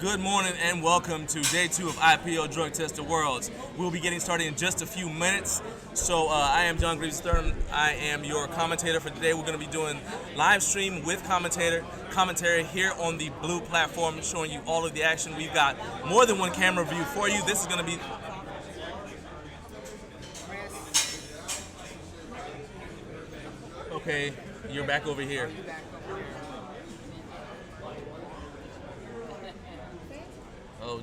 Good morning and welcome to day 2 of IPL Drug Tester Worlds. We'll be getting started in just a few minutes. So I am John Greaves III. I am your commentator for today. We're going to be doing live stream with commentary here on the blue platform, showing you all of the action. We've got more than one camera view for you. This is going to be... Okay, you're back over here. Oh.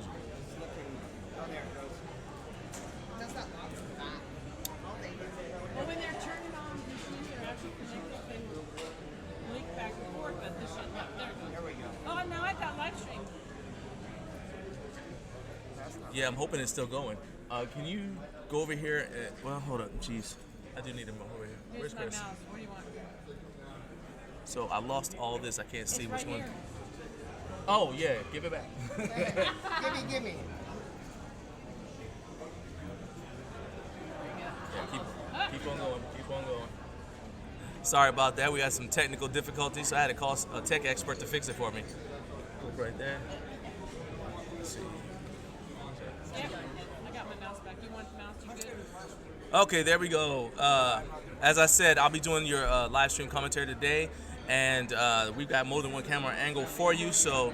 Well, when they're turning on the machine, they're actually connected and link back and forth, but this shit, there we go. Oh, now I got live stream. Yeah, I'm hoping it's still going. Can you go over here? Well, hold up. Jeez. I do need to move over here. Here's Where's my Chris? mouse. What do you want? So I lost all this. I can't see It's which right one. here. Oh, yeah. Give it back. Give me. Yeah, keep on going. Sorry about that. We had some technical difficulties, so I had to call a tech expert to fix it for me. Look right there. Let's see. Yep, I got my mouse back. You want the mouse? You good? Okay, there we go. As I said, I'll be doing your live stream commentary today, and we've got more than one camera angle for you. So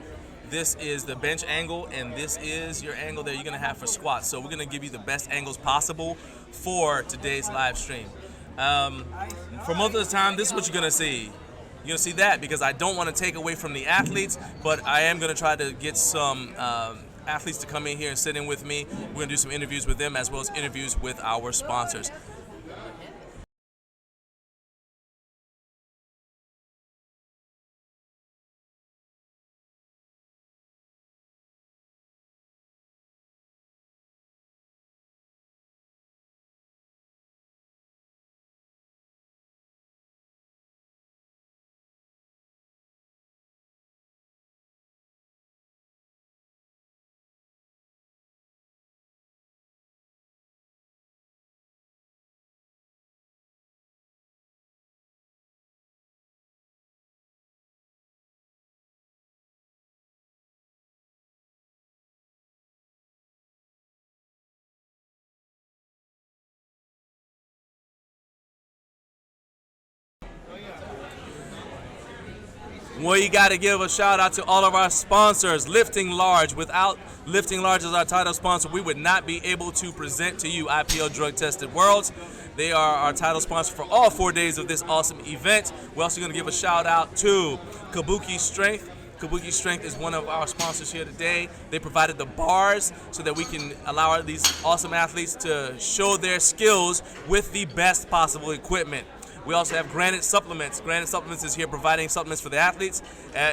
this is the bench angle, and this is your angle that you're going to have for squats. So we're going to give you the best angles possible for today's live stream. For most of the time, this is what you're going to see. You're going to see that because I don't want to take away from the athletes, but I am going to try to get some athletes to come in here and sit in with me. We're going to do some interviews with them as well as interviews with our sponsors. Well, you got to give a shout out to all of our sponsors. Lifting Large. Without Lifting Large as our title sponsor, we would not be able to present to you IPL Drug Tested Worlds. They are our title sponsor for all 4 days of this awesome event. We're also going to give a shout out to Kabuki Strength. Kabuki Strength is one of our sponsors here today. They provided the bars so that we can allow these awesome athletes to show their skills with the best possible equipment. We also have Granite Supplements. Granite Supplements is here providing supplements for the athletes,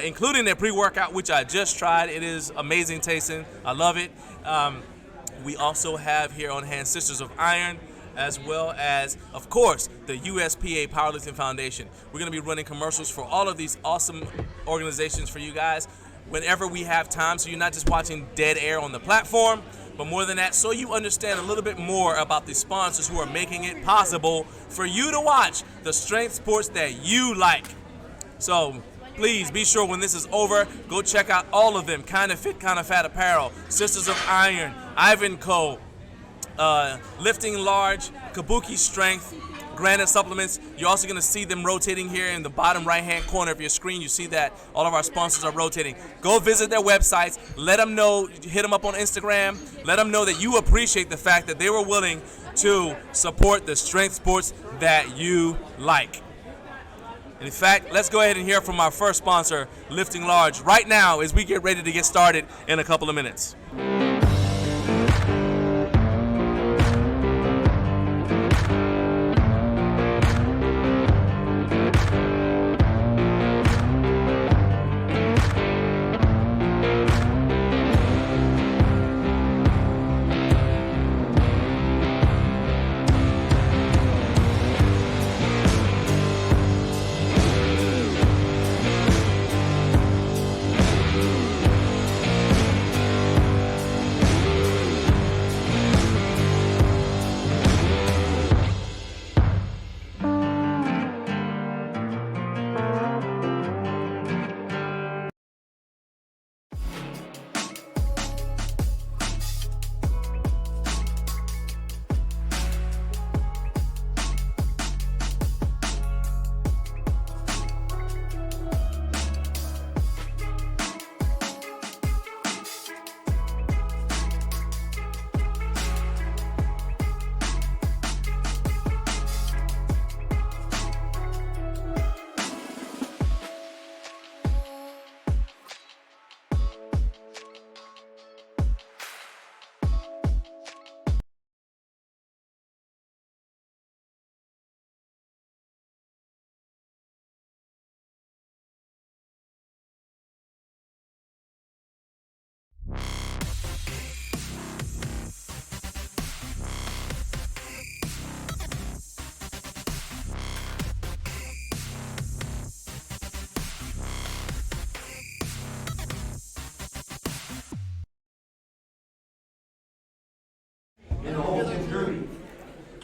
including their pre-workout, which I just tried. It is amazing tasting. I love it. We also have here on hand Sisters of Iron, as well as, of course, the USPA Powerlifting Foundation. We're going to be running commercials for all of these awesome organizations for you guys whenever we have time, so you're not just watching dead air on the platform, but more than that, so you understand a little bit more about the sponsors who are making it possible for you to watch the strength sports that you like. So please be sure when this is over, go check out all of them. Kinda Fit, Kinda Fat Apparel, Sisters of Iron, Ivan Co., Lifting Large, Kabuki Strength, Granite Supplements. You're also going to see them rotating here in the bottom right-hand corner of your screen. You see that all of our sponsors are rotating. Go visit their websites. Let them know, hit them up on Instagram. Let them know that you appreciate the fact that they were willing to support the strength sports that you like. And in fact, let's go ahead and hear from our first sponsor, Lifting Large, right now as we get ready to get started in a couple of minutes.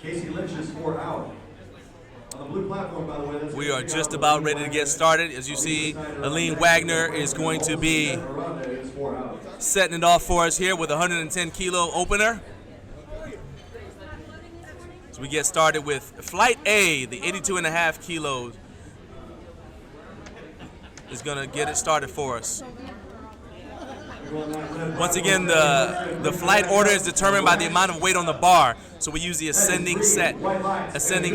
Casey Lynch is 4 out. On the blue platform, by the way, that's We are just about ready to get started. As you see, Aline Wagner is going to be setting it off for us here with a 110 kilo opener. So we get started with Flight A, the 82.5 kilos, is going to get it started for us. Once again, the flight order is determined by the amount of weight on the bar. So we use the ascending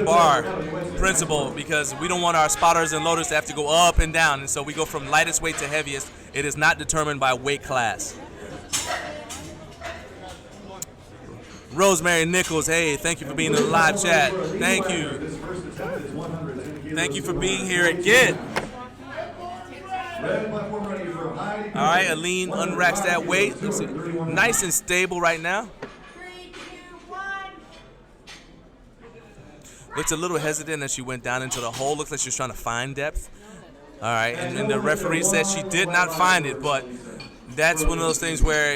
bar principle, because we don't want our spotters and loaders to have to go up and down. And so we go from lightest weight to heaviest. It is not determined by weight class. Rosemary Nichols, hey, thank you for being in the live chat. Thank you. Thank you for being here again. All right, Aline unracks that weight. Looks nice and stable right now. 3, 2, 1. Looks a little hesitant as she went down into the hole. Looks like she was trying to find depth. All right, and the referee said she did not find it, but that's one of those things where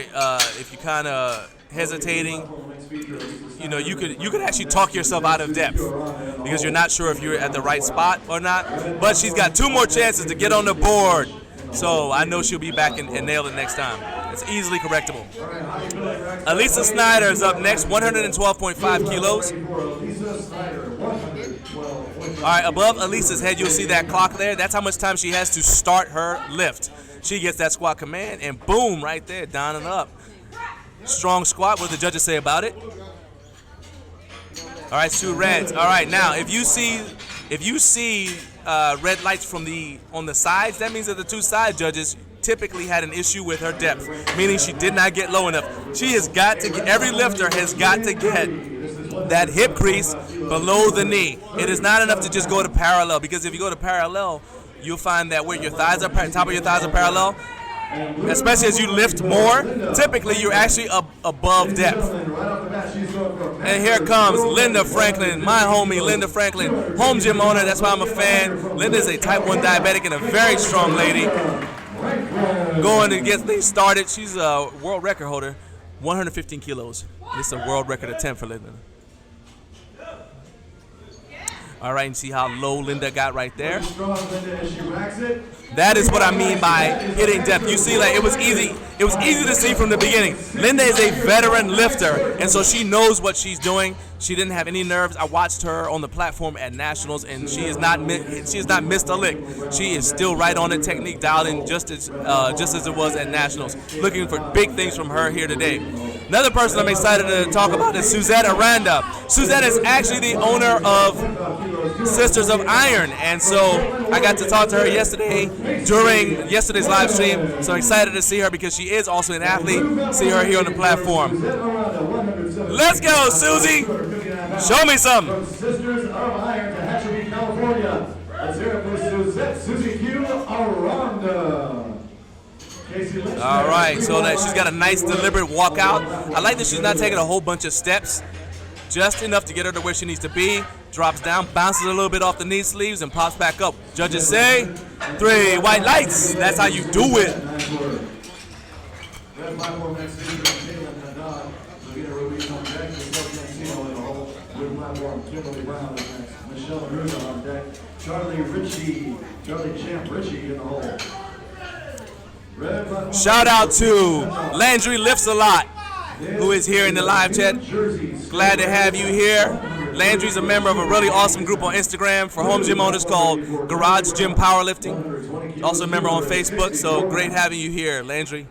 if you kind of hesitating, you know, you could actually talk yourself out of depth because you're not sure if you're at the right spot or not. But she's got 2 more chances to get on the board, so I know she'll be back and nail it next time. It's easily correctable. Elisa Snyder is up next, 112.5 kilos. All right, above Elisa's head, you'll see that clock there. That's how much time she has to start her lift. She gets that squat command, and boom, right there, down and up. Strong squat. What do the judges say about it? All right, 2 reds. All right, now if you see red lights on the sides, that means that the 2 side judges typically had an issue with her depth, meaning she did not get low enough. She has got to get, every lifter has got to get that hip crease below the knee. It is not enough to just go to parallel, because if you go to parallel, you'll find that where your thighs are, top of your thighs are parallel, especially as you lift more, typically you're actually above depth. And here comes Linda Franklin, my homie Linda Franklin, home gym owner. That's why I'm a fan. Linda is a type 1 diabetic and a very strong lady. Going to get things started. She's a world record holder, 115 kilos. This is a world record attempt for Linda. All right, and see how low Linda got right there. That is what I mean by hitting depth. You see, like it was easy to see from the beginning. Linda is a veteran lifter, and so she knows what she's doing. She didn't have any nerves. I watched her on the platform at Nationals, and she has not missed a lick. She is still right on the technique, dialed in just as it was at Nationals. Looking for big things from her here today. Another person I'm excited to talk about is Suzette Aranda. Suzette is actually the owner of Sisters of Iron, and so I got to talk to her yesterday during yesterday's live stream. So I'm excited to see her because she is also an athlete. See her here on the platform. Let's go, Susie. Show me something. Sisters of Iron to Hatchery, California. Let's hear it for Suzette Susie Q. Aranda. All right, so that she's got a nice deliberate walkout. I like that she's not taking a whole bunch of steps, just enough to get her to where she needs to be. Drops down, bounces a little bit off the knee sleeves, and pops back up. Judges say 3 white lights. That's how you do it. Shout out to Landry Lifts a Lot, who is here in the live chat. Glad to have you here. Landry's a member of a really awesome group on Instagram for home gym owners called Garage Gym Powerlifting. Also a member on Facebook, so great having you here, Landry.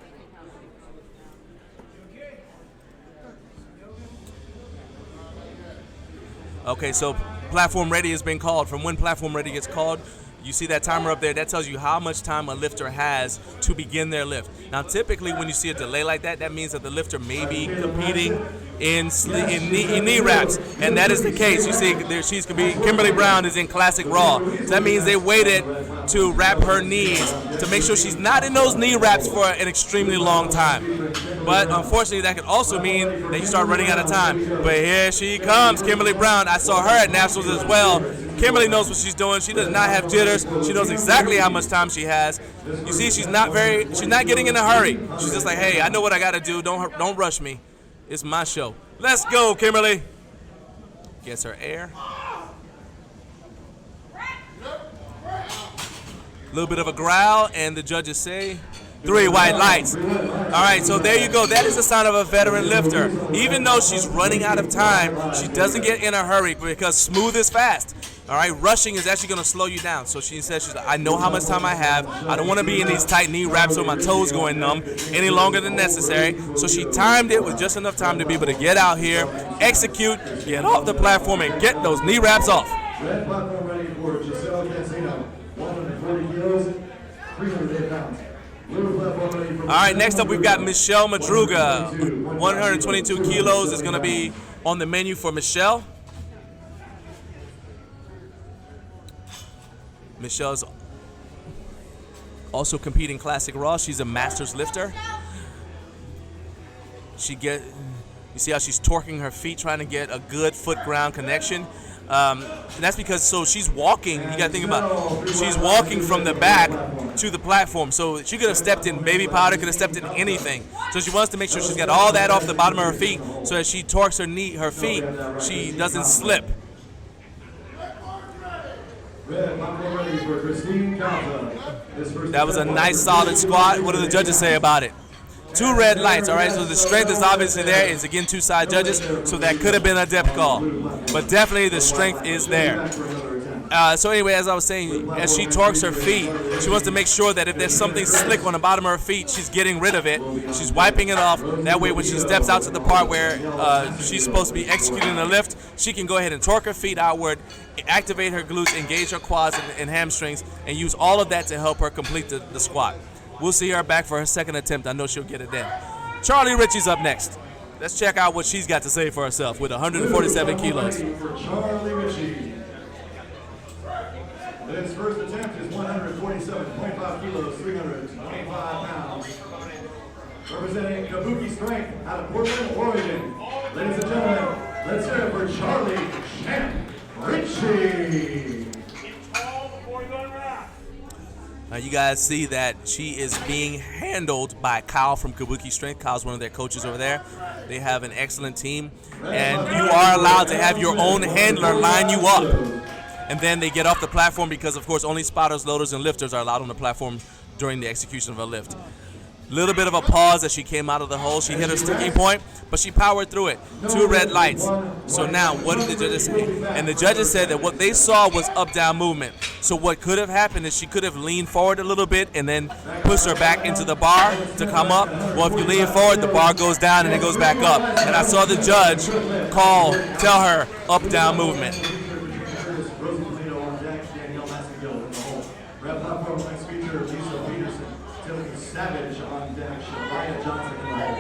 Okay, so platform ready has been called. From when platform ready gets called, you see that timer up there, that tells you how much time a lifter has to begin their lift. Now, typically when you see a delay like that, that means that the lifter may be competing in knee wraps, and that is the case. You see there, Kimberly Brown is in classic raw. So that means they waited to wrap her knees to make sure she's not in those knee wraps for an extremely long time. But unfortunately, that could also mean that you start running out of time. But here she comes, Kimberly Brown. I saw her at Nationals as well. Kimberly knows what she's doing. She does not have jitters. She knows exactly how much time she has. You see, she's not getting in a hurry. She's just like, hey, I know what I got to do. Don't rush me. It's my show. Let's go, Kimberly. Gets her air. A little bit of a growl, and the judges say 3 white lights. All right, so there you go. That is a sign of a veteran lifter. Even though she's running out of time, she doesn't get in a hurry because smooth is fast. All right, rushing is actually going to slow you down. So she says, I know how much time I have. I don't want to be in these tight knee wraps with my toes going numb any longer than necessary. So she timed it with just enough time to be able to get out here, execute, get off the platform, and get those knee wraps off. Red platform ready for Giselle Cancino, 140 kilos, 308 pounds. All right, next up we've got Michelle Madruga. 122 kilos is going to be on the menu for Michelle. Michelle's also competing Classic Raw. She's a Masters lifter. You see how she's torquing her feet, trying to get a good foot ground connection. And that's because, so she's walking, you gotta think about, she's walking from the back to the platform. So she could have stepped in baby powder, could have stepped in anything. So she wants to make sure she's got all that off the bottom of her feet, so as she torques her feet, she doesn't slip. That was a nice solid squat. What do the judges say about it? 2 red lights, all right? So the strength is obviously there. It's, again, 2 side judges, so that could have been a depth call. But definitely the strength is there. So anyway, as I was saying, as she torques her feet, she wants to make sure that if there's something slick on the bottom of her feet, she's getting rid of it. She's wiping it off. That way, when she steps out to the part where she's supposed to be executing the lift, she can go ahead and torque her feet outward, activate her glutes, engage her quads and hamstrings, and use all of that to help her complete the squat. We'll see her back for her second attempt. I know she'll get it then. Charlie Ritchie's up next. Let's check out what she's got to say for herself with 147 kilos. Charlie Ritchie. His first attempt is 147.5 kilos, 325 pounds. Representing Kabuki Strength out of Portland, Oregon. Ladies and gentlemen, let's hear it for Charlie Champ Ritchie. Now you guys see that she is being handled by Kyle from Kabuki Strength. Kyle's one of their coaches over there. They have an excellent team, and you are allowed to have your own handler line you up. And then they get off the platform because, of course, only spotters, loaders, and lifters are allowed on the platform during the execution of a lift. Little bit of a pause as she came out of the hole. She hit her sticking point, but she powered through it. 2 red lights. So now, what did the judges say? And the judges said that what they saw was up-down movement. So what could have happened is she could have leaned forward a little bit and then pushed her back into the bar to come up. Well, if you lean forward, the bar goes down and it goes back up. And I saw the judge tell her up-down movement. Savage on deck, Shabaya Johnson in the hole.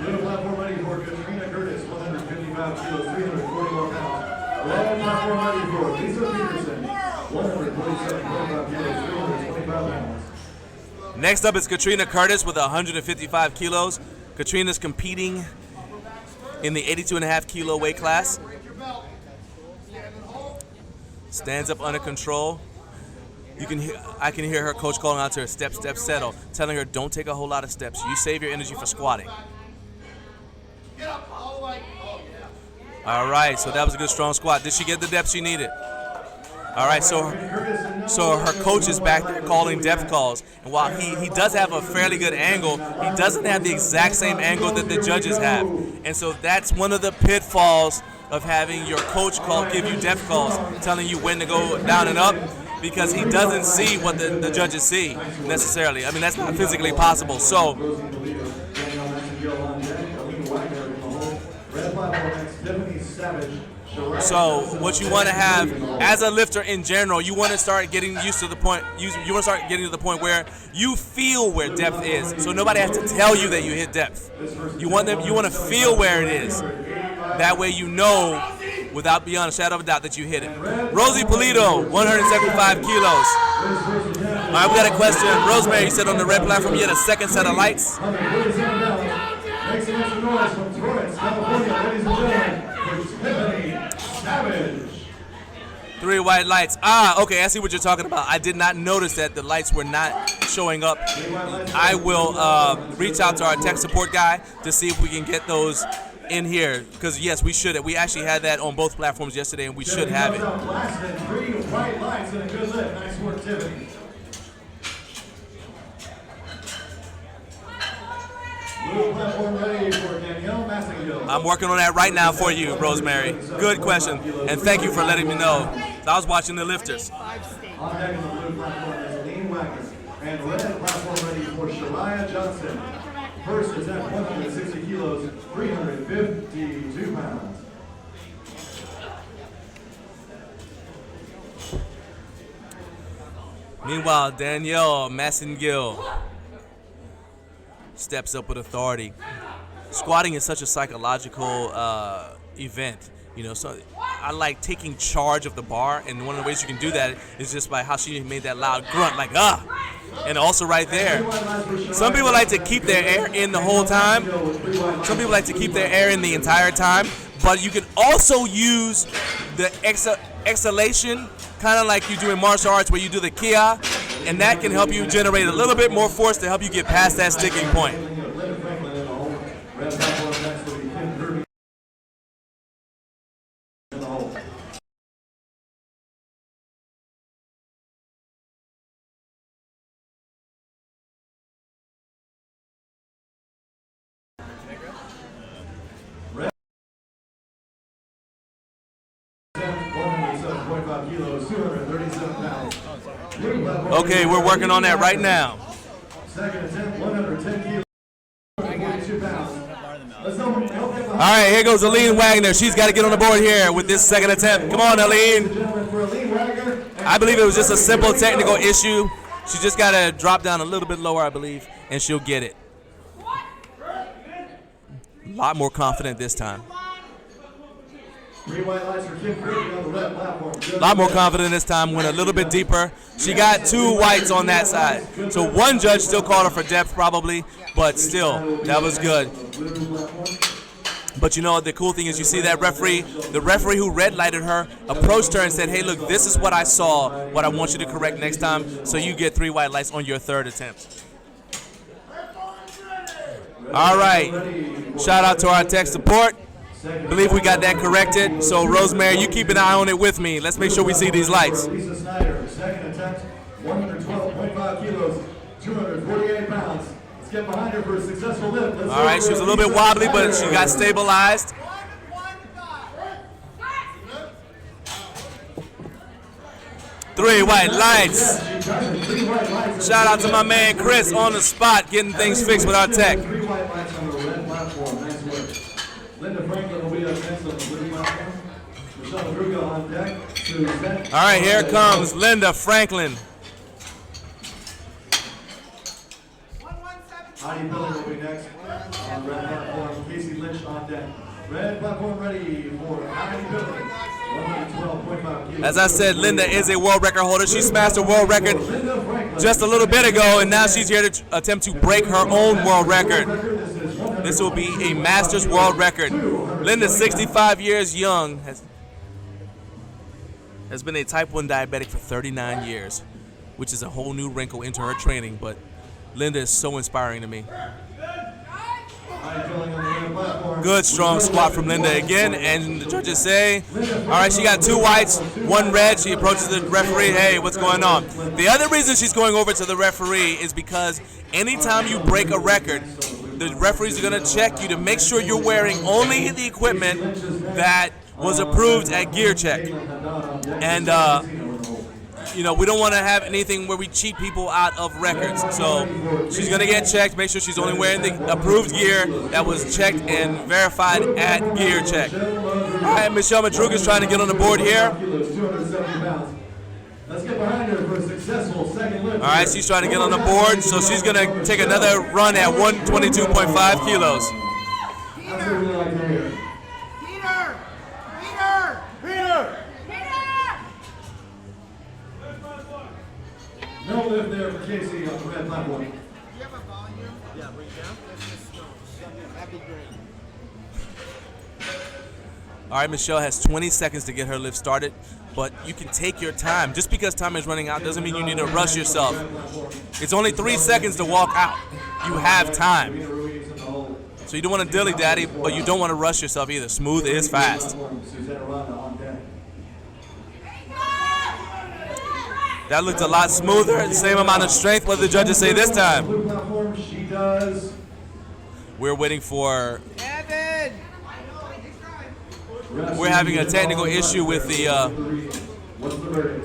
Little platform ready for Katrina Curtis, 155 kilos, 341 pounds. Red platform ready for Lisa Peterson, 147.5 kilos, 325 pounds. Next up is Katrina Curtis with 155 kilos. Katrina's competing in the 82.5 kilo weight class. Stands up under control. I can hear her coach calling out to her, step, step, settle, telling her don't take a whole lot of steps. You save your energy for squatting. All right, so that was a good strong squat. Did she get the depth she needed? All right, so her coach is back there calling depth calls. And while he does have a fairly good angle, he doesn't have the exact same angle that the judges have. And so that's one of the pitfalls of having your coach give you depth calls, telling you when to go down and up, because he doesn't see what the judges see necessarily. I mean, that's not physically possible. So what you want to have as a lifter in general, you want to start getting used to the point. You want to start getting to the point where you feel where depth is. So nobody has to tell you that you hit depth. You want to feel where it is. That way you know, without beyond a shadow of a doubt, that you hit it. Rosie Polito, 175 kilos. All right, we got a question. Rosemary, you said on the red platform you had a second set of lights. Make some extra noise from Torrance, California, ladies and gentlemen, Savage. 3 white lights. Okay, I see what you're talking about. I did not notice that the lights were not showing up. I will reach out to our tech support guy to see if we can get those in here, because yes, we should. We actually had that on both platforms yesterday, and we should have it. Blasting 3 white lights and a good lift. Nice work, Tiffany. Blue platform ready for Danielle Massengill. I'm working on that right now for you, Rosemary. Good question, and thank you for letting me know. So I was watching the lifters. On deck in the blue platform is Lean Wagner. And red platform ready for Shariah Johnson. First is at 160 kilos, 352 pounds. Meanwhile, Danielle Massengill steps up with authority. Squatting is such a psychological event. You know, so I like taking charge of the bar, and one of the ways you can do that is just by how she made that loud grunt, like ah. And also right there, some people like to keep their air in the whole time. Some people like to keep their air in the entire time. But you can also use the exhalation, kind of like you do in martial arts where you do the kia, and that can help you generate a little bit more force to help you get past that sticking point. Okay, we're working on that right now. Second attempt, 110 kilos, 42 pounds. All right, here goes Aline Wagner. She's got to get on the board here with this second attempt. Come on, Aline. I believe it was just a simple technical issue. She just got to drop down a little bit lower, I believe, and she'll get it. A lot more confident this time. A lot more confident this time, went a little bit deeper. She got 2 whites on that side. So one judge still called her for depth probably, but still, that was good. But you know, the cool thing is you see that referee, the referee who red lighted her, approached her and said, hey, look, this is what I saw, what I want you to correct next time, so you get 3 white lights on your 3rd attempt. All right, shout out to our tech support. Believe we got that corrected. So Rosemary, you keep an eye on it with me. Let's make sure we see these lights. Lisa Snyder, second attempt, 112.5 kilos, 248 pounds. Let's get behind her for a successful lift. All right, she was a little bit wobbly, but she got stabilized. Three white lights. Shout out to my man Chris on the spot, getting things fixed with our tech. 3 white lights on the red platform. Nice work. Linda Franklin will be up next on the blue platform. Michelle Druga on deck. All right, here comes Linda Franklin. Heidi Pillar will be next on red platform. Casey Lynch on deck. Red platform ready for Heidi Pillar. 112.5 kilos. As I said, Linda is a world record holder. She smashed a world record just a little bit ago, and now she's here to attempt to break her own world record. This will be a Masters world record. Linda, 65 years young, has been a type 1 diabetic for 39 years, which is a whole new wrinkle into her training, but Linda is so inspiring to me. Good strong squat from Linda again, and the judges say, all right, she got 2 whites, 1 red. She approaches the referee, hey, what's going on? The other reason she's going over to the referee is because anytime you break a record, the referees are going to check you to make sure you're wearing only the equipment that was approved at Gear Check. And you know, we don't want to have anything where we cheat people out of records. So she's going to get checked, make sure she's only wearing the approved gear that was checked and verified at Gear Check. All right, Michelle Madruga is trying to get on the board here. Let's get behind her for a successful second lift. All right, she's trying to get on the board, so she's going to take another run at 122.5 kilos. That's what we like to hear. No lift there for Casey on the red platform. Do you have a volume? Yeah, bring it down. That'd be great. All right, Michelle has 20 seconds to get her lift started, but you can take your time. Just because time is running out doesn't mean you need to rush yourself. It's only 3 seconds to walk out. You have time. So you don't want to dilly-daddy, but you don't want to rush yourself either. Smooth is fast. That looked a lot smoother. Same amount of strength. What did the judges say this time? We're waiting for... We're having a technical issue with the...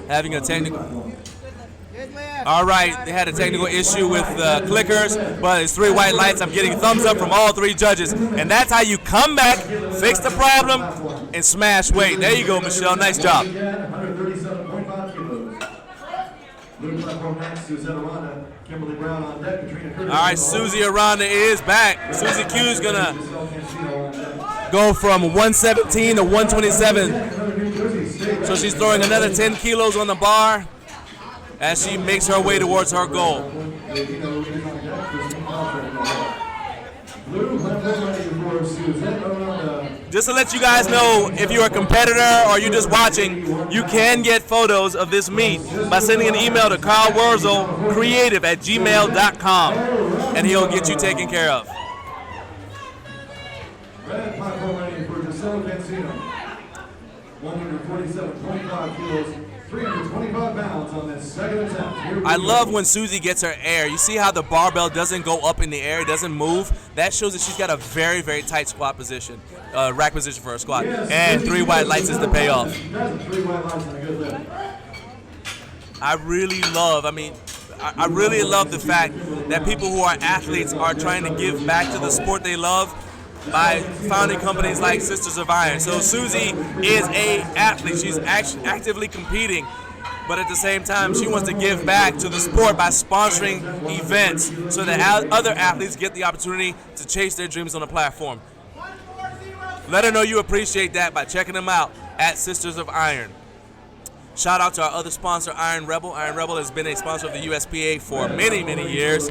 having a technical... All right, they had a technical issue with the clickers, but it's 3 white lights. I'm getting thumbs up from all 3 judges. And that's how you come back, fix the problem, and smash weight. There you go, Michelle. Nice job. All right, Susie Aranda is back. Susie Q is going to go from 117 to 127. So she's throwing another 10 kilos on the bar as she makes her way towards her goal. Just to let you guys know, if you're a competitor or you're just watching, you can get photos of this meet by sending an email to carlwurzelcreative@gmail.com, and he'll get you taken care of. Red platform ready for Giselle Cancino. 147.5 kilos. 325 pounds on this second attempt. I love when Susie gets her air. You see how the barbell doesn't go up in the air, it doesn't move? That shows that she's got a very, very tight squat position, rack position for her squat. And 3 white lights is the payoff. 3 white lights on a good lift. I really love the fact that people who are athletes are trying to give back to the sport they love by founding companies like Sisters of Iron. So Susie is a athlete. She's actively competing, but at the same time, she wants to give back to the sport by sponsoring events so that other athletes get the opportunity to chase their dreams on the platform. Let her know you appreciate that by checking them out at Sisters of Iron. Shout out to our other sponsor, Iron Rebel. Iron Rebel has been a sponsor of the USPA for many, many years,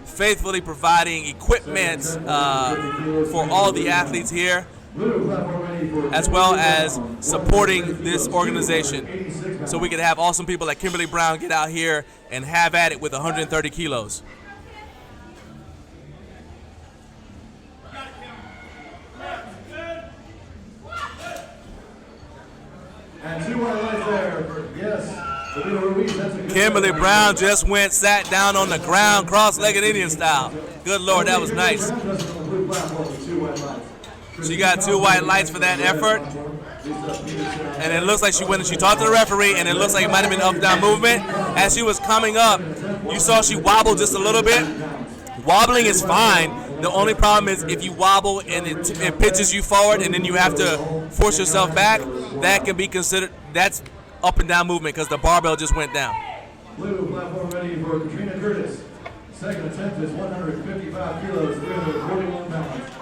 faithfully providing equipment for all the athletes here, as well as supporting this organization so we can have awesome people like Kimberly Brown get out here and have at it with 130 kilos. And 2 white lights there. Yes. Kimberly Brown just sat down on the ground, cross-legged Indian style. Good Lord, that was nice. She got 2 white lights for that effort. And it looks like she went and she talked to the referee, and it looks like it might have been up-down movement. As she was coming up, you saw she wobbled just a little bit. Wobbling is fine. The only problem is if you wobble and it pitches you forward and then you have to force yourself back, that can be considered, that's up and down movement because the barbell just went down. Blue platform ready for Katrina Curtis. Second attempt is 155 kilos, 341 pounds.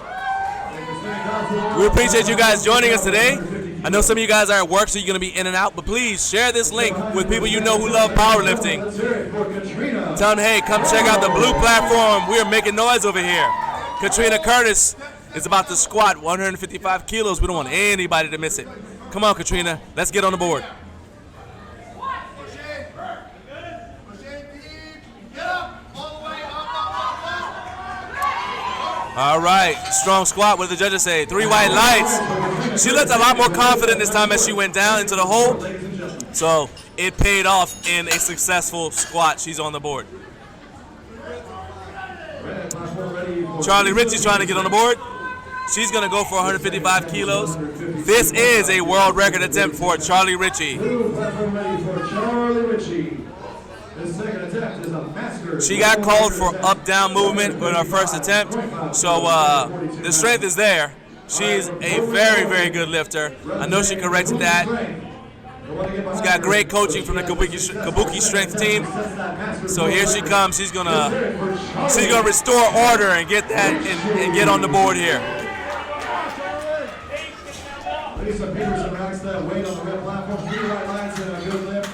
We appreciate you guys joining us today. I know some of you guys are at work, so you're going to be in and out, but please share this link with people you know who love powerlifting. Tell them, hey, come check out the blue platform. We are making noise over here. Katrina Curtis is about to squat 155 kilos. We don't want anybody to miss it. Come on, Katrina. Let's get on the board. All right, strong squat. What did the judges say? 3 white lights. She looked a lot more confident this time as she went down into the hole. So it paid off in a successful squat. She's on the board. Charlie Ritchie's trying to get on the board. She's going to go for 155 kilos. This is a world record attempt for Charlie Ritchie. She got called for up-down movement in her first attempt, so the strength is there. She's a very, very good lifter. I know she corrected that. She's got great coaching from the Kabuki Strength team. So here she comes. She's gonna restore order and get that and get on the board here. Lisa Peterson racks that weight on the red platform. 3 white lights and a good lift.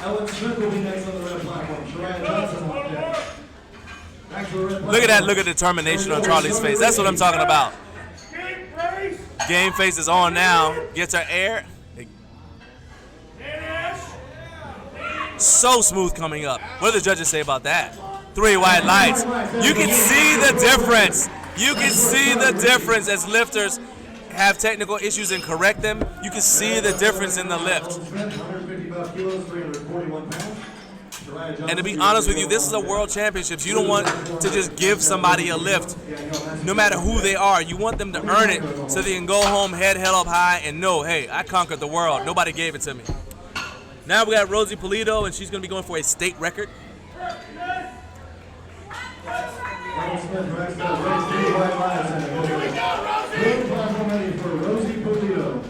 Ellen Smith will be next on the red platform. Shariah Johnson on deck. Back to the red platform. Look at that. Look at the determination on Charlie's face. That's what I'm talking about. Game face is on now. Gets her air. So smooth coming up. What do the judges say about that? 3 white lights. You can see the difference. You can see the difference as lifters have technical issues and correct them. You can see the difference in the lift. 155 kilos, 341 pounds. And to be honest with you, this is a world championships. You don't want to just give somebody a lift, no matter who they are. You want them to earn it so they can go home head held up high and know, hey, I conquered the world. Nobody gave it to me. Now we got Rosie Pulido, and she's going to be going for a state record. For Rosie Pulido.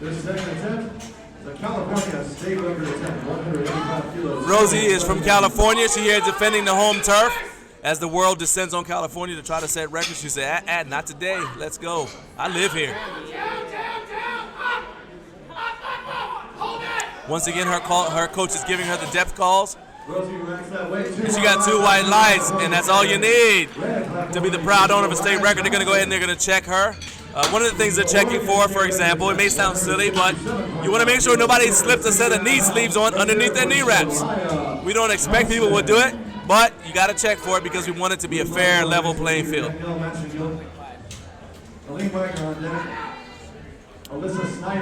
This second attempt. The California state record attempt, 185 kilos. Rosie is from California. She's here defending the home turf. As the world descends on California to try to set records, she said, not today. Let's go. I live here. Once again, her coach is giving her the depth calls. And she got 2 white lights, and that's all you need to be the proud owner of a state record. They're going to go ahead and they're going to check her. One of the things they're checking for example, it may sound silly, but you want to make sure nobody slips a set of knee sleeves on underneath their knee wraps. We don't expect people will do it, but you got to check for it because we want it to be a fair, level playing field.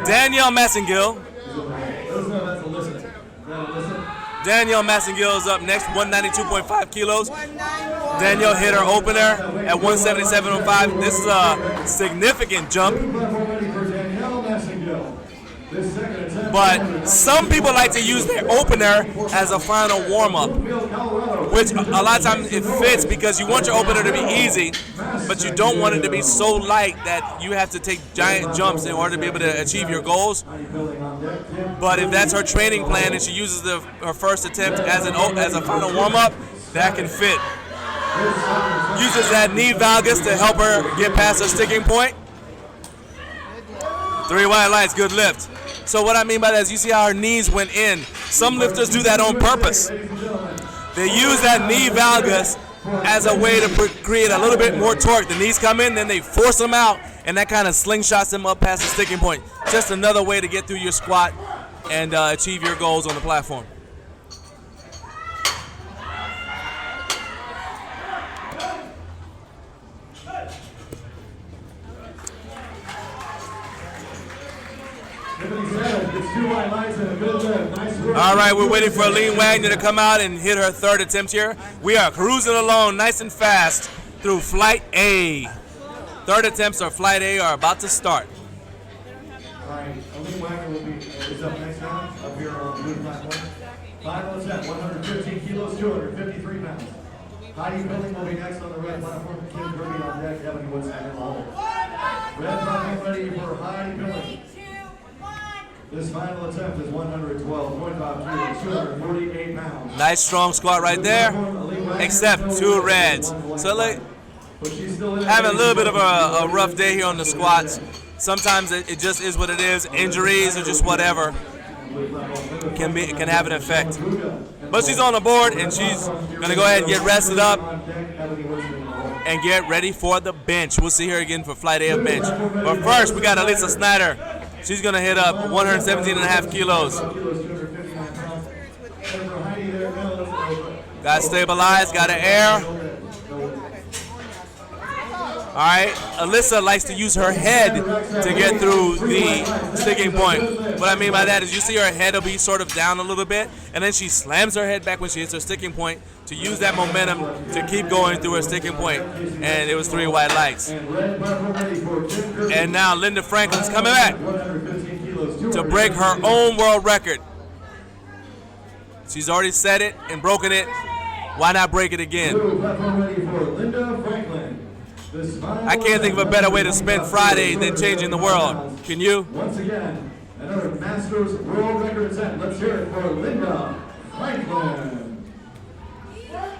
Danielle Massengill. Danielle Massengill is up next, 192.5 kilos. Danielle hit her opener at 177.05. This is a significant jump. But some people like to use their opener as a final warm-up, which a lot of times it fits because you want your opener to be easy, but you don't want it to be so light that you have to take giant jumps in order to be able to achieve your goals. But if that's her training plan and she uses her first attempt as a final warm-up, that can fit. Uses that knee valgus to help her get past her sticking point. 3 white lights, good lift. So what I mean by that is you see how her knees went in. Some lifters do that on purpose. They use that knee valgus as a way to create a little bit more torque. The knees come in, then they force them out, and that kind of slingshots them up past the sticking point. Just another way to get through your squat and achieve your goals on the platform. All right, we're waiting for Aline Wagner to come out and hit her 3rd attempt here. We are cruising along nice and fast through Flight A. 3rd attempts or Flight A are about to start. All right, Aline Wagner is up next now, up here on the blue platform. Final attempt, 115 kilos, 253 pounds. Heidi Pilling will be next on the red platform. Kim Kirby on deck, Ebony Woodson in the hole. Red platform ready for Heidi Pilling. This final attempt is 112.5 kilos, 248 pounds. Nice strong squat right there, except 2 reds. So like, having a little bit of a rough day here on the squats. Sometimes it just is what it is. Injuries or just whatever can have an effect. But she's on the board and she's gonna go ahead and get rested up and get ready for the bench. We'll see her again for Flight A of bench. But first, we got Alyssa Snyder. She's going to hit up 117.5 kilos. Got stabilized, got an air. All right, Alyssa likes to use her head to get through the sticking point. What I mean by that is you see her head will be sort of down a little bit, and then she slams her head back when she hits her sticking point to use that momentum to keep going through her sticking point. And it was 3 white lights. And now Linda Franklin's coming back to break her own world record. She's already set it and broken it. Why not break it again? I can't think of a better way to spend Friday than changing the world. Can you? Once again, another Masters World Record attempt. Let's hear it for Linda Franklin.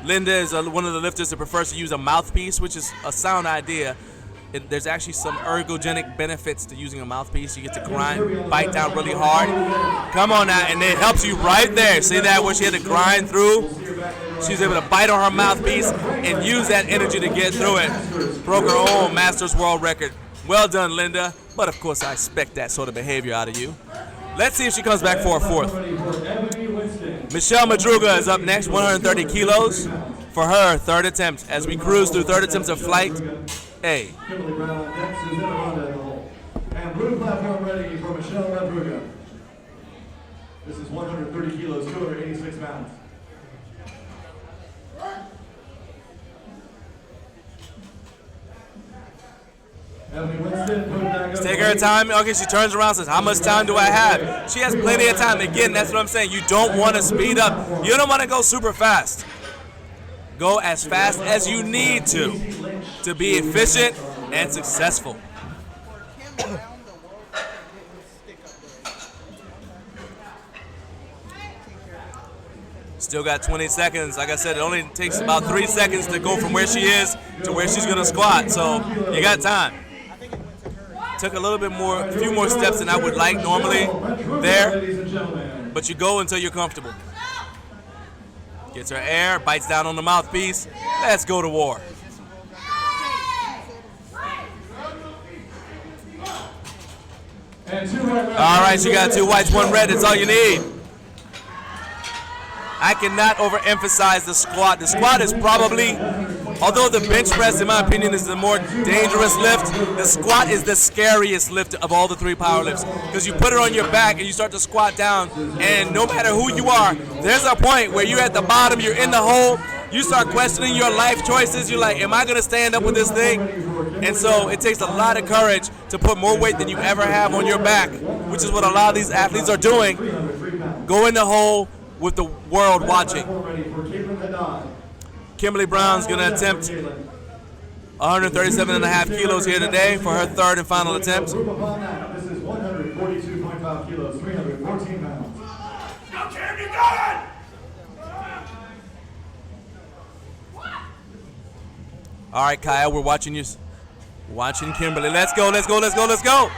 Linda is one of the lifters that prefers to use a mouthpiece, which is a sound idea. There's actually some ergogenic benefits to using a mouthpiece. You get to grind, bite down really hard. Come on now, and it helps you right there. See that where she had to grind through? She's able to bite on her mouthpiece and use that energy to get through it. Broke her own Masters World Record. Well done, Linda. But of course, I expect that sort of behavior out of you. Let's see if she comes back for a 4th. Michelle Madruga is up next, 130 kilos for her 3rd attempt. As we cruise through 3rd attempts of Flight Hey. Kimberly Brown on deck, Susanna Ronda in the hole. And blue platform ready for Michelle Lepruga. This is 130 kilos, 286 pounds. Ebony Winston, put it back up. Take her time. Okay, she turns around and says, how much time do I have? She has plenty of time. Again, that's what I'm saying. You don't want to speed up. You don't want to go super fast. Go as fast as you need to be efficient and successful. Still got 20 seconds. Like I said, it only takes about 3 seconds to go from where she is to where she's going to squat. So you got time. Took a little bit more, a few more steps than I would like normally there. But you go until you're comfortable. Gets her air, bites down on the mouthpiece. Let's go to war. All right, she got 2 whites, 1 red. That's all you need. I cannot overemphasize the squat. The squat is probably, although the bench press, in my opinion, is the more dangerous lift, the squat is the scariest lift of all the 3 power lifts. Because you put it on your back and you start to squat down, and no matter who you are, there's a point where you're at the bottom, you're in the hole, you start questioning your life choices. You're like, am I going to stand up with this thing? And so it takes a lot of courage to put more weight than you ever have on your back, which is what a lot of these athletes are doing. Go in the hole with the world watching. Kimberly Brown's going to attempt 137.5 kilos here today for her 3rd and final attempt. This is 142.5 kilos, 314 pounds. Now, Kim, you got it! All right, Kyle, we're watching you. Watching Kimberly. Let's go, let's go, let's go, let's go.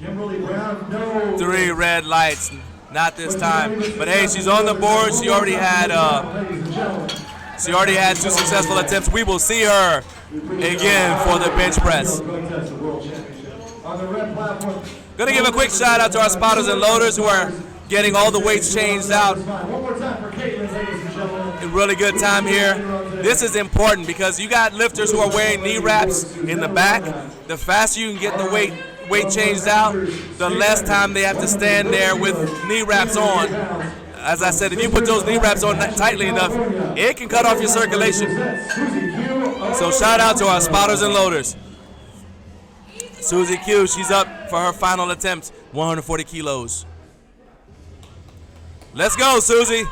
Kimberly Brown, no. 3 red lights. Not this time. But hey, she's on the board. She already had 2 successful attempts. We will see her again for the bench press. Gonna give a quick shout out to our spotters and loaders who are getting all the weights changed out. A really good time here. This is important because you got lifters who are wearing knee wraps in the back. The faster you can get the weight changed out, the less time they have to stand there with knee wraps on. As I said, if you put those knee wraps on tightly enough, it can cut off your circulation. So shout out to our spotters and loaders. Susie Q, she's up for her final attempt, 140 kilos. Let's go, Susie.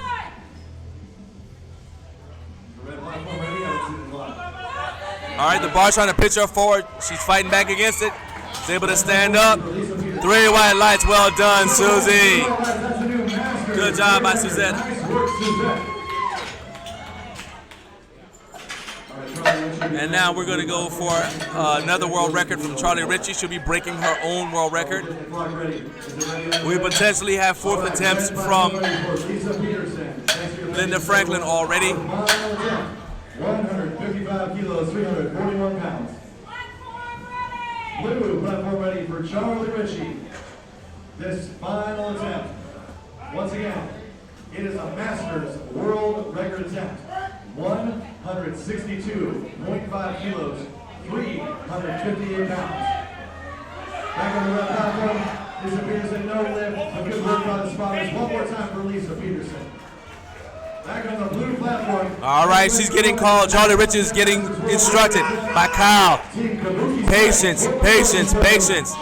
All right, the bar's trying to pitch her forward. She's fighting back against it. She's able to stand up. 3 white lights. Well done, Susie. Good job by Suzette. And now we're going to go for another world record from Charlie Ritchie. She'll be breaking her own world record. We potentially have 4th attempts from Linda Franklin already. 155 kilos, 341 pounds. Blue platform ready for Charlie Ritchie. This final attempt. Once again, it is a Masters world record attempt. 162.5 kilos, 358 pounds. Back on the red platform, Lisa Peterson, no lift. A good work by the spotters. One more time for Lisa Peterson. Back on the blue platform. All right, she's getting called. Charlie Ritchie is getting instructed by Kyle. Patience, patience, patience.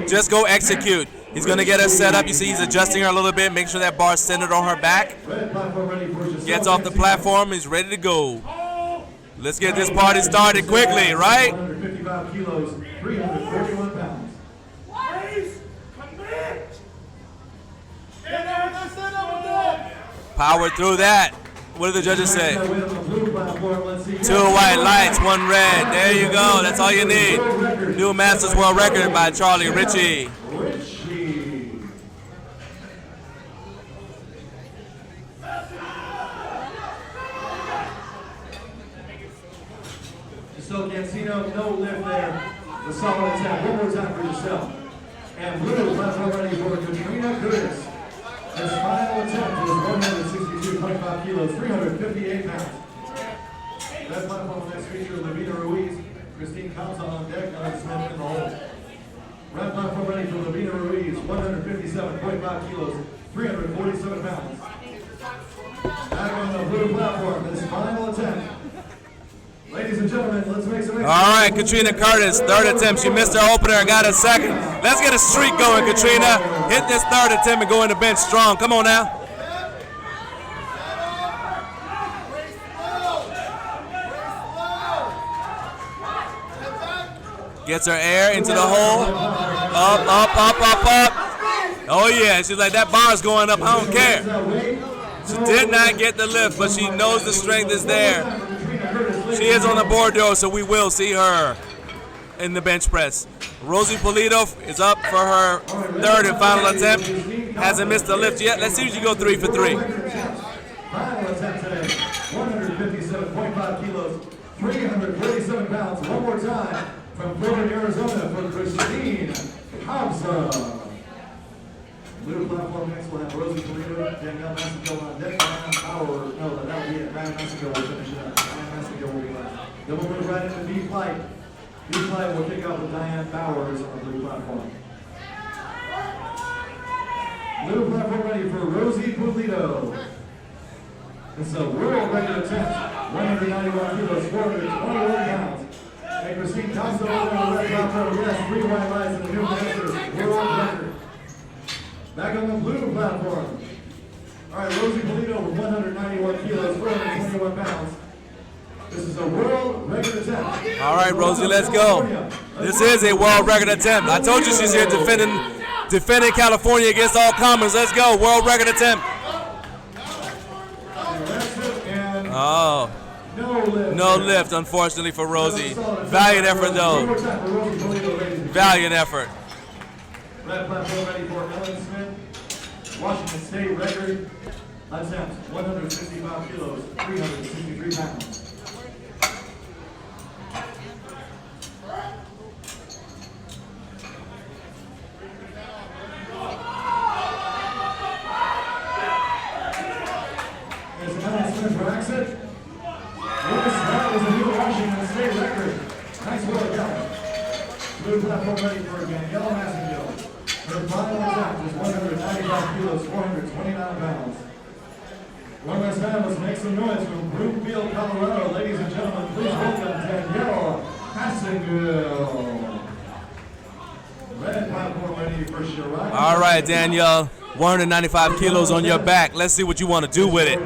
Just go execute. He's going to get her set up. You see he's adjusting her a little bit. Make sure that bar's centered on her back. Gets off the platform. He's ready to go. Let's get this party started quickly, right? 155 kilos, 341 pounds. Power through that. What do the judges say? 2 white lights, 1 red. There you go. That's all you need. New Masters World Record by Charlie Ritchie. Still Cancino, no lift there. The solid attempt. One more time for yourself. And blue platform ready for Katrina Curtis. His final attempt was 162.5 kilos, 358 pounds. Red platform will next feature Lavina Ruiz, Christine Kamsa on deck, Ellen Smith in the hole. Red platform ready for Lavina Ruiz, 157.5 kilos, 347 pounds. Back on the blue platform, this final attempt. Ladies and gentlemen, let's make some. All right, Katrina Curtis, third attempt. She missed her opener, got a second. Let's get a streak going, Katrina. Hit this third attempt and go in the bench strong. Come on now. Gets her air into the hole. Up, up, up, up, up. Oh yeah, she's like, that bar's going up, I don't care. She did not get the lift, but she knows the strength is there. She is on the board though, so we will see her in the bench press. Rosie Polito is up for her third and final attempt. Hasn't missed the lift yet. Let's see if she go 3 for 3. Final attempt today, 157.5 kilos, 347 pounds. One more time from Florida, Arizona for Christine Kamsa. Blue platform next will have Rosie Polito, Danielle Massico on deck, Diane Power. No, that will be it. Diane Massico will finish it up. Diane Massico will be last. Then we'll move right into B-Flight. B-Flight will kick off with Diane Bowers on the blue platform. Blue platform ready for Rosie Polito. It's a world record attempt. 191 kilos, 421 pounds. And Christine Kamsa over on the red platform. Yes, 3 white lights in the new Masters world record. Back on the blue platform. All right, Rosie Polito with 191 kilos, 421 pounds. This is a world record attempt. All right, Rosie, let's go. This is a world record attempt. I told you she's here defending California against all comers. Let's go, world record attempt. Oh, no lift, unfortunately, for Rosie. Valiant effort, though. Valiant effort. Red platform ready for Ellen Smith. Washington State record attempt, 165 kilos, 363 pounds. There's Ellen Smith for exit. Yes, that was a new Washington State record. Nice work, Ellen. Blue platform ready for Danielle Massico. Her final attempt is 195 kilos, 429 pounds. One last time, let's make some noise from Broomfield, Colorado. Ladies and gentlemen, please welcome Danielle Massico. Red platform ready for Shirai. All right, Danielle, 195 kilos on your back. Let's see what you want to do with it.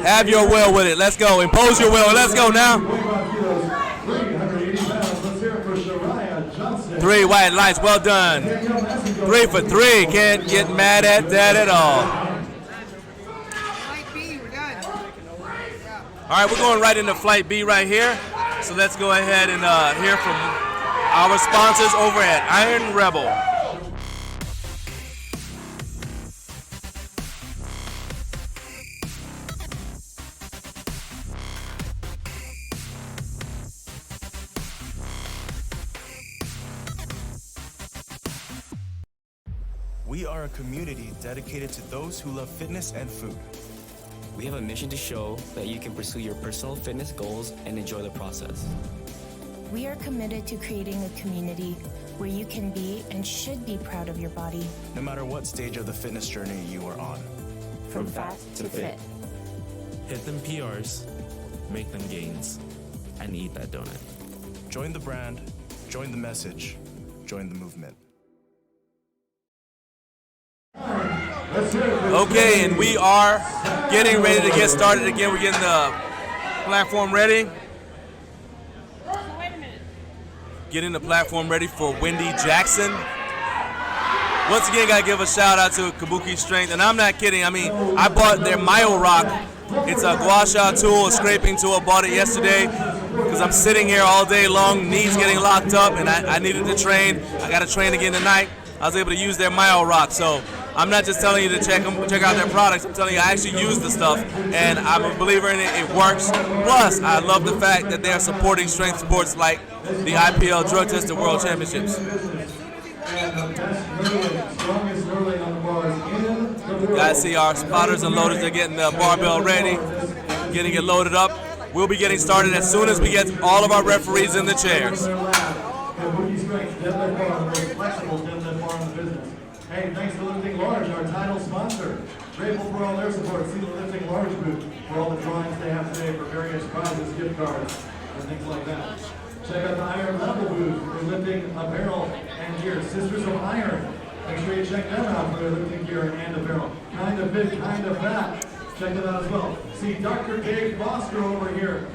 Have your will with it. Let's go. Impose your will. Let's go now. 380 pounds. Let's hear it for Shirai Johnson. 3 white lights. Well done. 3 for 3. Can't get mad at that at all. Flight B, we're done. All right, we're going right into Flight B right here. So let's go ahead and hear from our sponsors over at Iron Rebel. We are a community dedicated to those who love fitness and food. We have a mission to show that you can pursue your personal fitness goals and enjoy the process. We are committed to creating a community where you can be and should be proud of your body. No matter what stage of the fitness journey you are on. From fat to fit. Hit them PRs, make them gains, and eat that donut. Join the brand, join the message, join the movement. Okay, and we are getting ready to get started again. We're getting the platform ready. So wait a minute. Getting the platform ready for Wendy Jackson. Once again, gotta give a shout out to Kabuki Strength, and I'm not kidding. I mean, I bought their Myo Rock. It's a gua sha tool, a scraping tool. I bought it yesterday because I'm sitting here all day long, knees getting locked up, and I needed to train. I gotta train again tonight. I was able to use their Myo Rock, so I'm not just telling you to check out their products. I'm telling you I actually use the stuff, and I'm a believer in it. It works. Plus, I love the fact that they are supporting strength sports like the IPL Drug Tested World Championships. You guys see our spotters and loaders. They're getting the barbell ready, getting it loaded up. We'll be getting started as soon as we get all of our referees in the chairs. Kabuki Strength, Deadlift Bar, the most flexible deadlift bar in the business. Hey, thanks to Lifting Large, our title sponsor. Grateful for all their support. See the Lifting Large booth for all the drawings they have today for various prizes, gift cards, and things like that. Check out the Iron Level booth for lifting apparel and gear. Sisters of Iron. Make sure you check them out for their lifting gear and apparel. Kind of fit, kind of fat. Check them out as well. See Dr. Dave Foster over here.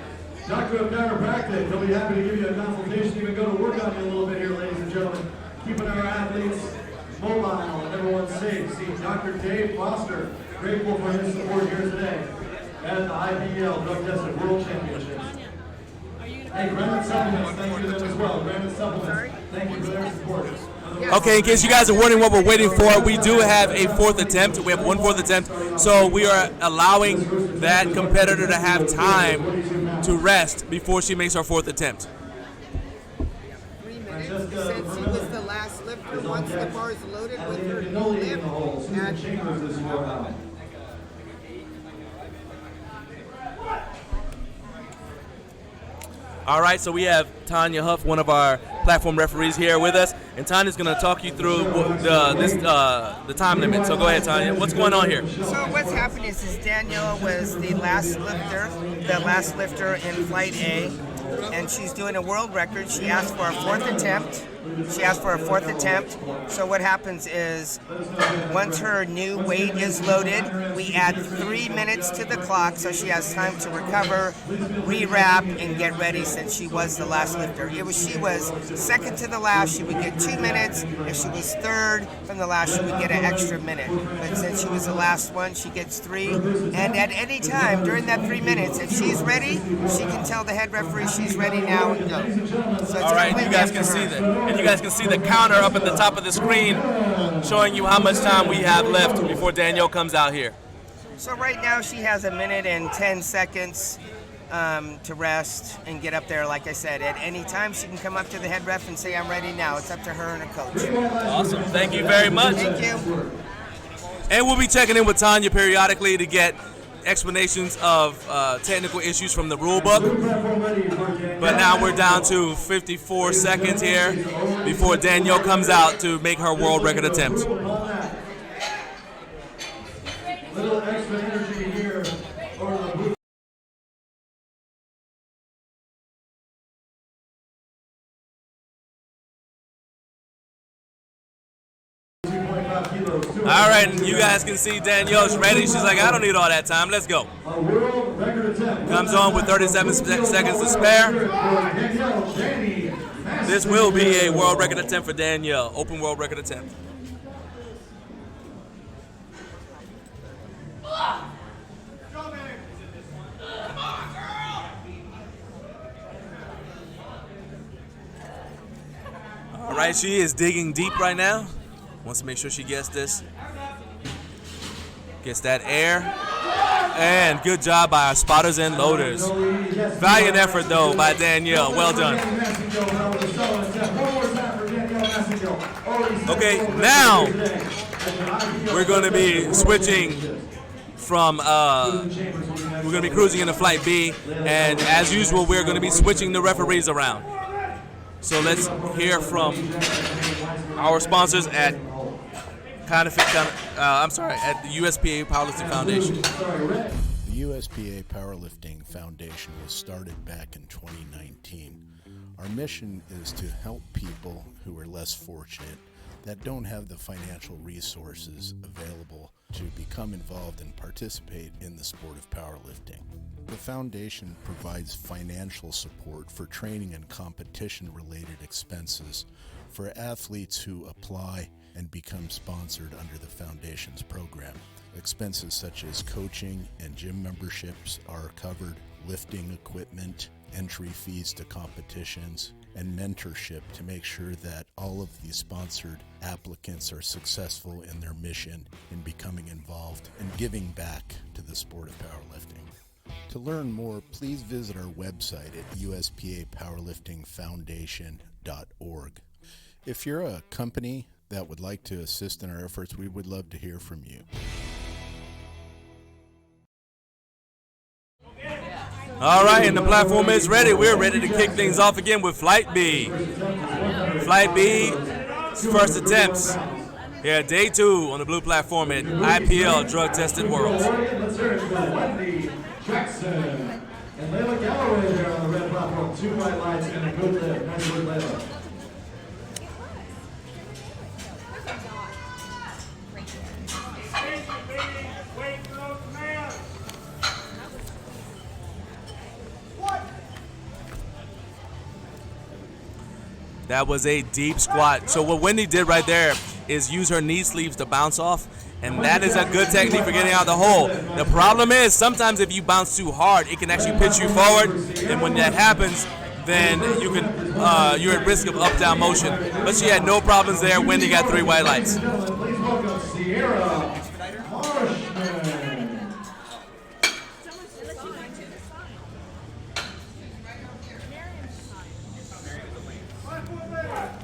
Doctor of Chiropractic. He'll be happy to give you a consultation, even go to work on you a little bit here, ladies and gentlemen. Keeping our athletes mobile and everyone safe. See Dr. Dave Foster. Grateful for his support here today at the IPL Drug Tested World Championships. Hey, Granite Supplements, thank you to them as well. Granite Supplements, thank you for their support. Okay, in case you guys are wondering what we're waiting for, we do have a fourth attempt. We have one fourth attempt, so we are allowing that competitor to have time to rest before she makes her fourth attempt. 3 minutes. Since he was the last lifter, once the bar is loaded with her new lift, and All right, so we have Tanya Huff, one of our platform referees, here with us, and Tanya's going to talk you through the time limit. So go ahead, Tanya. What's going on here? So what's happened is Danielle was the last lifter in Flight A, and she's doing a world record. She asked for a fourth attempt. So what happens is, once her new weight is loaded, we add 3 minutes to the clock, so she has time to recover, re-wrap, and get ready. Since she was the last lifter, she was second to the last, she would get 2 minutes. If she was third from the last, she would get an extra minute. But since she was the last one, she gets 3. And at any time during that 3 minutes, if she's ready, she can tell the head referee she's ready now and go. So all right, you guys can see that. And you guys can see the counter up at the top of the screen showing you how much time we have left before Danielle comes out here. So right now she has 1 minute and 10 seconds to rest and get up there. Like I said, at any time she can come up to the head ref and say, I'm ready now. It's up to her and her coach. Awesome. Thank you very much. Thank you. And we'll be checking in with Tanya periodically to get explanations of technical issues from the rule book. But now we're down to 54 seconds here before Danielle comes out to make her world record attempt. Little extra energy here over the booth. All right, and you guys can see Danielle's ready. She's like, I don't need all that time. Let's go. Comes on with 37 seconds to spare. This will be a world record attempt for Danielle. Open world record attempt. All right, she is digging deep right now. Wants to make sure she gets this. Gets that air. And good job by our spotters and loaders. Valiant effort, though, by Danielle. Well done. Okay, now we're going to be switching from, we're going to be cruising into Flight B. And as usual, we're going to be switching the referees around. So let's hear from our sponsors at at the USPA Powerlifting Foundation. The USPA Powerlifting Foundation was started back in 2019. Our mission is to help people who are less fortunate, that don't have the financial resources available to become involved and participate in the sport of powerlifting. The foundation provides financial support for training and competition-related expenses for athletes who apply and become sponsored under the foundation's program. Expenses such as coaching and gym memberships are covered, lifting equipment, entry fees to competitions, and mentorship to make sure that all of the sponsored applicants are successful in their mission in becoming involved and giving back to the sport of powerlifting. To learn more, please visit our website at uspapowerliftingfoundation.org. If you're a company that would like to assist in our efforts, we would love to hear from you. All right, and the platform is ready. We're ready to kick things off again with Flight B. Flight B, first attempts. Here, day 2 on the blue platform at IPL Drug Tested Worlds. Let's hear it for Wendy Jackson. And Layla Galloway there on the red platform. 2 white lights and a good lift. Nice work, Layla. That was a deep squat. So what Wendy did right there is use her knee sleeves to bounce off, and that is a good technique for getting out of the hole. The problem is sometimes if you bounce too hard, it can actually pitch you forward, and when that happens, then you're at risk of up-down motion. But she had no problems there. Wendy got 3 white lights. Please welcome Sierra Marshman.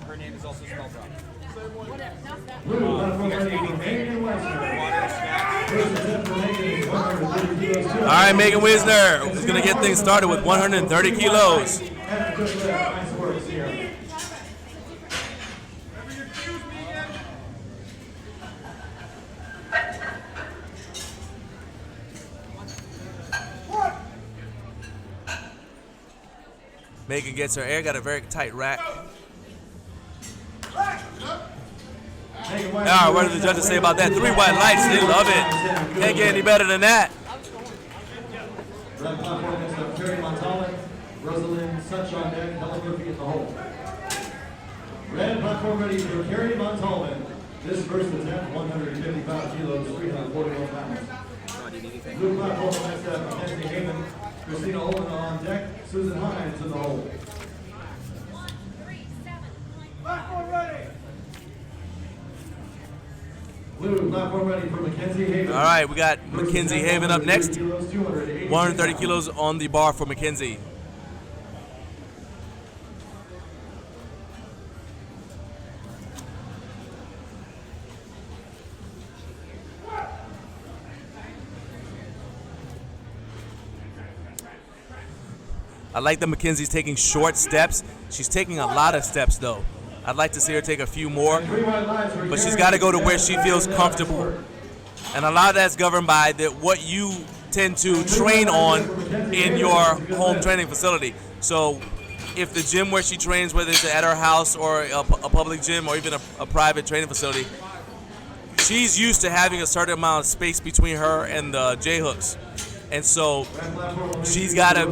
Her name is also spelled wrong. Blue platform ready for Megan Wisner. All right, Megan Wisner is going to get things started with 130 kilos. And a good lift. Nice work, Sierra. Megan gets her air, got a very tight rack. All right, what do the judges say about that? 3 white lights, they love it. Can't get any better than that. Red platform next up, Terry Montalvan, Rosalind Such on deck, Helen Murphy in the hole. Red platform ready for Terry Montalvan. This first attempt, 155 kilos, 341 pounds. Blue platform next up, Mackenzie Heyman, Christina Olin on deck, Susan Hines in the hole. Platform ready. Blue platform ready for Mackenzie Haven. All right, we got Mackenzie Haven up next. 130 kilos on the bar for Mackenzie. I like that Mackenzie's taking short steps. She's taking a lot of steps, though. I'd like to see her take a few more, but she's got to go to where she feels comfortable. And a lot of that's governed by what you tend to train on in your home training facility. So if the gym where she trains, whether it's at her house or a public gym or even a private training facility, she's used to having a certain amount of space between her and the J-hooks. And so she's got to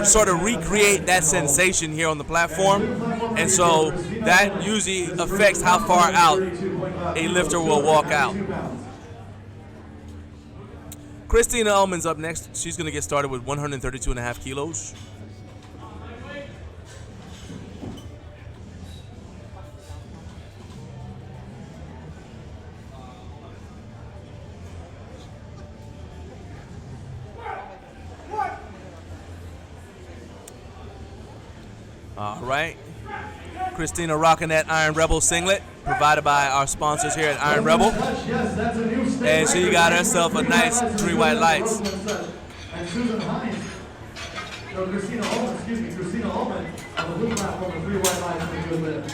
sort of recreate that sensation here on the platform. And so that usually affects how far out a lifter will walk out. Christina Ullman's up next. She's going to get started with 132.5 kilos. All right. Christina rocking that Iron Rebel singlet, provided by our sponsors here at Iron Rebel. And she got herself a nice 3 white lights. And Susan Hines, Christina Ullman on the blue platform with 3 white lights and a good lift.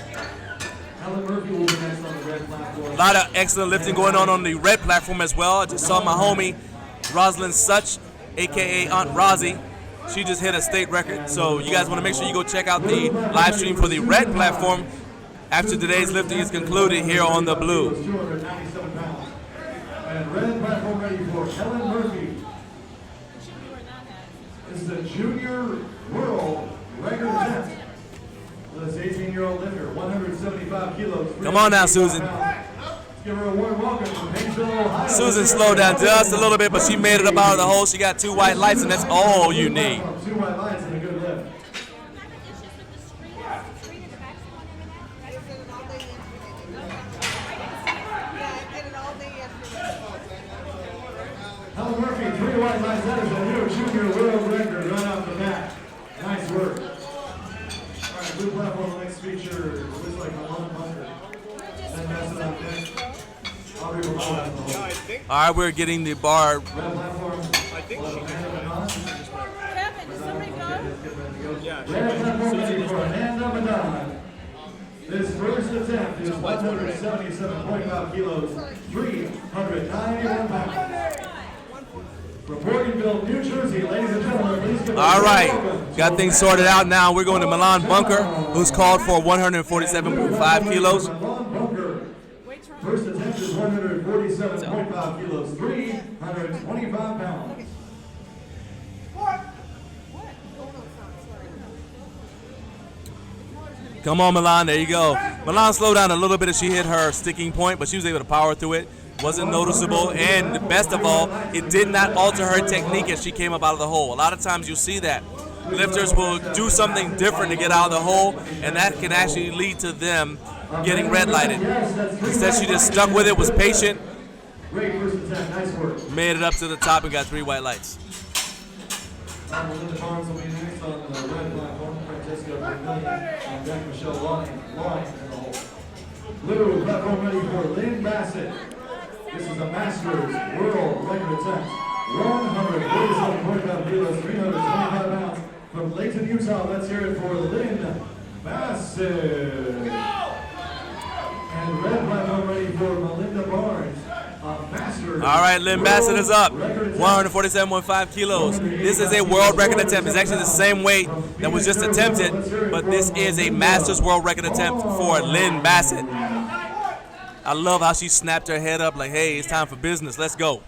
Helen Murphy will be next on the red platform. A lot of excellent lifting going on the red platform as well. I just saw my homie, Rosalind Such, a.k.a. Aunt Rosie. She just hit a state record. So you guys want to make sure you go check out the live stream for the red platform after today's lifting is concluded here on the blue. 297 pounds. And red platform ready for Helen Murphy. This is a junior world record attempt. This 18-year-old lifter, 175 kilos. Come on now, Susan. Give her a warm welcome from Painesville, Ohio. Susan slowed down just a little bit, but she made it up out of the hole. She got 2 white lights, and that's all you need. 2 white lights and a good lift. Helen Murphy, 3 white lights. That is a new junior world record right off the bat. Nice work. All right, blue platform, the next feature looks like a long bunker. Then Mesa up next. All right, we're getting the bar is 177.5 kilos, 391 pounds. From Morganville, New Jersey, ladies and gentlemen, please give All right, got things sorted out now. We're going to Milan Bunker, who's called for 147.5 kilos. First attempt is 147.5 kilos, 325 pounds. Come on, Milan, there you go. Milan slowed down a little bit as she hit her sticking point, but she was able to power through it. Wasn't noticeable, and best of all, it did not alter her technique as she came up out of the hole. A lot of times you see that. Lifters will do something different to get out of the hole, and that can actually lead to them getting red lighted. Instead, she just stuck with it, was patient, Great first attempt, nice work. made it up to the top, and got 3 white lights. Linda Barnes will be next on the red platform. Francesca Vermillion on deck. Michelle Line in the hole. Blue platform ready for Lynn Bassett. This is a Masters World Record attempt. 147.5 kilos, 325 pounds. From Layton, Utah, let's hear it for Lynn Bassett. And red platform ready for Melinda Barnes. All right, Lynn Bassett is up, 147.5 kilos. This is a world record attempt. It's actually the same weight that was just attempted, but this is a Masters world record attempt for Lynn Bassett. I love how she snapped her head up like, hey, it's time for business. Let's go.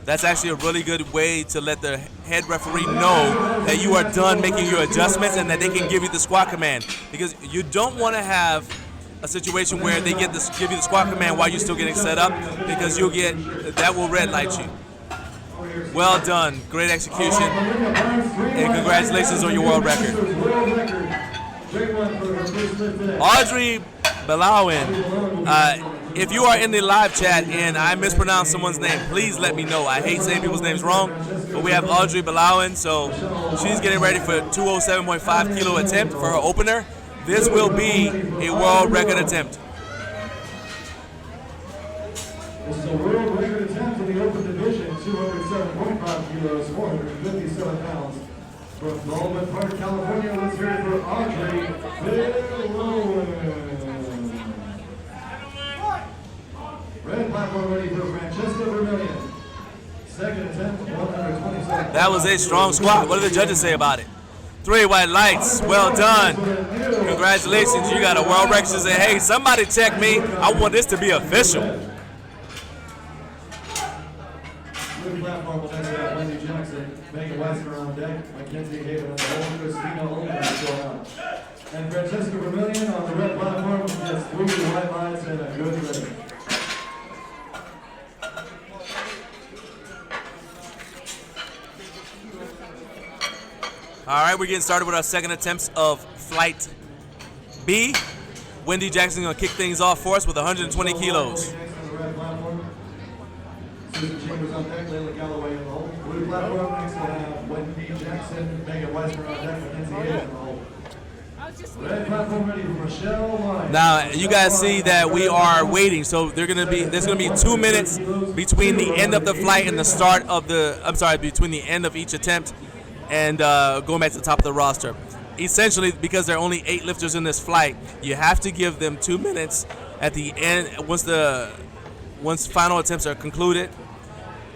That's actually a really good way to let the head referee know that you are done making your adjustments and that they can give you the squat command. Because you don't want to have a situation where they give you the squat command while you're still getting set up, because that will red light you. Well done, great execution, and congratulations on your world record. Audrey Belawin, if you are in the live chat and I mispronounce someone's name, please let me know. I hate saying people's names wrong, but we have Audrey Belawin, so she's getting ready for a 207.5 kilo attempt for her opener. This will be a world record attempt. This is a world record attempt in the open division, 207.5 kilos, 457 pounds. From Baldwin Park, California, let's hear it for Audrey Belawin. Red platform ready for Francesca Vermillion. Second attempt, 127. That was a strong squat. What do the judges say about it? 3 white lights. Well done. Congratulations. You got a world record. She said, hey, somebody check me. I want this to be official. Blue platform will next have Wendy Jackson, Megan Weissner on deck, Mackenzie Haven on the hole, Christina Olden still out. And Francesca Vermillion on the red platform gets 3 white lights and a good rating. All right, we're getting started with our second attempts of Flight B. Wendy Jackson going to kick things off for us with 120 kilos. Susan Chambers on deck, Layla Galloway in the hole. Blue platform next will have Wendy Jackson, Megan Weissner on deck, Mackenzie Haven in the hole. Red platform ready for Michelle Line. Now you guys see that we are waiting, so there's gonna be 2 minutes between the end of the flight and the start of between the end of each attempt and going back to the top of the roster. Essentially, because there are only 8 lifters in this flight, you have to give them 2 minutes at the end once final attempts are concluded,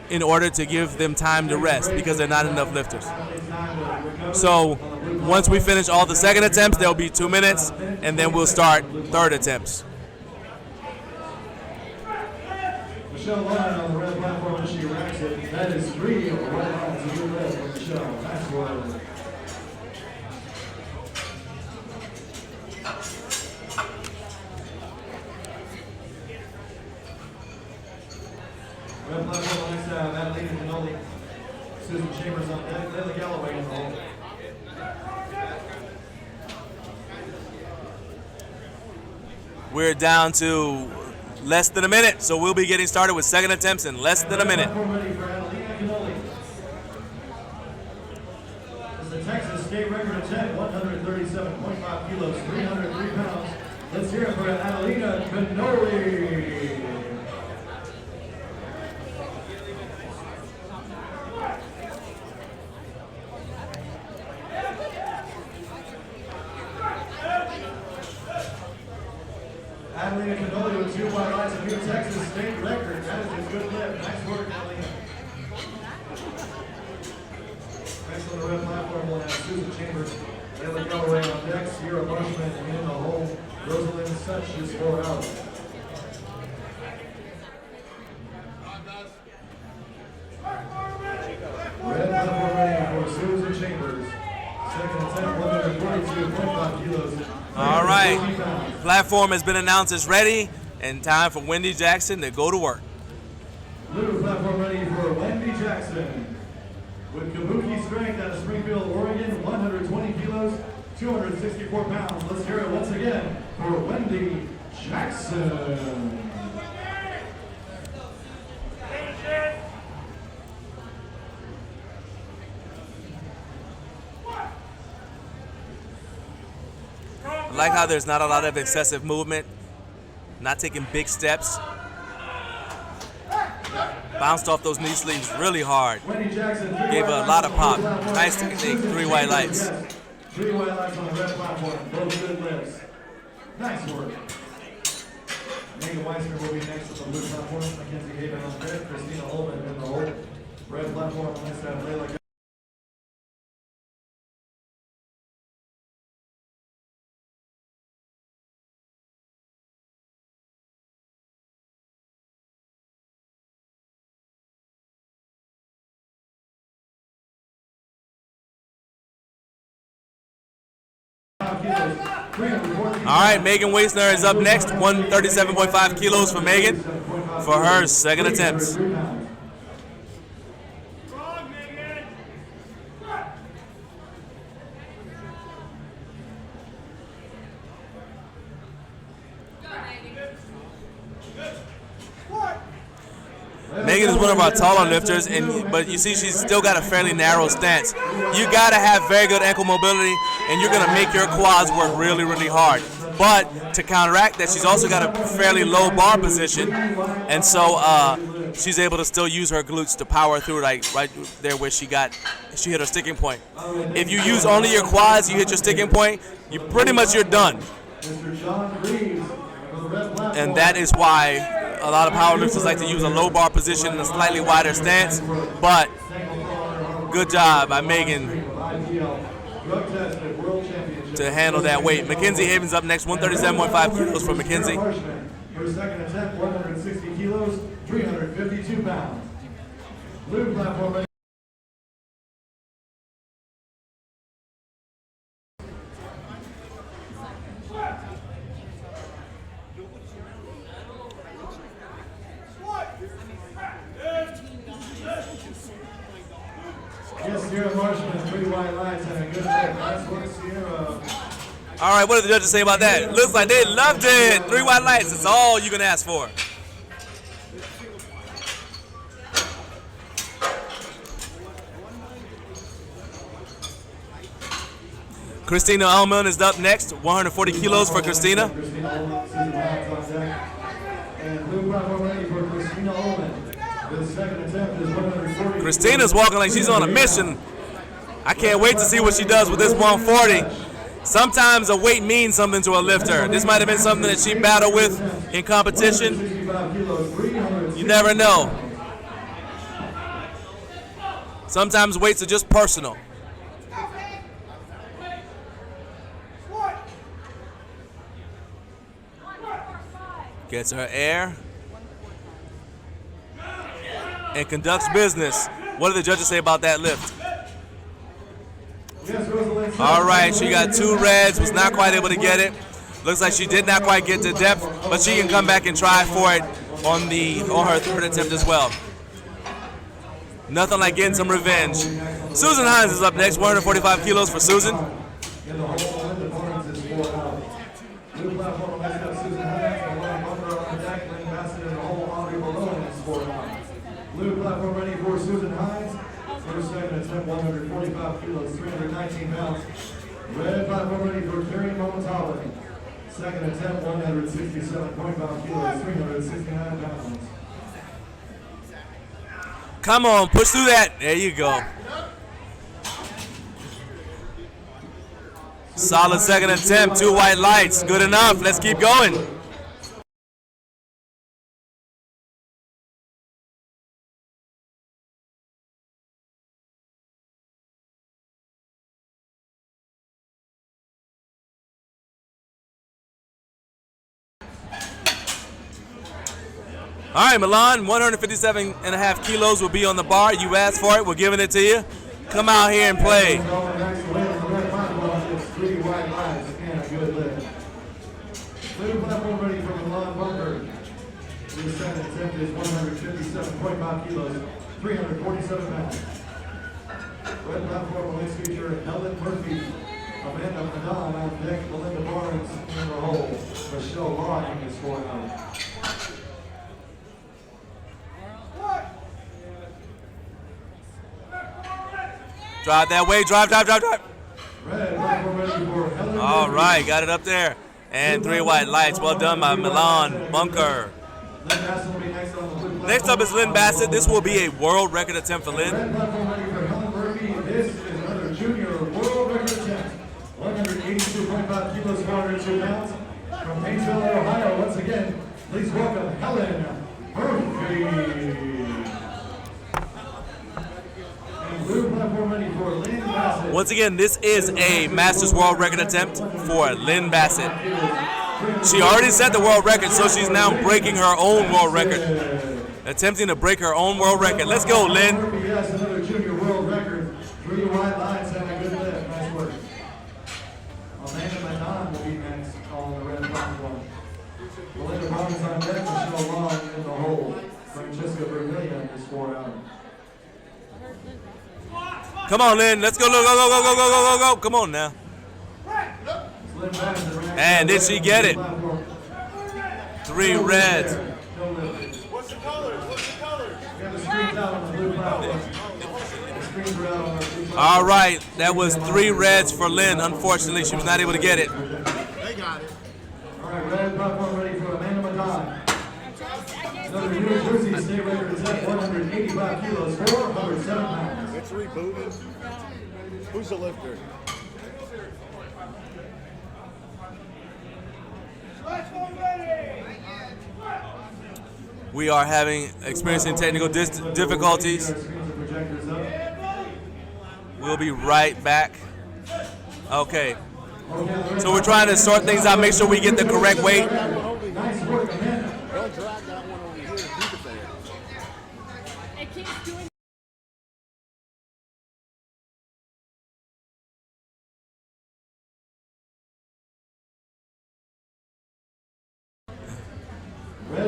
in order to give them time to rest, because there are not enough lifters. So once we finish all the second attempts, there'll be 2 minutes, and then we'll start third attempts. Michelle Line on the red platform as she racks it. That is 3 of the white lines to good red for Michelle. That's wild. Red platform next to Adelina Canoli. Susan Chambers on deck. Layla Galloway in the hole. We're down to less than a minute, so we'll be getting started with second attempts in less than a minute. It's the Texas state record attempt, 137.5 kilos, 303 pounds. Let's hear it for Adelina Canoli. Elena Cannoli with 2 white lights, a new Texas state record. That is a good lift. Nice work, Elena. Next on the red platform, we'll have Susan Chambers, Ella Galloway on deck, Sierra Marshman in the hole, Rosalind Such is 4 out. Red platform ready for Susan Chambers. Second attempt, 142.5 kilos. All right, platform has been announced as ready, and time for Wendy Jackson to go to work. Blue platform ready for Wendy Jackson. With Kabuki Strength out of Springfield, Oregon, 120 kilos, 264 pounds. Let's hear it once again for Wendy Jackson. I like how there's not a lot of excessive movement, not taking big steps. Bounced off those knee sleeves really hard. Gave her a lot of pop. Nice technique, 3 white lights. 3 white lights on the red platform, both good lifts. Nice work. Megan Weissner will be next on the blue platform. Mackenzie Haven on deck. Christina Holman in the hole. Red platform, nice to have Layla. All right, Megan Weissner is up next. 137.5 kilos for Megan for her second attempt. Megan is one of our taller lifters, but you see she's still got a fairly narrow stance. You got to have very good ankle mobility, and you're going to make your quads work really, really hard. But to counteract that, she's also got a fairly low bar position, and so she's able to still use her glutes to power through, like right there where she hit her sticking point. If you use only your quads, you hit your sticking point, you're done. And that is why a lot of powerlifters like to use a low bar position and a slightly wider stance, but good job by Megan to handle that weight. Mackenzie Haven's up next, 137.5 kilos for Mackenzie. Her second attempt, 160 kilos, 352 pounds. Blue platform. Sierra Marshman, 3 white lights and a good check. Nice work, Sierra. All right, what did the judges say about that? Looks like they loved it. 3 white lights, it's all you can ask for. Christina Ullman is up next, 140 kilos for Christina. And blue platform ready for Christina Ullman. The second attempt is 140. Christina's walking like she's on a mission. I can't wait to see what she does with this 140. Sometimes a weight means something to a lifter. This might have been something that she battled with in competition. You never know. Sometimes weights are just personal. Gets her air and conducts business. What did the judges say about that lift? All right, she got 2 reds, was not quite able to get it. Looks like she did not quite get to depth, but she can come back and try for it on her third attempt as well. Nothing like getting some revenge. Susan Hines is up next, 145 kilos for Susan. Blue platform ready for Susan Hines. First second attempt, 145 kilos, 319 pounds. Red platform ready for Carrie Momentale. Second attempt, 167.5 kilos, 369 pounds. Come on, push through that. There you go. Solid second attempt, 2 white lights. Good enough. Let's keep going. All right, Milan, 157.5 kilos will be on the bar. You asked for it. We're giving it to you. Come out here and play. Middle platform ready for Milan Bunker. The second attempt is 157.5 kilos, 347 pounds. Red platform will next feature Helen Murphy, Amanda Madan on deck, Melinda Barnes in the hole. Michelle Long is scoring out. Drive that way. Drive. Red platform ready for Helen All Murphy. right, got it up there. And 3 white lights. Well done by Milan Bunker. Next up is Lynn Bassett. This will be a world record attempt for Lynn. Red platform ready for Helen Murphy. This is another junior world record attempt. 182.5 kilos, 402 pounds. From Painesville, Ohio, once again, please welcome Helen Murphy. And blue platform ready for Lynn Bassett. Once again, this is a Masters World Record attempt for Lynn Bassett. She already set the world record, so she's now breaking her own world record. Attempting to break her own world record. Let's go, Lynn. Yes, another junior world record. 3 white lines and a good lift. Nice work. Amanda Madan will be next on the red platform. Melinda Barnes on deck, Michelle Long in the hole. Francesca Vermillion is 4 out. Come on, Lynn. Let's go, go. Come on now. And did she get it? 3 reds. What's the colors? All right, that was 3 reds for Lynn. Unfortunately, she was not able to get it. They got it. All right, red platform ready for Amanda Madan. Another New Jersey state record is at 185 kilos, 407 pounds. It's rebooted. Who's the lifter? We are experiencing technical difficulties. We'll be right back. Okay. So we're trying to sort things out, make sure we get the correct weight. Nice work, Amanda. Don't drag that one over here to keep it there. It keeps doing.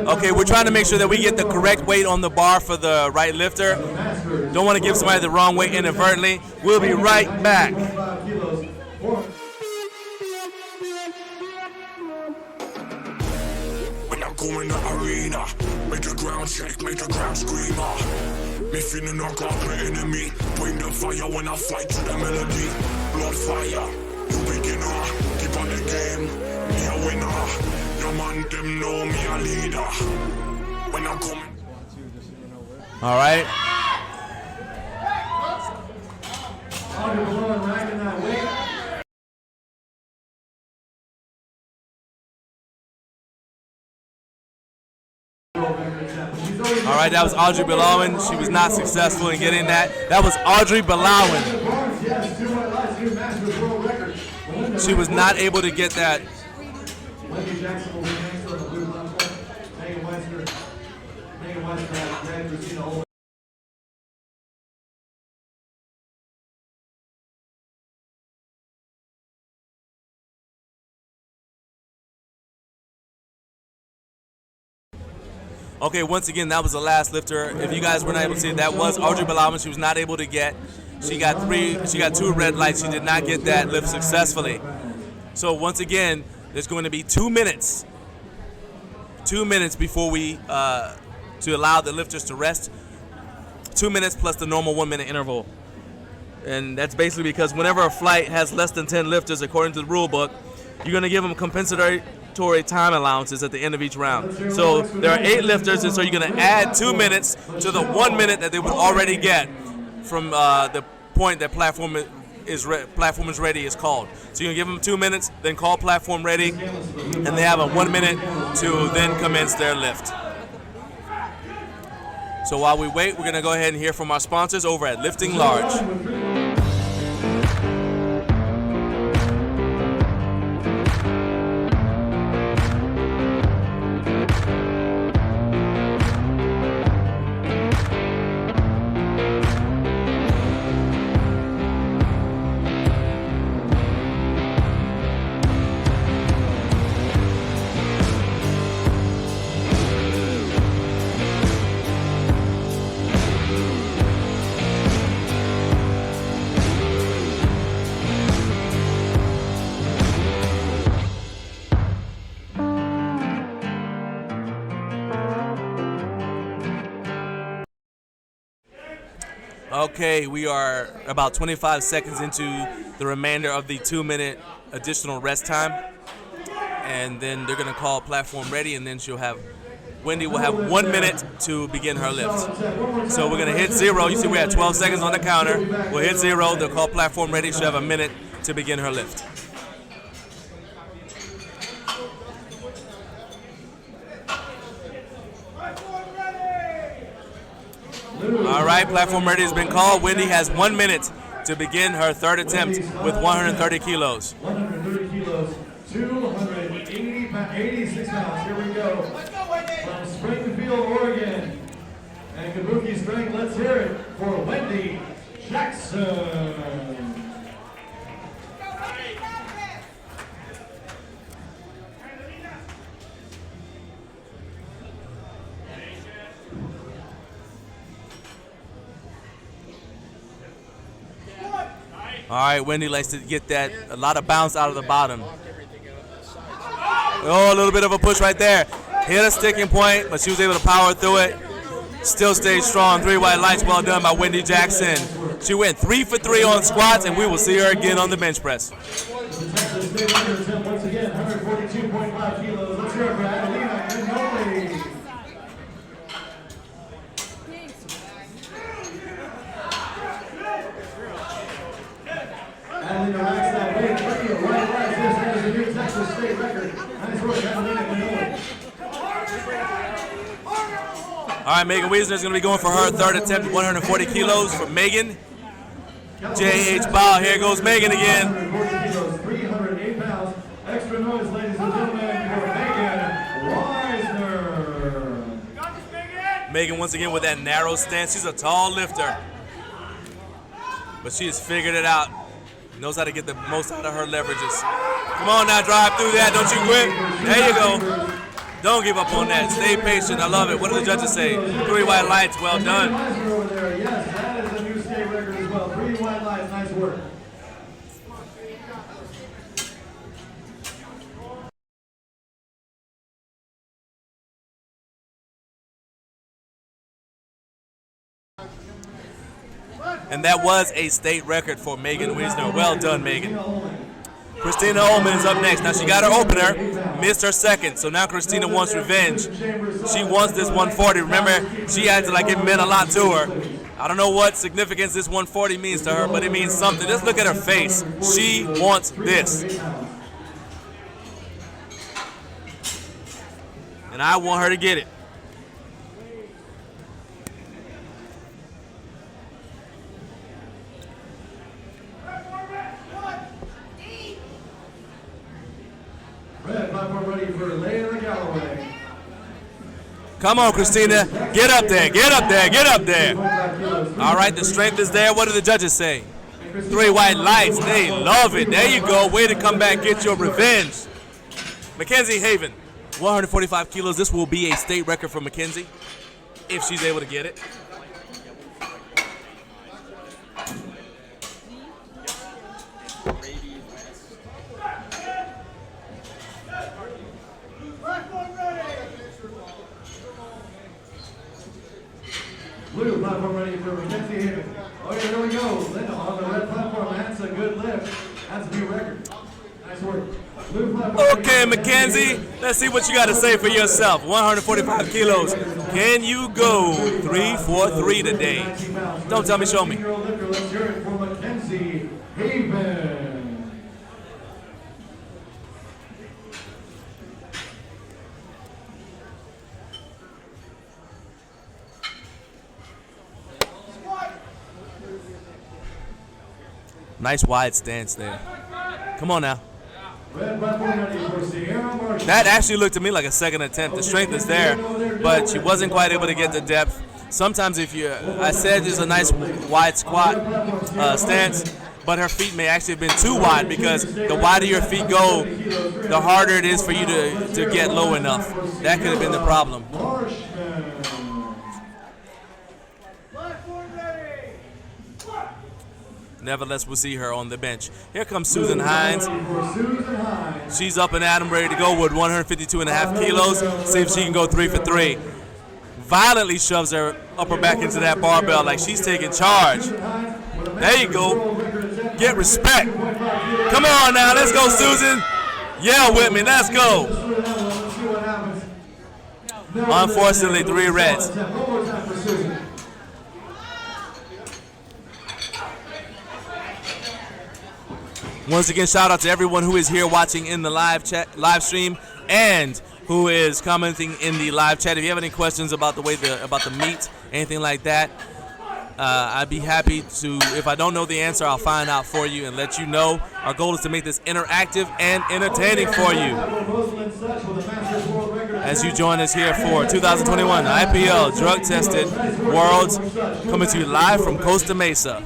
Okay, we're trying to make sure that we get the correct weight on the bar for the right lifter. Don't want to give somebody the wrong weight inadvertently. We'll be right back. When I go in the arena, make the ground shake, make the ground scream. Me feeling knock off my enemy. Bring the fire when I fight to the melody. Blood fire, you beginner. Keep on the game, me a winner. Your man them know me a leader. When I'm coming. All right. All right, that was Audrey Balawan. She was not successful in getting that. That was Audrey Balawan. She was not able to get that. Wendy Jackson will be next on the blue platform. Megan Wester had Christina Olin. Okay, once again, that was the last lifter. If you guys were not able to see it, that was Audrey Balawan. She was not able to get. She got 2 red lights. She did not get that lift successfully. So once again, there's going to be 2 minutes. 2 minutes before we to allow the lifters to rest. 2 minutes plus the normal 1 minute interval. And that's basically because whenever a flight has less than 10 lifters, according to the rule book, you're going to give them compensatory time allowances at the end of each round. So there are 8 lifters, and so you're going to add 2 minutes to the 1 minute that they would already get from the point that platform is ready is called. So you're going to give them 2 minutes, then call platform ready, and they have a 1 minute to then commence their lift. So while we wait, we're going to go ahead and hear from our sponsors over at Lifting Large. Okay, we are about 25 seconds into the remainder of the 2-minute additional rest time. And then they're going to call platform ready, and then Wendy will have 1 minute to begin her lift. So we're going to hit 0. You see we have 12 seconds on the counter. We'll hit 0. They'll call platform ready. She'll have a minute to begin her lift. All right, platform ready has been called. Wendy has 1 minute to begin her third attempt with 130 kilos. 130 kilos, 286 pounds. Here we go. From Springfield, Oregon. And Kabuki Strength, let's hear it for Wendy Jackson. All right, Wendy likes to get a lot of bounce out of the bottom. Oh, a little bit of a push right there. Hit a sticking point, but she was able to power through it. Still stayed strong. 3 white lights, well done by Wendy Jackson. She went 3 for 3 on squats, and we will see her again on the bench press. Once again, 142.5 kilos. Let's hear it for Adelina Canoli. Adelina racks that weight, 3 white lights. This is a new Texas state record. Nice work, Adelina Canoli. All right, Megan Wiesner is going to be going for her third attempt at 140 kilos for Megan. J.H. Bow, here goes Megan again. 140 kilos, 308 pounds. Extra noise, ladies and gentlemen, for Megan Wiesner. Megan once again with that narrow stance. She's a tall lifter, but she has figured it out. Knows how to get the most out of her leverages. Come on now, drive through that. Don't you quit. There you go. Don't give up on that. Stay patient. I love it. What do the judges say? 3 white lights. Well done. Yes, that is a new state record as well. 3 white lights. Nice work. And that was a state record for Megan Wiesner. Well done, Megan. Christina Ullman is up next. Now she got her opener, missed her second, so now Christina wants revenge. She wants this 140. Remember, she acted like it meant a lot to her. I don't know what significance this 140 means to her, but it means something. Just look at her face. She wants this. And I want her to get it. Red platform ready for Layla Galloway. Come on, Christina. Get up there. Get up there. Get up there. All right, the strength is there. What do the judges say? 3 white lights. They love it. There you go. Way to come back, get your revenge. Mackenzie Haven, 145 kilos. This will be a state record for Mackenzie if she's able to get it. Blue platform ready for Mackenzie Haven. Oh yeah, here we go. Linda on the red platform. That's a good lift. That's a new record. Nice work. Blue platform. Okay, Mackenzie, let's see what you got to say for yourself. 145 kilos. Can you go 3-4-3 today? Don't tell me, show me. Let's hear it for Mackenzie Haven. Nice wide stance there. Come on now. Red platform ready for Sierra Marshall. That actually looked to me like a second attempt. The strength is there, but she wasn't quite able to get the depth. Sometimes if you, I said there's a nice wide squat stance, but her feet may actually have been too wide because the wider your feet go, the harder it is for you to get low enough. That could have been the problem. Nevertheless, we'll see her on the bench. Here comes Susan Hines. She's up and at 'em, ready to go with 152.5 kilos. See if she can go 3 for 3. violently shoves her upper back into that barbell like she's taking charge. There you go. Get respect. Come on now, let's go, Susan. Yell with me, let's go. Unfortunately, 3 reds. Once again, shout out to everyone who is here watching in the live stream and who is commenting in the live chat. If you have any questions about the meet, anything like that, I'd be happy to. If I don't know the answer, I'll find out for you and let you know. Our goal is to make this interactive and entertaining for you. As you join us here for 2021 IPL Drug Tested Worlds, coming to you live from Costa Mesa.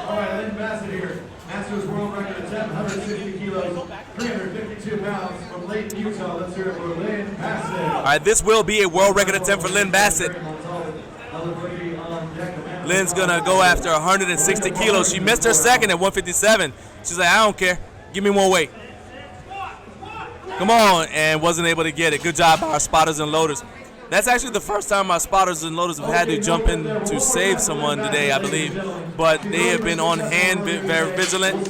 All right, Lynn Bassett here. Masters world record attempt, 160 kilos, 352 pounds from Layton, Utah. Let's hear it for Lynn Bassett. All right, this will be a world record attempt for Lynn Bassett. Lynn's going to go after 160 kilos. She missed her second at 157. She's like, I don't care. Give me more weight. Come on, and wasn't able to get it. Good job by our spotters and loaders. That's actually the first time our spotters and loaders have had to jump in to save someone today, I believe. But they have been on hand, very vigilant.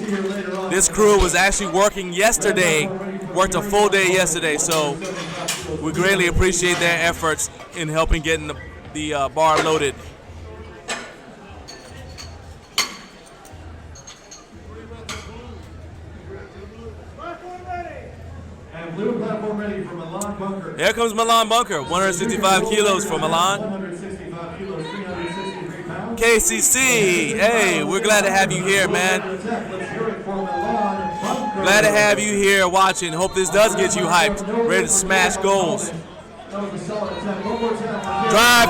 This crew was actually working yesterday, worked a full day yesterday, so we greatly appreciate their efforts in helping getting the bar loaded. Blue platform ready for Milan Bunker. Here comes Milan Bunker, 165 kilos for Milan. 165 kilos, 363 pounds. KCC, hey, we're glad to have you here, man. Glad to have you here watching. Hope this does get you hyped, ready to smash goals. Drive,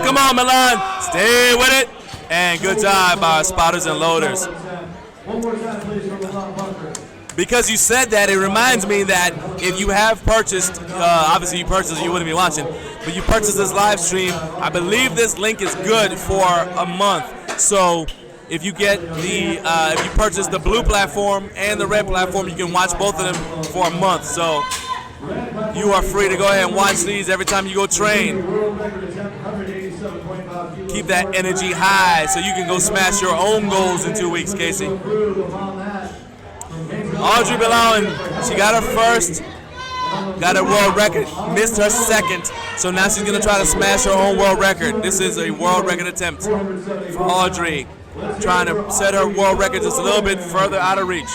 come on, Milan. Stay with it. And good job by our spotters and loaders. One more time, please, for Milan Bunker. Because you said that, it reminds me that if you have purchased, obviously you purchased, you wouldn't be watching, but you purchased this live stream, I believe this link is good for a month. So if you get the, if you purchase the blue platform and the red platform, you can watch both of them for a month. So you are free to go ahead and watch these every time you go train. Keep that energy high so you can go smash your own goals in 2 weeks, Casey. Audrey Bellon, she got her first, got a world record, missed her second, so now she's going to try to smash her own world record. This is a world record attempt for Audrey, trying to set her world record just a little bit further out of reach.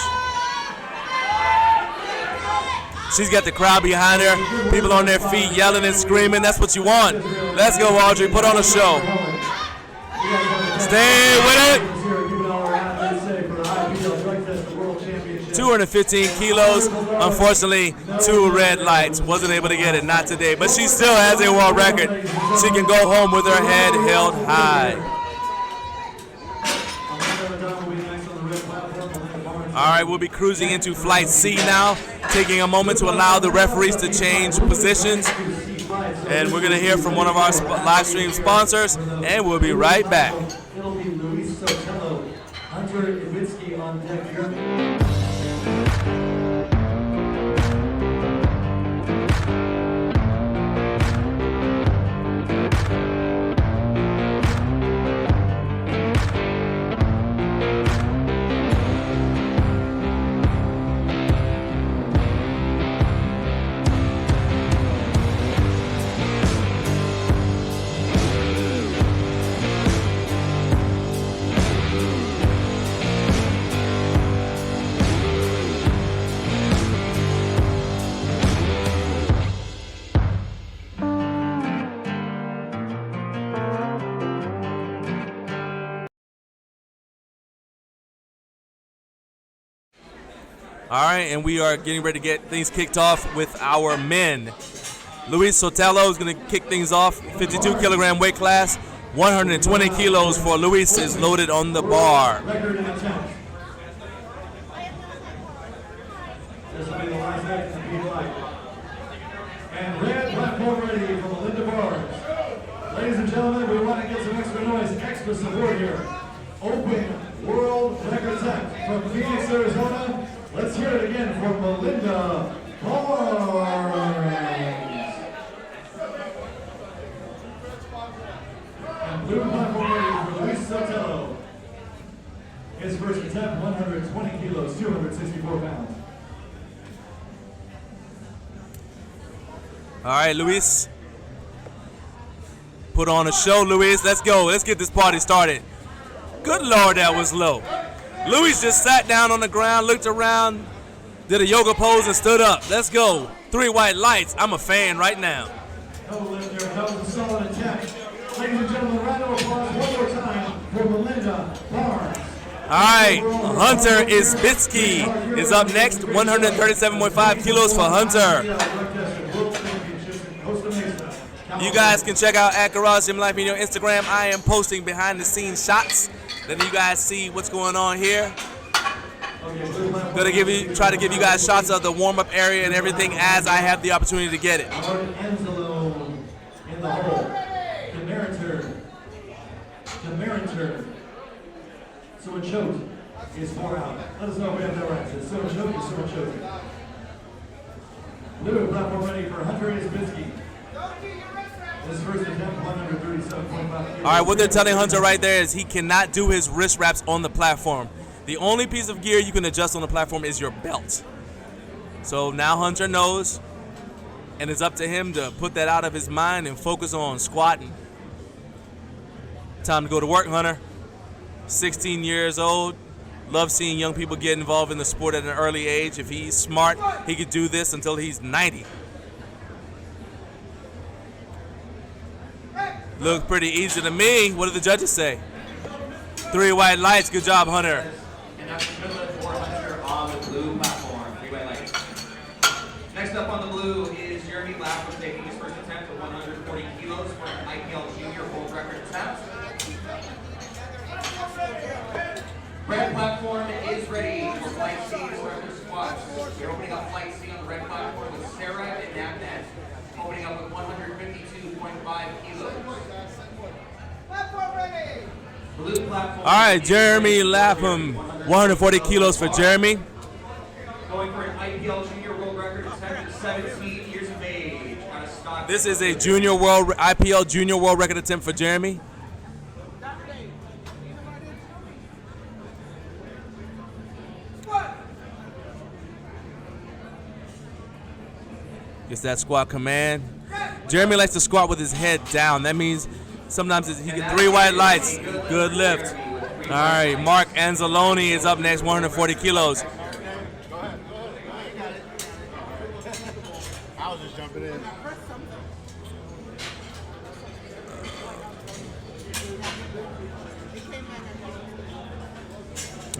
She's got the crowd behind her, people on their feet yelling and screaming. That's what you want. Let's go, Audrey, put on a show. Stay with it. 215 kilos. Unfortunately, 2 red lights. Wasn't able to get it, not today. But she still has a world record. She can go home with her head held high. All right, we'll be cruising into Flight C now, taking a moment to allow the referees to change positions. And we're going to hear from one of our live stream sponsors, and we'll be right back. It'll be Luis Sotelo, Hunter Iwitsky on deck here. All right, and we are getting ready to get things kicked off with our men. Luis Sotelo is going to kick things off, 52 kilogram weight class. 120 kilos for Luis is loaded on the bar. This will be the last act of the light. And red platform ready from Melinda Bars. Ladies and gentlemen, we want to get some extra noise, extra support here. Open world record attempt from Phoenix, Arizona. Let's hear it again for Melinda Barnes. And blue platform ready for Luis Sotelo. His first attempt, 120 kilos, 264 pounds. All right, Luis. Put on a show, Luis. Let's go. Let's get this party started. Good Lord, that was low. Luis just sat down on the ground, looked around, did a yoga pose, and stood up. Let's go. 3 white lights. I'm a fan right now. No lift there. That was a solid attempt. Ladies and gentlemen, round of applause one more time for Melinda Barnes. All right, Hunter Isbitsky is up next. 137.5 kilos for Hunter. You guys can check out at Garage Gym Life on your Instagram. I am posting behind the scenes shots. Let you guys see what's going on here. Gonna try to give you guys shots of the warm-up area and everything as I have the opportunity to get it. Angelo in the hole. Demeritor. So it shows is 4 out. Let us know if we have that right. So it shows is so it shows. Blue platform ready for Hunter Isbitsky. His first attempt, 137.5 kilos. All right, what they're telling Hunter right there is he cannot do his wrist wraps on the platform. The only piece of gear you can adjust on the platform is your belt. So now Hunter knows, and it's up to him to put that out of his mind and focus on squatting. Time to go to work, Hunter. 16 years old. Love seeing young people get involved in the sport at an early age. If he's smart, he could do this until he's 90. Looked pretty easy to me. What did the judges say? 3 white lights. Good job, Hunter. And that's the good lift for Hunter on the blue platform. 3 white lights. Next up on the blue is Jeremy Lapham taking his first attempt at 140 kilos for an IPL junior world record attempt. Red platform is ready for Flight C to start their squats. We're opening up Flight C on the red platform with Sarah and Nabnet, opening up with 152.5 kilos. Blue platform. All right, Jeremy Lapham, 140 kilos for Jeremy. Going for an IPL junior world record attempt at 17 years of age. This is a IPL junior world record attempt for Jeremy. Gets that squat command. Jeremy likes to squat with his head down. That means sometimes he gets 3 white lights. Good lift. All right, Mark Anzalone is up next, 140 kilos. I was just jumping in.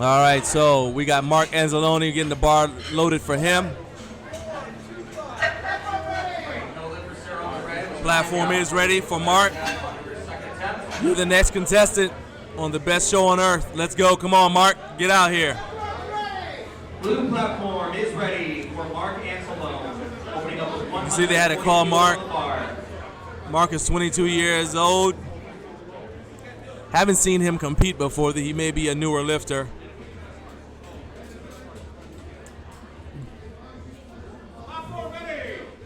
All right, so we got Mark Anzalone getting the bar loaded for him. Platform is ready for Mark. You're the next contestant on the best show on earth. Let's go. Come on, Mark. Get out here. Blue platform is ready for Mark Anselone. Opening up with 100. You see they had to call Mark. Mark is 22 years old. Haven't seen him compete before. He may be a newer lifter.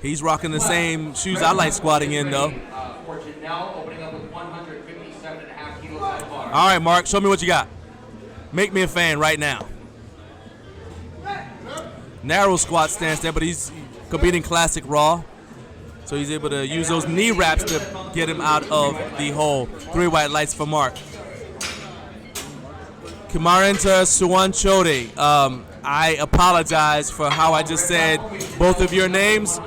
He's rocking the same shoes I like squatting in, though. For Janelle, opening up with 157.5 kilos at bar. All right, Mark, show me what you got. Make me a fan right now. Narrow squat stance there, but he's competing classic raw. So he's able to use those knee wraps to get him out of the hole. 3 white lights for Mark. Kimarenta Suwanchode. I apologize for how I just said both of your names.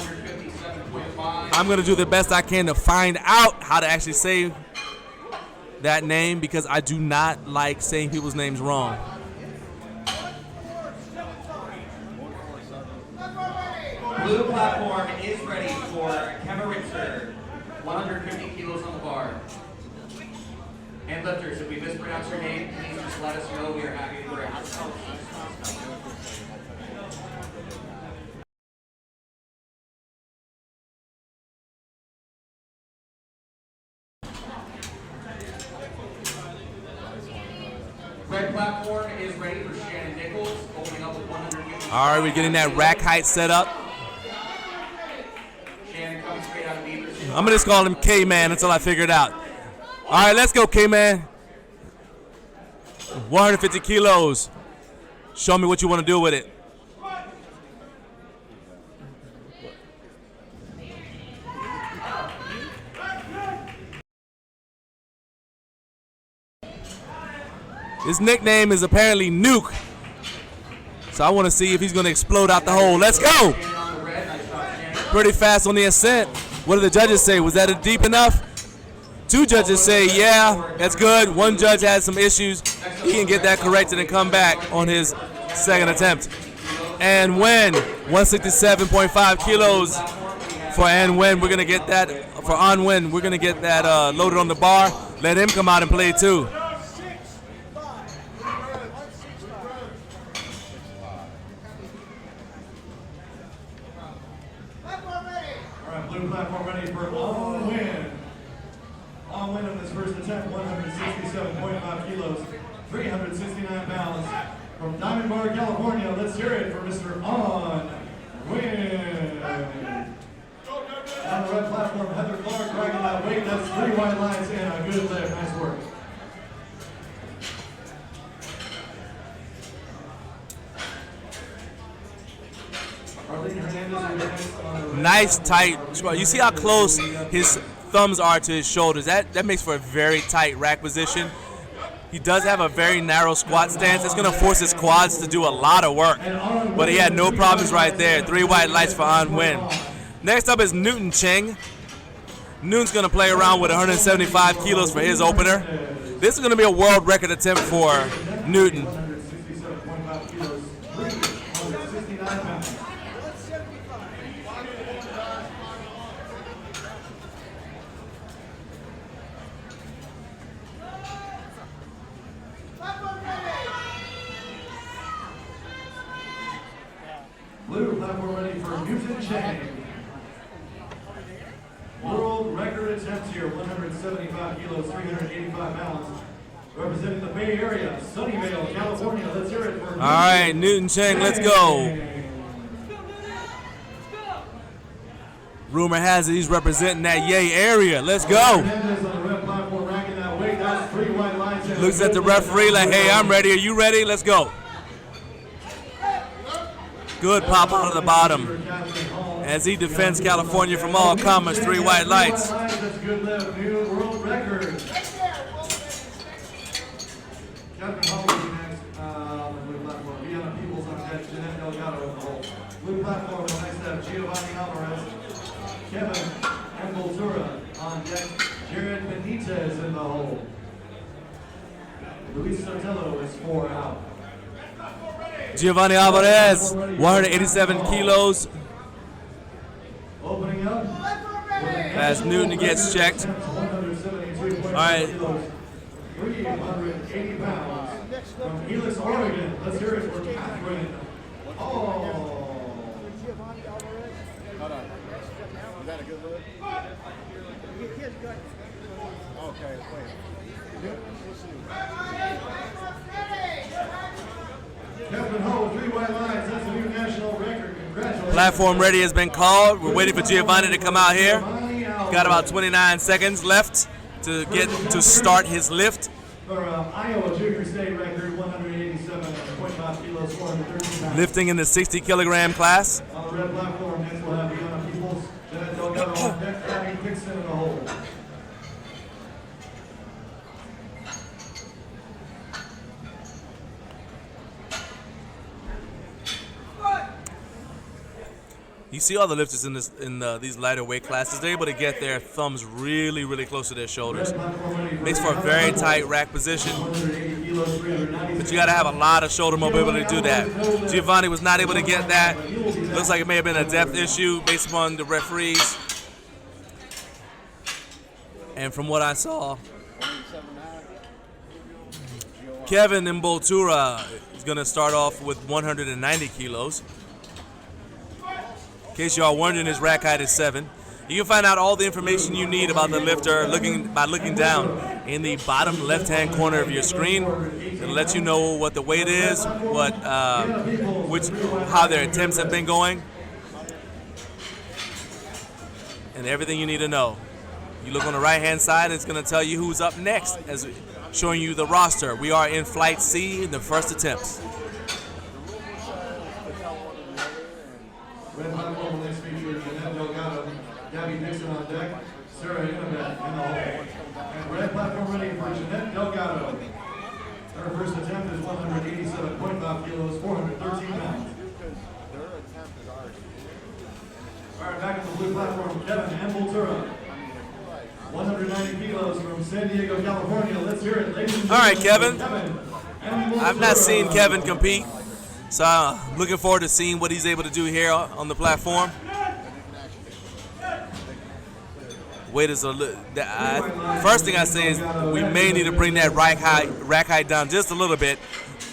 I'm going to do the best I can to find out how to actually say that name because I do not like saying people's names wrong. Blue platform is ready for Kemeritzer. 150 kilos on the bar. And lifters, if we mispronounce your name, please just let us know. We are happy to Red platform is ready for Shannon Nichols, opening up with 150. All right, we're getting that rack height set up. Shannon comes straight out of Beaver. I'm gonna just call him K-Man until I figure it out. All right, let's go, K-Man. 150 kilos. Show me what you want to do with it. His nickname is apparently Nuke. So I want to see if he's going to explode out the hole. Let's go. Pretty fast on the ascent. What did the judges say? Was that deep enough? 2 judges say, yeah, that's good. 1 judge had some issues. He can get that corrected and come back on his second attempt. And Wen, 167.5 kilos for An Wen. We're going to get that, for An Wen, we're going to get that loaded on the bar. Let him come out and play too. Blue platform ready for An Wen. An Wen on his first attempt, 167.5 kilos, 369 pounds. From Diamond Bar, California, let's hear it for Mr. An Wen. On the red platform, Heather Clark cracking that weight. That's 3 white lines and a good lift. Nice work. Nice tight. You see how close his thumbs are to his shoulders. That makes for a very tight rack position. He does have a very narrow squat stance. It's going to force his quads to do a lot of work. But he had no problems right there. 3 white lights for An Wen. Next up is Newton Cheng. Newton's going to play around with 175 kilos for his opener. This is going to be a world record attempt for Newton. Blue platform ready for Newton Cheng. World record attempts here, 175 kilos, 385 pounds. Representing the Bay Area, Sunnyvale, California. Let's hear it for All right, Newton Cheng, let's go. Rumor has it he's representing that Yay area. Let's go. Looks at the referee like, hey, I'm ready. Are you ready? Let's go. Good pop out of the bottom as he defends California from all comers. 3 white lights. That's a good lift, new world record. Captain Hall will be next on the blue platform. Vienna Peoples on deck, Jeanette Delgado in the hole. Blue platform, the next step, Giovanni Alvarez, Kevin Emboltura on deck, Jared Benitez in the hole. Luis Sotelo is 4 out. Giovanni Alvarez, 187 kilos. Opening up. As Newton gets checked. All right. 380 pounds from Helix, Oregon. Let's hear it for Catherine. Oh. Hold on. Is that a good look? Okay, wait. Kevin Ho, 3 white lines. That's a new national record. Congratulations. Platform ready has been called. We're waiting for Giovanni to come out here. Got about 29 seconds left to get to start his lift. For Iowa Junior State record, 187.5 kilos, 413 pounds. Lifting in the 60 kilogram class. On the red platform, next we'll have Vienna Peoples, Jeanette Delgado on deck, Abby Dixon in the hole. You see all the lifters in these lighter weight classes, they're able to get their thumbs really, really close to their shoulders. Makes for a very tight rack position, but you got to have a lot of shoulder mobility to do that. Giovanni was not able to get that. Looks like it may have been a depth issue based upon the referees. And from what I saw, Kevin Emboltura is going to start off with 190 kilos. In case y'all wondering, his rack height is 7. You can find out all the information you need about the lifter by looking down in the bottom left-hand corner of your screen. It'll let you know what the weight is, how their attempts have been going, and everything you need to know. You look on the right-hand side, it's going to tell you who's up next, as showing you the roster. We are in Flight C, in the first attempts. Red platform next feature, Jeanette Delgado, Gabby Dixon on deck, Sarah Inabet in the hole. And red platform ready for Jeanette Delgado. Her first attempt is 187.5 kilos, 413 pounds. All right, back at the blue platform, Kevin Ambultura. 190 kilos from San Diego, California. Let's hear it, ladies and gentlemen. All right, Kevin. I've not seen Kevin compete, so I'm looking forward to seeing what he's able to do here on the platform. Weight is first thing I say is we may need to bring that rack height down just a little bit.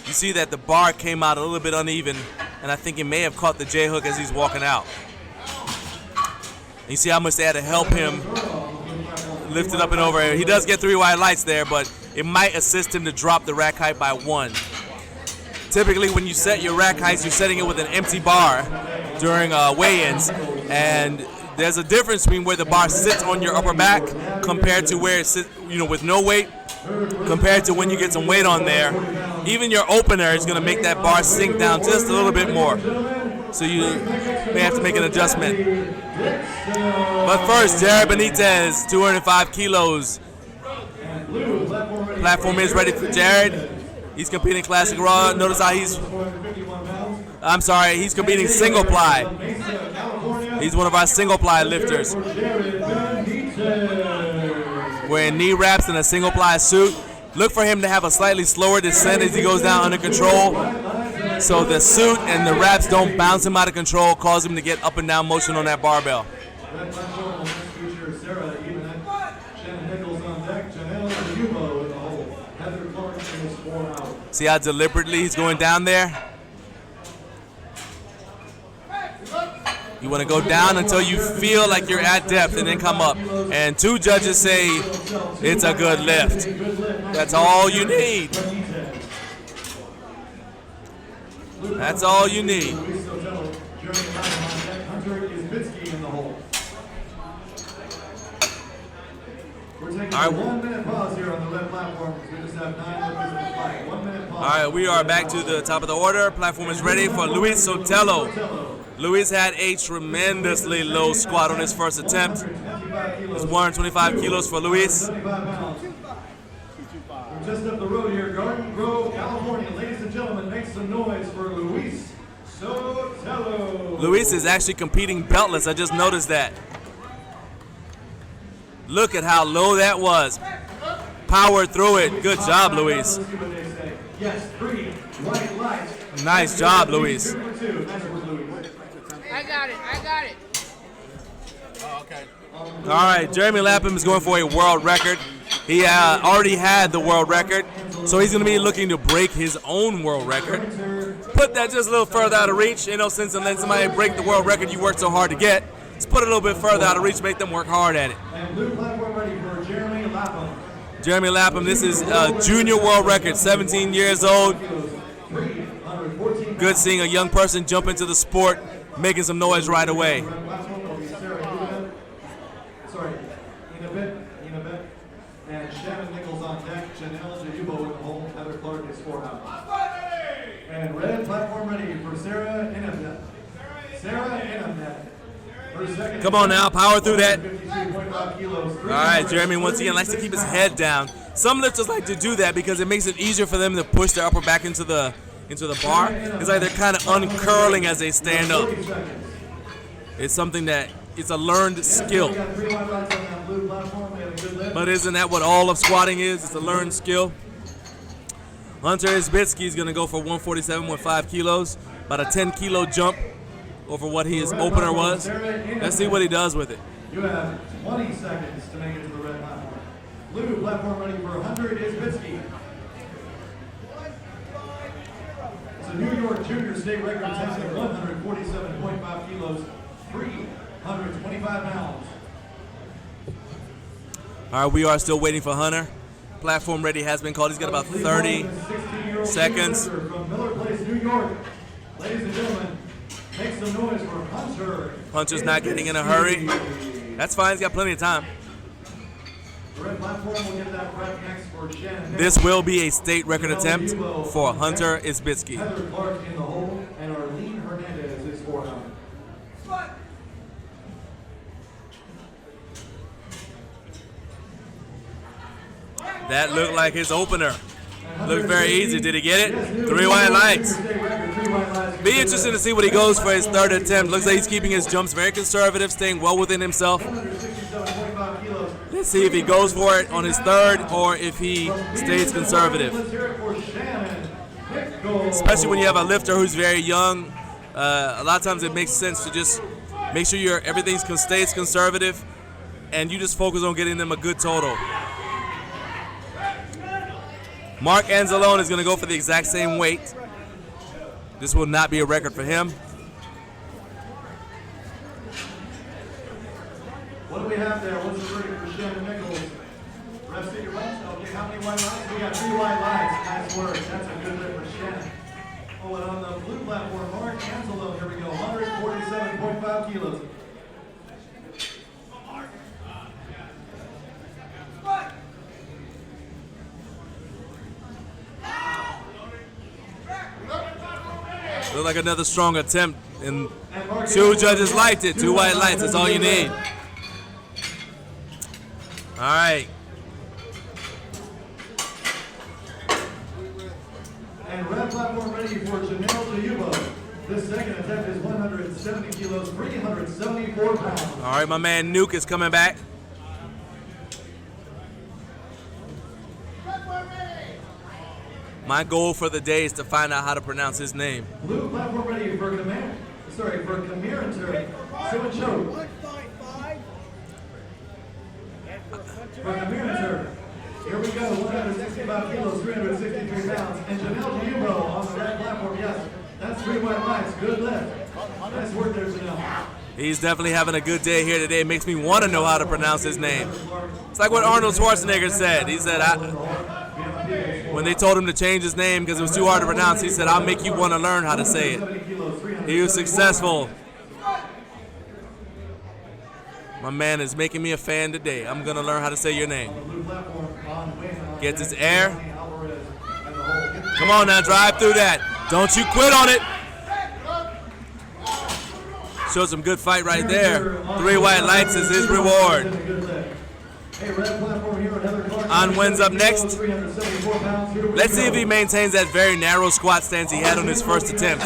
You see that the bar came out a little bit uneven, and I think it may have caught the J hook as he's walking out. And you see how much they had to help him lift it up and over. He does get 3 white lights there, but it might assist him to drop the rack height by 1. Typically, when you set your rack heights, you're setting it with an empty bar during weigh-ins, and there's a difference between where the bar sits on your upper back compared to where it sits, with no weight, compared to when you get some weight on there. Even your opener is going to make that bar sink down just a little bit more. So you may have to make an adjustment. But first, Jared Benitez, 205 kilos. Platform is ready for Jared. He's competing Classic Raw. Notice how he's competing single ply. He's one of our single ply lifters. Wearing knee wraps and a single ply suit. Look for him to have a slightly slower descent as he goes down under control, so the suit and the wraps don't bounce him out of control, cause him to get up and down motion on that barbell. See how deliberately he's going down there? You want to go down until you feel like you're at depth and then come up. And 2 judges say it's a good lift. That's all you need. That's all you need. All right, 1 minute pause here on the red platform. We just have 9 lifters in the fight. 1 minute pause. All right, we are back to the top of the order. Platform is ready for Luis Sotelo. Luis had a tremendously low squat on his first attempt. It's 125 kilos for Luis. Just up the road here, Garden Grove, California. Ladies and gentlemen, make some noise for Luis Sotelo. Luis is actually competing beltless. I just noticed that. Look at how low that was. Powered through it. Good job, Luis. Yes, 3 white lights. Nice job, Luis. I got it. Oh, okay. All right, Jeremy Lapham is going for a world record. He already had the world record, so he's going to be looking to break his own world record. Put that just a little further out of reach. No sense in letting somebody break the world record you worked so hard to get. Let's put it a little bit further out of reach, make them work hard at it. And blue platform ready for Jeremy Lapham. Jeremy Lapham, this is a junior world record, 17 years old. Good seeing a young person jump into the sport, making some noise right away. Inabet, and Shannon Nichols on deck. Janelle Jayubo in the hole. Heather Clark is 4 out. And red platform ready for Sarah Inabet. Come on now, power through that. All right, Jeremy once again likes to keep his head down. Some lifters like to do that because it makes it easier for them to push their upper back into the bar. It's like they're kind of uncurling as they stand up. It's something that it's a learned skill. But isn't that what all of squatting is? It's a learned skill. Hunter Isbitsky is going to go for 147.5 kilos, about a 10-kilo jump over what his opener was. Let's see what he does with it. You have 20 seconds to make it to the red platform. Blue platform ready for Hunter Isbitsky. It's a New York Junior State record attempt at 147.5 kilos, 325 pounds. All right, we are still waiting for Hunter. platform ready has been called. He's got about 30 seconds. From Miller Place, New York. Ladies and gentlemen, make some noise for Hunter. Hunter's not getting in a hurry. That's fine. He's got plenty of time. The red platform will get that prep next for Shannon. This will be a state record attempt for Hunter Isbitsky. Heather Clark in the hole, and Arlene Hernandez is for him. That looked like his opener. Looked very easy. Did he get it? 3 white lights. Be interesting to see what he goes for his third attempt. Looks like he's keeping his jumps very conservative, staying well within himself. Let's see if he goes for it on his third or if he stays conservative. Especially when you have a lifter who's very young. A lot of times it makes sense to just make sure everything stays conservative and you just focus on getting them a good total. Mark Anzalone is going to go for the exact same weight. This will not be a record for him. What do we have there? What's the verdict for Shannon Nichols? Refs take your votes. Okay, how many white lights? We got 3 white lights. Nice work. That's a good lift for Shannon. Oh, and on the blue platform, Mark Anzalone. Here we go. 147.5 kilos. Looked like another strong attempt, and 2 judges liked it. 2 white lights, that's all you need. All right. And red platform ready for Janelle Jayubo. This second attempt is 170 kilos, 374 pounds. All right, my man Nuke is coming back. My goal for the day is to find out how to pronounce his name. Blue platform ready for Kamirenter. So choke. For Kamirenter. Here we go, 165 kilos, 363 pounds. And Janelle Jayubo on the red platform. Yes, that's 3 white lights. Good lift. Nice work there, Janelle. He's definitely having a good day here today. It makes me want to know how to pronounce his name. It's like what Arnold Schwarzenegger said. He said, when they told him to change his name because it was too hard to pronounce, he said, I'll make you want to learn how to say it. He was successful. My man is making me a fan today. I'm going to learn how to say your name. Gets his air. Come on now, drive through that. Don't you quit on it. Showed some good fight right there. 3 white lights is his reward. Anwen's up next. Let's see if he maintains that very narrow squat stance he had on his first attempt.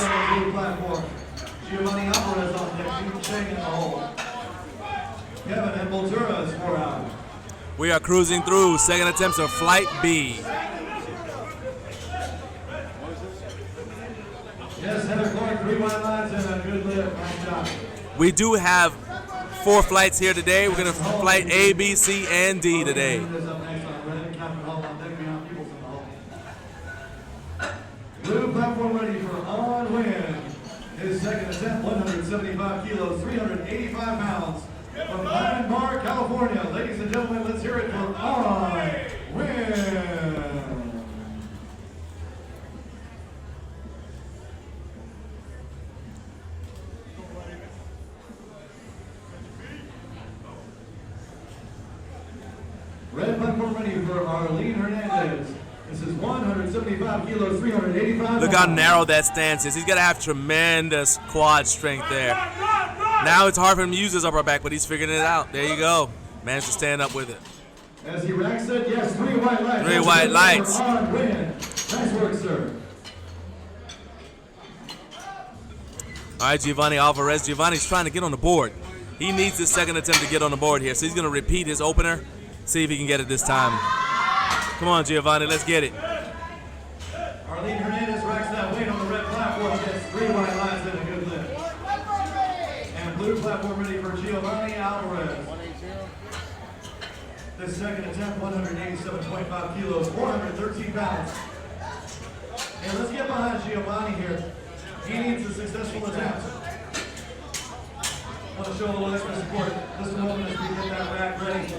We are cruising through second attempts of Flight B. Yes, Heather Clark, 3 white lights and a good lift. Nice job. We do have 4 flights here today. We're going to flight A, B, C, and D today. Blue platform ready for On Win. His second attempt, 175 kilos, 385 pounds. From Highland Park, California. Ladies and gentlemen, let's hear it for On Win. Red platform ready for Arlene Hernandez. This is 175 kilos, 385 pounds. Look how narrow that stance is. He's got to have tremendous quad strength there. Now it's hard for him to use his upper back, but he's figuring it out. There you go. Managed to stand up with it. As he racks it, yes, 3 white lights. 3 white lights. Nice work, sir. All right, Giovanni Alvarez. Giovanni's trying to get on the board. He needs his second attempt to get on the board here, so he's going to repeat his opener, see if he can get it this time. Come on, Giovanni, let's get it. Arlene Hernandez racks that weight on the red platform, gets 3 white lights and a good lift. And blue platform ready for Giovanni Alvarez. This second attempt, 187.5 kilos, 413 pounds. And let's get behind Giovanni here. He needs a successful attempt. I want to show a little extra support. Listen to him as we get that rack ready.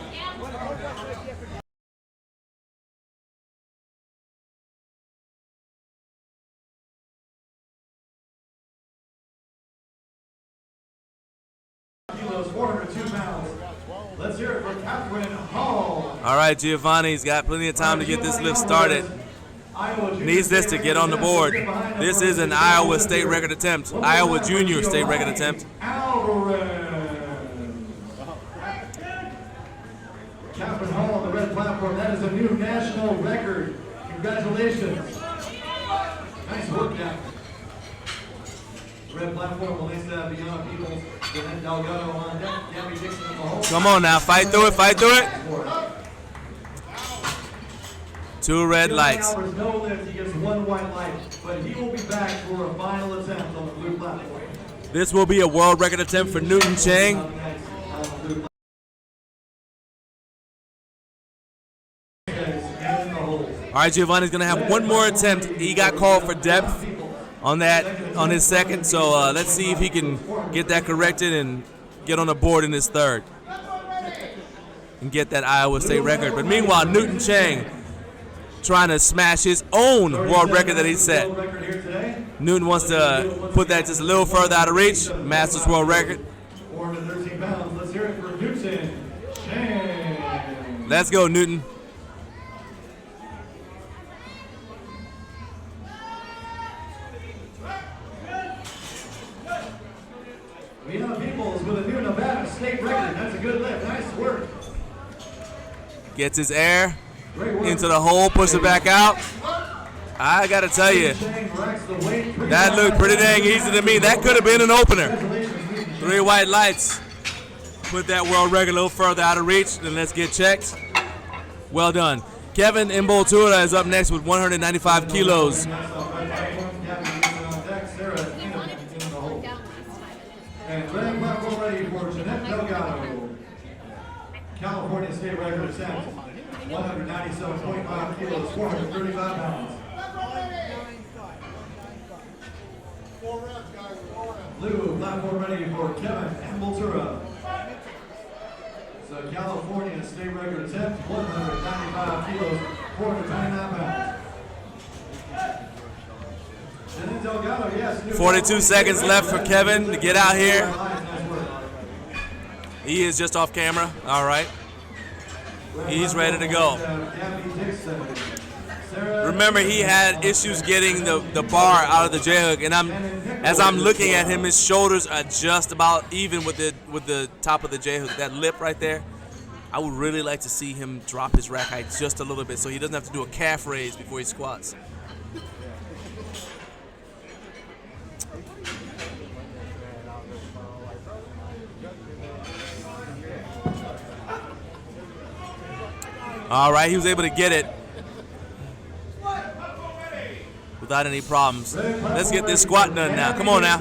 All right, Giovanni's got plenty of time to get this lift started. Needs this to get on the board. This is an Iowa state record attempt. Iowa junior state record attempt. Captain Hall on the red platform. That is a new national record. Congratulations. Nice work, Captain. Red platform, Melissa Beyond Peoples, Jeanette Delgado on deck, Gabby Dixon in the hole. Come on now, fight through it, fight through it. 2 red lights. No lift, he gets 1 white light, but he will be back for a final attempt on the blue platform. This will be a world record attempt for Newton Chang. All right, Giovanni's gonna have 1 more attempt. He got called for depth on his second, so let's see if he can get that corrected and get on the board in his third and get that Iowa state record. But meanwhile, Newton Chang trying to smash his own world record that he set. Newton wants to put that just a little further out of reach. Masters world record. 413 pounds. Let's hear it for Newton Chang. Let's go, Newton. Beyond Peoples with a new Nevada state record. That's a good lift. Nice work. Gets his air into the hole, push it back out. I gotta tell you, that looked pretty dang easy to me. That could have been an opener. 3 white lights. Put that world record a little further out of reach. Then let's get checked. Well done. Kevin Imboltura is up next with 195 kilos. And red platform ready for Jeanette Delgado. California state record attempt. 197.5 kilos, 435 pounds. Blue platform ready for Kevin Imboltura. So California state record attempt, 195 kilos, 429 pounds. 42 seconds left for Kevin to get out here. He is just off camera. All right. He's ready to go. Remember, he had issues getting the bar out of the J hook, and as I'm looking at him, his shoulders are just about even with the top of the J hook. That lip right there. I would really like to see him drop his rack height just a little bit so he doesn't have to do a calf raise before he squats. All right, he was able to get it without any problems. Let's get this squat done now. Come on now.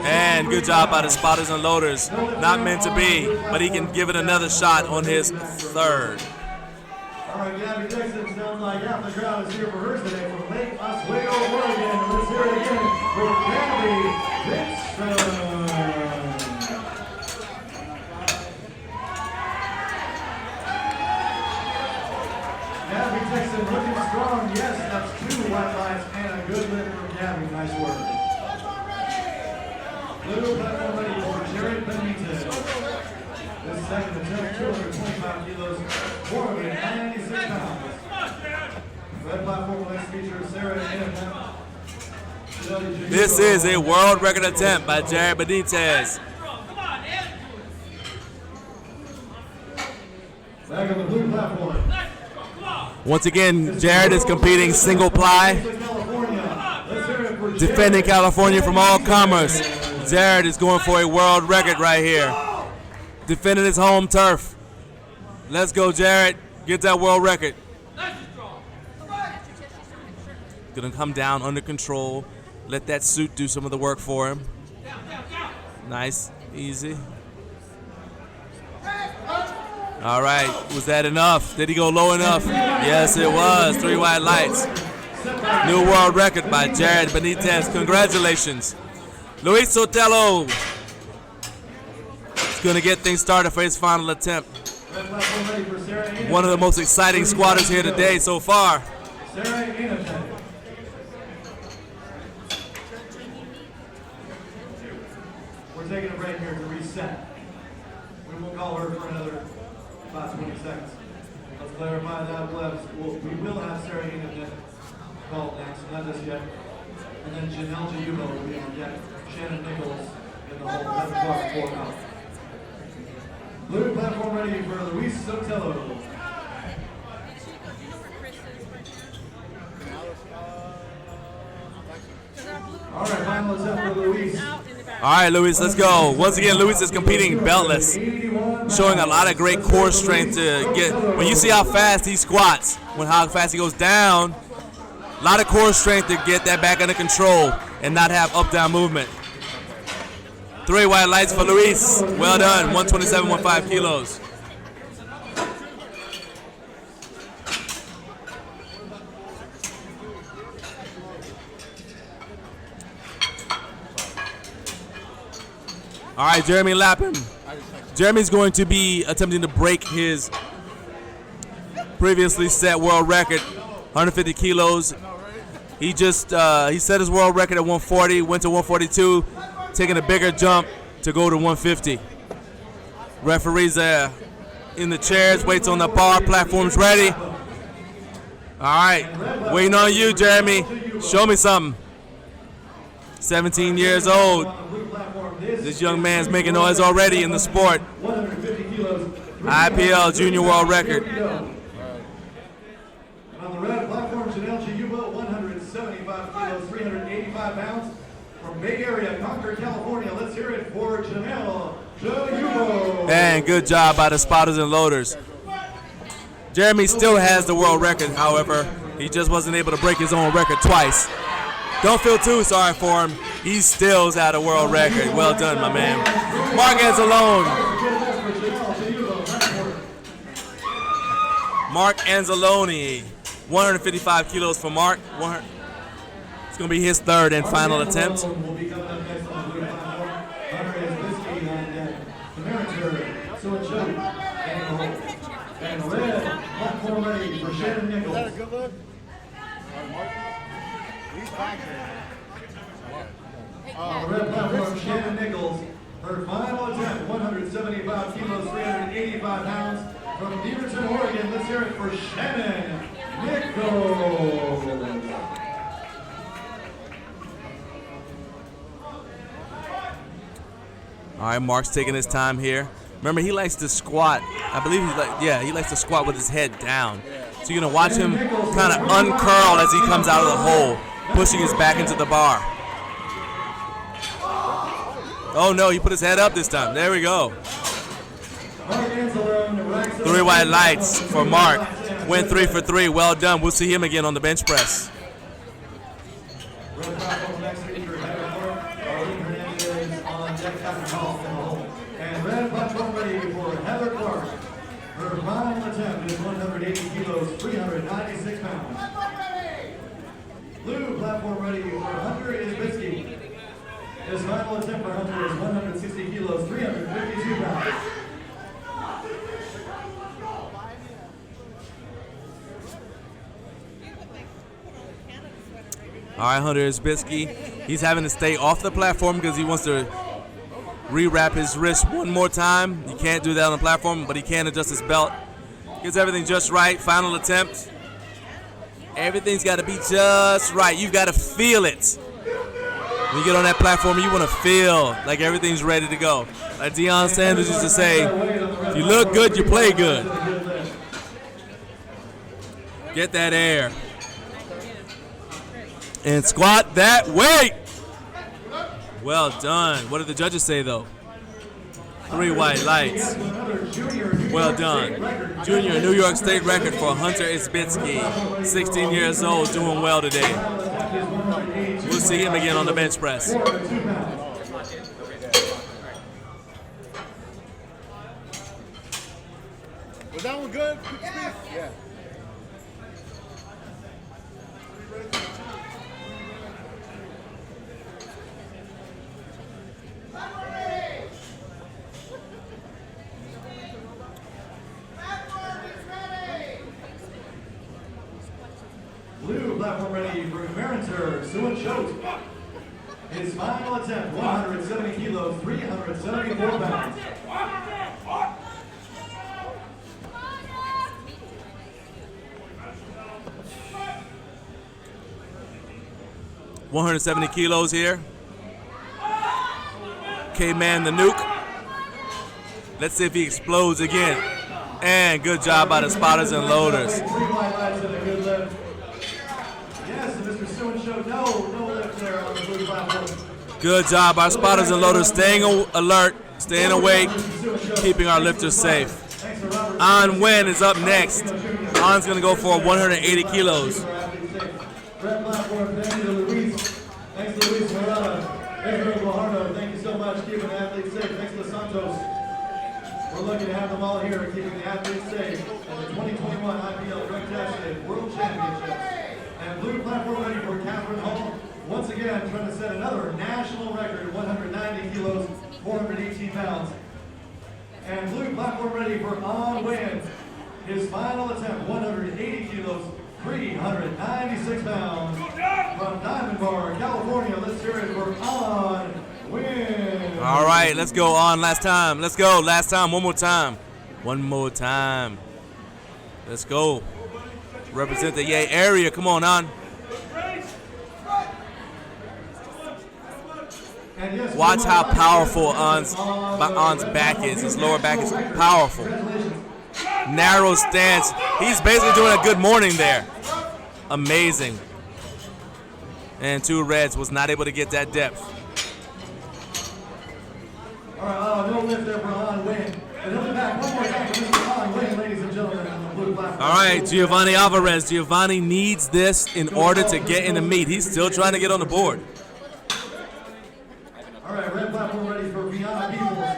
And good job by the spotters and loaders. Not meant to be, but he can give it another shot on his third. All right, Gabby Dixon sounds like half the crowd is here for hers today from Lake Oswego, Oregon. Let's hear it again for Gabby Dixon. Gabby Dixon looking strong. Yes, that's 2 white lights and a good lift from Gabby. Nice work. Blue platform ready for Jared Benitez. This second attempt, 225 kilos, 496 pounds. Red platform will next feature Sarah Anderson. This is a world record attempt by Jared Benitez. Back on the blue platform. Once again, Jared is competing single ply, defending California from all comers. Jared is going for a world record right here, defending his home turf. Let's go, Jared. Get that world record. Gonna come down under control. Let that suit do some of the work for him. Nice, easy. All right, was that enough? Did he go low enough? Yes, it was. 3 white lights. New world record by Jared Benitez. Congratulations. Luis Sotelo is going to get things started for his final attempt. One of the most exciting squatters here today so far. We're taking a break here to reset. We will call her for another about 20 seconds. Let's clarify that. We will have Sarah Hinton called next, not just yet. And then Janelle Jayuba will be on deck. Shannon Nichols in the hole. That's plus 4 out. Blue platform ready for Luis Sotelo. All right, final attempt for Luis. All right, Luis, let's go. Once again, Luis is competing beltless, showing a lot of great core strength to get. When you see how fast he squats, how fast he goes down, a lot of core strength to get that back under control and not have up-down movement. 3 white lights for Luis. Well done, 127.15 kilos. All right, Jeremy Lapham. Jeremy's going to be attempting to break his previously set world record, 150 kilos. He just he set his world record at 140, went to 142, taking a bigger jump to go to 150. Referees in the chairs, waits on the bar, platform's ready. All right, waiting on you, Jeremy. Show me something. 17 years old. This young man's making noise already in the sport. IPL junior world record. On the red platform, Janelle Jayuba, 175 kilos, 385 pounds. From Bay Area, Concord, California. Let's hear it for Janelle Jayuba. And good job by the spotters and loaders. Jeremy still has the world record, however. He just wasn't able to break his own record twice. Don't feel too sorry for him. He still's at a world record. Well done, my man. Mark Anzalone. Mark Anzalone. 155 kilos for Mark. It's going to be his third and final attempt. And red platform ready for Shannon Nichols. Is that a good look? The red platform, Shannon Nichols, her final attempt, 175 kilos, 385 pounds, from Beaverton, Oregon. Let's hear it for Shannon Nichols. All right, Mark's taking his time here. Remember, he likes to squat. I believe he likes to squat with his head down. So you're gonna watch him kind of uncurl as he comes out of the hole, pushing his back into the bar. Oh no, he put his head up this time. There we go. 3 white lights for Mark. Went 3 for 3. Well done. We'll see him again on the bench press. And red platform ready for Heather Clark. Her final attempt is 180 kilos, 396 pounds. Blue platform ready for Hunter Isbitsky. His final attempt for Hunter is 160 kilos, 352 pounds. All right, Hunter Isbitsky. He's having to stay off the platform because he wants to rewrap his wrist one more time. He can't do that on the platform, but he can adjust his belt. Gets everything just right. Final attempt. Everything's got to be just right. You've got to feel it. When you get on that platform, you want to feel like everything's ready to go. Like Deion Sanders used to say, if you look good, you play good. Get that air. And squat that weight. Well done. What did the judges say, though? 3 white lights. Well done. Junior New York State record for Hunter Isbitsky. 16 years old, doing well today. We'll see him again on the bench press. Was that one good? Yeah. Blue platform ready for Marinter Suin Choate. His final attempt, 170 kilos, 374 pounds. 170 kilos here. K-Man the Nuke. Let's see if he explodes again. And good job by the spotters and loaders. Yes, Mr. Stewart showed no lift there on the blue platform. Good job, our spotters and loaders staying alert, staying awake, keeping our lifters safe. An Wen is up next. An's gonna go for 180 kilos. Red platform, thank you to Luis. Thanks to Luis Morada. Israel Guajardo, thank you so much, keeping the athletes safe. Thanks to Santos. We're lucky to have them all here, keeping the athletes safe at the 2021 IPL Drug Tested World Championships. And blue platform ready for Catherine Hall. Once again, trying to set another national record, 190 kilos, 418 pounds. And blue platform ready for An Wen. His final attempt, 180 kilos, 396 pounds. From Diamond Bar, California, let's hear it for An Wen. All right, let's go on last time. Let's go, last time, one more time. One more time. Let's go. Represent the Yay area, come on, An. Watch how powerful An's back is. His lower back is powerful. Narrow stance. He's basically doing a good morning there. Amazing. And two reds was not able to get that depth. All right, no lift there for An Wen. And he'll be back one more time for Mr. An Wen, ladies and gentlemen, on the blue platform. All right, Giovanni Alvarez. Giovanni needs this in order to get in the meet. He's still trying to get on the board. All right, red platform ready for Viana Peoples.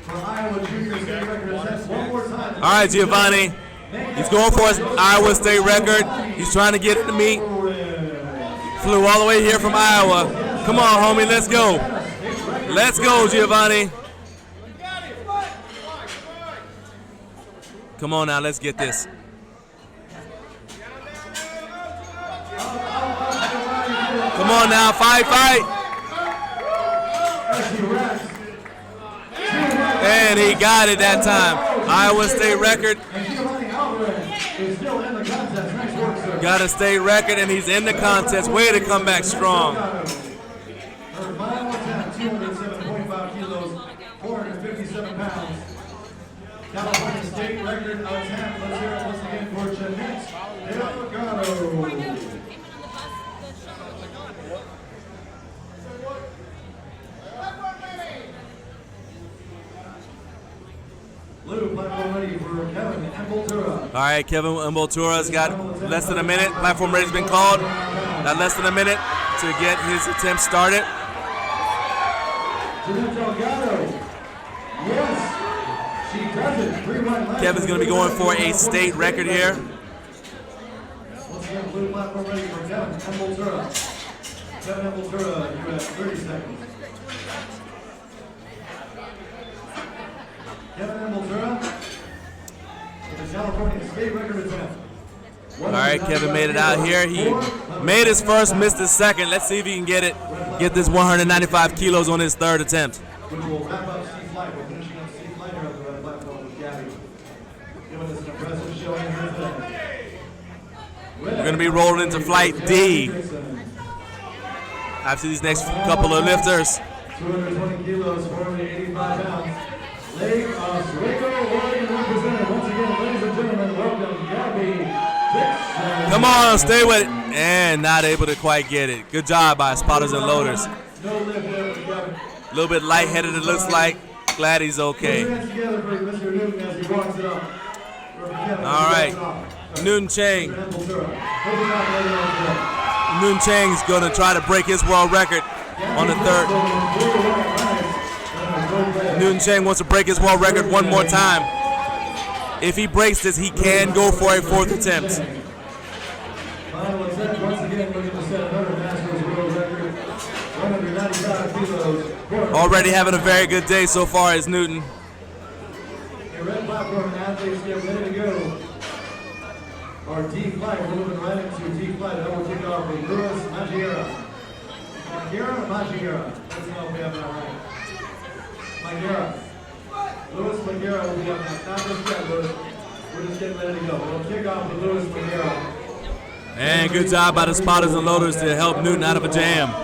For Iowa Junior State record attempts one more time. All right, Giovanni. He's going for his Iowa State record. He's trying to get in the meet. Flew all the way here from Iowa. Come on, homie, let's go. Let's go, Giovanni. Come on now, let's get this. Come on now, fight. And he got it that time. Iowa State record. Got a state record, and he's in the contest. Way to come back strong. Her final attempt, 207.5 kilos, 457 pounds. California state record attempt. Let's hear it once again for Jeanette Delgado. Blue platform ready for Kevin Emboltura. All right, Kevin Emboltura's got less than a minute. Platform ready's been called. Got less than a minute to get his attempt started. Yes, she does it. Kevin's going to be going for a state record here. Once again, blue platform ready for Kevin Emboltura. Kevin Emboltura, you have 30 seconds. Kevin Emboltura, with the California state record attempt. All right, Kevin made it out here. He made his first, missed his second. Let's see if he can get it. Get this 195 kilos on his third attempt. We will wrap up C Flight. We're finishing up C Flight here on the red platform with Gabby. Giving us an impressive showing here today. We're going to be rolling into Flight D after these next couple of lifters. 220 kilos, 485 pounds. Lake Oswego, Oregon represented. Once again, ladies and gentlemen, welcome Gabby Dixon. Come on, stay with it. And not able to quite get it. Good job by spotters and loaders. No lift there for Gabby. A little bit lightheaded, it looks like. Glad he's okay. Together for Mr. Newton as he walks it up. All right, Newton Chang. Newton Chang's going to try to break his world record on the third. Newton Chang wants to break his world record one more time. If he breaks this, he can go for a fourth attempt. Final attempt, once again, looking to set another Masters world record. 195 kilos. Already having a very good day so far is Newton. Your red platform athletes get ready to go. Our D flight, we're moving right into D flight. That will kick off with Louis Magiera. Magiera or Magiera? Let's know if we have that right. Magiera. Louis Magiera will be up next. Not just yet, Louis. We're just getting ready to go. We'll kick off with Louis Magiera. And good job by the spotters and loaders to help Newton out of a jam.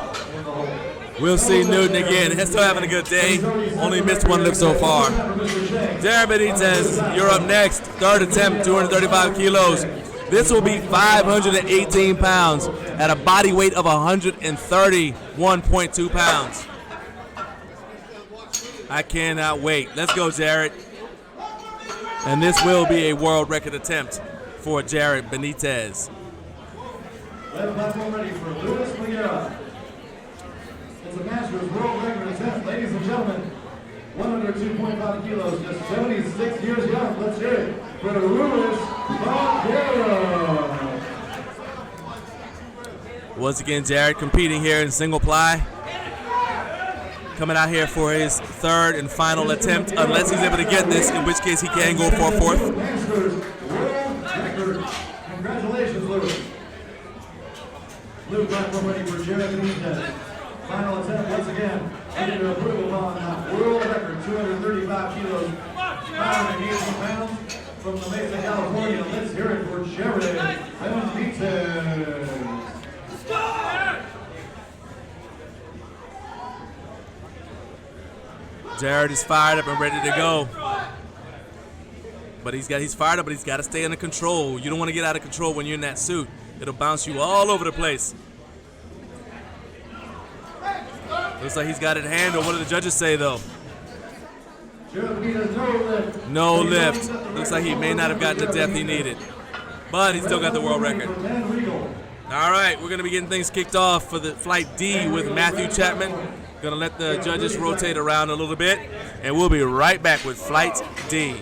We'll see Newton again. He's still having a good day. Only missed one lift so far. Jared Benitez, you're up next. Third attempt, 235 kilos. This will be 518 pounds at a body weight of 131.2 pounds. I cannot wait. Let's go, Jared. And this will be a world record attempt for Jared Benitez. Left platform ready for Louis Magiera. It's a Masters world record attempt, ladies and gentlemen. 102.5 kilos, just 76 years young. Let's hear it for Louis Magiera. Once again, Jared competing here in single ply. Coming out here for his third and final attempt, unless he's able to get this, in which case he can go for a fourth. Masters world record. Congratulations, Louis. Blue platform ready for Jared Benitez. Final attempt once again. Under approval on world record, 235 kilos, 580 pounds from the Mesa, California. Let's hear it for Jared Benitez. Jared is fired up and ready to go. But he's fired up, but he's got to stay under control. You don't want to get out of control when you're in that suit. It'll bounce you all over the place. Looks like he's got it handled. What do the judges say, though? No lift. Looks like he may not have gotten the depth he needed. But he's still got the world record. All right, we're going to be getting things kicked off for the Flight D with Matthew Chapman. Going to let the judges rotate around a little bit. And we'll be right back with Flight D.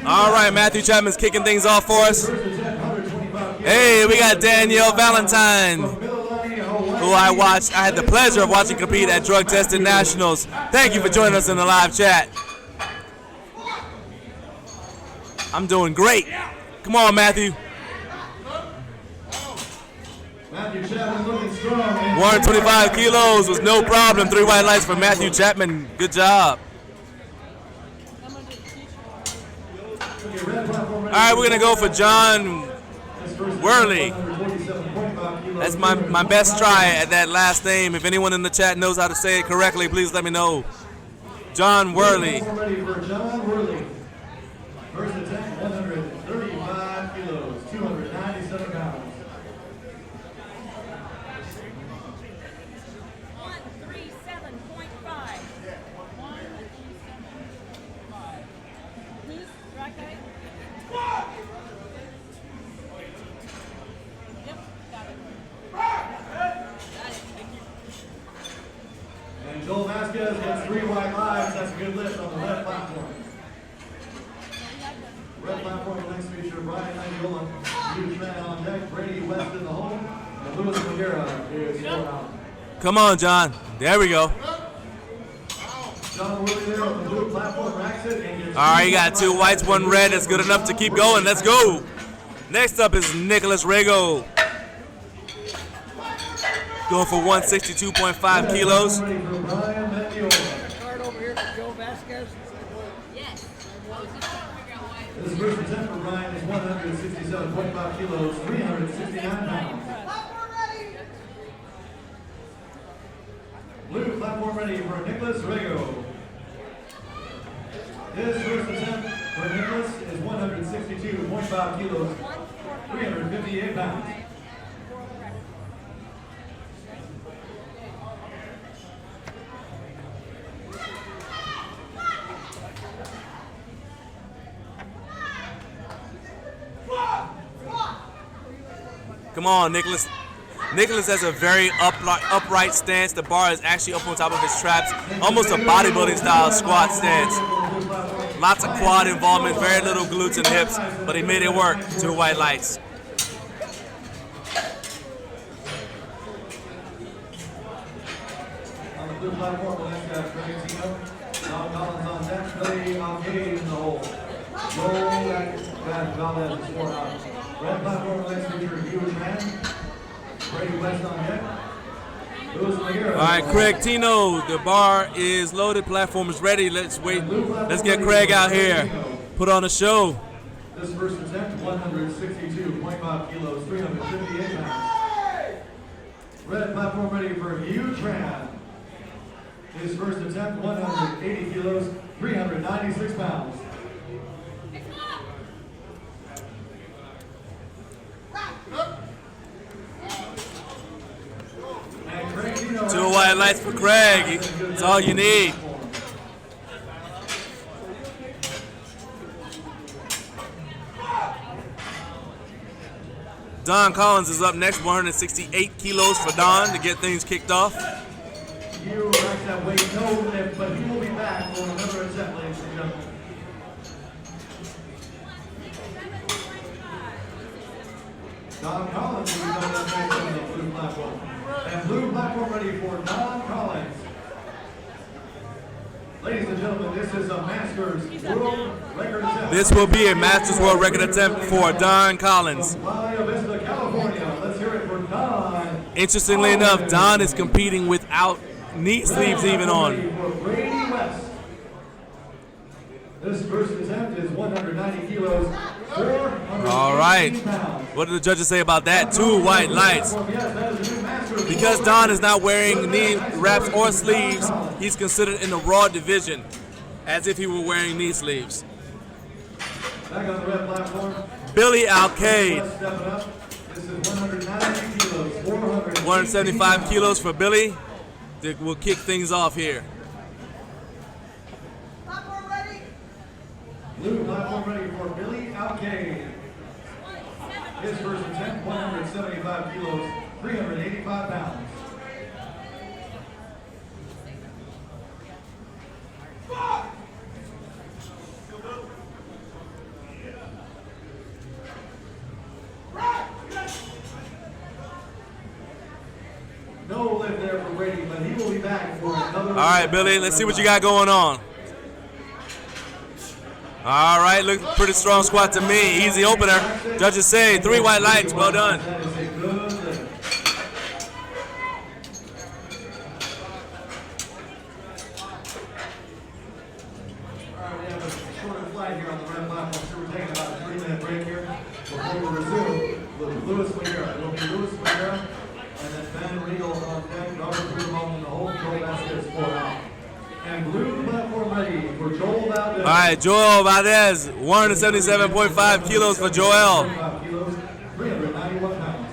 All right, Matthew Chapman's kicking things off for us. Hey, we got Danielle Valentine, who I had the pleasure of watching compete at Drug Tested Nationals. Thank you for joining us in the live chat. I'm doing great. Come on, Matthew. Matthew Chapman looking strong. 125 kilos was no problem. 3 white lights for Matthew Chapman. Good job. All right, we're going to go for John Worley. That's my best try at that last name. If anyone in the chat knows how to say it correctly, please let me know. John Worley. First attempt, 135 kilos, 297 pounds. 137.5. Who's right guy? Yep, got it. And Joel Vasquez gets 3 white lives. That's a good lift on the left platform. Red platform, the next feature, Brian Angiola, huge man on deck, Brady West in the hole, and Louis Magiera is still out. Come on, John. There we go. John Woody there on the blue platform, racks it, and gets All right, you got 2 whites, 1 red. That's good enough to keep going. Let's go. Next up is Nicholas Rego. Going for 162.5 kilos. Ready for Brian Mendiol. Card over here for Joe Vasquez. This first attempt for Brian is 167.5 kilos, 369 pounds. Blue platform ready for Nicholas Rego. His first attempt for Nicholas is 162.5 kilos, 358 pounds. Come on, Nicholas. Nicholas has a very upright stance. The bar is actually up on top of his traps. Almost a bodybuilding style squat stance. Lots of quad involvement, very little glutes and hips, but he made it work. 2 white lights. On the blue platform, the next guy, Craig Tino. Don Collins on deck, Billy Arcade in the hole. Joel Valdez is 4 out. Red platform, the next feature, Hugh Tran. Brady West on deck. All right, Craig Tino, the bar is loaded, platform is ready. Let's wait. Let's get Craig out here. Put on a show. This first attempt, 162.5 kilos, 358 pounds. Red platform ready for Hugh Tran. His first attempt, 180 kilos, 396 pounds. Two white lights for Craig. That's all you need. Don Collins is up next, 168 kilos for Don to get things kicked off. You racks that weight, no lift, but he will be back for another attempt, ladies and gentlemen. Don Collins will be coming up next on the blue platform. And blue platform ready for Don Collins. Ladies and gentlemen, this is a Masters World Record attempt. This will be a Masters World Record attempt for Don Collins. Vista, California. Let's hear it for Don. Interestingly enough, Don is competing without knee sleeves even on. Brady West. This first attempt is 190 kilos, 400 All right. pounds. What did the judges say about that? 2 white lights. Because Don is not wearing knee wraps or sleeves, he's considered in the raw division as if he were wearing knee sleeves. Back on the red platform. Billy Alcade. Stepping up. This is 190 kilos, 175 kilos for Billy. We'll kick things off here. Blue platform ready for Billy Alcade. His first attempt, 175 kilos, 385 pounds. No lift there for Brady, but he will be back for another. All right, Billy, let's see what you got going on. All right, looks pretty strong squat to me. Easy opener. Judges say 3 white lights. Well done. That is a good lift. All right, we have a shorter flight here on the red platform, so we're taking about a 3-minute break here before we resume with Louis Maguire. It'll be Louis Maguire, and then Ben Regal on deck, Robert Bruderbaum in the hole, Joel Vasquez 4 out. And blue platform ready for Joel Valdez. All right, Joel Valdez, 177.5 kilos for Joel. 25 kilos, 391 pounds.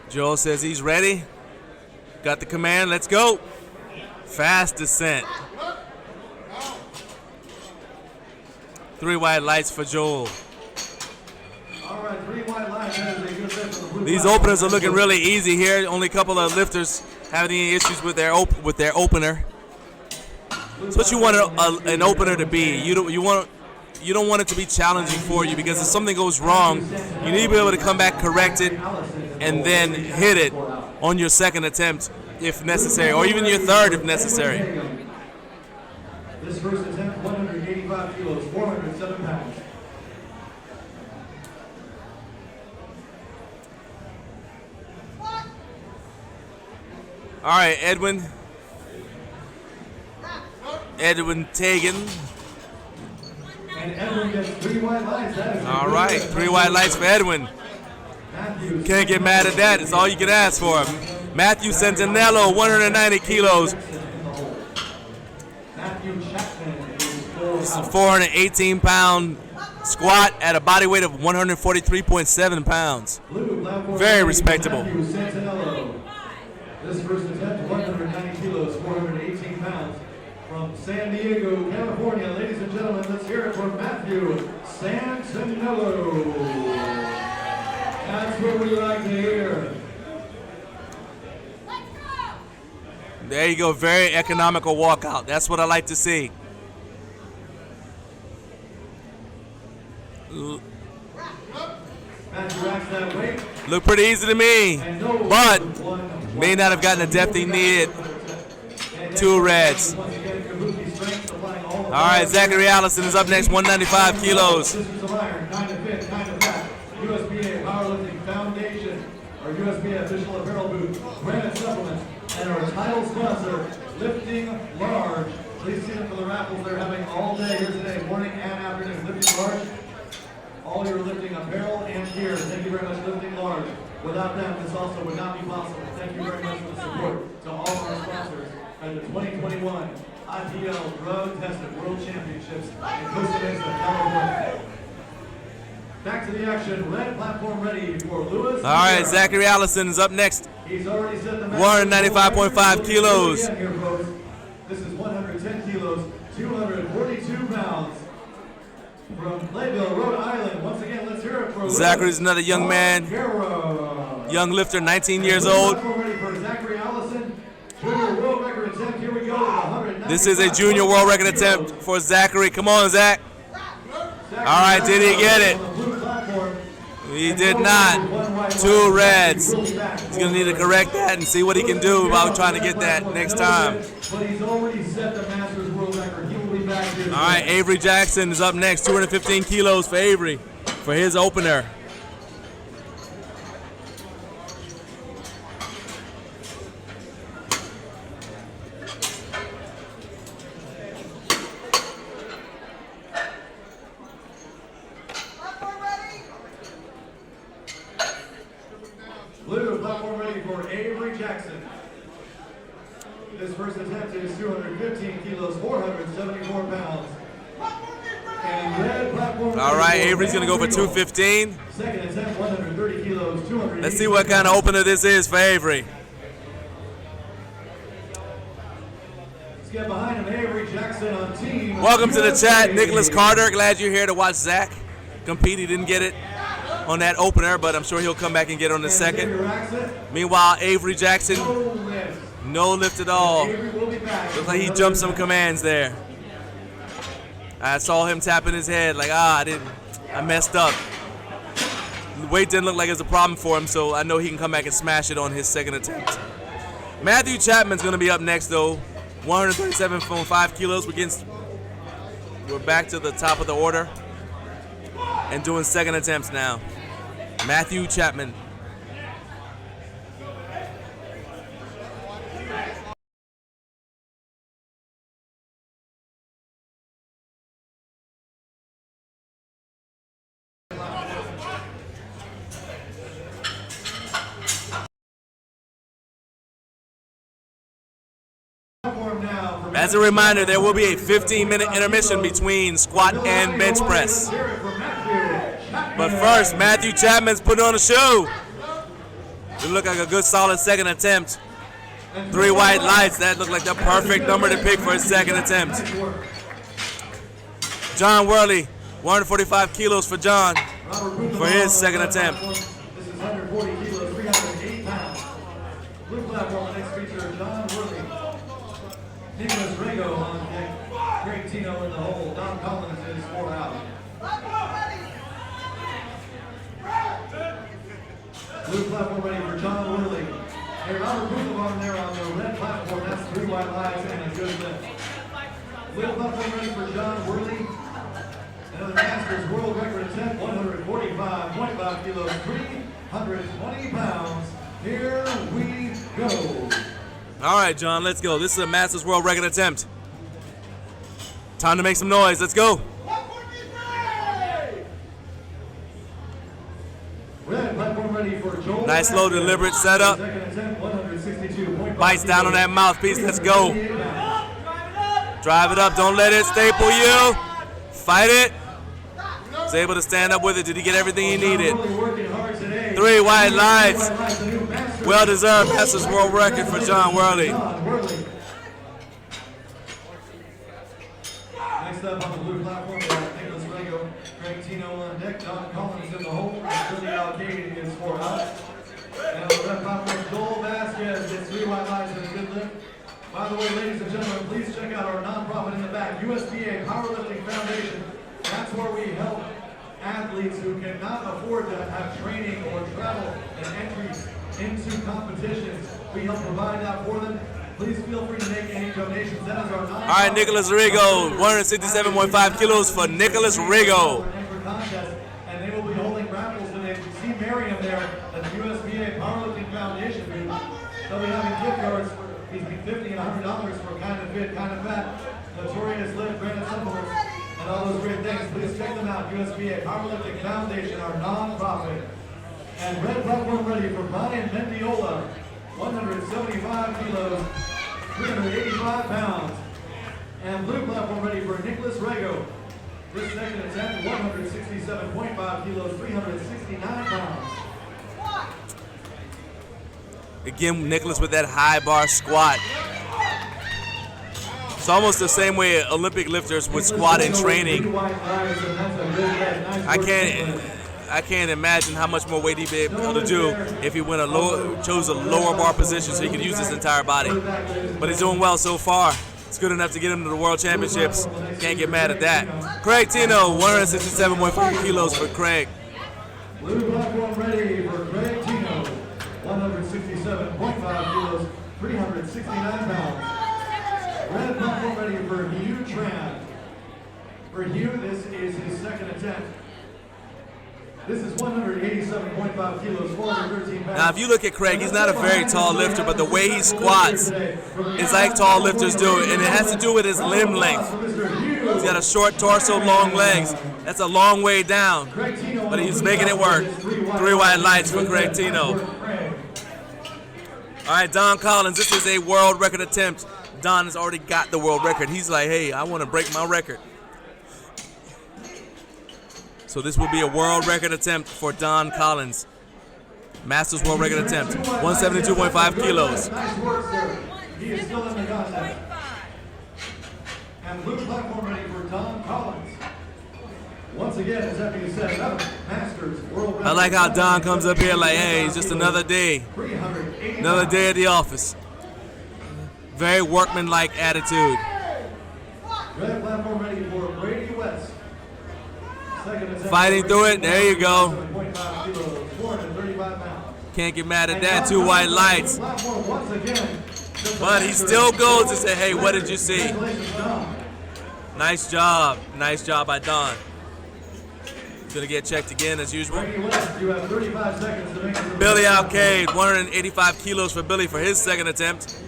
Joel says he's ready. Got the command, let's go. Fast descent. 3 white lights for Joel. All right, 3 white lights. That is a good lift for the blue These platform. openers are looking really easy here. Only a couple of lifters having any issues with their opener. That's what you want an opener to be. You want you don't want it to be challenging for you, because if something goes wrong, you need to be able to come back, correct it, and then hit it on your second attempt if necessary, or even your third if necessary. This first attempt, 185 kilos, 407 pounds. All right, Edwin Tagan. And Edwin gets 3 white lights. That is All right, 3 white lights for Edwin. Can't get mad at that. It's all you can ask for. Matthew Centinello, 190 kilos. This is a 418-pound squat at a body weight of 143.7 pounds. Very respectable. This first attempt, 190 kilos, 418 pounds. From San Diego, California, ladies and gentlemen, let's hear it for Matthew Santinello. That's what we like to hear. There you go, very economical walkout. That's what I like to see. Look pretty easy to me, but may not have gotten the depth he needed. 2 reds. All right, Zachary Allison is up next, 195 kilos. USPA Powerlifting Foundation, our USPA official apparel booth, Granite Supplements, and our title sponsor, Lifting Large. Please see them for the raffles they're having all day here today, morning and afternoon. Lifting Large, all your lifting apparel and gear. Thank you very much, Lifting Large. Without them, this also would not be possible. Thank you very much for the support to all of our sponsors at the 2021 IPL Drug Tested World Championships in Costa Mesa, California. Back to the action. Red platform ready for Lewis. All right, Zachary Allison is up next. He's already set the 195.5 kilos. This is 110 kilos, 242 pounds. From Playville, Rhode Island. Once again, let's hear it for Zachary's another young man, young lifter, 19 years old. Ready for Zachary Allison. Junior world record attempt. Here we go. This is a junior world record attempt for Zachary. Come on, Zach. All right, did he get it? He did not. 2 reds. He's going to need to correct that and see what he can do about trying to get that next time. But he's already set the Masters world record. He will be back here. All right, Avery Jackson is up next. 215 kilos for Avery for his opener. Blue platform ready for Avery Jackson. This first attempt is 215 kilos, 474 pounds. And red platform. All right, Avery's going to go for 215. Second attempt, 130 kilos, 200. Let's see what kind of opener this is for Avery. Let's get behind him, Avery Jackson on team. Welcome to the chat, Nicholas Carter. Glad you're here to watch Zach compete. He didn't get it on that opener, but I'm sure he'll come back and get on the second. Meanwhile, Avery Jackson, no lift at all. Looks like he jumped some commands there. I saw him tapping his head like, I messed up. The weight didn't look like it was a problem for him, so I know he can come back and smash it on his second attempt. Matthew Chapman's going to be up next, though. 137.5 kilos. We're back to the top of the order and doing second attempts now. Matthew Chapman. As a reminder, there will be a 15-minute intermission between squat and bench press. But first, Matthew Chapman's putting on a show. It looked like a good, solid second attempt. 3 white lights. That looked like the perfect number to pick for his second attempt. John Worley, 145 kilos for John for his second attempt. This is 140 kilos, 308 pounds. Blue platform, next feature, John Worley. Nicholas Rego, Rego on deck. Craig Tino in the hole. Don Collins is 4 out. Blue platform ready for John Worley. Hey, Robert Bukovan there on the red platform. That's 3 white lines and a good lift. Blue platform ready for John Worley. Another Masters world record attempt, 145.5 kilos, 320 pounds. Here we go. All right, John, let's go. This is a Masters world record attempt. Time to make some noise. Let's go. Red platform ready for Joel. Nice, slow, deliberate setup. Bites down on that mouthpiece. Let's go. Drive it up. Don't let it staple you. Fight it. Was able to stand up with it. Did he get everything he needed? 3 white lights. Well-deserved Masters world record for John Worley. Next up on the blue platform, we have Nicholas Rego, Craig Tino on deck, Don Collins in the hole, Billy Alcade is 4 out. And on the red platform, Joel Vasquez gets 3 white lines and a good lift. By the way, ladies and gentlemen, please check out our nonprofit in the back, USPA Powerlifting Foundation. That's where we help athletes who cannot afford to have training or travel and entries into competitions. We help provide that for them. Please feel free to make any donations. That is our nonprofit. All right, Nicholas Rego, 167.5 kilos for Nicholas Rego. And they will be holding raffles today. You see Miriam there at the USPA Powerlifting Foundation booth. They'll be having gift cards for between $50 and $100 for kind of fit, kind of fat, notorious lift, branded supplements, and all those great things. Please check them out. USPA Powerlifting Foundation, our non-profit. And red platform ready for Brian Mendiola, 175 kilos, 385 pounds. And blue platform ready for Nicholas Rego. This second attempt, 167.5 kilos, 369 pounds. Again, Nicholas with that high bar squat. It's almost the same way Olympic lifters would squat in training. I can't imagine how much more weight he'd be able to do if he chose a lower bar position so he could use his entire body. But he's doing well so far. It's good enough to get him to the World Championships. Can't get mad at that. Craig Tino, 167.5 kilos for Craig. Blue platform ready for Craig Tino, 167.5 kilos, 369 pounds. Red platform ready for Hugh Tran. For Hugh, this is his second attempt. This is 187.5 kilos, 413 pounds. Now, if you look at Craig, he's not a very tall lifter, but the way he squats is like tall lifters do, and it has to do with his limb length. He's got a short torso, long legs. That's a long way down, but he's making it work. 3 white lights for Craig Tino. All right, Don Collins, this is a world record attempt. Don has already got the world record. He's like, hey, I want to break my record. So this will be a world record attempt for Don Collins. Masters world record attempt, 172.5 kilos. Nice work, sir. He is still in the contest. And blue platform ready for Don Collins. Once again, as Effie said, another Masters world record. I like how Don comes up here like, hey, it's just another day. Another day at the office. Very workman-like attitude. Red platform ready for Brady West. Fighting through it, there you go. Can't get mad at that, 2 white lights. But he still goes and say, hey, what did you see? Nice job by Don. Gonna get checked again as usual. Billy Alcade, 185 kilos for Billy for his second attempt.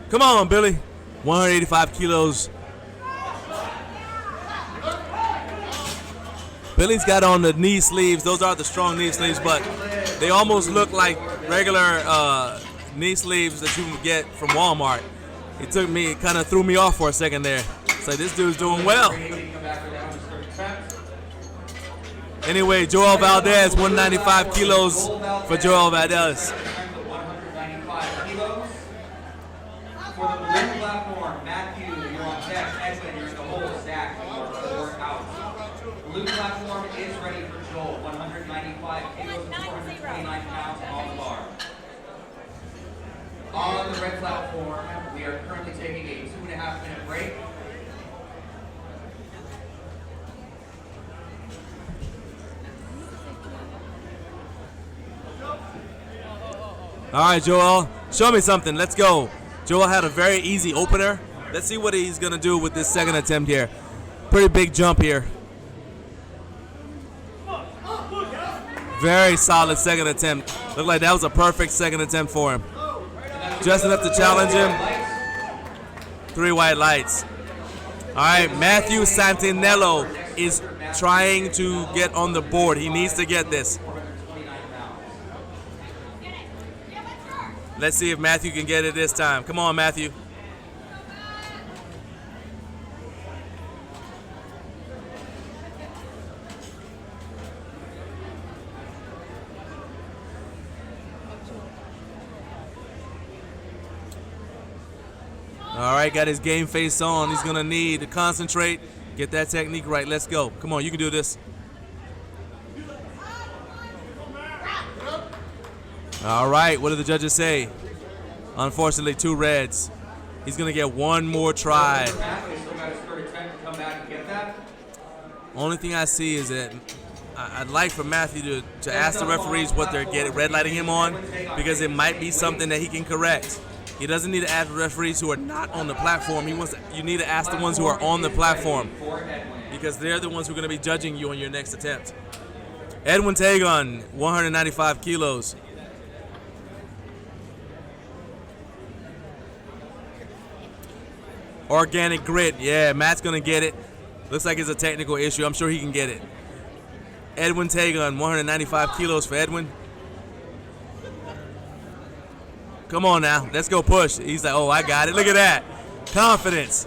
Come on, Billy. 185 kilos. Billy's got on the knee sleeves. Those are the strong knee sleeves, but they almost look like regular knee sleeves that you can get from Walmart. It took me, it kind of threw me off for a second there. It's like, this dude's doing well. Anyway, Joel Valdez, 195 kilos for Joel Valdez. 195 kilos. For the blue platform, Matthew, you're on deck. Edwin, you're in the hole. Zach, you are 4 out. Blue platform is ready for Joel. 195 kilos and 429 pounds on the bar. On the red platform, we are currently taking a 2.5-minute break. All right, Joel, show me something. Let's go. Joel had a very easy opener. Let's see what he's going to do with this second attempt here. Pretty big jump here. Very solid second attempt. Looked like that was a perfect second attempt for him. Just enough to challenge him. 3 white lights. All right, Matthew Santinello is trying to get on the board. He needs to get this. Let's see if Matthew can get it this time. Come on, Matthew. All right, got his game face on. He's going to need to concentrate, get that technique right. Let's go. Come on, you can do this. All right, what do the judges say? Unfortunately, 2 reds. He's going to get one more try. Only thing I see is that I'd like for Matthew to ask the referees what they're red lighting him on, because it might be something that he can correct. He doesn't need to ask the referees who are not on the platform. You need to ask the ones who are on the platform, because they're the ones who are going to be judging you on your next attempt. Edwin Tagon, 195 kilos. Organic grit. Yeah, Matt's going to get it. Looks like it's a technical issue. I'm sure he can get it. Edwin Tagon, 195 kilos for Edwin. Come on now. Let's go push. He's like, oh, I got it. Look at that. Confidence.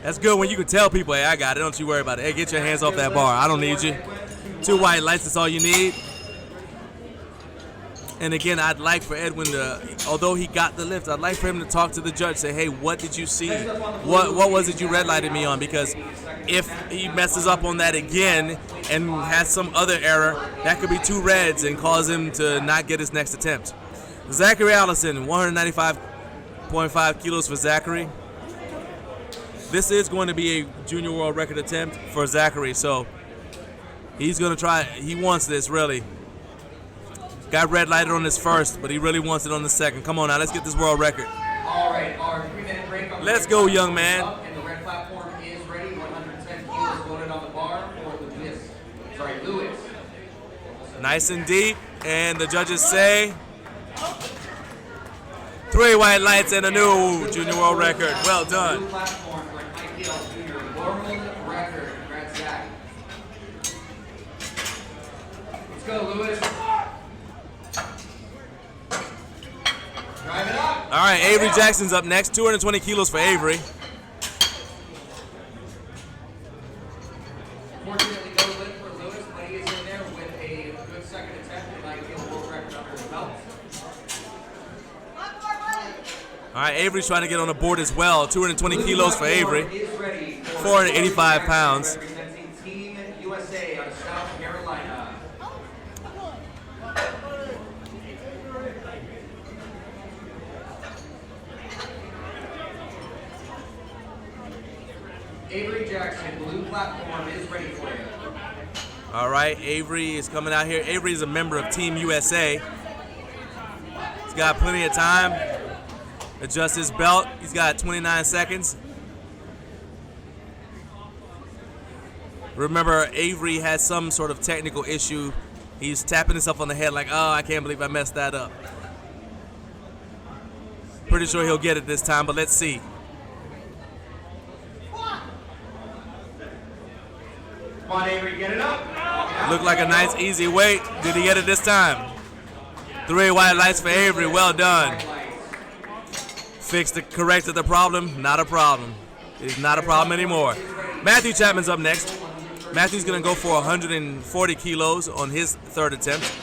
That's good when you can tell people, hey, I got it. Don't you worry about it. Hey, get your hands off that bar. I don't need you. 2 white lights. That's all you need. And again, I'd like for Edwin to, although he got the lift, I'd like for him to talk to the judge, say, hey, what did you see? What was it you red lighted me on? Because if he messes up on that again and has some other error, that could be 2 reds and cause him to not get his next attempt. Zachary Allison, 195.5 kilos for Zachary. This is going to be a junior world record attempt for Zachary, so he's going to try. He wants this, really. Got red lighted on his first, but he really wants it on the second. Come on now, let's get this world record. All right, our 3-minute break. Let's go, young man. And the red platform is ready. 110 kilos loaded on the bar for Lewis. Nice and deep, and the judges say 3 white lights and a new junior world record. Well done. Blue platform for an IPL junior world record. Congrats, Zach. Let's go, Lewis. Drive it up. All right, Avery Jackson's up next. 220 kilos for Avery. Fortunately, no lift for Lewis, but he is in there with a good second attempt and might get a world record under his belt. All right, Avery's trying to get on the board as well. 220 kilos for Avery. 485 pounds. Representing Team USA out of South Carolina. Avery Jackson, blue platform is ready for you. All right, Avery is coming out here. Avery is a member of Team USA. He's got plenty of time. Adjust his belt. He's got 29 seconds. Remember, Avery has some sort of technical issue. He's tapping himself on the head like, oh, I can't believe I messed that up. Pretty sure he'll get it this time, but let's see. Come on, Avery, get it up. Looked like a nice, easy weight. Did he get it this time? 3 white lights for Avery. Well done. Corrected the problem. Not a problem. It's not a problem anymore. Matthew Chapman's up next. Matthew's going to go for 140 kilos on his third attempt.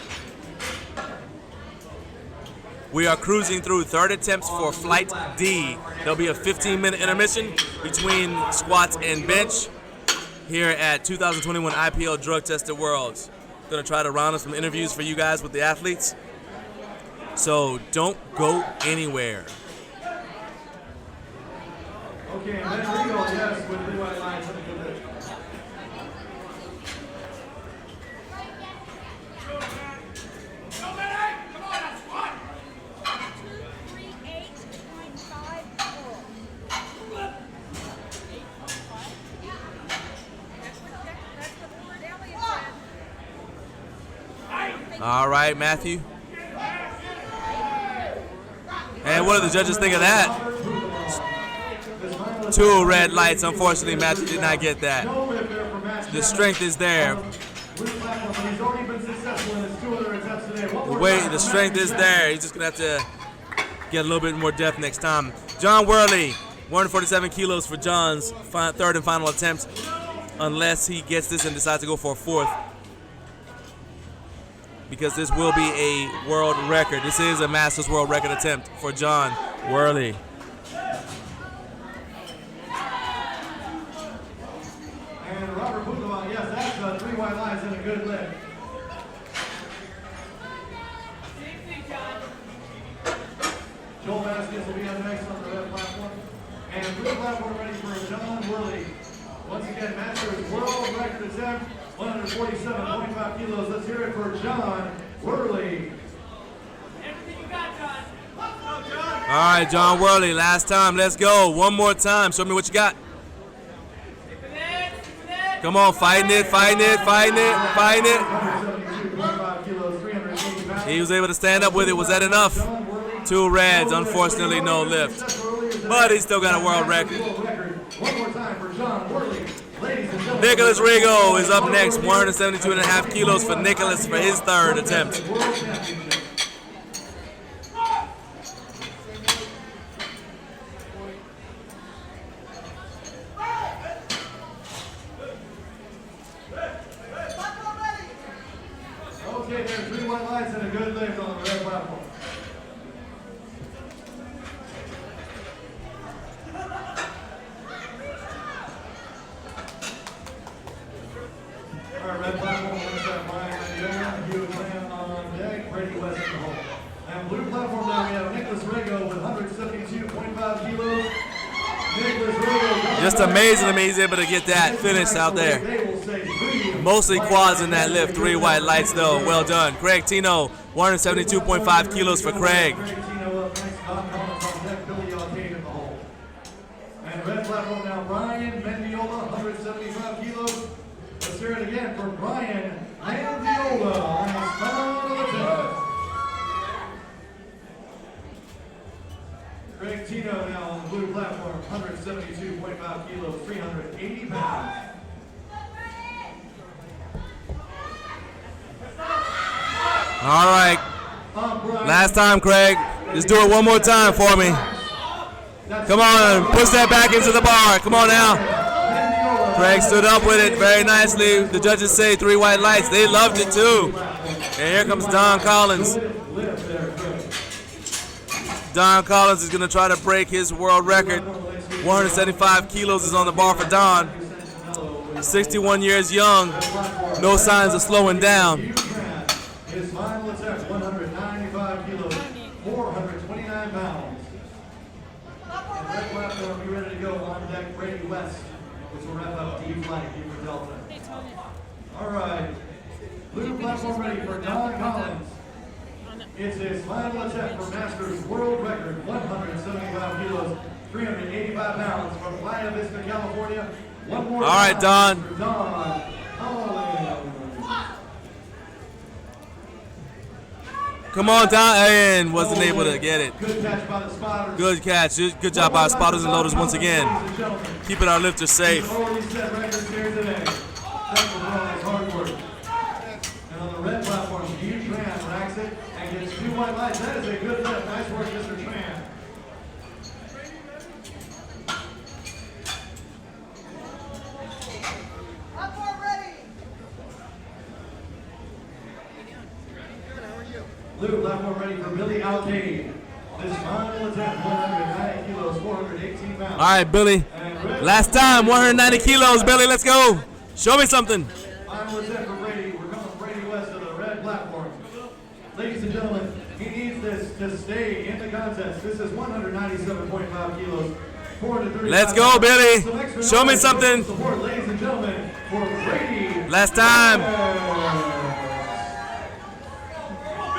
We are cruising through third attempts for Flight D. There'll be a 15-minute intermission between squats and bench here at 2021 IPL Drug Tested Worlds. Gonna try to round up some interviews for you guys with the athletes. So don't go anywhere. Okay, and then we go, yes, with the white lines and the good pitch. All right, Matthew. And what do the judges think of that? 2 red lights. Unfortunately, Matthew did not get that. The strength is there. The strength is there. He's just going to have to get a little bit more depth next time. John Worley, 147 kilos for John's third and final attempt, unless he gets this and decides to go for a fourth, because this will be a world record. This is a Masters world record attempt for John Worley. And Robert Bukovan, yes, that's 3 white lines and a good lift. Joel Vasquez will be on next on the red platform. And blue platform ready for John Worley. Once again, Masters world record attempt, 147.5 kilos. Let's hear it for John Worley. Everything you got, John. All right, John Worley, last time. Let's go. One more time. Show me what you got. Come on, fighting it, fighting it, fighting it, fighting it. He was able to stand up with it. Was that enough? 2 reds, unfortunately no lift. But he's still got a world record. Nicholas Rigo is up next, 172.5 kilos for Nicholas for his third attempt. Okay, there's 3 white lights and a good lift on the red platform. All right, red platform, let's have Brian Mendoza, Hugh Clan on deck, Brady West in the hole. And blue platform now we have Nicholas Rigo with 172.5 kilos. Nicholas Rigo. Just amazing to me he's able to get that finish out there. Mostly quads in that lift. 3 white lights though. Well done. Craig Tino, 172.5 kilos for Craig. And red platform now, Brian Mendiola, 175 kilos. Let's hear it again for Brian Mendiola on his final attempt. Craig Tino now on the blue platform, 172.5 kilos, 380 pounds. All right. Last time, Craig. Just do it one more time for me. Come on, push that back into the bar. Come on now. Craig stood up with it very nicely. The judges say 3 white lights. They loved it too. And here comes Don Collins. Don Collins is going to try to break his world record. 175 kilos is on the bar for Don. 61 years young. No signs of slowing down. His final attempt, 195 kilos, 429 pounds. And red platform, be ready to go on deck, Brady West, which will wrap up D flight, D for Delta. All right, blue platform ready for Don Collins. It's his final attempt for Masters world record, 175 kilos, 385 pounds from Playa Vista, California. One more. All right, Don. For Don Collins. Come on, Don. And wasn't able to get it. Good catch by the spotters. Good catch. Good job by our spotters and loaders once again. Keeping our lifters safe. Already set records here today. white lights. That is a good lift. Nice work, Mr. Tran. Blue platform ready for Billy Alcade. This final attempt, 190 kilos, 418 pounds. All right, Billy. Last time, 190 kilos, Billy. Let's go. Show me something. Final attempt for Brady. We're coming Brady West to the red platform. Ladies and gentlemen, he needs this to stay in the contest. This is 197.5 kilos. Let's go, Billy. Show me something. Support, ladies and gentlemen, for Brady. Last time.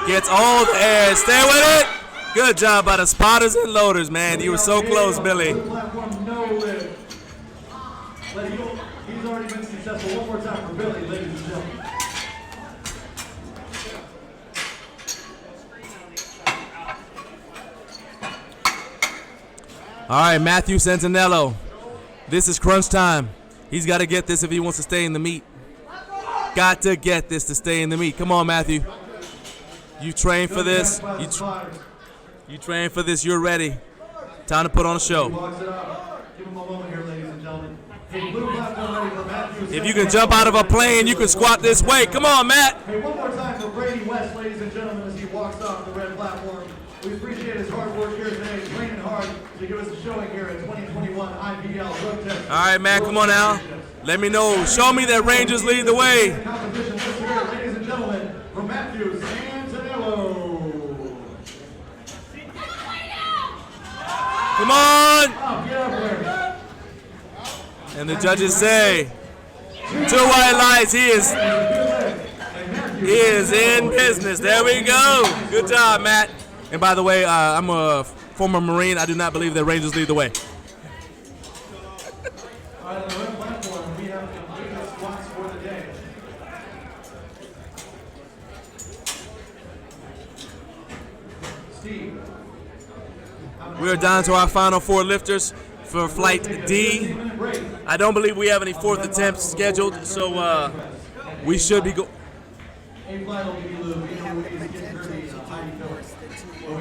Gets all the air. Stay with it. Good job by the spotters and loaders, man. You were so close, Billy. He's already been successful. One more time for Billy, ladies and gentlemen. All right, Matthew Santinello. This is crunch time. He's got to get this if he wants to stay in the meet. Got to get this to stay in the meet. Come on, Matthew. You trained for this. You trained for this. You're ready. Time to put on a show. If you can jump out of a plane, you can squat this way. Come on, Matt. Hey, one more time for Brady West, ladies and gentlemen, as he walks off the red platform. We appreciate his hard work here today, training hard to give us a showing here at 2021 IPL drug test. All right, Matt, come on now. Let me know. Show me that Rangers lead the way. Competition this year, ladies and gentlemen, from Matthew Santinello. Come on. And the judges say, 2 white lights. He is in business. There we go. Good job, Matt. And by the way, I'm a former Marine. I do not believe that Rangers lead the way. All right, on the red platform, we have completed squats for the day. Steve. We are down to our final 4 lifters for flight D. I don't believe we have any 4th attempts scheduled, so we should be go. We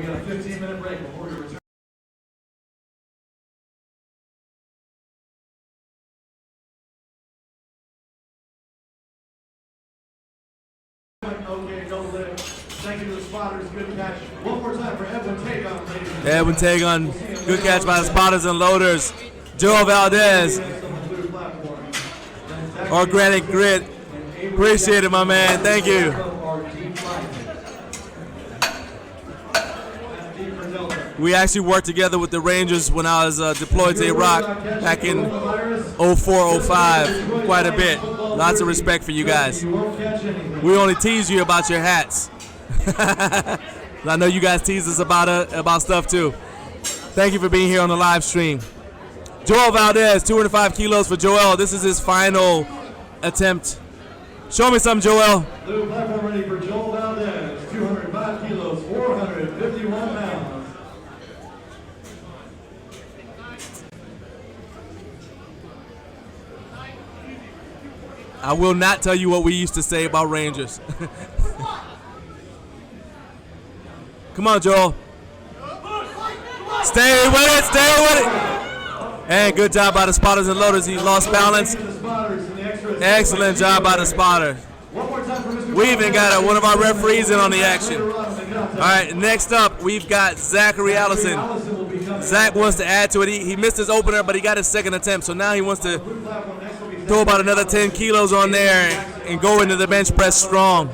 got a 15-minute break before we return. Okay, no lift. Thank you to the spotters. Good catch. One more time for Edwin Tagon, ladies and gentlemen. Edwin Tagon. Good catch by the spotters and loaders. Joe Valdez. Organic Grit. Appreciate it, my man. Thank you. We actually worked together with the Rangers when I was deployed to Iraq back in 04-05 quite a bit. Lots of respect for you guys. We only tease you about your hats. I know you guys tease us about stuff too. Thank you for being here on the live stream. Joel Valdez, 205 kilos for Joel. This is his final attempt. Show me some, Joel. Blue platform ready for Joel Valdez, 205 kilos, 451 pounds. I will not tell you what we used to say about Rangers. Come on, Joel. Stay with it, stay with it. And good job by the spotters and loaders. He lost balance. Excellent job by the spotter. We even got one of our referees in on the action. All right, next up, we've got Zachary Allison. Zach wants to add to it. He missed his opener, but he got his 2nd attempt. So now he wants to throw about another 10 kilos on there and go into the bench press strong.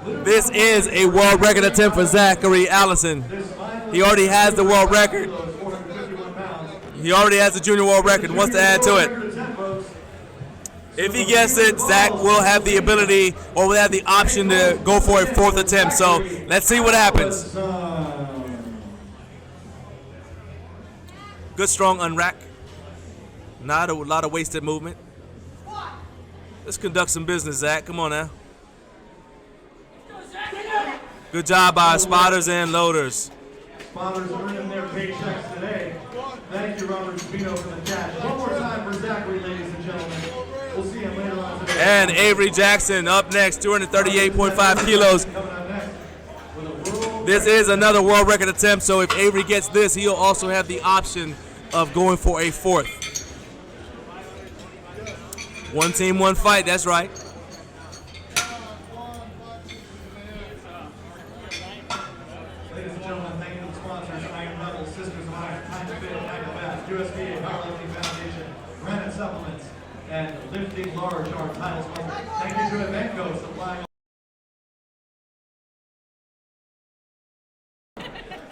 This is a world record attempt for Zachary Allison. He already has the world record. He already has the junior world record. Wants to add to it. If he gets it, Zach will have the ability or will have the option to go for a 4th attempt. So let's see what happens. Good strong unrack. Not a lot of wasted movement. Let's conduct some business, Zach. Come on now. Good job by spotters and loaders. Spotters earning their paychecks today. Thank you, Robert Spino, for the cash. One more time for Zachary, ladies and gentlemen. We'll see him later on today. And Avery Jackson up next, 238.5 kilos. This is another world record attempt, so if Avery gets this, he'll also have the option of going for a fourth. One team, one fight, that's right. Ladies and gentlemen, thank you to the sponsors, Iron Rebel, Sisters of Iron, Time to Fit, Bath, USPA Powerlifting Foundation, Granite Supplements, and Lifting Large, our title sponsor. Thank you to Evenco, supplying.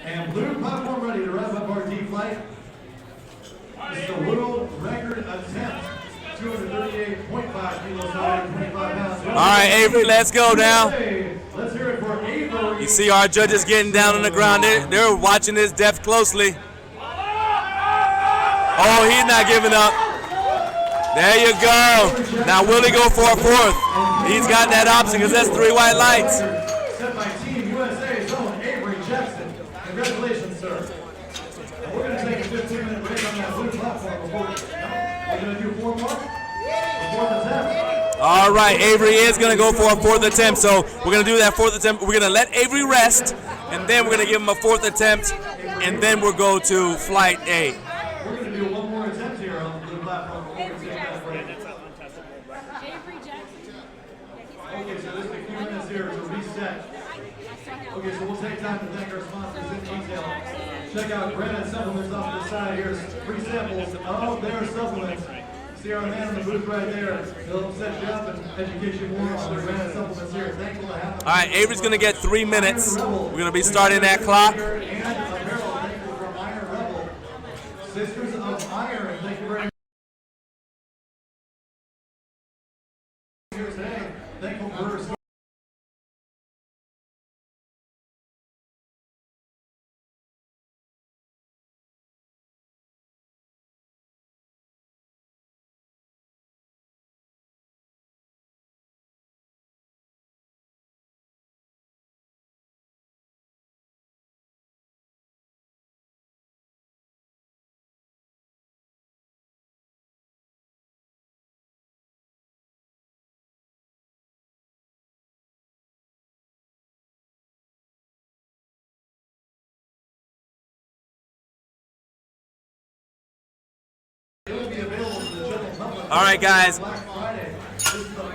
And blue platform ready to wrap up our deep flight. This is the world record attempt. 238.5 kilos, 125 pounds. All right, Avery, let's go now. Let's hear it for Avery. You see our judges getting down on the ground. They're watching this depth closely. Oh, he's not giving up. There you go. Now will he go for a fourth? He's got that option because that's 3 white lights. Set by Team USA's own Avery Jackson. Congratulations, sir. We're going to take a 15-minute break on that blue platform before we're going to do 4 more. Fourth attempt. All right, Avery is going to go for a fourth attempt, so we're going to do that fourth attempt. We're going to let Avery rest, and then we're going to give him a fourth attempt, and then we'll go to flight A. We're going to do 1 more attempt here on the blue platform before we take that break. Avery Jackson. Okay, so there's a few minutes here to reset. Okay, so we'll take time to thank our sponsors in detail. Check out Granite Supplements off the side here. Free samples of their supplements. See our man in the booth right there. He'll set you up and educate you more on the Granite Supplements here. Thankful to have them. All right, Avery's going to get 3 minutes. We're going to be starting that clock. And apparel, thankful from Iron Rebel. Sisters of Iron, thank you very much. Here today. Thankful for her. All right, guys,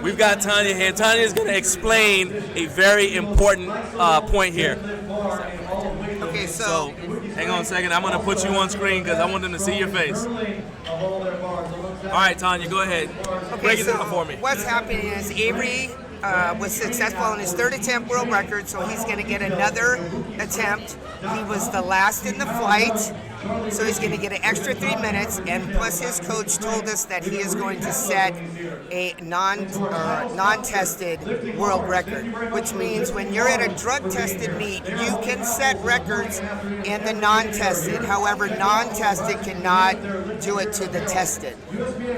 we've got Tanya here. Tanya is going to explain a very important point here. Okay, so hang on a second. I'm going to put you on screen because I want them to see your face. All right, Tanya, go ahead. Break it down for me. What's happening is Avery was successful in his 3rd attempt world record, so he's going to get another attempt. He was the last in the flight, so he's going to get an extra 3 minutes, and plus his coach told us that he is going to set a non-tested world record, which means when you're at a drug-tested meet, you can set records in the non-tested. However, non-tested cannot do it to the tested.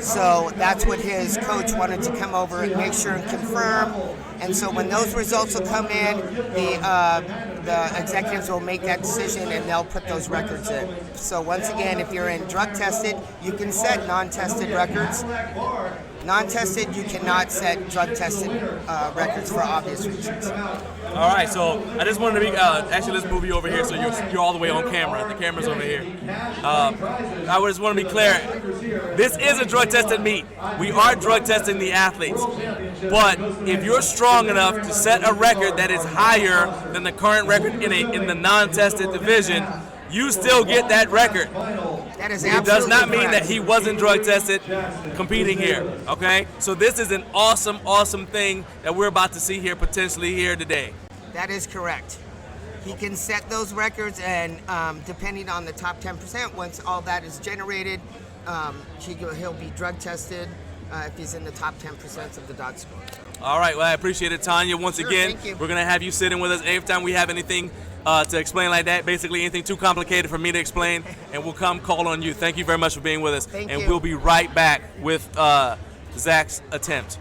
So that's what his coach wanted to come over and make sure and confirm. And so when those results will come in, the executives will make that decision and they'll put those records in. So once again, if you're in drug tested, you can set non-tested records. Non-tested, you cannot set drug-tested records for obvious reasons. All right, so I just wanted to be, actually let's move you over here so you're all the way on camera. The camera's over here. I just want to be clear, this is a drug-tested meet. We are drug-testing the athletes. But if you're strong enough to set a record that is higher than the current record in the non-tested division, you still get that record. That is it does not mean that he wasn't drug tested competing here, okay? So this is an awesome, awesome thing that we're about to see here potentially here today. That is correct. He can set those records, and depending on the top 10%, once all that is generated, he'll be drug tested if he's in the top 10% of the DOT score. All right, well, I appreciate it, Tanya. Once again, thank you. We're going to have you sitting with us every time we have anything to explain like that, basically anything too complicated for me to explain, and we'll come call on you. Thank you very much for being with us. Thank and you. We'll be right back with Zach's attempt.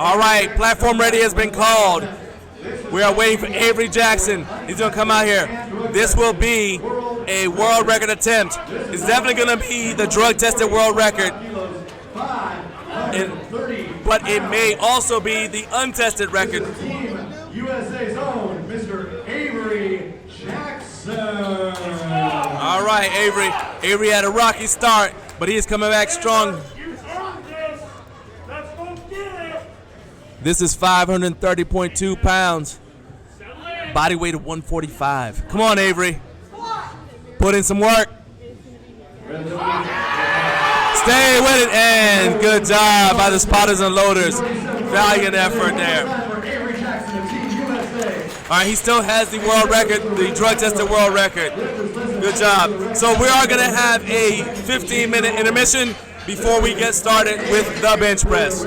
All right, platform ready has been called. We are waiting for Avery Jackson. He's going to come out here. This will be a world record attempt. It's definitely going to be the drug-tested world record. But it may also be the untested record. USA's own Mr. Avery Jackson. All right, Avery. Avery had a rocky start, but he is coming back strong. This is 530.2 pounds. Body weight of 145. Come on, Avery. Put in some work. Stay with it, and good job by the spotters and loaders. Valiant effort there. All right, he still has the world record, the drug-tested world record. Good job. So we are going to have a 15-minute intermission before we get started with the bench press.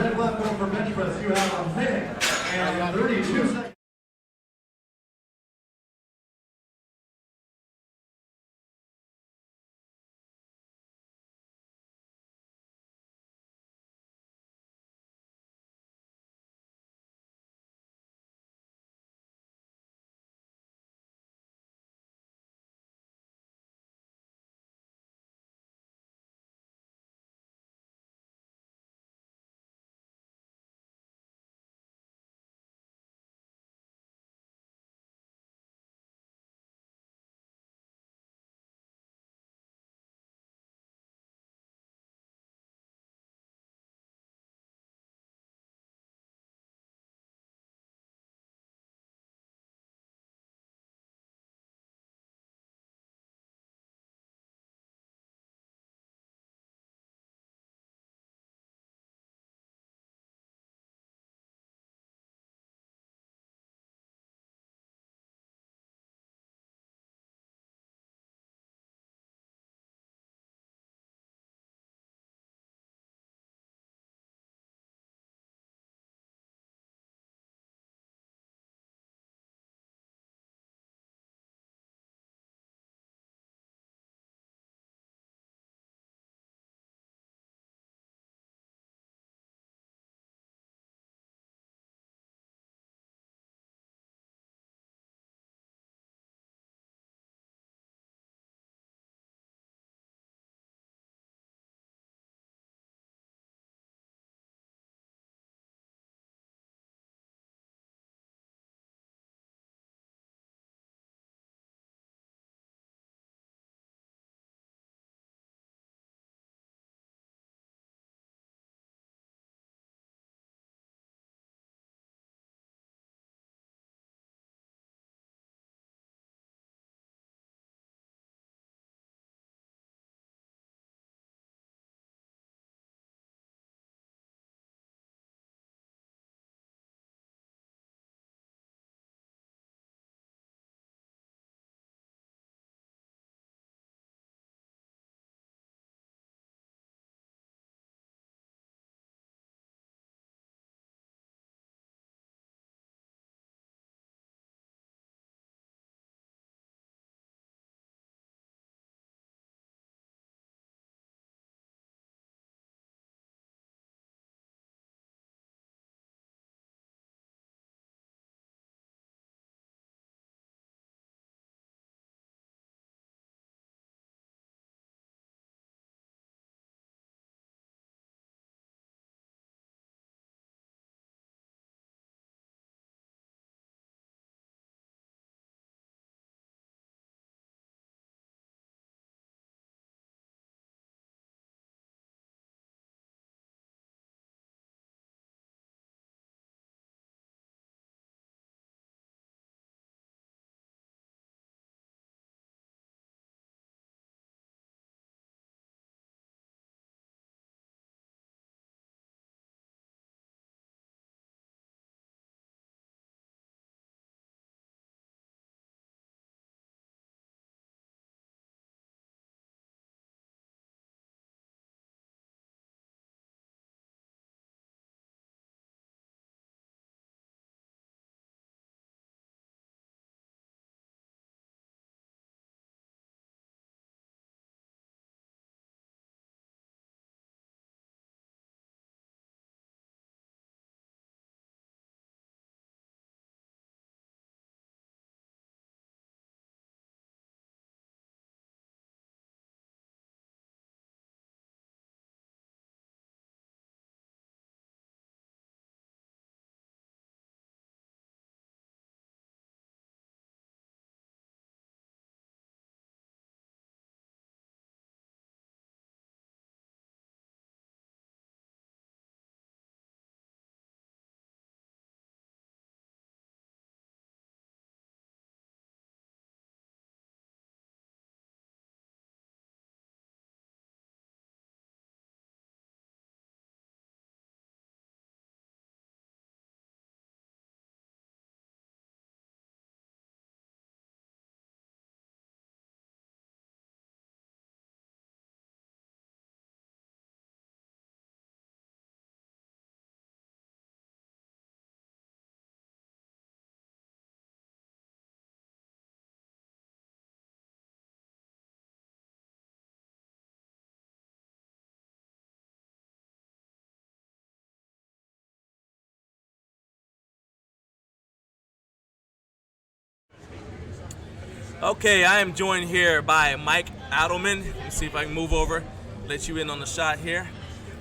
Okay, I am joined here by Mike Adelman. Let me see if I can move over, let you in on the shot here.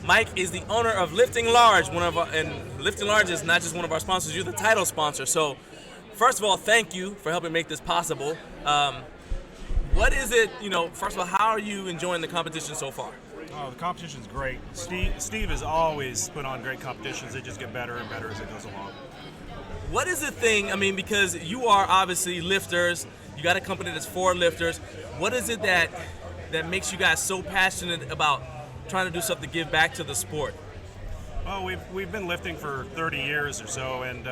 Mike is the owner of Lifting Large, and Lifting Large is not just one of our sponsors, you're the title sponsor. So, first of all, thank you for helping make this possible. What is it, first of all, how are you enjoying the competition so far? Oh, the competition's great. Steve has always put on great competitions. They just get better and better as it goes along. What is the thing, because you are obviously lifters, you got a company that's for lifters. What is it that makes you guys so passionate about trying to do something to give back to the sport? Well, we've been lifting for 30 years or so, and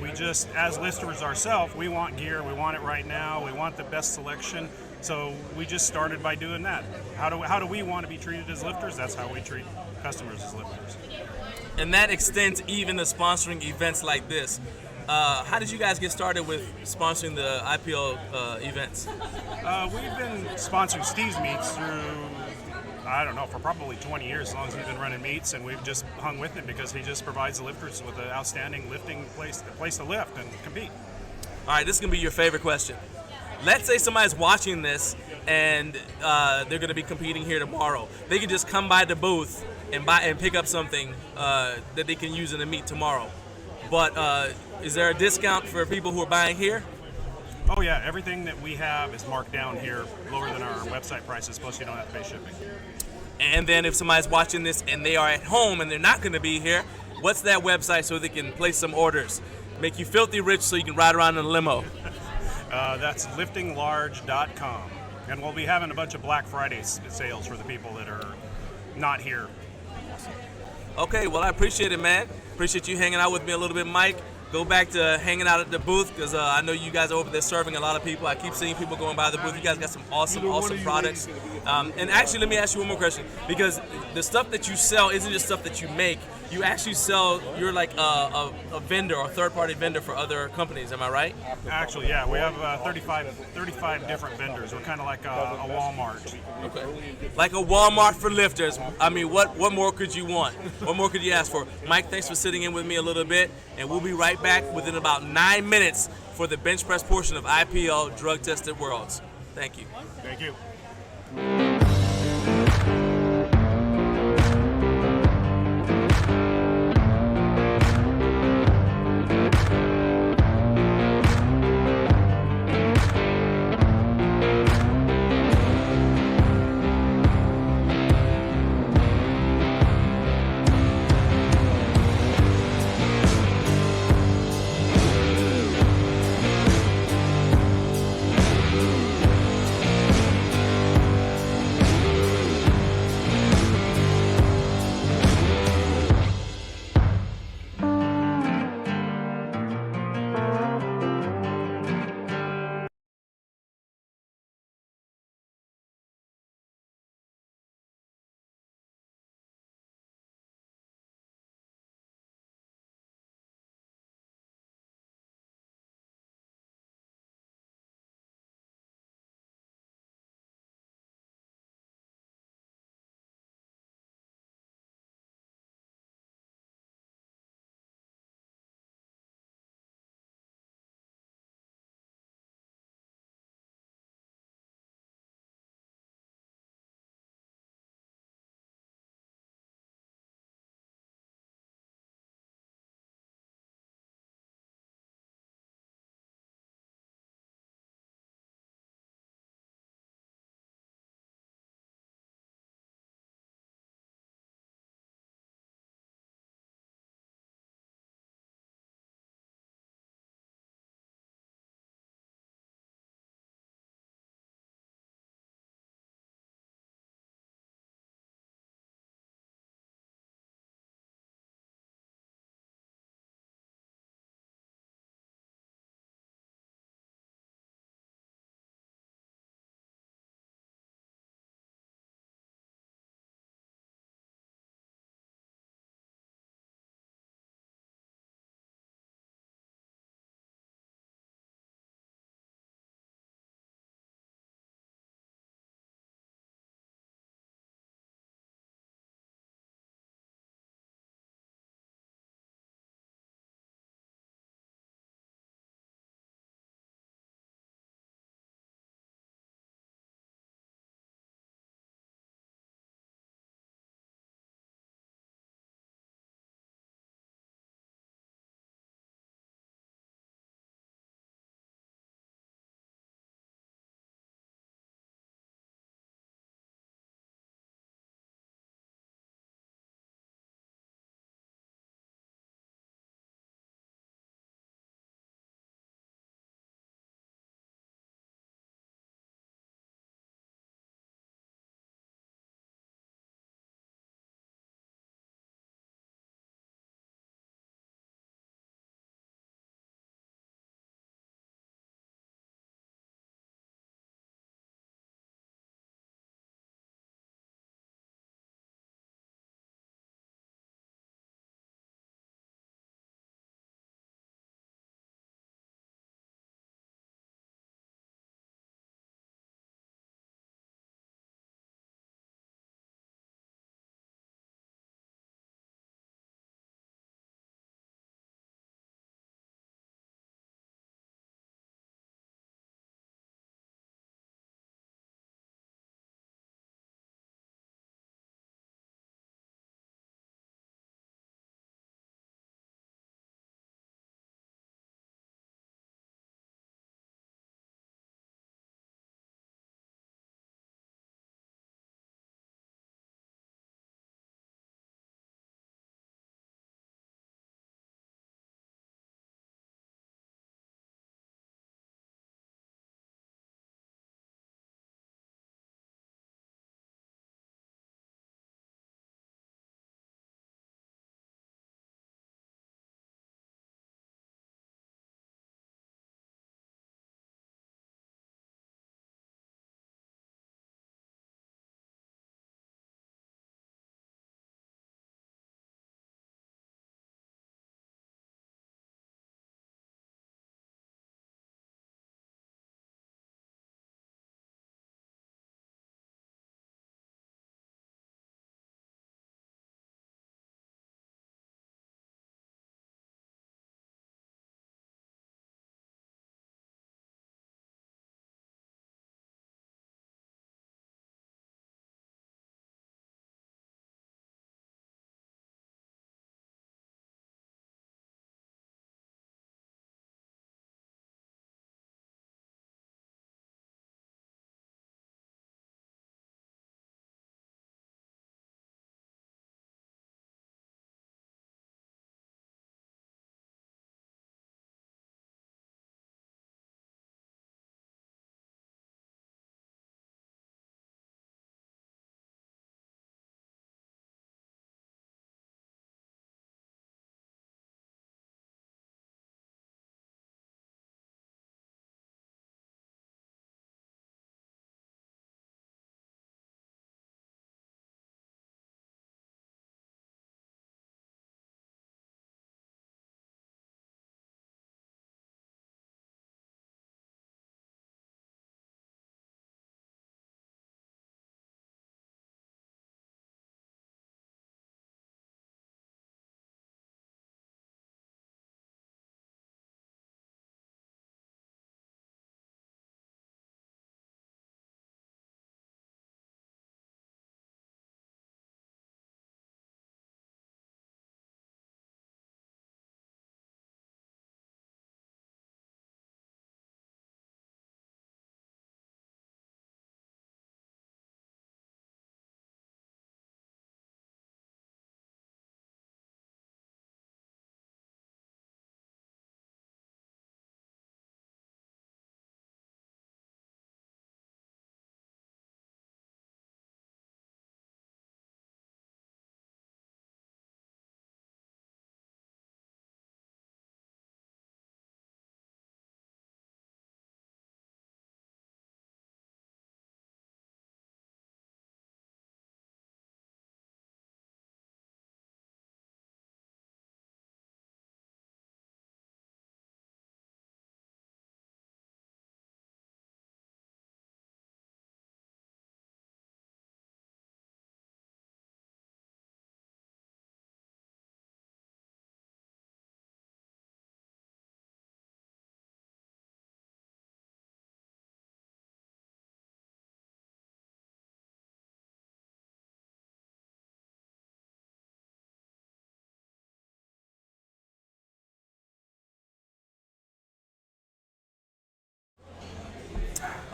we just, as lifters ourselves, we want gear, we want it right now, we want the best selection. So we just started by doing that. How do we want to be treated as lifters? That's how we treat customers as lifters. And that extends even to sponsoring events like this. How did you guys get started with sponsoring the IPL events? We've been sponsoring Steve's meets through, I don't know, for probably 20 years, as long as he's been running meets, and we've just hung with him because he just provides the lifters with an outstanding lifting place to lift and compete. All right, this is going to be your favorite question. Let's say somebody's watching this and they're going to be competing here tomorrow. They can just come by the booth and pick up something that they can use in the meet tomorrow. But is there a discount for people who are buying here? Oh yeah, everything that we have is marked down here, lower than our website prices, plus you don't have to pay shipping. And then if somebody's watching this and they are at home and they're not going to be here, what's that website so they can place some orders? Make you filthy rich so you can ride around in a limo. That's liftinglarge.com. And we'll be having a bunch of Black Friday sales for the people that are not here. Okay, well, I appreciate it, man. Appreciate you hanging out with me a little bit, Mike. Go back to hanging out at the booth because I know you guys are over there serving a lot of people. I keep seeing people going by the booth. You guys got some awesome products. And actually, let me ask you one more question, because the stuff that you sell isn't just stuff that you make. You actually sell, you're like a vendor or third-party vendor for other companies, am I right? Actually, yeah, we have 35 different vendors. We're kind of like a Walmart. Okay. Like a Walmart for lifters. What more could you want? What more could you ask for? Mike, thanks for sitting in with me a little bit, and we'll be right back within about 9 minutes for the bench press portion of IPL Drug Tested Worlds. Thank you. Thank you.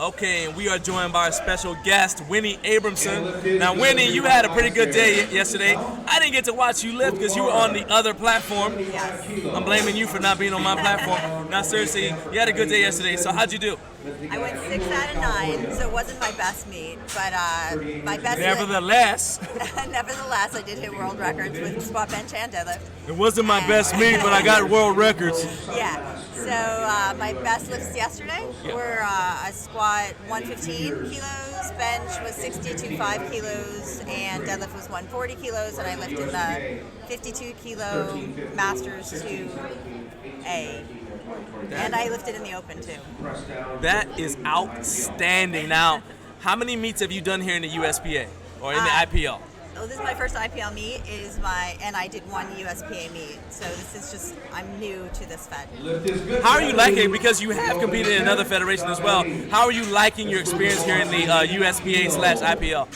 Okay, and we are joined by our special guest, Winnie Abramson. Now, Winnie, you had a pretty good day yesterday. I didn't get to watch you lift because you were on the other platform. Yes. I'm blaming you for not being on my platform. Now, seriously, you had a good day yesterday, so how'd you do? I went 6 out of 9, so it wasn't my best meet, but my best. Nevertheless, Nevertheless, I did hit world records with squat, bench, and deadlift. it wasn't my best meet, but I got world records. Yeah. So my best lifts yesterday were a squat 115 kilos, bench was 62.5 kilos, and deadlift was 140 kilos, and I lifted the 52 kilo Masters 2A. And I lifted in the open too. That is outstanding. Now, how many meets have you done here in the USPA or in the IPL? Oh, this is my first IPL meet. And I did one USPA meet. So this is just, I'm new to this fed. How are you liking it? Because you have competed in another federation as well. How are you liking your experience here in the USPA/IPL?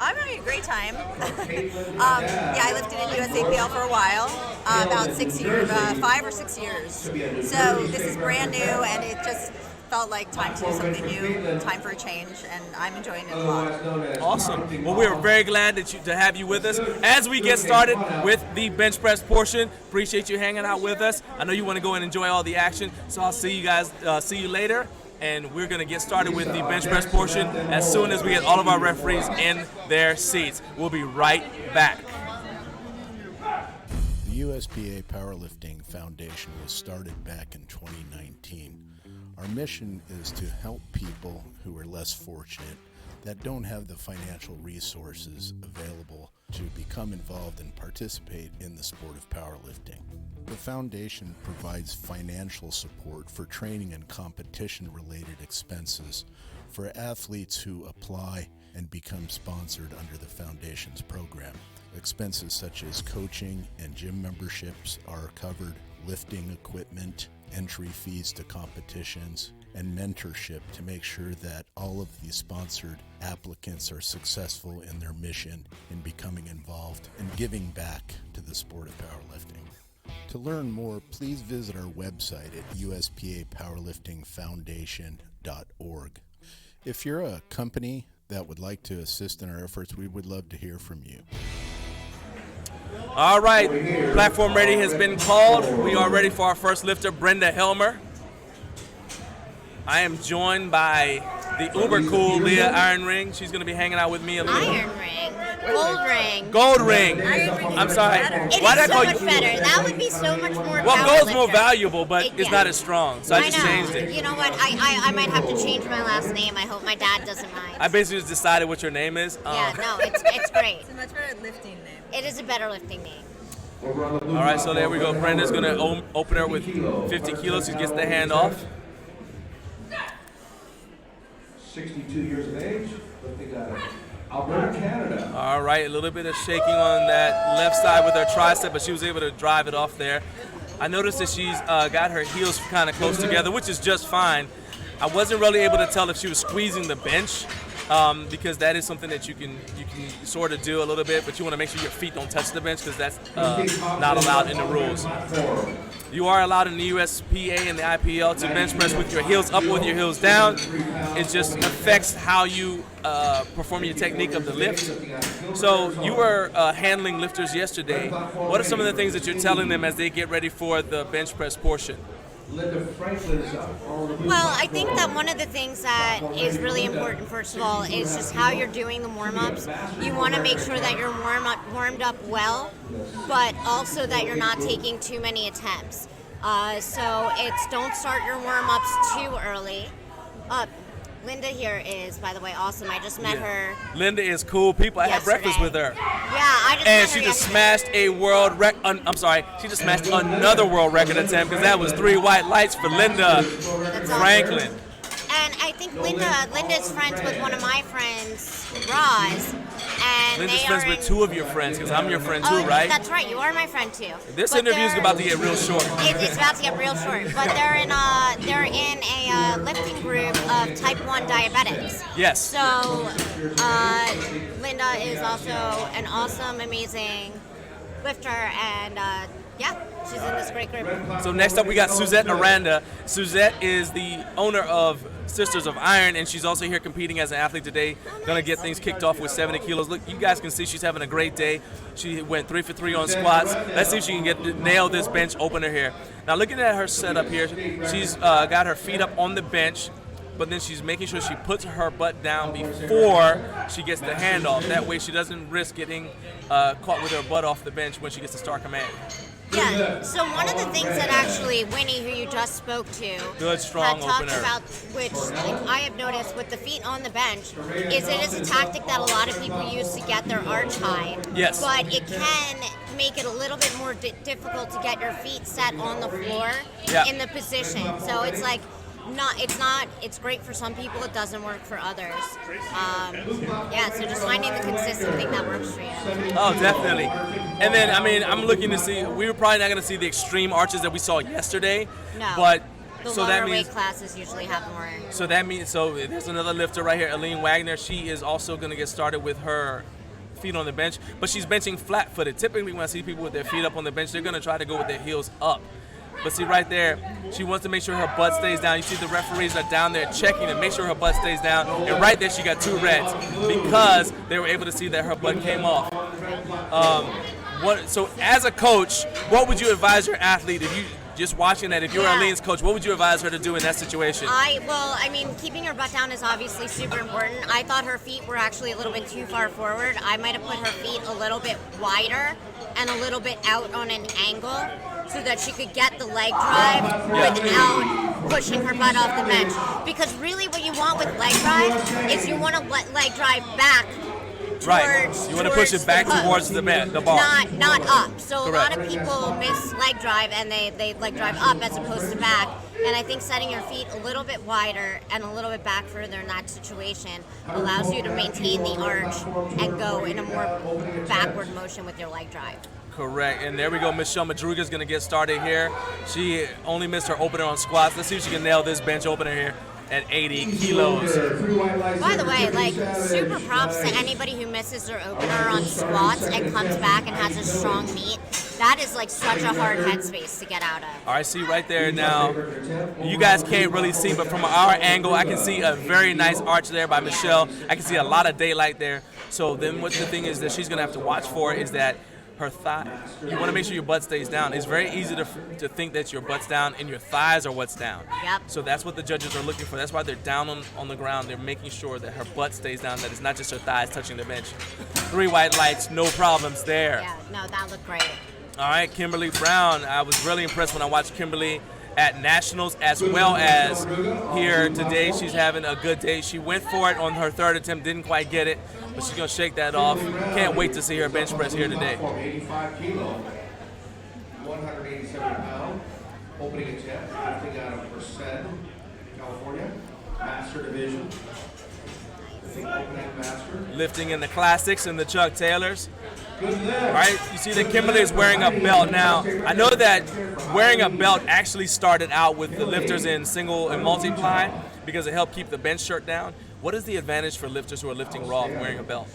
I'm having a great time. Yeah, I lifted in USAPL for a while, about 6 years, 5 or 6 years. So this is brand new, and it just felt like time to do something new, time for a change, and I'm enjoying it a lot. Awesome. Well, we are very glad to have you with us. As we get started with the bench press portion, appreciate you hanging out with us. I know you want to go and enjoy all the action, so I'll see you guys, see you later. And we're going to get started with the bench press portion as soon as we get all of our referees in their seats. We'll be right back. The USPA Powerlifting Foundation was started back in 2019. Our mission is to help people who are less fortunate, that don't have the financial resources available to become involved and participate in the sport of powerlifting. The foundation provides financial support for training and competition-related expenses for athletes who apply and become sponsored under the foundation's program. Expenses such as coaching and gym memberships are covered, lifting equipment, entry fees to competitions, and mentorship to make sure that all of the sponsored applicants are successful in their mission in becoming involved and giving back to the sport of powerlifting. To learn more, please visit our website at uspapowerliftingfoundation.org. If you're a company that would like to assist in our efforts, we would love to hear from you. All right, platform ready has been called. We are ready for our first lifter, Brenda Helmer. I am joined by the uber cool Leah Iron Ring. She's going to be hanging out with me a little. Iron Ring. Gold Ring. Gold Ring. I'm sorry. Why did I call you? Better. That would be so much more. Well, gold's more valuable, but it's not as strong, so I just changed it. You know what? I might have to change my last name. I hope my dad doesn't mind. I basically just decided what your name is. Yeah, no, it's great. It's a much better lifting name. It is a better lifting name. All right, so there we go. Brenda's going to open her with 50 kilos. She gets the hand off. 62 years of age, lifting out of Alberta, Canada. All right, a little bit of shaking on that left side with her tricep, but she was able to drive it off there. I noticed that she's got her heels kind of close together, which is just fine. I wasn't really able to tell if she was squeezing the bench because that is something that you can sort of do a little bit, but you want to make sure your feet don't touch the bench because that's not allowed in the rules. You are allowed in the USPA and the IPL to bench press with your heels up or with your heels down. It just affects how you perform your technique of the lift. So you were handling lifters yesterday. What are some of the things that you're telling them as they get ready for the bench press portion? Well, I think that one of the things that is really important, first of all, is just how you're doing the warm-ups. You want to make sure that you're warmed up well, but also that you're not taking too many attempts. So it's don't start your warm-ups too early. Linda here is, by the way, awesome. I just met her. Linda is cool. People, I had breakfast with her. Yeah, I just met her she just smashed a world record. I'm sorry, she just smashed another world record attempt because that was 3 white lights for Linda Franklin. And I think Linda's friends with one of my friends, Roz. And Linda's friends with 2 of your friends because I'm your friend too, right? That's right. You are my friend too. This interview is about to get real short. It's about to get real short. But they're in a lifting group of type 1 diabetics. Yes. So Linda is also an awesome, amazing lifter, and yeah, she's in this great group. So next up we got Suzette Aranda. Suzette is the owner of Sisters of Iron, and she's also here competing as an athlete today. Gonna get things kicked off with 70 kilos. Look, you guys can see she's having a great day. She went 3 for 3 on squats. Let's see if she can nail this bench opener here. Now looking at her setup here, she's got her feet up on the bench, but then she's making sure she puts her butt down before she gets the handoff. That way she doesn't risk getting caught with her butt off the bench when she gets to start command. Yeah, so one of the things that actually Winnie, who you just spoke to, Good, strong had talked opener. about, which I have noticed with the feet on the bench, is it is a tactic that a lot of people use to get their arch high. Yes. But it can make it a little bit more difficult to get your feet set on the floor in the position. So it's like, it's great for some people, it doesn't work for others. Yeah, so just finding the consistent thing that works for you. Oh, definitely. And then, I mean, I'm looking to see, we were probably not going to see the extreme arches that we saw yesterday. No. But, The so lower that means, weight classes usually have more. so that means, so there's another lifter right here, Aline Wagner. She is also going to get started with her feet on the bench, but she's benching flat-footed. Typically, when I see people with their feet up on the bench, they're going to try to go with their heels up. But see right there, she wants to make sure her butt stays down. You see the referees are down there checking to make sure her butt stays down. And right there, she got 2 reds because they were able to see that her butt came off. So as a coach, what would you advise your athlete if you just watching that? If you were Aline's coach, what would you advise her to do in that situation? I mean, keeping her butt down is obviously super important. I thought her feet were actually a little bit too far forward. I might have put her feet a little bit wider and a little bit out on an angle so that she could get the leg drive without pushing her butt off the bench. Because really what you want with leg drive is you want to let leg drive back. Right. You want to push it back towards the bar. Not up. So Correct. a lot of people miss leg drive and they leg drive up as opposed to back. And I think setting your feet a little bit wider and a little bit back further in that situation allows you to maintain the arch and go in a more backward motion with your leg drive. Correct. And there we go. Michelle Madruga is going to get started here. She only missed her opener on squats. Let's see if she can nail this bench opener here at 80 kilos. By the way, like, super props to anybody who misses their opener on squats and comes back and has a strong meet. That is like such a hard headspace to get out of. All right, see right there now. You guys can't really see, but from our angle, I can see a very nice arch there by Michelle. I can see a lot of daylight there. So then what the thing is that she's going to have to watch for is that her thigh, you want to make sure your butt stays down. It's very easy to think that your butt's down and your thighs are what's down. Yep. So that's what the judges are looking for. That's why they're down on the ground. They're making sure that her butt stays down, that it's not just her thighs touching the bench. 3 white lights, no problems there. Yeah, no, that looked great. All right, Kimberly Brown. I was really impressed when I watched Kimberly at Nationals as well as here today. She's having a good day. She went for it on her 3rd attempt, didn't quite get it, but she's going to shake that off. Can't wait to see her bench press here today. 85 kilo, 187 pound, opening attempt, lifting out of Merced, California, Master Division. Opening Master. Lifting in the classics and the Chuck Taylors. All right, you see that Kimberly is wearing a belt now. I know that wearing a belt actually started out with the lifters in single and multiply because it helped keep the bench shirt down. What is the advantage for lifters who are lifting raw of wearing a belt?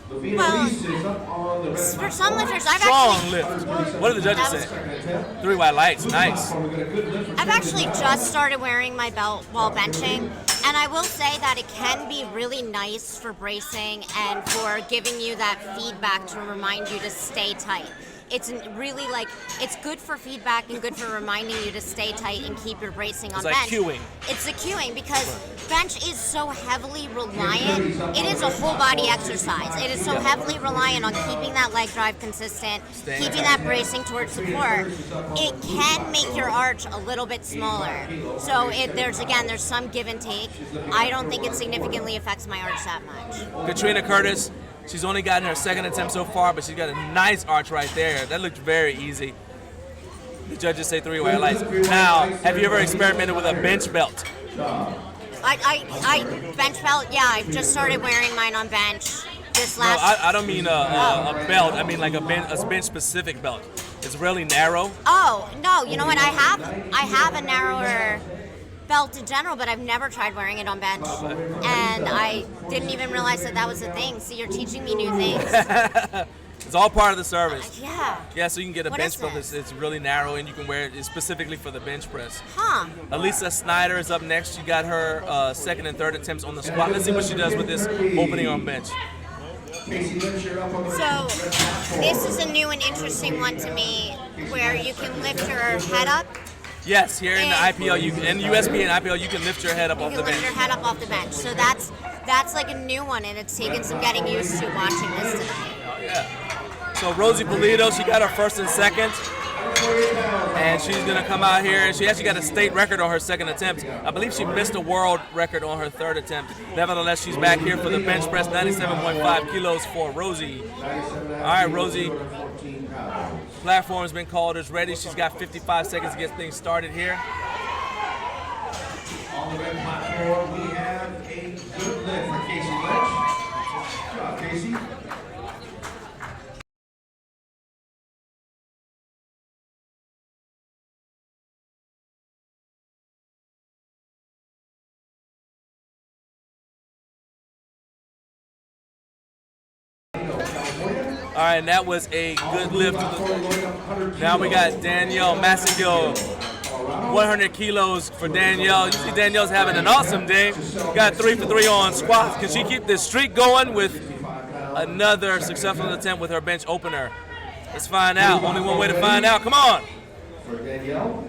Well, for some lifters, Strong lift. What do the judges say? 3 white lights, nice. I've actually just started wearing my belt while benching, and I will say that it can be really nice for bracing and for giving you that feedback to remind you to stay tight. It's really like, it's good for feedback and good for reminding you to stay tight and keep your bracing on It's like bench. cueing. It's the cueing because bench is so heavily reliant. It is a whole body exercise. It is so heavily reliant on keeping that leg drive consistent, keeping that bracing towards the core. It can make your arch a little bit smaller. So there's some give and take. I don't think it significantly affects my arch that much. Katrina Curtis, she's only gotten her 2nd attempt so far, but she's got a nice arch right there. That looked very easy. The judges say 3 white lights. Now, have you ever experimented with a bench belt? I bench belt, yeah, I've just started wearing mine on bench this last... No, I don't mean a belt. I mean like a bench-specific belt. It's really narrow. Oh, no, you know what, I have a narrower belt in general, but I've never tried wearing it on bench. And I didn't even realize that was a thing. See, you're teaching me new things. It's all part of the service. Yeah. Yeah, so you can get a What bench is press. this? It's really narrow, and you can wear it specifically for the bench press. Huh. Elisa Snyder is up next. She got her second and third attempts on the squat. Let's see what she does with this opening on bench. So this is a new and interesting one to me, where you can lift your head up. Yes, here in the IPL, in USPA and IPL, you can lift your head up off the You can lift bench. your head up off the bench. So that's like a new one, and it's taken some getting used to watching this tonight. Oh, yeah. So Rosie Polito, she got her first and second. And she's going to come out here, and she actually got a state record on her second attempt. I believe she missed a world record on her third attempt. Nevertheless, she's back here for the bench press, 97.5 kilos for Rosie. All right, Rosie. Platform's been called as ready. She's got 55 seconds to get things started here. On the red platform, we have a good lift for Casey Lynch. Good job, Casey. All right, and that was a good lift. Now we got Danielle Massengill, 100 kilos for Danielle. You see Danielle's having an awesome day. Got 3 for 3 on squats. Can she keep this streak going with another successful attempt with her bench opener? Let's find out. Only one way to find out. Come on. For Danielle.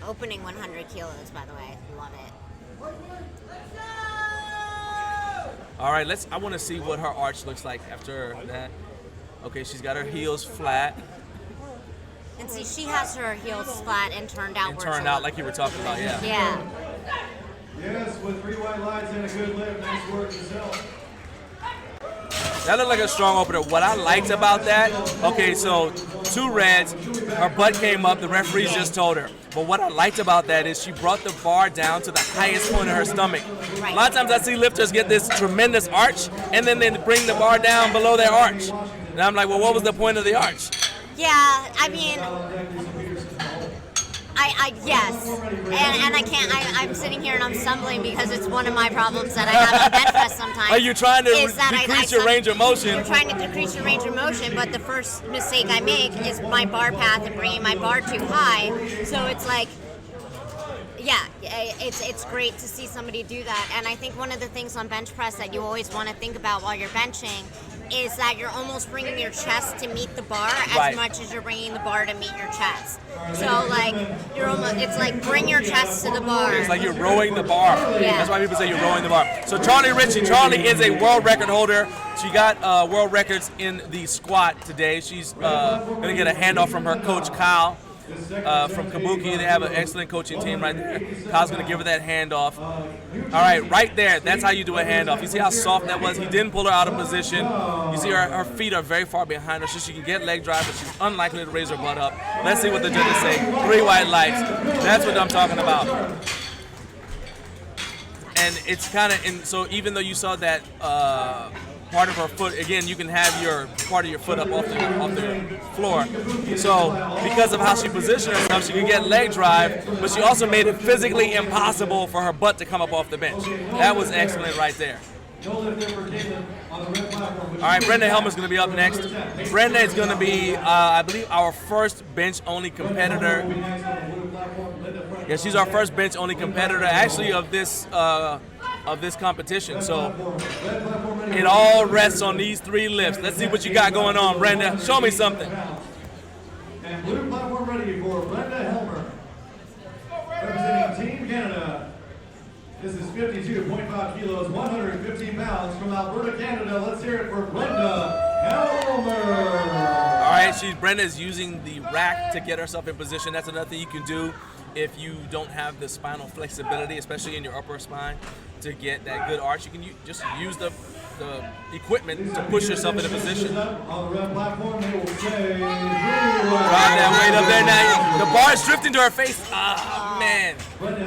Opening 100 kilos, by the way. Love it. All right, I want to see what her arch looks like after that. Okay, she's got her heels flat. And see, she has her heels flat and turned outwards. And turned out like you were talking about, yeah. Yeah. Yes, with 3 white lights and a good lift. Nice work, Giselle. That looked like a strong opener. What I liked about that, okay, so 2 reds, her butt came up, the referees just told her. But what I liked about that is she brought the bar down to the highest point of her stomach. Right. A lot of times I see lifters get this tremendous arch, and then they bring the bar down below their arch. And I'm like, well, what was the point of the arch? Yeah, I mean, yes, and I can't. I'm sitting here and I'm stumbling because it's one of my problems that I have on bench press sometimes. Are you trying to is that decrease your range of motion? You're trying to decrease your range of motion, but the first mistake I make is my bar path and bringing my bar too high. So it's like, yeah, it's great to see somebody do that. And I think one of the things on bench press that you always want to think about while you're benching is that you're almost bringing your chest to meet the bar as much as you're bringing the bar to meet your chest. So like it's like bring your chest to the bar. It's like you're rowing the bar. Yeah. That's why people say you're rowing the bar. So Charlie is a world record holder. She got world records in the squat today. She's gonna get a handoff from her coach Kyle. From Kabuki. They have an excellent coaching team right there. Kyle's going to give her that handoff. All right, right there, that's how you do a handoff. You see how soft that was? He didn't pull her out of position. You see her feet are very far behind her, so she can get leg drive, but she's unlikely to raise her butt up. Let's see what the judges say. 3 white lights. That's what I'm talking about. And it's kind of, and so even though you saw that part of her foot, again, you can have your part of your foot up off the floor. So because of how she positioned herself, she could get leg drive, but she also made it physically impossible for her butt to come up off the bench. That was excellent right there. All right, Brenda Helmer's going to be up next. Brenda is going to be, I believe, our first bench-only competitor. Yeah, she's our first bench-only competitor, actually, of this competition. So it all rests on these 3 lifts. Let's see what you got going on, Brenda. Show me something. And blue platform ready for Brenda Helmer. Representing Team Canada. This is 52.5 kilos, 115 pounds from Alberta, Canada. Let's hear it for Brenda Helmer. All right, Brenda is using the rack to get herself in position. That's another thing you can do if you don't have the spinal flexibility, especially in your upper spine, to get that good arch. You can just use the the equipment to push yourself in a position. On the red platform, they will say, Drive that weight up there now. The bar is drifting to her face. Ah, man.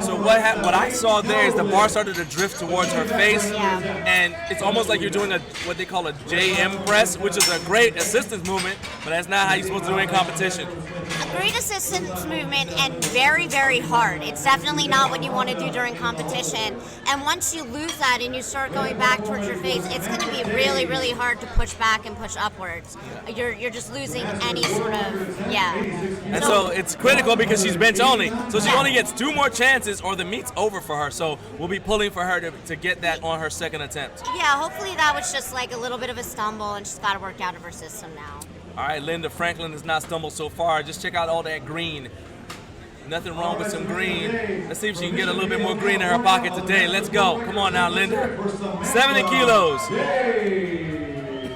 So what I saw there is the bar started to drift towards her face, and it's almost like you're doing what they call a JM press, which is a great assistance movement, but that's not how you're supposed to do it in competition. A great assistance movement and very, very hard. It's definitely not what you want to do during competition. And once you lose that and you start going back towards your face, it's going to be really, really hard to push back and push upwards. You're just losing any sort of, And so it's critical because she's bench only. So she only gets 2 more chances or the meet's over for her. So we'll be pulling for her to get that on her second attempt. Yeah, hopefully that was just like a little bit of a stumble and she's got to work out of her system now. All right, Linda Franklin has not stumbled so far. Just check out all that green. Nothing wrong with some green. Let's see if she can get a little bit more green in her pocket today. Let's go. Come on now, Linda. 70 kilos. And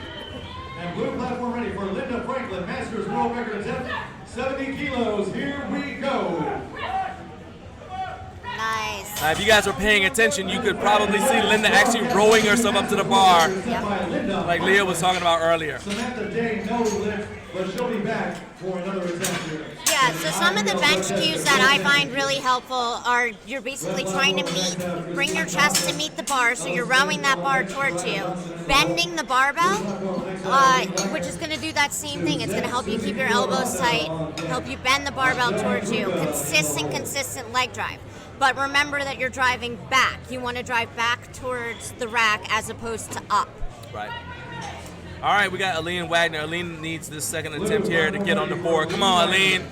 blue platform ready for Linda Franklin, Masters World Record attempt, 70 kilos. Here we go. Nice. If you guys were paying attention, you could probably see Linda actually rowing herself up to the bar, like Leah was talking about earlier. Samantha Day, no lift, but she'll be back for another attempt here. Yeah, so some of the bench cues that I find really helpful are you're basically trying to bring your chest to meet the bar, so you're rowing that bar towards you, bending the barbell, which is going to do that same thing. It's going to help you keep your elbows tight, help you bend the barbell towards you. Consistent leg drive. But remember that you're driving back. You want to drive back towards the rack as opposed to up. Right. All right, we got Aline Wagner. Aline needs this second attempt here to get on the board. Come on, Aline.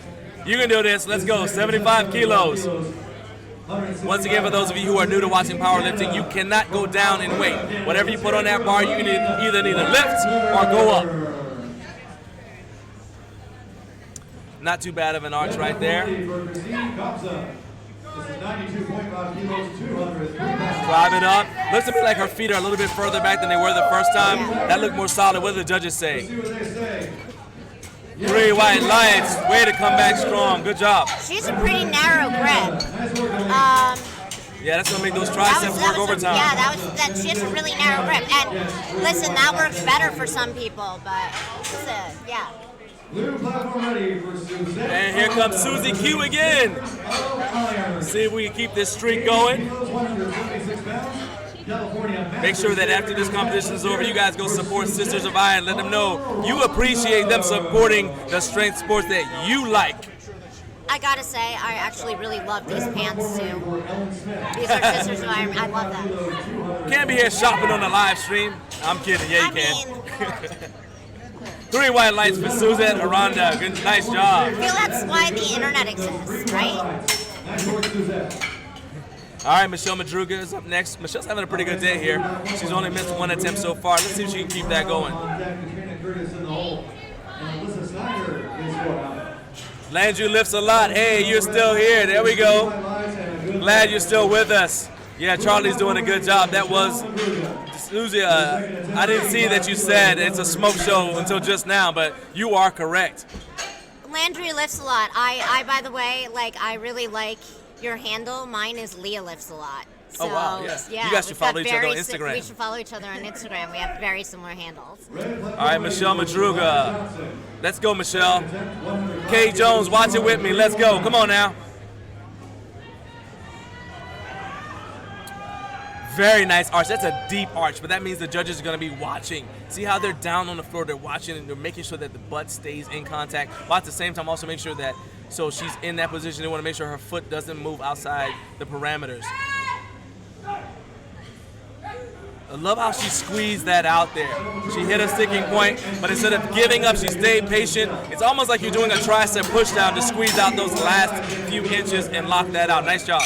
You can do this. Let's go. 75 kilos. Once again, for those of you who are new to watching powerlifting, you cannot go down in weight. Whatever you put on that bar, you can either need to lift or go up. Not too bad of an arch right there. Drive it up. Looks to me like her feet are a little bit further back than they were the first time. That looked more solid. What do the judges say? 3 white lights. Way to come back strong. Good job. She's a pretty narrow grip. Yeah, that's going to make those triceps work overtime. She has a really narrow grip. And listen, that works better for some people, but yeah. And here comes Susie Q again. See if we can keep this streak going. Make sure that after this competition is over, you guys go support Sisters of Iron. Let them know you appreciate them supporting the strength sports that you like. I gotta say, I actually really love these pants too. These are Sisters of Iron. I love them. Can't be here shopping on the live stream. I'm kidding. Yeah, you can. 3 white lights for Suzette Aranda. Good, nice job. I feel that's why the internet exists, right? All right, Michelle Madruga is up next. Michelle's having a pretty good day here. She's only missed 1 attempt so far. Let's see if she can keep that going. Landry lifts a lot. Hey, you're still here. There we go. Glad you're still with us. Yeah, Charlie's doing a good job. That was Susie. I didn't see that you said it's a smoke show until just now, but you are correct. Landry lifts a lot. I by the way, I really like your handle. Mine is Leah lifts a lot. So, oh wow, yeah. You guys should follow each other on Instagram. We should follow each other on Instagram. We have very similar handles. All right, Michelle Madruga. Let's go, Michelle. Kay Jones, watch it with me. Let's go. Come on now. Very nice arch. That's a deep arch, but that means the judges are going to be watching. See how they're down on the floor. They're watching and they're making sure that the butt stays in contact. But at the same time, also make sure that, so she's in that position. They want to make sure her foot doesn't move outside the parameters. I love how she squeezed that out there. She hit a sticking point, but instead of giving up, she stayed patient. It's almost like you're doing a tricep push down to squeeze out those last few inches and lock that out. Nice job.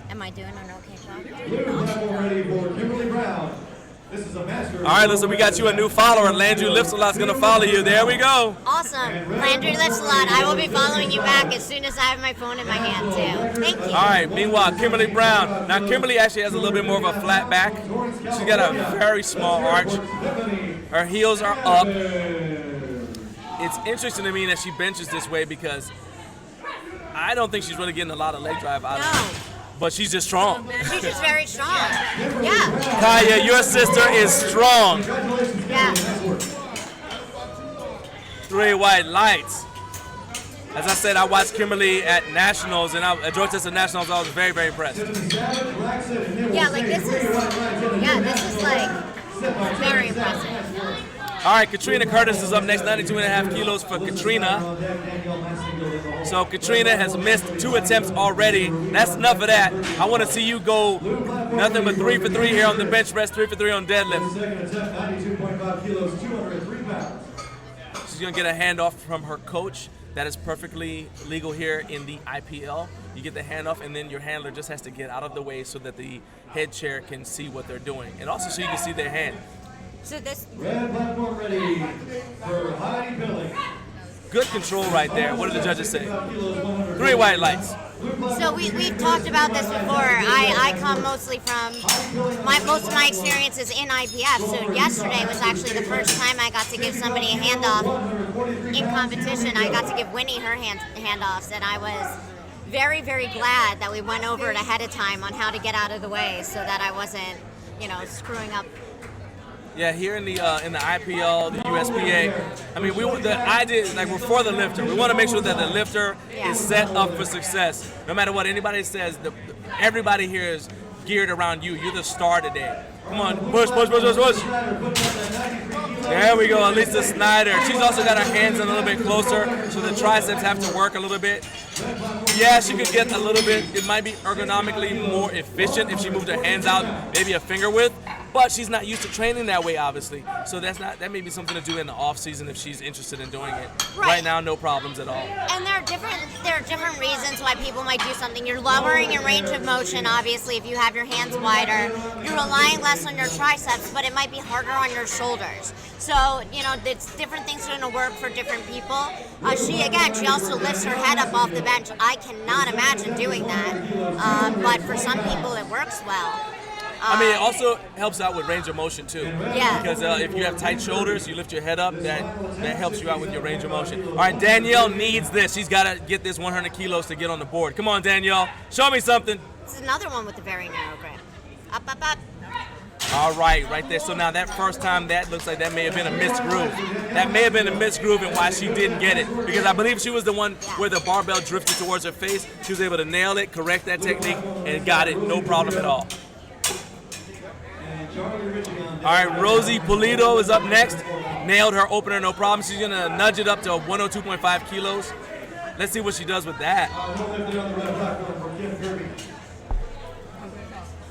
Am I doing an okay job? Ready for Kimberly Brown. This is a master. All right, listen, we got you a new follower. Landry Lifts a Lot's going to follow you. There we go. Awesome. Landry Lifts a Lot. I will be following you back as soon as I have my phone in my hand, too. Thank you. All right, meanwhile, Kimberly Brown. Now, Kimberly actually has a little bit more of a flat back. She's got a very small arch. Her heels are up. It's interesting to me that she benches this way because I don't think she's really getting a lot of leg drive out of it. But she's just strong. She's just very strong. Yeah. Kaya, your sister is strong. Yeah. 3 white lights. As I said, I watched Kimberly at Nationals, and at Drug Tested Nationals, I was very, very impressed. Yeah, like this is like very impressive. All right, Katrina Curtis is up next, 92.5 kilos for Katrina. So Katrina has missed 2 attempts already. That's enough of that. I want to see you go nothing but 3 for 3 here on the bench press, 3 for 3 on deadlift. Second attempt, 92.5 kilos, 203 pounds. She's going to get a handoff from her coach. That is perfectly legal here in the IPL. You get the handoff, and then your handler just has to get out of the way so that the head chair can see what they're doing, and also so you can see their hand. So this red platform ready for Heidi Billing. Good control right there. What did the judges say? 3 white lights. So we've talked about this before. I come mostly from most of my experiences in IPF. So yesterday was actually the first time I got to give somebody a handoff in competition. I got to give Winnie her handoffs, and I was very, very glad that we went over it ahead of time on how to get out of the way so that I wasn't, screwing up. Yeah, here in the IPL, the USPA, I mean, the idea is like we're for the lifter. We want to make sure that the lifter is set up for success. No matter what anybody says, everybody here is geared around you. You're the star today. Come on, push, push, push, push, push. There we go, Elisa Snyder. She's also got her hands a little bit closer, so the triceps have to work a little bit. Yeah, she could get a little bit, it might be ergonomically more efficient if she moved her hands out maybe a finger width, but she's not used to training that way, obviously. So that may be something to do in the off season if she's interested in doing it. Right now, no problems at all. And there are different reasons why people might do something. You're lowering your range of motion, obviously, if you have your hands wider. You're relying less on your triceps, but it might be harder on your shoulders. So, it's different things are going to work for different people. She also lifts her head up off the bench. I cannot imagine doing that. But for some people, it works well. I mean, it also helps out with range of motion, too. Yeah. Because if you have tight shoulders, you lift your head up, that helps you out with your range of motion. All right, Danielle needs this. She's got to get this 100 kilos to get on the board. Come on, Danielle. Show me something. This is another one with a very narrow grip. Up, up, up. All right there. So now that first time, that looks like that may have been a missed groove. That may have been a missed groove and why she didn't get it. Because I believe she was the one where the barbell drifted towards her face. She was able to nail it, correct that technique, and got it. No problem at all. All right, Rosie Pulido is up next. Nailed her opener, no problem. She's going to nudge it up to 102.5 kilos. Let's see what she does with that.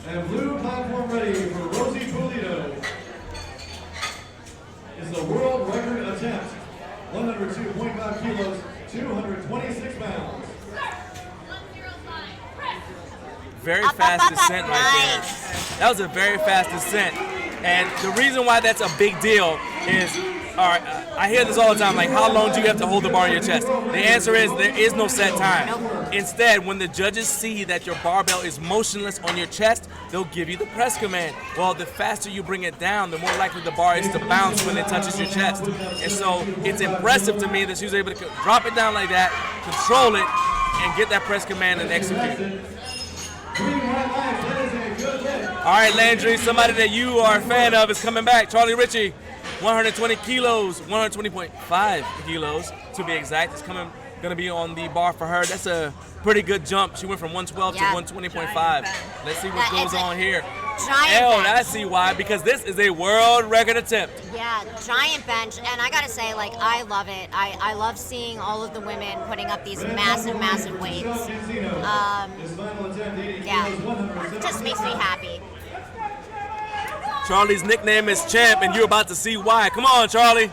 And blue platform ready for Rosie Pulido is the world record attempt. 102.5 kilos, 226 pounds. Very fast descent right there. That was a very fast descent. And the reason why that's a big deal is, all right, I hear this all the time, like how long do you have to hold the bar in your chest? The answer is there is no set time. Instead, when the judges see that your barbell is motionless on your chest, they'll give you the press command. Well, the faster you bring it down, the more likely the bar is to bounce when it touches your chest. And so it's impressive to me that she was able to drop it down like that, control it, and get that press command and execute. All right, Landry, somebody that you are a fan of is coming back. Charlie Ritchie, 120 kilos, 120.5 kilos to be exact. It's going to be on the bar for her. That's a pretty good jump. She went from 112 to 120.5. Let's see what goes on here. I see why, because this is a world record attempt. Yeah, giant bench, and I gotta say, I love it. I love seeing all of the women putting up these massive, massive weights. It just makes me happy. Charlie's nickname is Champ, and you're about to see why. Come on, Charlie.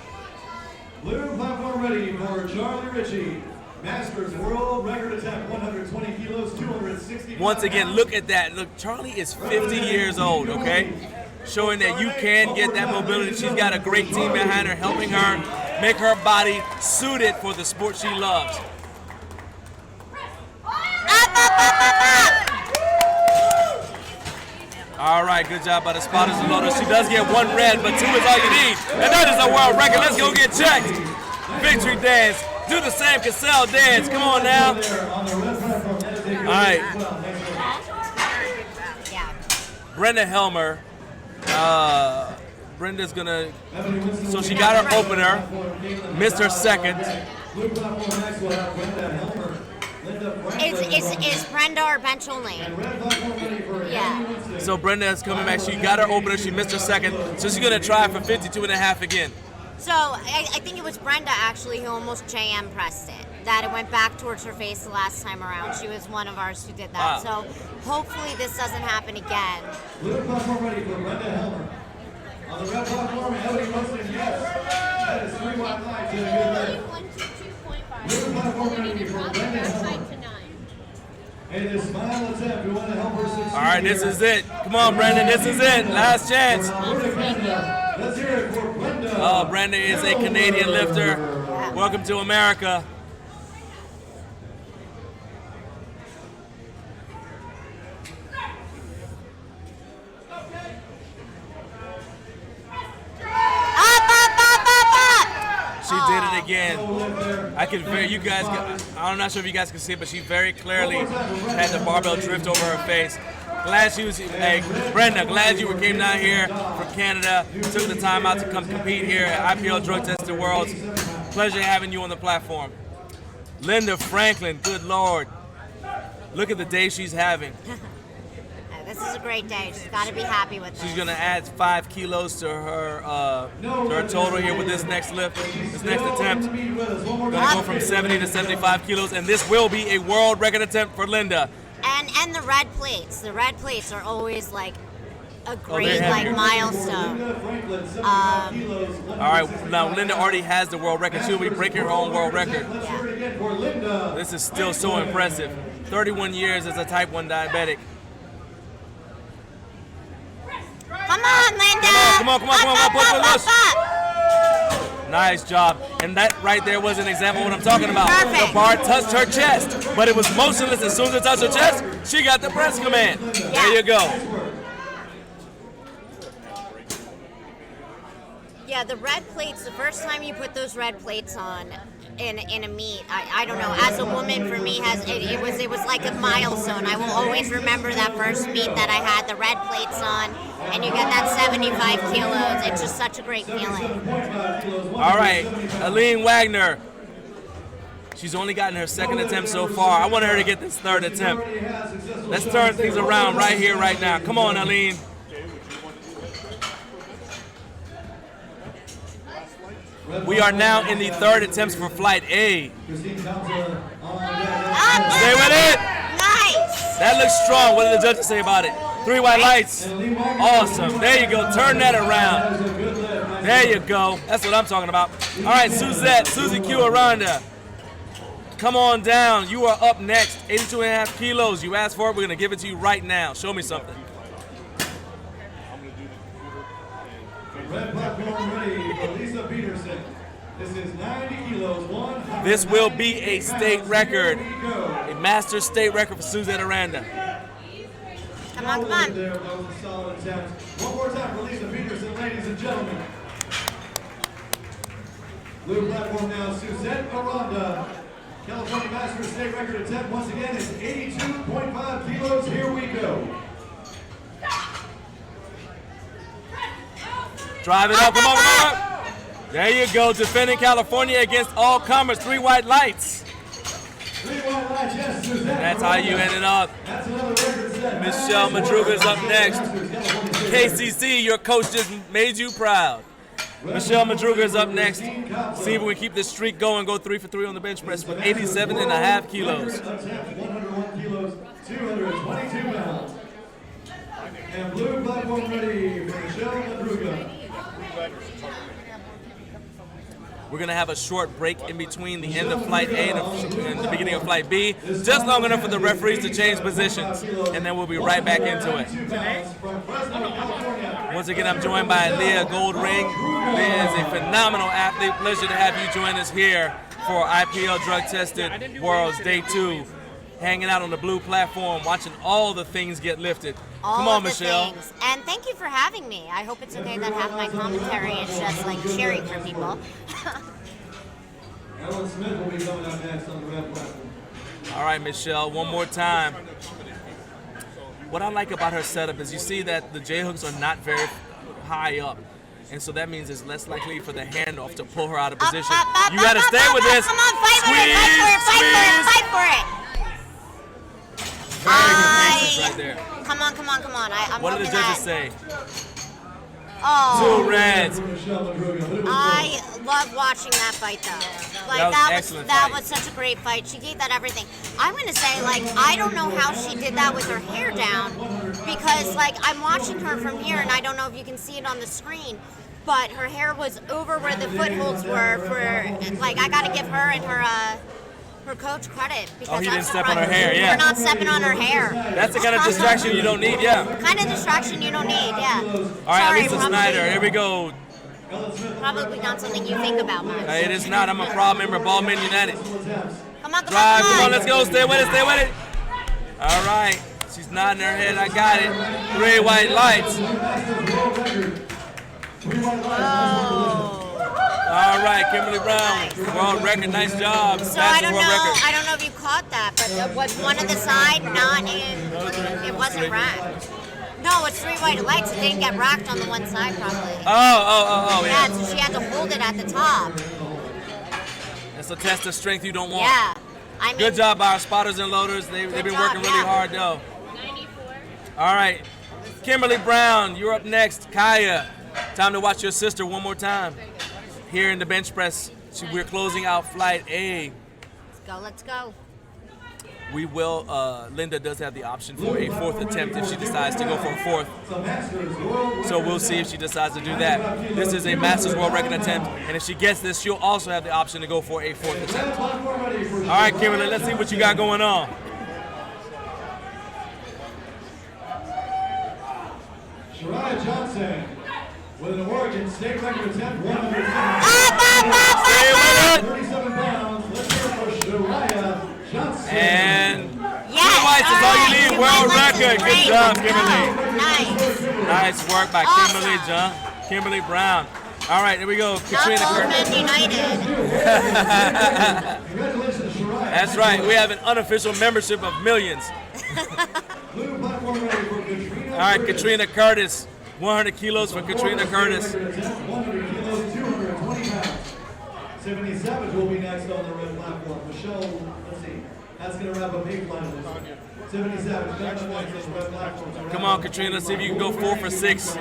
Blue platform ready for Charlie Ritchie. Masters world record attempt, 120 kilos, 260 pounds. Once again, look at that. Look, Charlie is 50 years old, okay? showing that you can get that mobility. She's got a great team behind her, helping her make her body suited for the sport she loves. All right, good job by the spotters and loaders. She does get 1 red, but 2 is all you need. And that is a world record. Let's go get checked. Victory dance. Do the Sam Cassell dance. Come on now. All right. Brenda Helmer. Brenda's gonna. So she got her opener, missed her second. Is Brenda or bench only? Yeah. So Brenda is coming back. She got her opener. She missed her second. So she's gonna try for 52.5 again. So I think it was Brenda actually who almost JM pressed it. That it went back towards her face the last time around. She was one of ours who did that. Wow. So hopefully this doesn't happen again. Blue platform ready for Brenda Helmer. On the red platform, Ellie Wilson, yes. That is 3 wide lines to a good lift. Blue platform ready for Brenda Helmer. Hey, this final attempt, we want to help her succeed. All right, this is it. Come on, Brandon, this is it. Last chance. Let's hear it for Brenda. Oh, Brenda is a Canadian lifter. Welcome to America. She did it again. I'm not sure if you guys can see it, but she very clearly had the barbell drift over her face. Glad she was, hey, Brenda, glad you came down here from Canada, took the time out to come compete here at IPL Drug Tested Worlds. Pleasure having you on the platform. Linda Franklin, good Lord. Look at the day she's having. This is a great day. She's got to be happy with She's this. gonna add 5 kilos to her total here with this next lift, this next attempt. Gonna go from 70 to 75 kilos, and this will be a world record attempt for Linda. And the red plates. The red plates are always like a great heavier. milestone. All right, now Linda already has the world record. She'll be breaking her own world record. This is still so impressive. 31 years as a type 1 diabetic. Come on, Linda! Come on, push. Nice job. And that right there was an example of what I'm talking about. Perfect. The bar touched her chest, but it was motionless. As soon as it touched her chest, she got the press command. Yeah. There you go. Yeah, the red plates, the first time you put those red plates on in a meet, I don't know, as a woman for me, it was like a milestone. I will always remember that first meet that I had the red plates on, and you get that 75 kilos. It's just such a great feeling. All right, Aline Wagner. She's only gotten her second attempt so far. I want her to get this third attempt. Let's turn things around right here, right now. Come on, Aline. We are now in the third attempts for Flight A. Stay with it. Nice. That looks strong. What did the judges say about it? 3 white lights. Awesome. There you go. Turn that around. There you go. That's what I'm talking about. All right, Suzette, Susie Q. Aranda. Come on down. You are up next. 82.5 kilos. You asked for it. We're going to give it to you right now. Show me something. Red platform ready for Lisa Peterson. This is 90 kilos, 100. This will be a state record, a master state record for Suzette Aranda. Come on, come on. There, that was a solid attempt. One more time for Lisa Peterson, ladies and gentlemen. Blue platform now, Suzette Aranda. California master state record attempt once again is 82.5 kilos. Here we go. Drive it up, come on, come on. There you go, defending California against all comers, 3 white lights. 3 white lights, yes, Suzette. That's how you ended up. That's another record set. Michelle Madruga is up next. KCC, your coach just made you proud. Michelle Madruga is up next. See if we can keep this streak going, go 3 for 3 on the bench press with 87.5 kilos. 101 kilos, 222 pounds. And blue platform ready for Michelle Madruga. We're going to have a short break in between the end of Flight A and the beginning of Flight B, just long enough for the referees to change positions, and then we'll be right back into it. From Fresno, California. Once again, I'm joined by Leah Goldring. Leah is a phenomenal athlete. Pleasure to have you join us here for IPL Drug Tested Worlds Day 2. Hanging out on the blue platform, watching all the things get lifted. Come on, Michelle. Things. And thank you for having me. I hope it's okay that half my commentary is just like cheering for people. Ellen Smith will be coming up next on the red platform. All right, Michelle, one more time. What I like about her setup is you see that the J-hooks are not very high up. And so that means it's less likely for the handoff to pull her out of position. You got to stay with this. Come on, fight for it, fight for it. Right there. Come on. I'm what did the judges say? Oh. 2 reds. I love watching that fight though. Like that was such a great fight. She gave that everything. I'm gonna say, like, I don't know how she did that with her hair down, because like I'm watching her from here and I don't know if you can see it on the screen, but her hair was over where the footholds were. For like, I gotta give her and her coach credit, because he didn't step on her hair, yeah. We're not stepping on her hair. That's the kind of distraction you don't need, yeah. Kind of distraction you don't need, yeah. All right, Lisa Snyder, here we go. Probably not something you think about much. It is not. I'm a proud member of Ballmen United. Come on, Drive, come on, let's go. Stay with it. All right. She's nodding her head. I got it. 3 white lights. Oh. All right, Kimberly Brown, world record, nice job. So I don't know if you caught that, but was one of the side not in? It wasn't racked. No, it's 3 white legs. It didn't get racked on the one side, probably. Oh, yeah. Yeah, so she had to hold it at the top. It's a test of strength you don't want. Yeah. I mean, good job by our spotters and loaders. They've been working really hard, though. 94. All right, Kimberly Brown, you're up next. Kaya, time to watch your sister one more time. Here in the bench press, we're closing out flight A. Let's go. We will, Linda does have the option for a 4th attempt if she decides to go for a 4th. So we'll see if she decides to do that. This is a Masters World Record attempt, and if she gets this, she'll also have the option to go for a 4th attempt. All right, Kimberly, let's see what you got going on. Shariah Johnson with an Oregon State record attempt, 137 pounds. Let's hear it for Shariah Johnson. And 3 whites is all you need. World record. Good job, Kimberly. Nice work by Kimberly Brown. All right, here we go. Katrina Curtis. United. That's right. We have an unofficial membership of millions. All right, Katrina Curtis. 100 kilos for Katrina Curtis. 100 kilos, 220 pounds. 77 will be next on the red platform. Michelle, let's see. That's going to wrap up 8 finalists. 77 coming up next on the red platform. Come on, Katrina. Let's see if you can go 4 for 6.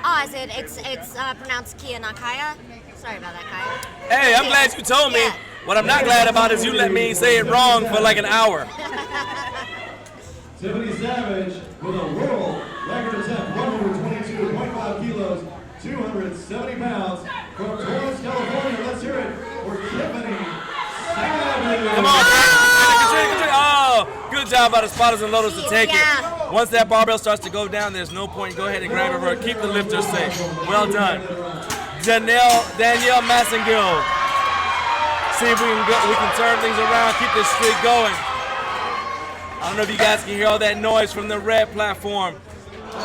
Oh, is it? It's pronounced Kia, not Kaya. Sorry about that, Kaya. Hey, I'm glad you told me. What I'm not glad about is you let me say it wrong for like an hour. 70 Savage with a world record attempt, 122.5 kilos, 270 pounds, from Torrance, California. Let's hear it for Tiffany Savage. Come on, Katrina. Oh, good job by the spotters and loaders to take it. Once that barbell starts to go down, there's no point. Go ahead and grab her. Keep the lifter safe. Well done. Danielle Massengill. See if we can turn things around, keep this streak going. I don't know if you guys can hear all that noise from the red platform.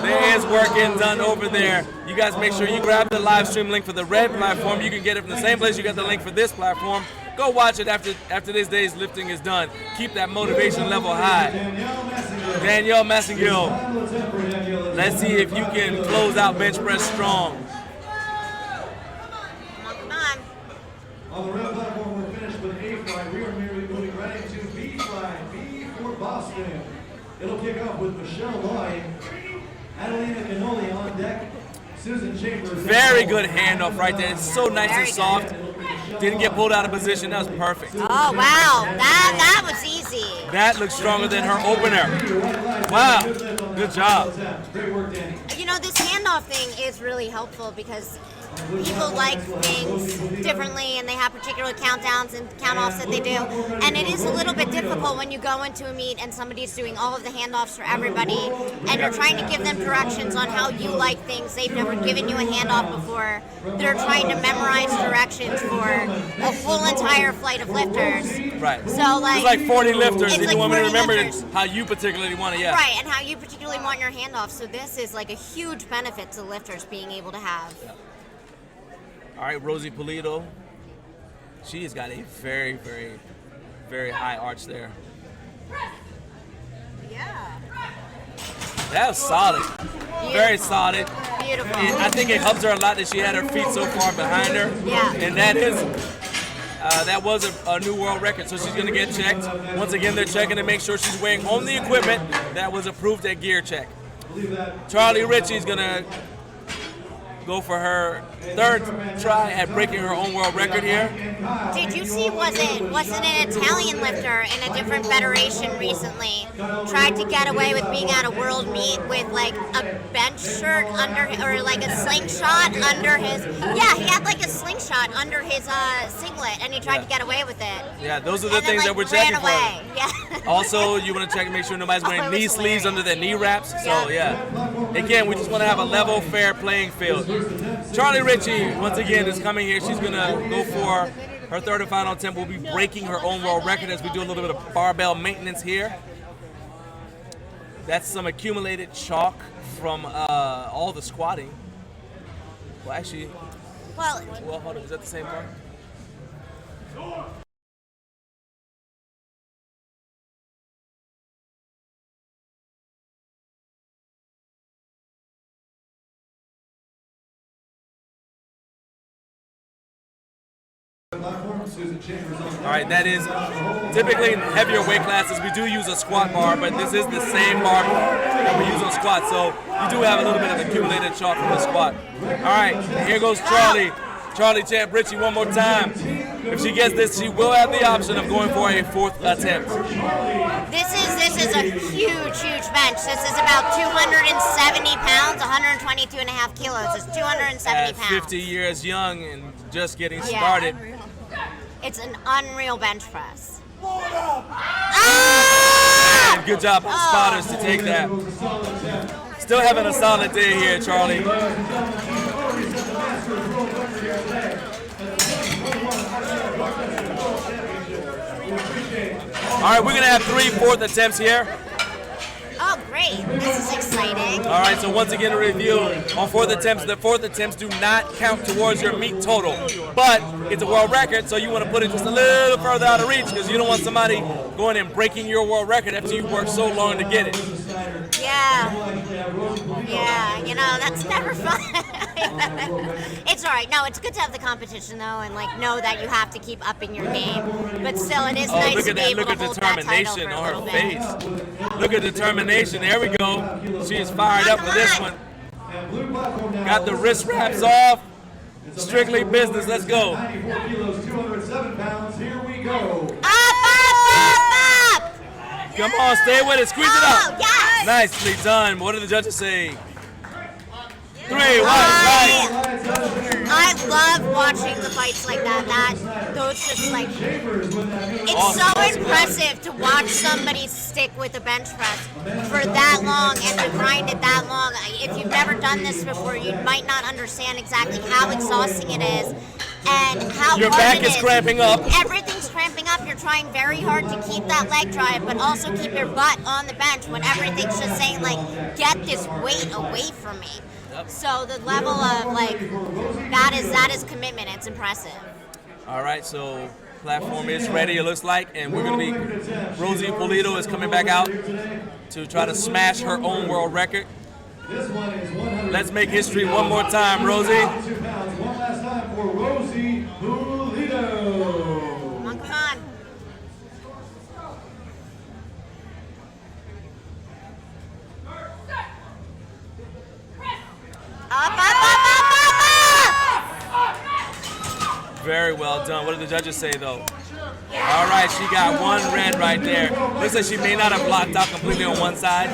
There is work getting done over there. You guys make sure you grab the live stream link for the red platform. You can get it from the same place you got the link for this platform. Go watch it after this day's lifting is done. Keep that motivation level high. Danielle Massengill. Let's see if you can close out bench press strong. On the red platform, we're finished with A fly. We are moving right into B fly. B for Boston. It'll kick off with Michelle Lloyd, Adelina Canoli on deck, Susan Chambers. Very good handoff right there. It's so nice and soft. Didn't get pulled out of position. That was perfect. Oh, wow. That was easy. That looks stronger than her opener. Wow. Good job. Great work, Danny. You know, this handoff thing is really helpful because people like things differently, and they have particular countdowns and count-offs that they do. And it is a little bit difficult when you go into a meet and somebody's doing all of the handoffs for everybody, and you're trying to give them directions on how you like things. They've never given you a handoff before. They're trying to memorize directions for a whole entire flight of lifters. Right. So like, it's like 40 lifters, and like you want me to 40 remember lifters. how you particularly want it. Yeah. Right, and how you particularly want your handoff. So this is like a huge benefit to lifters being able to have. Yeah. All right, Rosie Pulido. She has got a very, very, very high arch there. Yeah. That was solid. Beautiful. Very solid. Beautiful. And I think it helps her a lot that she had her feet so far behind her. Yeah. And that was a new world record, so she's going to get checked. Once again, they're checking to make sure she's wearing only equipment that was approved at Gear Check. Charlie Ritchie's going to go for her third try at breaking her own world record here. Did you see, wasn't an Italian lifter in a different federation recently tried to get away with being at a world meet with like a bench shirt under, or like a slingshot under his, he had like a slingshot under his singlet, and he tried to get away with it. Yeah, those are the And things then, that we're like, checking ran away. Yeah. for. Also, you want to check and make sure nobody's wearing knee sleeves under their knee wraps. So yeah, again, we just want to have a level, fair playing field. Charlie Ritchie, once again, is coming here. She's going to go for her third and final attempt. We'll be breaking her own world record as we do a little bit of barbell maintenance here. That's some accumulated chalk from all the squatting. Well, actually, well, hold on. Is that the same part? All right, that is typically in heavier weight classes. We do use a squat bar, but this is the same bar that we use on squat. So you do have a little bit of accumulated chalk from the squat. All right, here goes Charlie. Charlie Champ Ritchie one more time. If she gets this, she will have the option of going for a fourth attempt. This is a huge bench. This is about 270 pounds, 122.5 kilos. It's 270 At pounds. 50 years young and just getting started. It's an unreal bench press. And good job on spotters to take that. Still having a solid day here, Charlie. All right, we're going to have 3 fourth attempts here. Oh, great. This is exciting. All right, so once again, a review on fourth attempts. The fourth attempts do not count towards your meet total, but it's a world record, so you want to put it just a little further out of reach because you don't want somebody going and breaking your world record after you worked so long to get it. Yeah, you know, that's never fun. It's all right. No, it's good to have the competition, though, and, like, know that you have to keep upping your game. But still, it is nice to be able to hold that title for a little bit. Look at determination on her face. Look at determination. There we go. She is fired up for this one. Got the wrist wraps off. Strictly business. Let's go. 94 kilos, 207 pounds. Here we go. Up! Come on, stay with it. Squeeze it up. Yes. Nicely done. What do the judges say? 3, 1, right. I love watching the fights like that. Those just like, it's so impressive to watch somebody stick with a bench press for that long and to grind it that long. If you've never done this before, you might not understand exactly how exhausting it is and how your hard back it is cramping up. Everything's cramping up. You're trying very hard to keep that leg dry, but also keep your butt on the bench when everything's just saying like, get this weight away from me. So the level of like that is commitment. It's impressive. All right, so platform is ready. It looks like, and we're gonna be. Rosie Pulido is coming back out to try to smash her own world record. Let's make history one more time, Rosie. 2 pounds. One last time for Rosie Pulido. Come on. Up. Very well done. What did the judges say, though? All right, she got 1 red right there. Looks like she may not have blocked out completely on one side,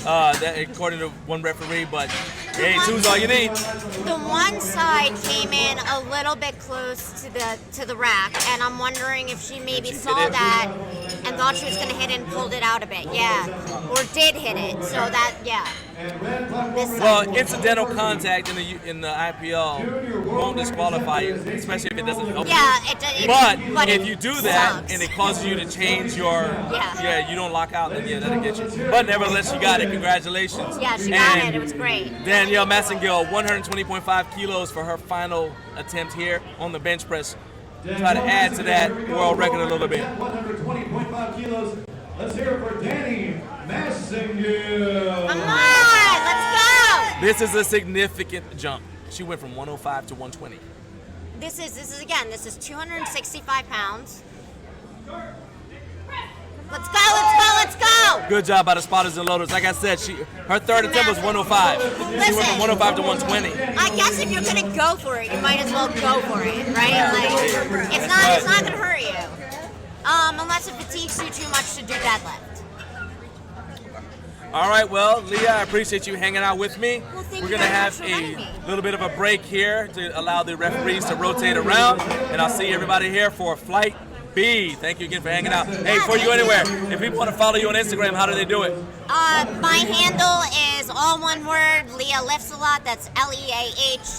that according to one referee, but Hey, two's all you need. The one side came in a little bit close to the rack, and I'm wondering if she maybe saw that and thought she was going to hit it and pulled it out a bit. Yeah, or did hit it. So that, yeah. Well, incidental contact in the IPL won't disqualify you, especially if it doesn't help you. But if you do that and it causes you to change your, you don't lock out, then that'll get you. But nevertheless, you got it. Congratulations. Yeah, she got it. It was great. Danielle Massengill, 120.5 kilos for her final attempt here on the bench press. Try to add to that world record a little bit. 120.5 kilos. Let's hear it for Danny Massengill. Come on, let's go. This is a significant jump. She went from 105 to 120. This is 265 pounds. Let's go, let's go, let's go! Good job by the spotters and loaders. Like I said, her third attempt was 105. She went from 105 to 120. I guess if you're gonna go for it, you might as well go for it, right? Like, it's not gonna hurt you. Unless it fatigues you too much to do deadlift. All right, well, Leah, I appreciate you hanging out with me. Well, We're going to have a little bit of a break here to allow the referees to rotate around, and I'll see everybody here for Flight B. Thank you again for hanging out. Hey, before you go anywhere, if people want to follow you on Instagram, how do they do it? My handle is all one word, Leah Lifts a Lot. That's Leah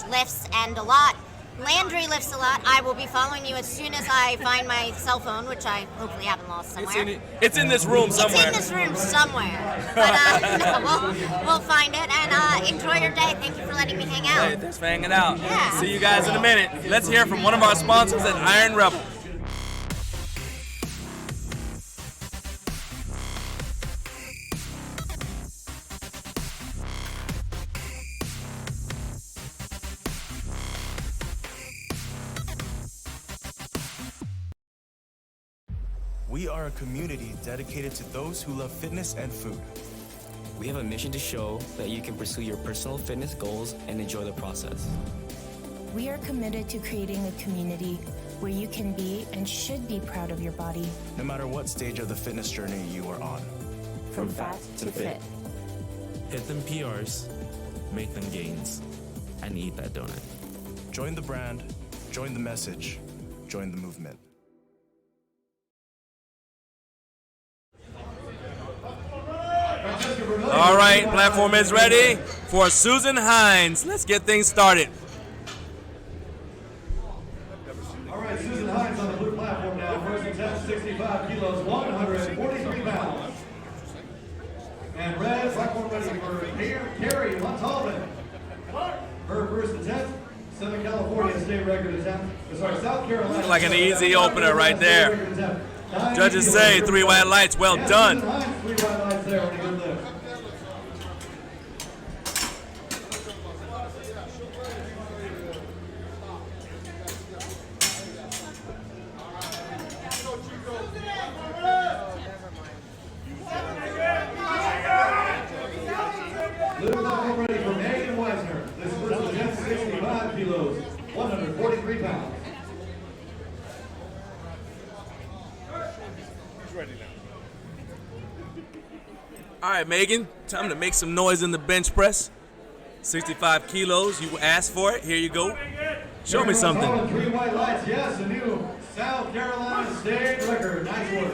lifts and a lot. Landry lifts a lot. I will be following you as soon as I find my cell phone, which I hopefully haven't lost somewhere. It's in this room somewhere. It's in this room somewhere. But no, we'll find it. And enjoy your day. Thank you for letting me hang out. Hey, thanks for hanging out. Yeah. See you guys in a minute. Let's hear from one of our sponsors at Iron Rebel. We are a community dedicated to those who love fitness and food. We have a mission to show that you can pursue your personal fitness goals and enjoy the process. We are committed to creating a community where you can be and should be proud of your body. No matter what stage of the fitness journey you are on. From fat to fit. Hit them PRs, make them gains, and eat that donut. Join the brand, join the message, join the movement. All right, platform is ready for Susan Hines. Let's get things started. All right, Susan Hines on the blue platform now. First attempt, 65 kilos, 143 pounds. And red platform ready for Carrie Montalban. Her first attempt, Southern California state record attempt. South Carolina. Like an easy opener right there. Judges say 3 white lights, well done. 3 white lights there on a good lift. Blue platform ready for Megan Weisner. This first attempt, 65 kilos, 143 pounds. All right, Megan, time to make some noise in the bench press. 65 kilos, you asked for it. Here you go. Show me something. 3 white lights, yes, a new South Carolina state record. Nice work.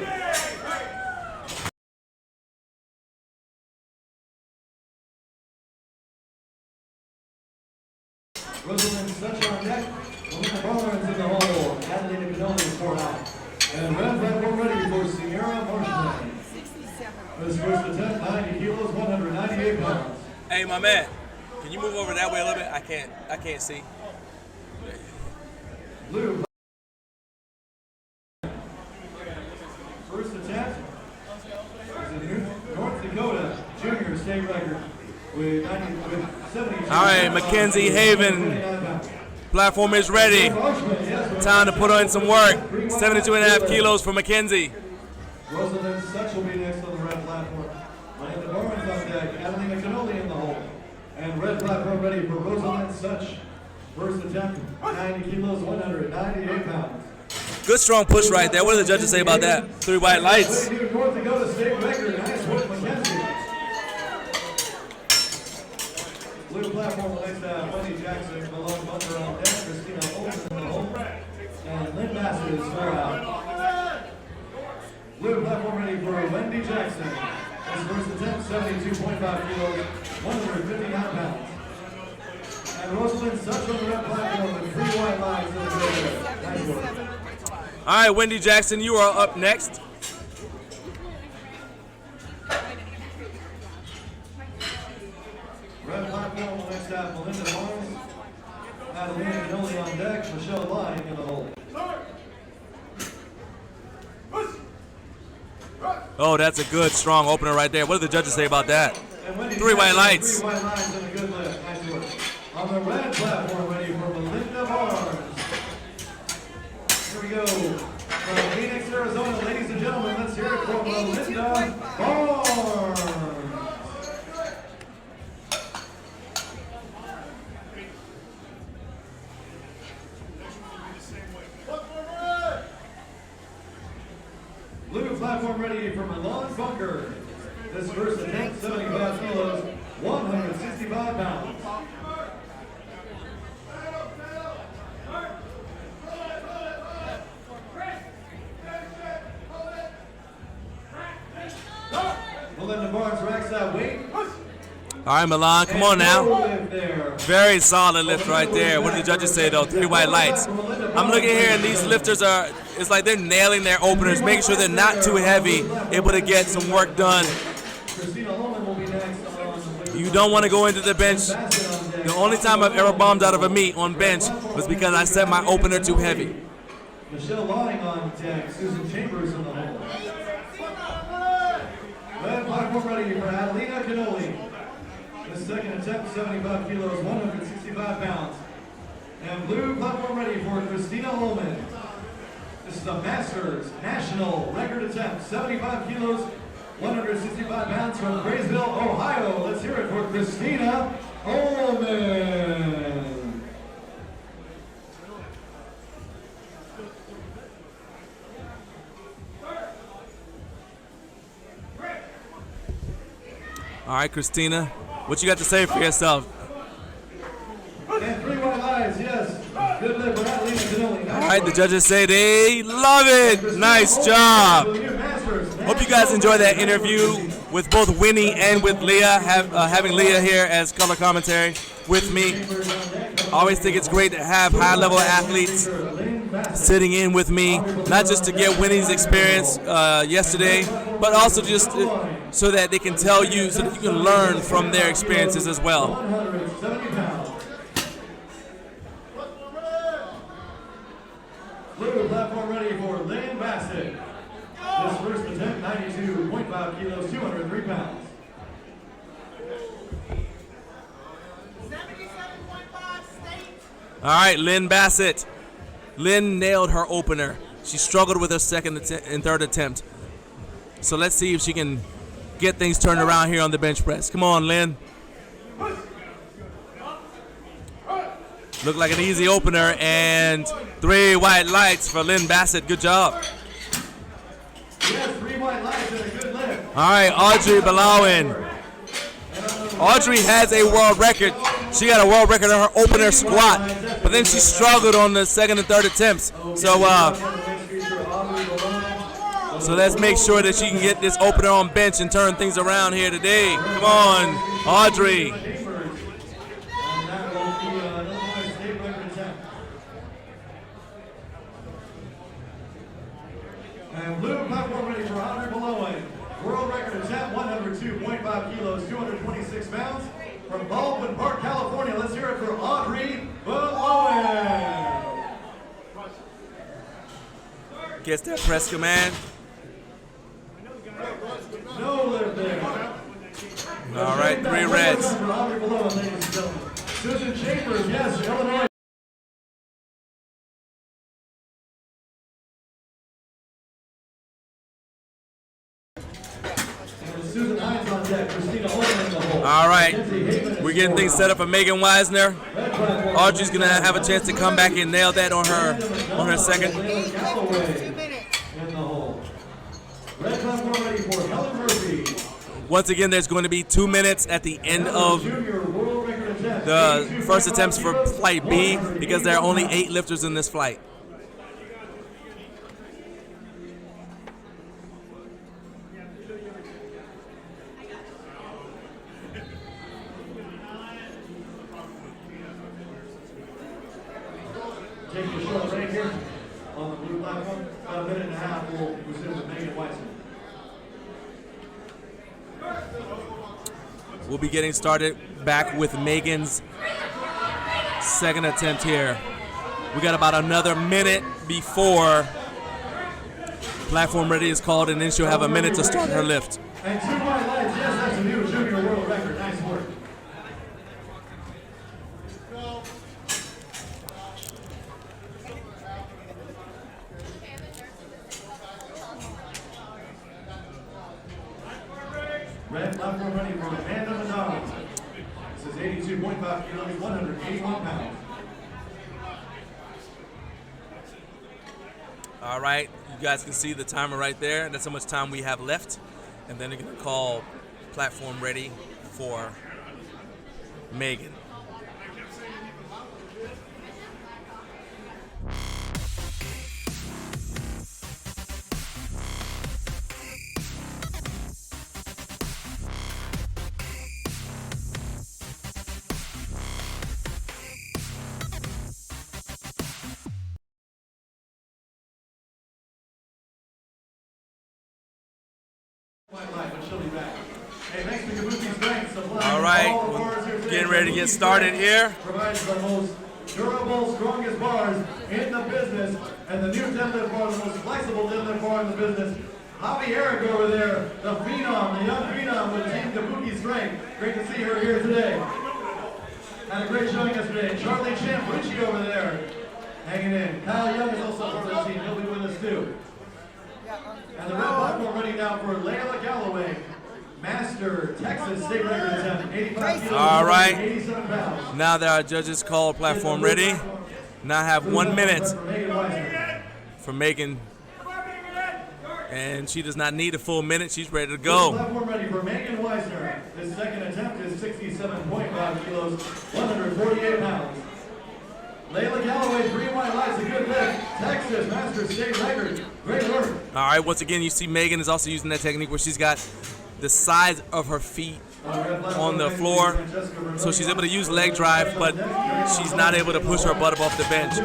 Rosalind Such on deck. Melissa Barnes in the hole. Adeline Canoli is 4 out. And red platform ready for Sierra Marshall. This first attempt, 90 kilos, 198 pounds. Hey, my man, can you move over that way a little bit? I can't see. Blue. First attempt is a North Dakota junior state record with 70. All right, Mackenzie Haven. Platform is ready. Time to put on some work. 72.5 kilos for Mackenzie. Rosalind Such will be next on the red platform. Miranda Barnes on deck. Adelina Canoli in the hole. And red platform ready for Rosalind Such. First attempt, 90 kilos, 198 pounds. Good strong push right there. What do the judges say about that? 3 white lights. North Dakota state record. Nice work, Mackenzie. Blue platform is 4 out. Blue platform ready for Wendy Jackson. His first attempt, 72.5 kilos, 159 pounds. And Rosalind Such on the red platform with 3 white lines in the middle. Nice work. All right, Wendy Jackson, you are up next. Red platform will next have Melinda Barnes, Adelina Canoli on deck, Michelle lying in the hole. Oh, that's a good, strong opener right there. What do the judges say about that? 3 white lights. 3 white lines and a good lift. Nice work. On the red platform, ready for Melinda Barnes. Here we go. From Phoenix, Arizona, ladies and gentlemen, let's hear it for Melinda Barnes. Blue platform ready for Milan Bunker. This first attempt, 75 kilos, 165 pounds. Melinda Barnes racks that weight. All right, Milan, come on now. Very solid lift right there. What do the judges say, though? 3 white lights. I'm looking here, and these lifters are, it's like they're nailing their openers, making sure they're not too heavy, able to get some work done. You don't want to go into the bench. The only time I've ever bombed out of a meet on bench was because I set my opener too heavy. Michelle lying on deck, Susan Chambers in the hole. Red platform ready for Adelina Canoli. The second attempt, 75 kilos, 165 pounds. And blue platform ready for Christina Ullman. This is a Masters National record attempt, 75 kilos, 165 pounds from Graysville, Ohio. Let's hear it for Christina Ullman. All right, Christina, what you got to say for yourself? And 3 white lights, yes. Good lift for Adelina Canoli. All right, the judges say they love it. Nice job. Hope you guys enjoy that interview with both Winnie and with Leah. Having Leah here as color commentary with me. I always think it's great to have high-level athletes sitting in with me, not just to get Winnie's experience yesterday, but also just so that they can tell you, so that you can learn from their experiences as well. 170 pounds. Blue platform ready for Lynn Bassett. This first attempt, 92.5 kilos, 203 pounds. All right, Lynn Bassett. Lynn nailed her opener. She struggled with her second and third attempt. So let's see if she can get things turned around here on the bench press. Come on, Lynn. Looked like an easy opener, and 3 white lights for Lynn Bassett. Good job. Yes, 3 white lights and a good lift. All right, Audrey Balawin. Audrey has a world record. She got a world record on her opener squat, but then she struggled on the second and third attempts. So let's make sure that she can get this opener on bench and turn things around here today. Come on, Audrey. And blue platform ready for Audrey Balawin. World record attempt, 102.5 kilos, 226 pounds. From Baldwin Park, California, let's hear it for Audrey Balawin. Gets that press command. No lift there. All right, 3 reds. Audrey Balawin, ladies and gentlemen. Susan Chambers, yes, Illinois. All right, we're getting things set up for Megan Weisner. Audrey's gonna have a chance to come back and nail that on her second. Once again, there's going to be 2 minutes at the end of the first attempts for flight B because there are only 8 lifters in this flight. On the blue platform, about a minute and a half, we'll resume with Megan Weissman. We'll be getting started back with Megan's second attempt here. We got about another minute before platform ready is called, and then she'll have a minute to start her lift. And 2 white lights, yes, that's a new junior world record. Nice work. Red platform ready for Amanda Madonna. This is 82.5 kilos, 181 pounds. All right, you guys can see the timer right there. That's how much time we have left. And then they're going to call platform ready for Megan. Hey, thanks to Kabuki Strength. All right, getting ready to get started here. Provides the most durable, strongest bars in the business, and the new deadlift bar, the most flexible deadlift bar in the business. Javi Eric over there, the phenom, the young phenom with Team Kabuki Strength. Great to see her here today. Had a great showing yesterday. Charlie Champucci over there, hanging in. Kyle Young is also part of the team. He'll be with us too. And the red platform ready now for Layla Galloway. Master Texas state record attempt, 85 kilos, All right. 87 pounds. Now that our judges call platform ready, now have 1 minute for Megan. And she does not need a full minute. She's ready to go. Platform ready for Megan Weisner. His second attempt is 67.5 kilos, 148 pounds. Layla Galloway, 3 white lights, a good lift. Texas Master State record. Great work. All right, once again, you see Megan is also using that technique where she's got the sides of her feet on the floor, so she's able to use leg drive, but she's not able to push her butt above the bench.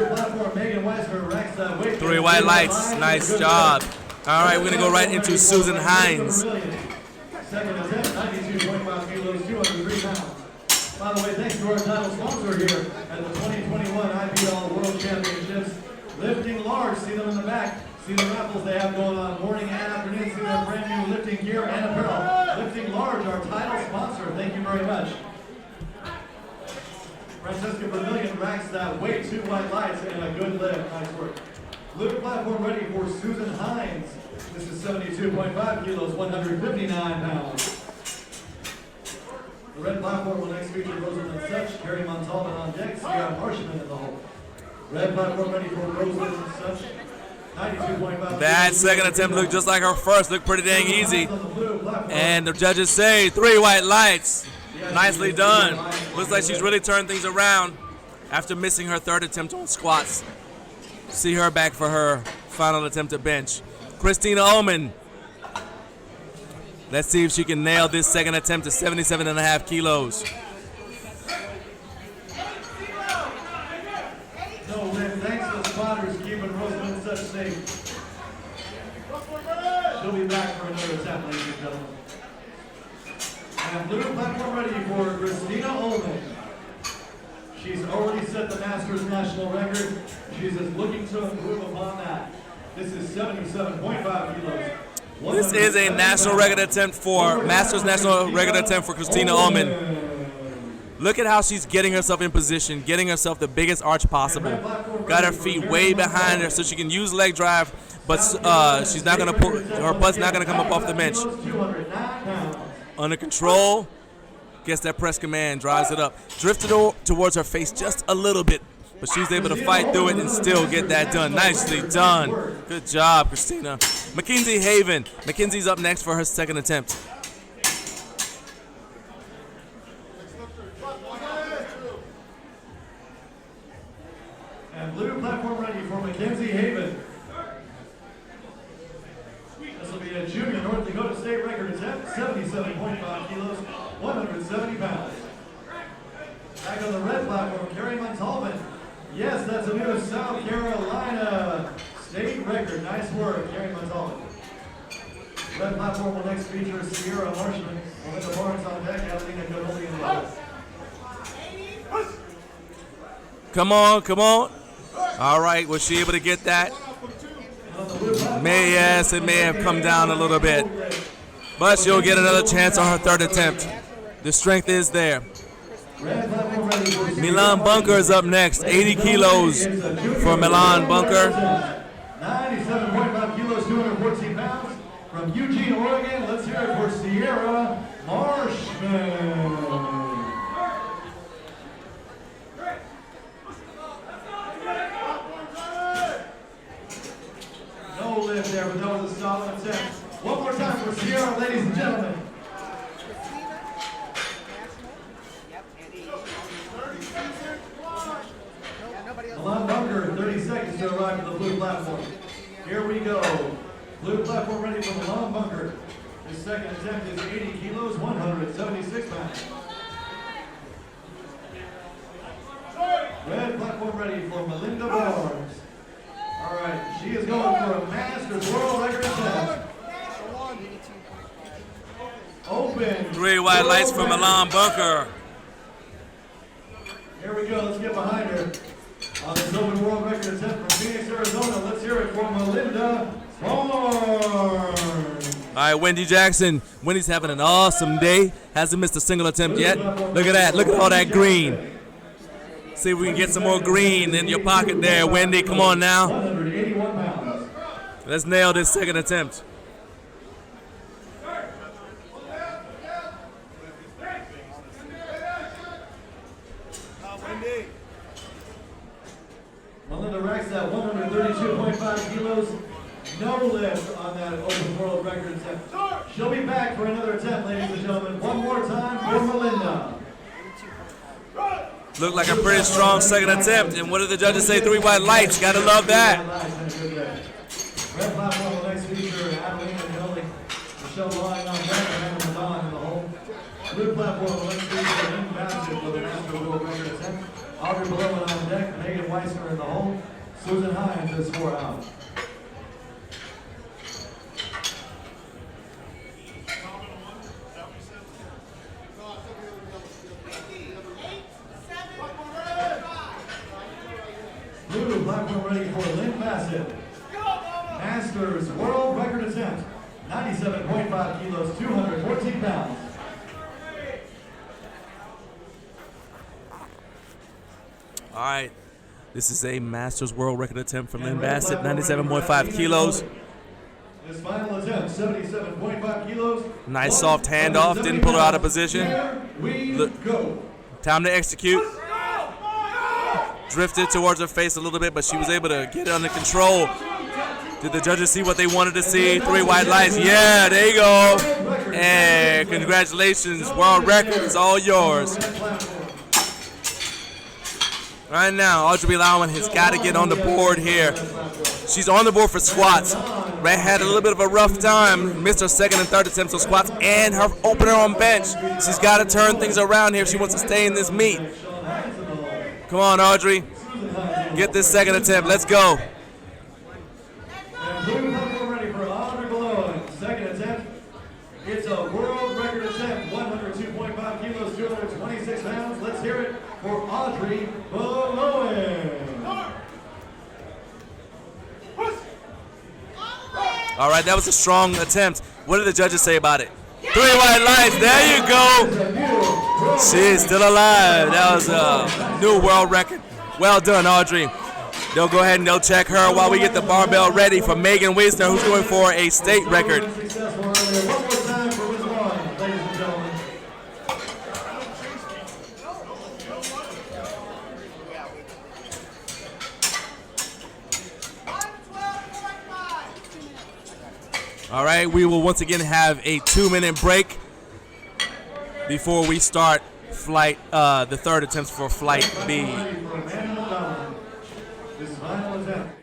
3 white lights, nice job. All right, we're gonna go right into Susan Hines. Second attempt, 92.5 kilos, 203 pounds. By the way, thanks to our title sponsor here at the 2021 IPL World Championships, Lifting Large. See them in the back. See the raffles they have going on morning and afternoon. See their brand new lifting gear and apparel. Lifting Large, our title sponsor. Thank you very much. Francesca Vermillion racks that weight, 2 white lights, and a good lift. Nice work. Blue platform ready for Susan Hines. This is 72.5 kilos, 159 pounds. The red platform will next feature Rosalind Such, Carrie Montalban on deck, Sierra Marshman in the hole. Red platform ready for Rosalind Such. That second attempt looked just like her first, looked pretty dang easy. And the judges say 3 white lights. Nicely done. Looks like she's really turned things around after missing her third attempt on squats. See her back for her final attempt at bench. Christina Ullman. Let's see if she can nail this second attempt to 77.5 kilos. No win. Thanks to the spotters keeping Rosalind Such safe. She'll be back for another attempt, ladies and gentlemen. And blue platform ready for Christina Ullman. She's already set the Masters national record. She's just looking to improve upon that. This is 77.5 kilos. This is a national record attempt for Masters national record attempt for Christina Ullman. Look at how she's getting herself in position, getting herself the biggest arch possible. Got her feet way behind her so she can use leg drive, but she's not gonna pull, her butt's not gonna come up off the bench. Under control, gets that press command, drives it up. Drifted towards her face just a little bit, but she's able to fight through it and still get that done. Nicely done. Good job, Christina. Mackenzie Haven. Mackenzie's up next for her second attempt. And blue platform ready for Mackenzie Haven. This will be a junior North Dakota State record attempt, 77.5 kilos, 170 pounds. Back on the red platform, Carrie Montalban. Yes, that's a new South Carolina record. Nice work, Gary Gonzalez. Red platform will next feature Sierra Marshman. Melinda Barnes on deck, Adelina Godoli in the box. Come on, come on. All right, was she able to get that? Yes, it may have come down a little bit. But she'll get another chance on her third attempt. The strength is there. Milan Bunker is up next. 80 kilos for Milan Bunker. 97.5 kilos, 214 pounds. From Eugene, Oregon, let's hear it for Sierra Marshman. No lift there, but that was a solid attempt. One more time for Sierra, ladies and gentlemen. Milan Bunker, 30 seconds to arrive at the blue platform. Here we go. Blue platform ready for Milan Bunker. His second attempt is 80 kilos, 176 pounds. Red platform ready for Melinda Barnes. All right, she is going for a Masters World Record attempt. Open. 3 white lights for Milan Bunker. Here we go, let's get behind her. On this open world record attempt from Phoenix, Arizona, let's hear it for Melinda Barnes. All right, Wendy Jackson. Wendy's having an awesome day. Hasn't missed a single attempt yet. Look at that. Look at all that green. See if we can get some more green in your pocket there, Wendy. Come on now. 181 pounds. Let's nail this second attempt. Melinda racks at 132.5 kilos. No lift on that open world record attempt. She'll be back for another attempt, ladies and gentlemen. One more time for Melinda. Looked like a pretty strong second attempt. And what did the judges say? 3 white lights. Gotta love that. Red platform will next feature Adelina Godoli. Michelle lying on deck and Hannah Madon in the hole. Blue platform will next feature Lynn Bassett for the Master World Record attempt. Audrey Belowen on deck, Megan Weissner in the hole. Susan Hines is 4 out. Blue platform ready for Lynn Bassett. Masters World Record attempt. 97.5 kilos, 214 pounds. All right. This is a Masters World Record attempt from Lynn Bassett, 97.5 kilos. His final attempt, 77.5 kilos. Nice soft handoff. Didn't pull her out of position. Go. Time to execute. Drifted towards her face a little bit, but she was able to get it under control. Did the judges see what they wanted to see? 3 white lights. Yeah, there you go. And congratulations. World record is all yours. Right now, Audrey Lauman has got to get on the board here. She's on the board for squats. Red had a little bit of a rough time. Missed her second and third attempts on squats and her opener on bench. She's got to turn things around here if she wants to stay in this meet. Come on, Audrey. Get this second attempt. Let's go. And blue platform ready for Audrey Belowen. Second attempt. It's a world record attempt. 102.5 kilos, 226 pounds. Let's hear it for Audrey Belowen. All right, that was a strong attempt. What did the judges say about it? 3 white lights. There you go. She's still alive. That was a new world record. Well done, Audrey. They'll go ahead and they'll check her while we get the barbell ready for Megan Weisner, who's going for a state record. One more time for Ms. Vaughn, ladies and gentlemen. All right, we will once again have a 2-minute break before we start flight, the third attempts for flight B. This final attempt.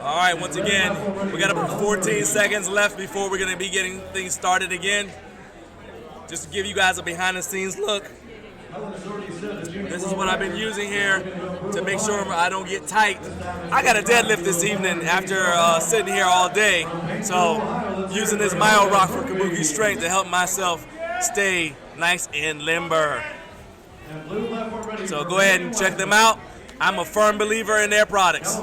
All right, once again, we got about 14 seconds left before we're going to be getting things started again. Just to give you guys a behind-the-scenes look. This is what I've been using here to make sure I don't get tight. I got a deadlift this evening after sitting here all day. So using this mile rock for Kabuki Strength to help myself stay nice and limber. So go ahead and check them out. I'm a firm believer in their products.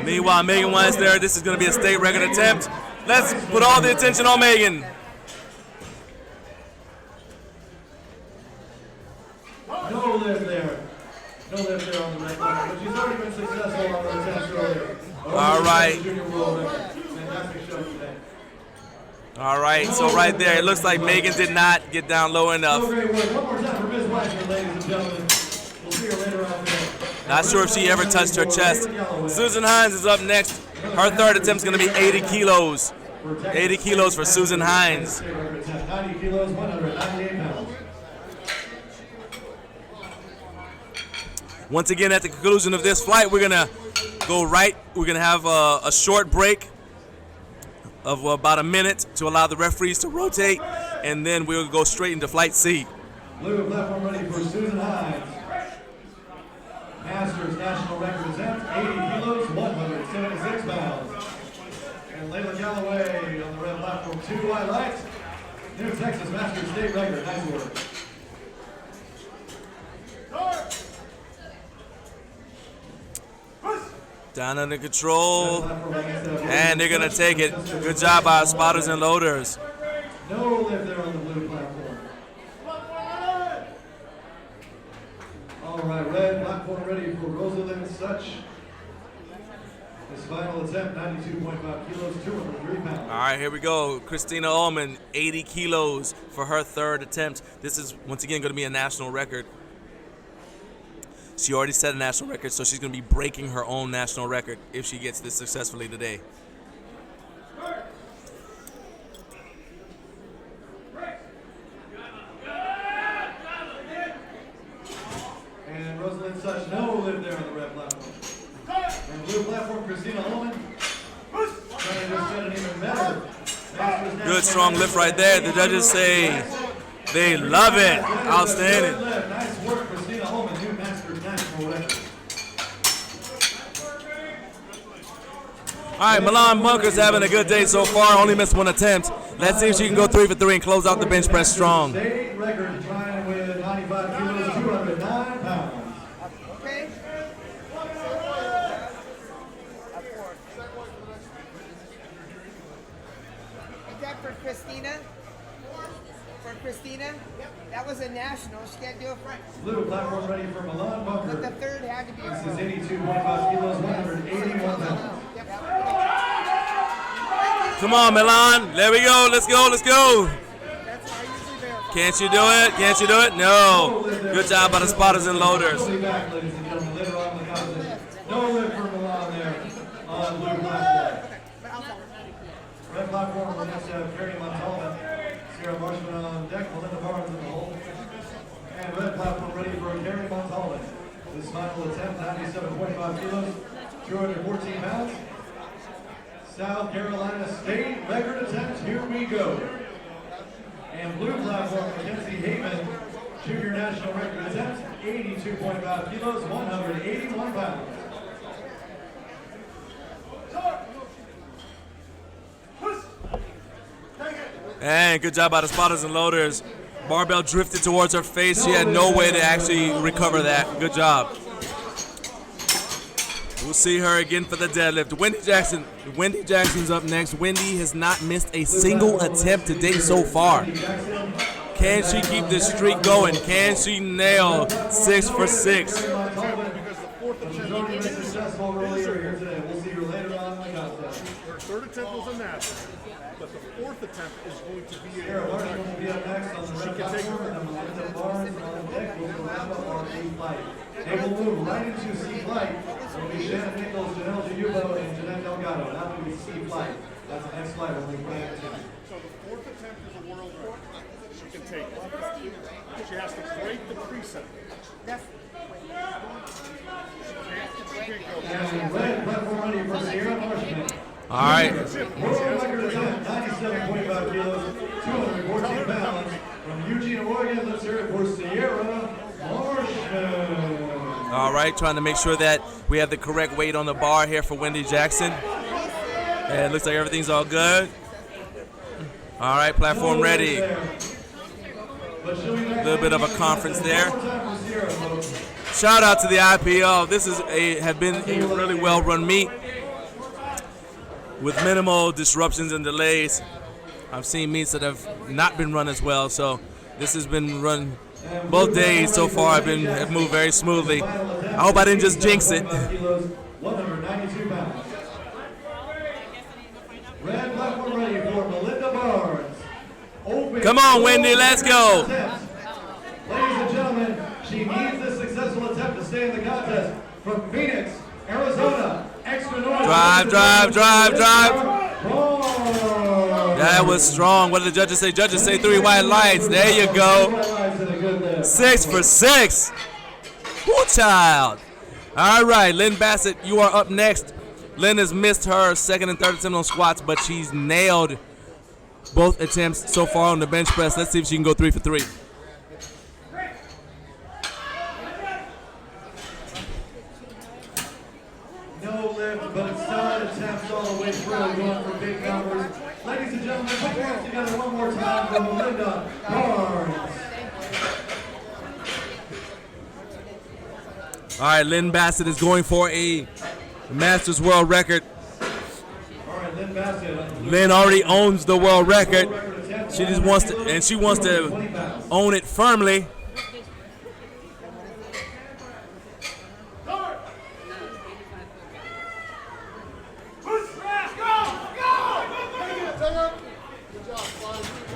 Meanwhile, Megan Wise there. This is going to be a state record attempt. Let's put all the attention on Megan. No lift there. No lift there on the red line. But she's already been successful on her attempts earlier. All right. Fantastic show today. All right, so right there, it looks like Megan did not get down low enough. One more time for Ms. Weissman, ladies and gentlemen. We'll see her later on today. Not sure if she ever touched her chest. Susan Hines is up next. Her third attempt is going to be 80 kilos. 80 kilos for Susan Hines. 90 kilos, 198 pounds. Once again, at the conclusion of this flight, we're going to go right. We're going to have a short break of about a minute to allow the referees to rotate, and then we'll go straight into flight C. Blue platform ready for Susan Hines. Masters national record attempt, 80 kilos, 176 pounds. And Layla Galloway on the red platform, 2 highlights. New Texas Masters state record, nice work. Down under control, and they're gonna take it. Good job by our spotters and loaders. No lift there on the blue platform. All right, red platform ready for Rosalind Such. His final attempt, 92.5 kilos, 203 pounds. All right, here we go. Christina Ullman, 80 kilos for her third attempt. This is, once again, gonna be a national record. She already set a national record, so she's going to be breaking her own national record if she gets this successfully today. And Rosalind Such, no lift there on the red platform. And blue platform, Christina Ullman. Trying to just get an even better. Good, strong lift right there. The judges say they love it. Outstanding. Nice work, Christina Ullman, new Masters national record. All right, Milan Bunker's having a good day so far. Only missed one attempt. Let's see if she can go 3 for 3 and close out the bench press strong. State record trying with 95 kilos, 209 pounds. Okay. Is that for Christina? For Christina? That was a national. She can't do it for Blue platform ready for Milan Bunker. But the third had to be a This is 82.5 kilos, 181 pounds. Come on, Milan. There we go. Let's go. Let's go. Can't you do it? Can't you do it? No. Good job by the spotters and loaders. We'll be back, ladies and gentlemen, later on in the competition. No lift for Milan there on blue platform. Red platform, we're next to have Carrie Montalban, Sarah Marshman on deck, Melinda Barnes in the hole. And red platform ready for Carrie Montalban. This final attempt, 97.5 kilos, 214 pounds. South Carolina state record attempt, here we go. And blue platform, Mackenzie Haven, junior national record attempt, 82.5 kilos, 181 pounds. And good job by the spotters and loaders. Barbell drifted towards her face. She had no way to actually recover that. Good job. We'll see her again for the deadlift. Wendy Jackson. Wendy Jackson's up next. Wendy has not missed a single attempt to date so far. Can she keep this streak going? Can she nail 6 for 6? Her third attempt was a national, but the fourth attempt is going to be Sarah Marshman will be up next on the red platform, and then Melinda Barnes on deck will wrap up our A flight. They will move right into C flight. It'll be Shannon Nichols, Janelle Giubo, and Jeanette Delgado. That will be C flight. That's the next flight only for activity. So the fourth attempt is a world record. She can take it. She has to break the preset. And red platform ready for Sierra Marshman. All right. World record attempt, 97.5 kilos, 214 pounds. From Eugene, Oregon, let's hear it for Sierra Marshman. All right, trying to make sure that we have the correct weight on the bar here for Wendy Jackson. And it looks like everything's all good. All right, platform ready. A little bit of a conference there. Shout out to the IPL. This is have been a really well-run meet with minimal disruptions and delays. I've seen meets that have not been run as well, so this has been run both days so far. Have moved very smoothly. I hope I didn't just jinx it. 192 pounds. Red platform ready for Melinda Barnes. Open Come on, Wendy, let's go. Ladies and gentlemen, she needs this successful attempt to stay in the contest. From Phoenix, Arizona, extra noise. Drive. That was strong. What did the judges say? Judges say 3 white lights. There you go. 6 for 6. Woo, child. All right, Lynn Bassett, you are up next. Lynn has missed her second and third attempt on squats, but she's nailed both attempts so far on the bench press. Let's see if she can go 3 for 3. No lift, but it's solid attempts all the way through, going for big numbers. Ladies and gentlemen, put your hands together one more time for Melinda Barnes. All right, Lynn Bassett is going for a Masters World Record. All right, Lynn Bassett. Lynn already owns the world record. She just wants to, own it firmly.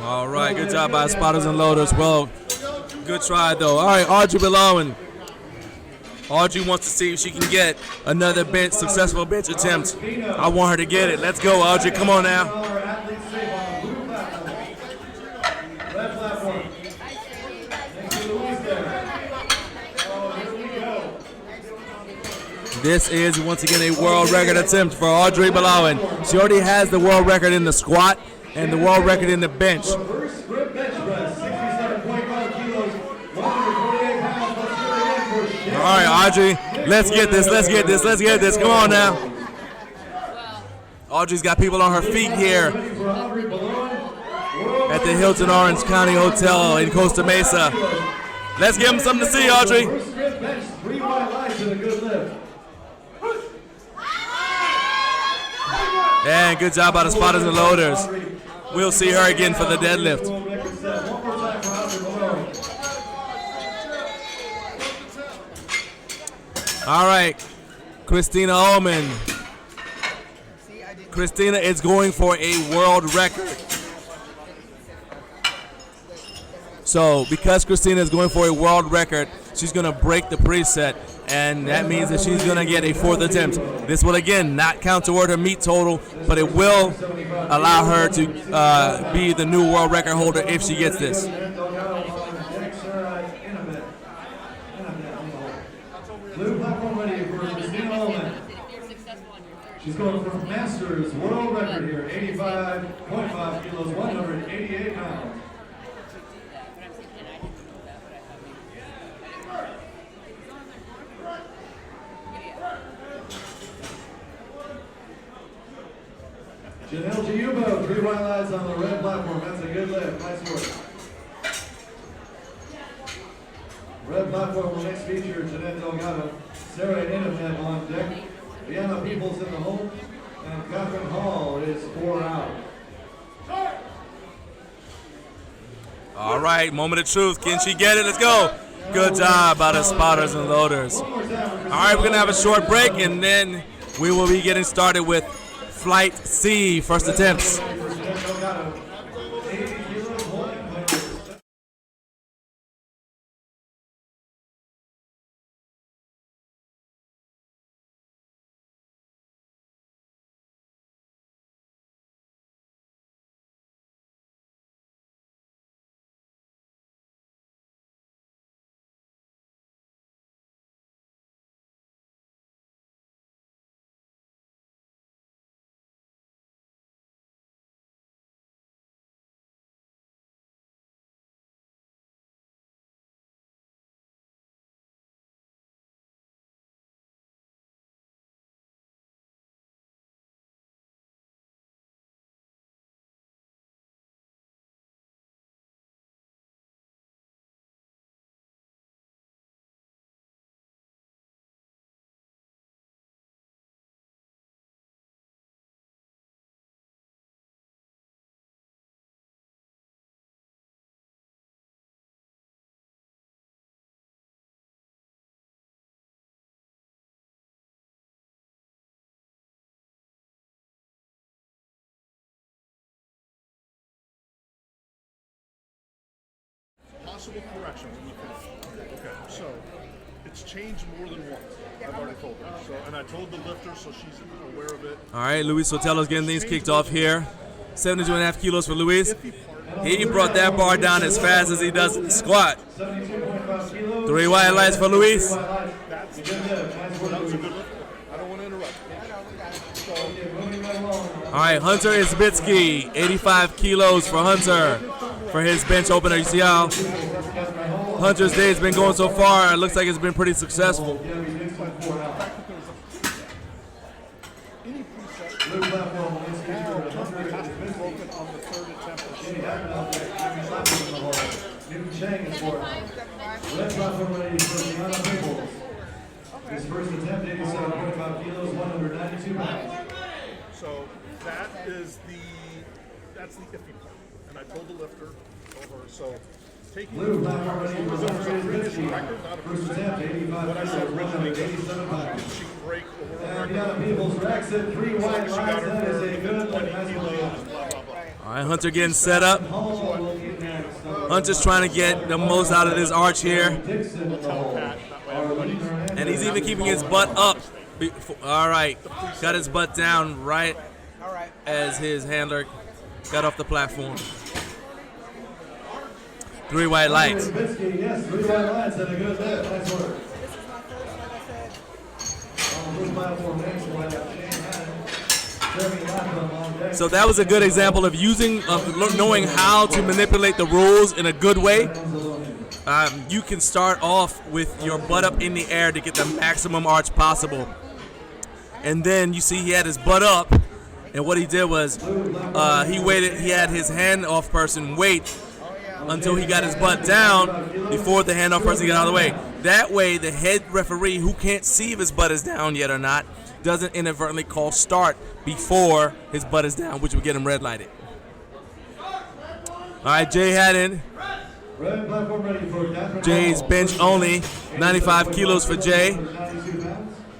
All right, good job by spotters and loaders. Well, good try though. All right, Audrey Belowen. Audrey wants to see if she can get another successful bench attempt. I want her to get it. Let's go, Audrey. Come on now. This is once again a world record attempt for Audrey Belowen. She already has the world record in the squat and the world record in the bench. All right, Audrey, let's get this. Come on now. Audrey's got people on her feet here at the Hilton Orange County Hotel in Costa Mesa. Let's give them something to see, Audrey. And good job by the spotters and loaders. We'll see her again for the deadlift. All right, Christina Ullman. Christina is going for a world record. So because Christina is going for a world record, she's going to break the preset, and that means that she's going to get a 4th attempt. This will, again, not count toward her meet total, but it will allow her to be the new world record holder if she gets this. Blue platform ready for Christina Ullman. She's going for Masters world record here, 85.5 kilos, 188 pounds. Janelle Giubo, 3 white lights on the red platform. That's a good lift. Nice work. Red platform will next feature Jeanette Delgado, Sarah Inamet on deck, Vienna Peoples in the hole, and Catherine Hall is 4 out. All right, moment of truth. Can she get it? Let's go. Good job by the spotters and loaders. All right, we're going to have a short break, and then we will be getting started with Flight C, first attempts. possible correction when you finish. Okay, so it's changed more than once. I've already told her. So, and I told the lifter, so she's aware of it. All right, Luis Sotelo's getting things kicked off here. 72.5 kilos for Luis. He brought that bar down as fast as he does the squat. 3 white lights for Luis. That's a good lift. I don't want to interrupt. All right, Hunter Isbitsky, 85 kilos for Hunter for his bench opener. You see how Hunter's day has been going so far. It looks like it's been pretty successful. His first attempt, 87.5 kilos, 192 pounds. So that's the iffy part. And I told the lifter, so taking it was a British record, not a first attempt, 85 what I said originally, 87 pounds. she could break the world And record. the People's Rex at 3 wide She got lines. That her is a for good 20 lift. Nice kilos, work. blah, blah, blah. All right, Hunter getting set up. Hunter's trying to get the most out of this arch here. And he's even keeping his butt up. All right, got his butt down right as his handler got off the platform. 3 white lights. Yes, 3 white lights and a good lift. Nice work. On the platform next, we'll have Shane Haddon, Jeremy Lapham on deck. So that was a good example of knowing how to manipulate the rules in a good way. You can start off with your butt up in the air to get the maximum arch possible. And then you see he had his butt up, and what he did was he waited. He had his handoff person wait until he got his butt down before the handoff person got out of the way. That way, the head referee, who can't see if his butt is down yet or not, doesn't inadvertently call start before his butt is down, which would get him red lighted. All right, Jay Haddon. Jay's bench only, 95 kilos for Jay.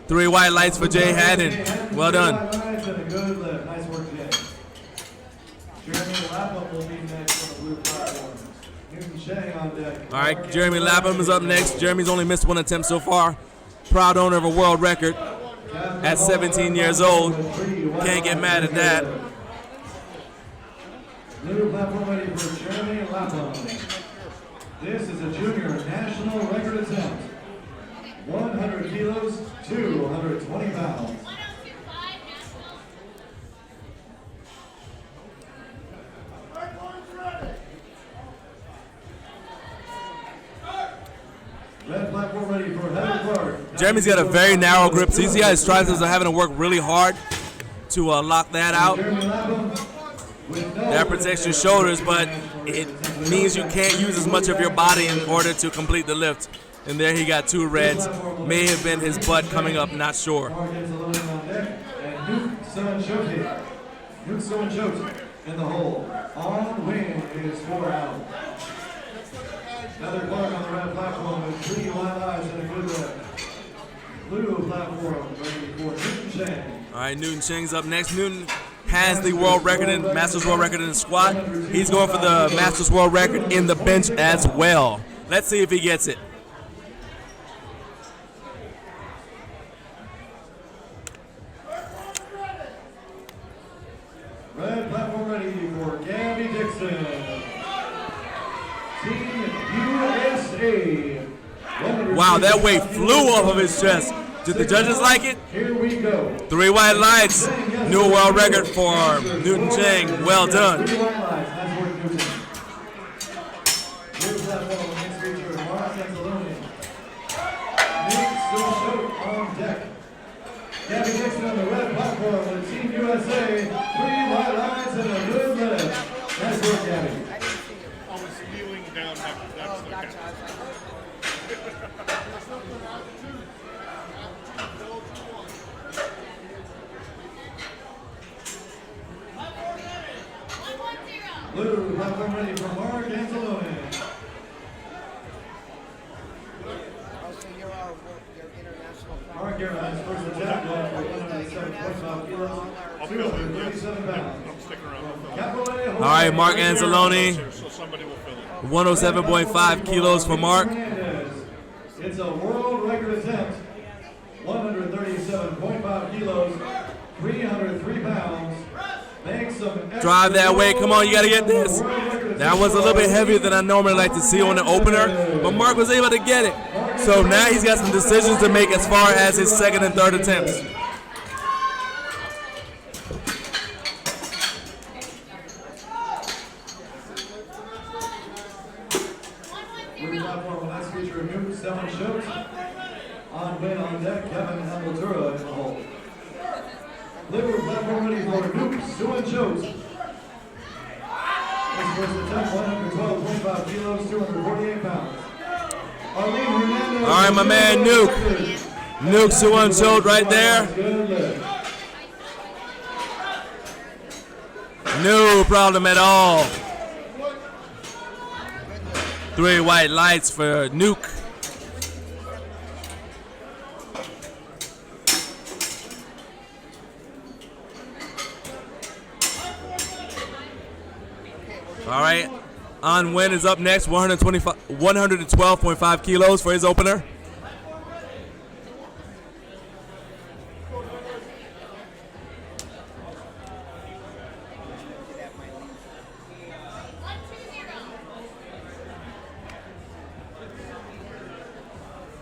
3 white lights for Jay Haddon. Well done. Nice work, Jay. Jeremy Lapham will be next on the blue platform. Newton Chang on deck. All right, Jeremy Lapham is up next. Jeremy's only missed 1 attempt so far. Proud owner of a world record at 17 years old. Can't get mad at that. Blue platform ready for Jeremy Lapham. This is a junior national record attempt. 100 kilos, 220 pounds. Red platform ready for Heather Clark. Jeremy's got a very narrow grip, so you see how his triceps are having to work really hard to lock that out. That protects your shoulders, but it means you can't use as much of your body in order to complete the lift. And there he got 2 reds. May have been his butt coming up, not sure. Nuke Soen in the hole. On wing is 4 out. Heather Clark on the red platform with 3 wide eyes and a good lift. Blue platform ready for Newton Chang. All right, Newton Chang's up next. Newton has the world record in Masters world record in the squat. He's going for the Masters world record in the bench as well. Let's see if he gets it. Red platform ready for Gabby Dixon. Team USA. Wow, that weight flew off of his chest. Did the judges like it? Here we go. 3 white lights. New world record for Newton Chang. Well done. 3 white lights. Nice work, Newton. Blue platform next feature, Mark Anzalone. Nate Soen on deck. Gabby Dixon on the red platform with Team USA. 3 white lights and a good lift. Nice work, Gabby. I was kneeling down after that. Blue platform ready for Mark Anzalone. Mark Airlines first attempt for 107.5 kilos, 237 pounds. I'm sticking around. All right, Mark Anzalone. So somebody will fill it. 107.5 kilos for Mark. It's a world record attempt. 137.5 kilos, 303 pounds. Drive that way. Come on, you got to get this. That was a little bit heavier than I normally like to see on the opener, but Mark was able to get it. So now he's got some decisions to make as far as his second and third attempts. On win on deck, Kevin Altura in the hole. Liver platform ready for Nukes, doing shows. His first attempt, 112.5 kilos, 248 pounds. Arlene Hernandez. All right, my man Nuke. Nuke's who unshowed right there. No problem at all. 3 white lights for Nuke. All right, On Win is up next, 112.5 kilos for his opener.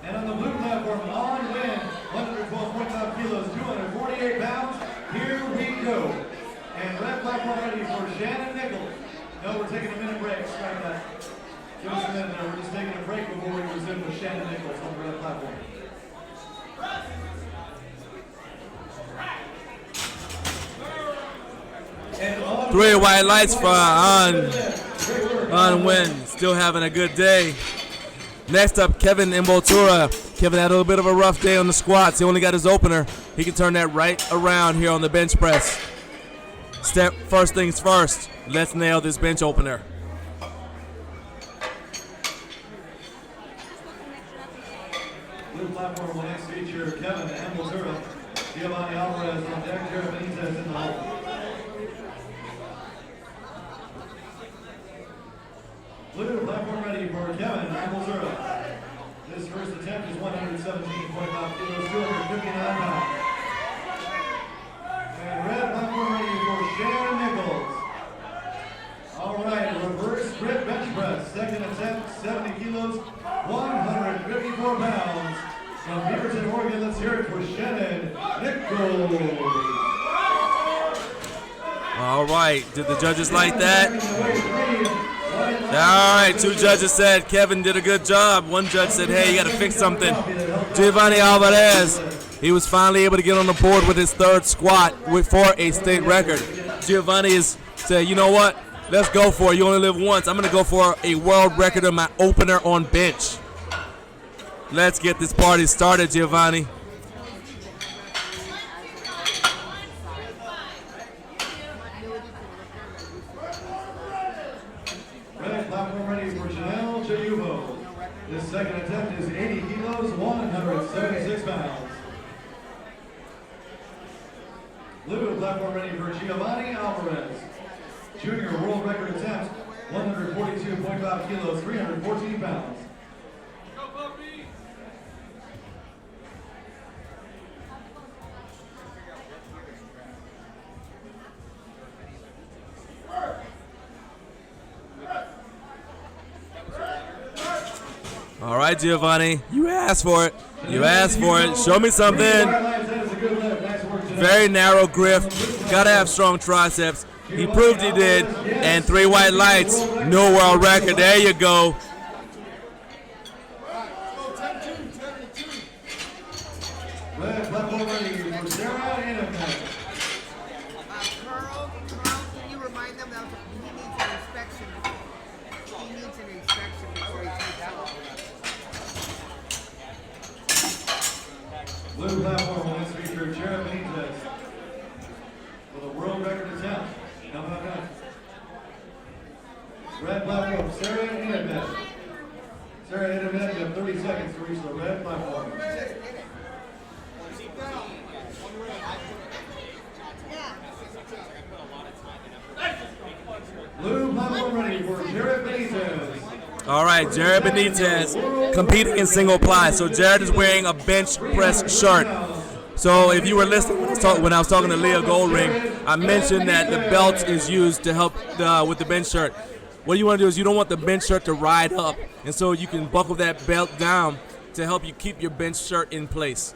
And on the blue platform, On Win, 112.5 kilos, 248 pounds. Here we go. And red platform ready for Shannon Nichols. No, we're taking a minute break. Strike that. Give us a minute there. We're just taking a break before we resume with Shannon Nichols on the red platform. Three white lights for On Win. Still having a good day. Next up, Kevin Imboltura. Kevin had a little bit of a rough day on the squats. He only got his opener. He can turn that right around here on the bench press. First things first, let's nail this bench opener. Blue platform will next feature Kevin Imboltura. Giovanni Alvarez on deck, Jared Benitez in the hole. Blue platform ready for Kevin Imboltura. His first attempt is 117.5 kilos, 259 pounds. And red platform ready for Shannon Nichols. All right, reverse grip bench press. Second attempt, 70 kilos, 154 pounds. From Beaverton, Oregon, let's hear it for Shannon Nichols. All right, did the judges like that? All right, 2 judges said Kevin did a good job. 1 judge said, hey, you got to fix something. Giovanni Alvarez, he was finally able to get on the board with his 3rd squat for a state record. Giovanni said, you know what? Let's go for it. You only live once. I'm going to go for a world record of my opener on bench. Let's get this party started, Giovanni. Red platform ready for Janelle Jayubo. His second attempt is 80 kilos, 176 pounds. Blue platform ready for Giovanni Alvarez. Junior world record attempt, 142.5 kilos, 314 pounds. All right, Giovanni, you asked for it. You asked for it. Show me something. Very narrow grip. Got to have strong triceps. He proved he did. And 3 white lights. No world record. There you go. Red platform ready for Sarah Anakin. Carl, can you remind them that he needs an inspection? He needs an inspection before he takes off. Blue platform will next feature Jared Benitez with a world record attempt. How about that? Red platform, Sarah Anakin. Sarah Anakin, you have 30 seconds to reach the red platform. Blue platform ready for Jared Benitez. All right, Jared Benitez competing in single ply. So Jared is wearing a bench press shirt. So if you were listening when I was talking to Leah Goldring, I mentioned that the belt is used to help with the bench shirt. What you want to do is you don't want the bench shirt to ride up, and so you can buckle that belt down to help you keep your bench shirt in place.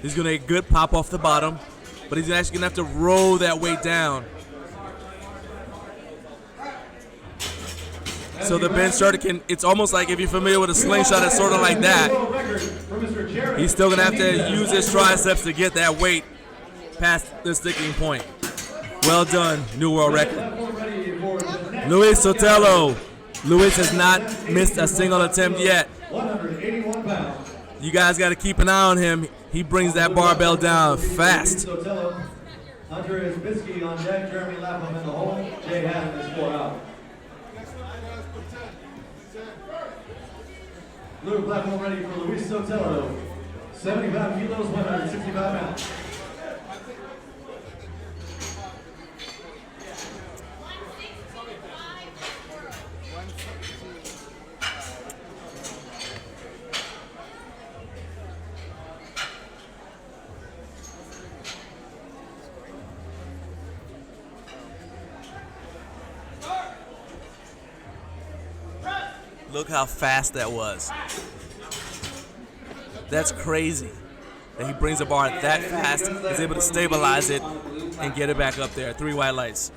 He's going to get a good pop off the bottom, but he's actually going to have to roll that weight down. So the bench shirt it's almost like, if you're familiar with a slingshot, it's sort of like that. He's still going to have to use his triceps to get that weight past the sticking point. Well done, new world record. Luis Sotelo. Luis has not missed a single attempt yet. You guys got to keep an eye on him. He brings that barbell down fast. Hunter is Bisky on deck, Jeremy Lapham in the hole, Jay Haddon is 4 out. Blue platform ready for Luis Sotelo. 75 kilos, 165 pounds. Look how fast that was. That's crazy that he brings the bar that fast, is able to stabilize it and get it back up there. 3 white lights.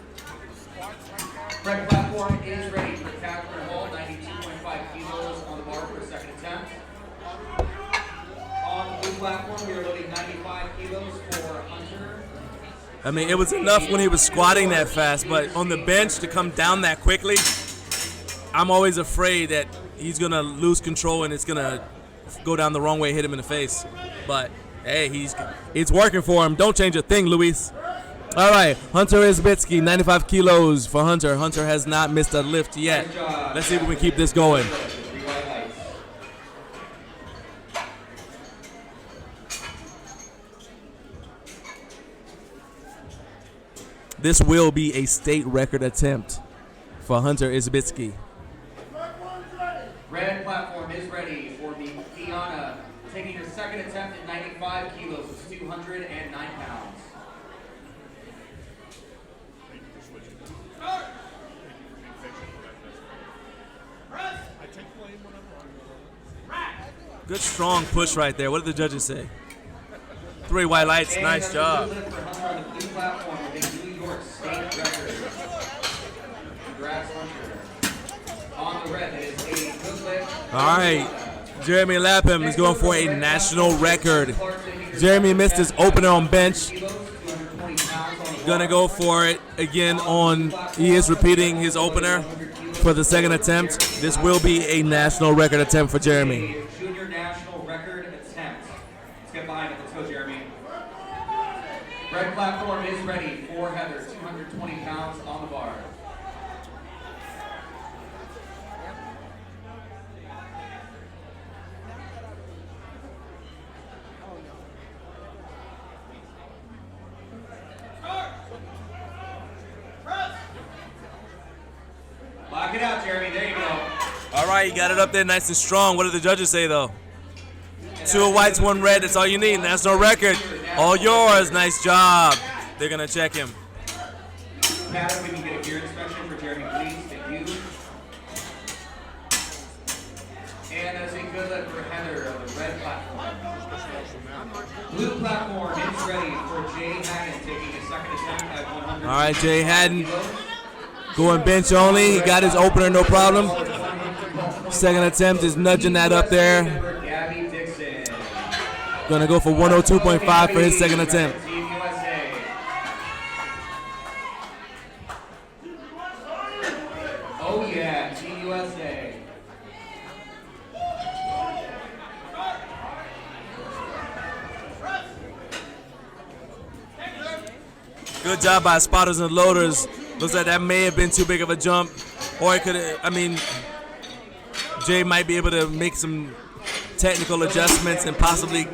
Red platform is ready for Catherine Hall, 92.5 kilos on the bar for a second attempt. On the blue platform, we are loading 95 kilos for Hunter. I mean, it was enough when he was squatting that fast, but on the bench to come down that quickly, I'm always afraid that he's going to lose control and it's going to go down the wrong way, hit him in the face. But, hey, it's working for him. Don't change a thing, Luis. All right, Hunter Izbitsky, 95 kilos for Hunter. Hunter has not missed a lift yet. Let's see if we can keep this going. This will be a state record attempt for Hunter Izbitsky. Red platform is ready for the Fiona, taking her second attempt at 95 kilos, which is 209 pounds. Good strong push right there. What did the judges say? 3 white lights. Nice job. All right, Jeremy Lapham is going for a national record. Jeremy missed his opener on bench. Gonna go for it again he is repeating his opener for the second attempt. This will be a national record attempt for Jeremy. Junior national record attempt. Let's get behind it. Let's go, Jeremy. Red platform is ready for Heather, 220 pounds on the bar. Lock it out, Jeremy. There you go. All right, you got it up there nice and strong. What did the judges say, though? 2 whites, 1 red. That's all you need. National record. All yours. Nice job. They're going to check him. Pat, if we can get a gear inspection for Jeremy, please. Thank you. And that's a good lift for Heather of the red platform. Blue platform is ready for Jay Haddon, taking a second attempt at 100. All right, Jay Haddon going bench only. He got his opener, no problem. Second attempt is nudging that up there. Gonna go for 102.5 for his second attempt. Oh yeah, Team USA. Good job by spotters and loaders. Looks like that may have been too big of a jump, or it could. Jay might be able to make some technical adjustments and possibly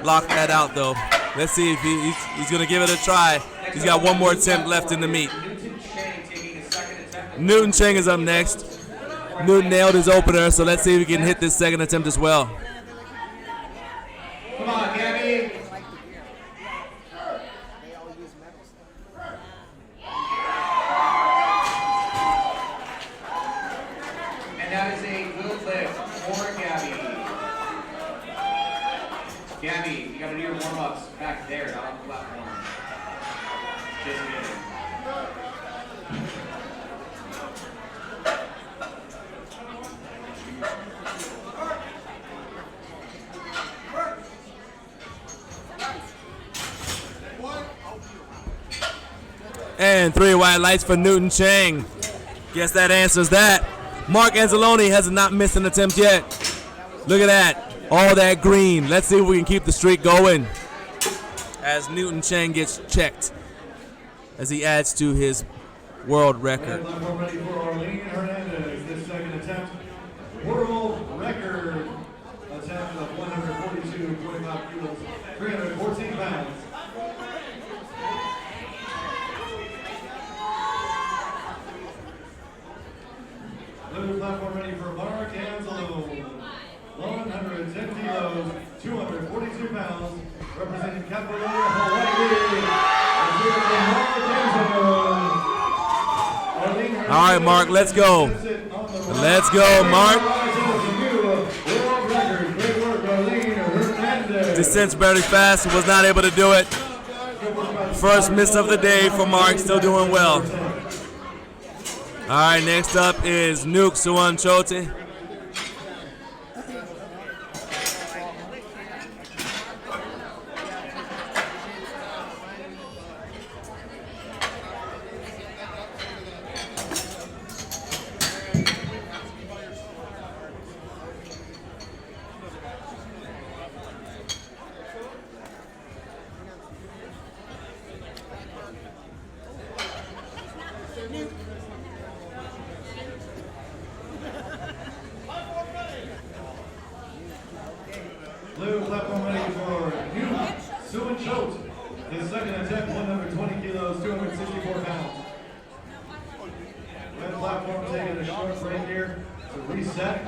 lock that out, though. Let's see if he's going to give it a try. He's got 1 more attempt left in the meet. Newton Chang taking his second attempt Newton Cheng is up next. Newton nailed his opener, so let's see if he can hit this second attempt as well. Come on, Gabby. And that is a good lift for Gabby. Gabby, you gotta do your warm-ups back there, not on the platform. Just kidding. And 3 white lights for Newton Cheng. Guess that answers that. Mark Anzalone has not missed an attempt yet. Look at that. All that green. Let's see if we can keep the streak going as Newton Cheng gets checked as he adds to his world record. We're ready for Arlene Hernandez. This second attempt, world record attempt of 142.5 kilos, 314 pounds. Blue platform ready for Mark Anzalone. 110 kilos, 242 pounds, representing Capoeira, Hawaii. All right, Mark, let's go. Let's go, Mark. Descents very fast, was not able to do it. First miss of the day for Mark, still doing well. All right, next up is Nuke Suwanchote. Blue platform ready for Nuke Suwanchote. His second attempt, 120 kilos, 264 pounds. Red platform taking a short break here to reset.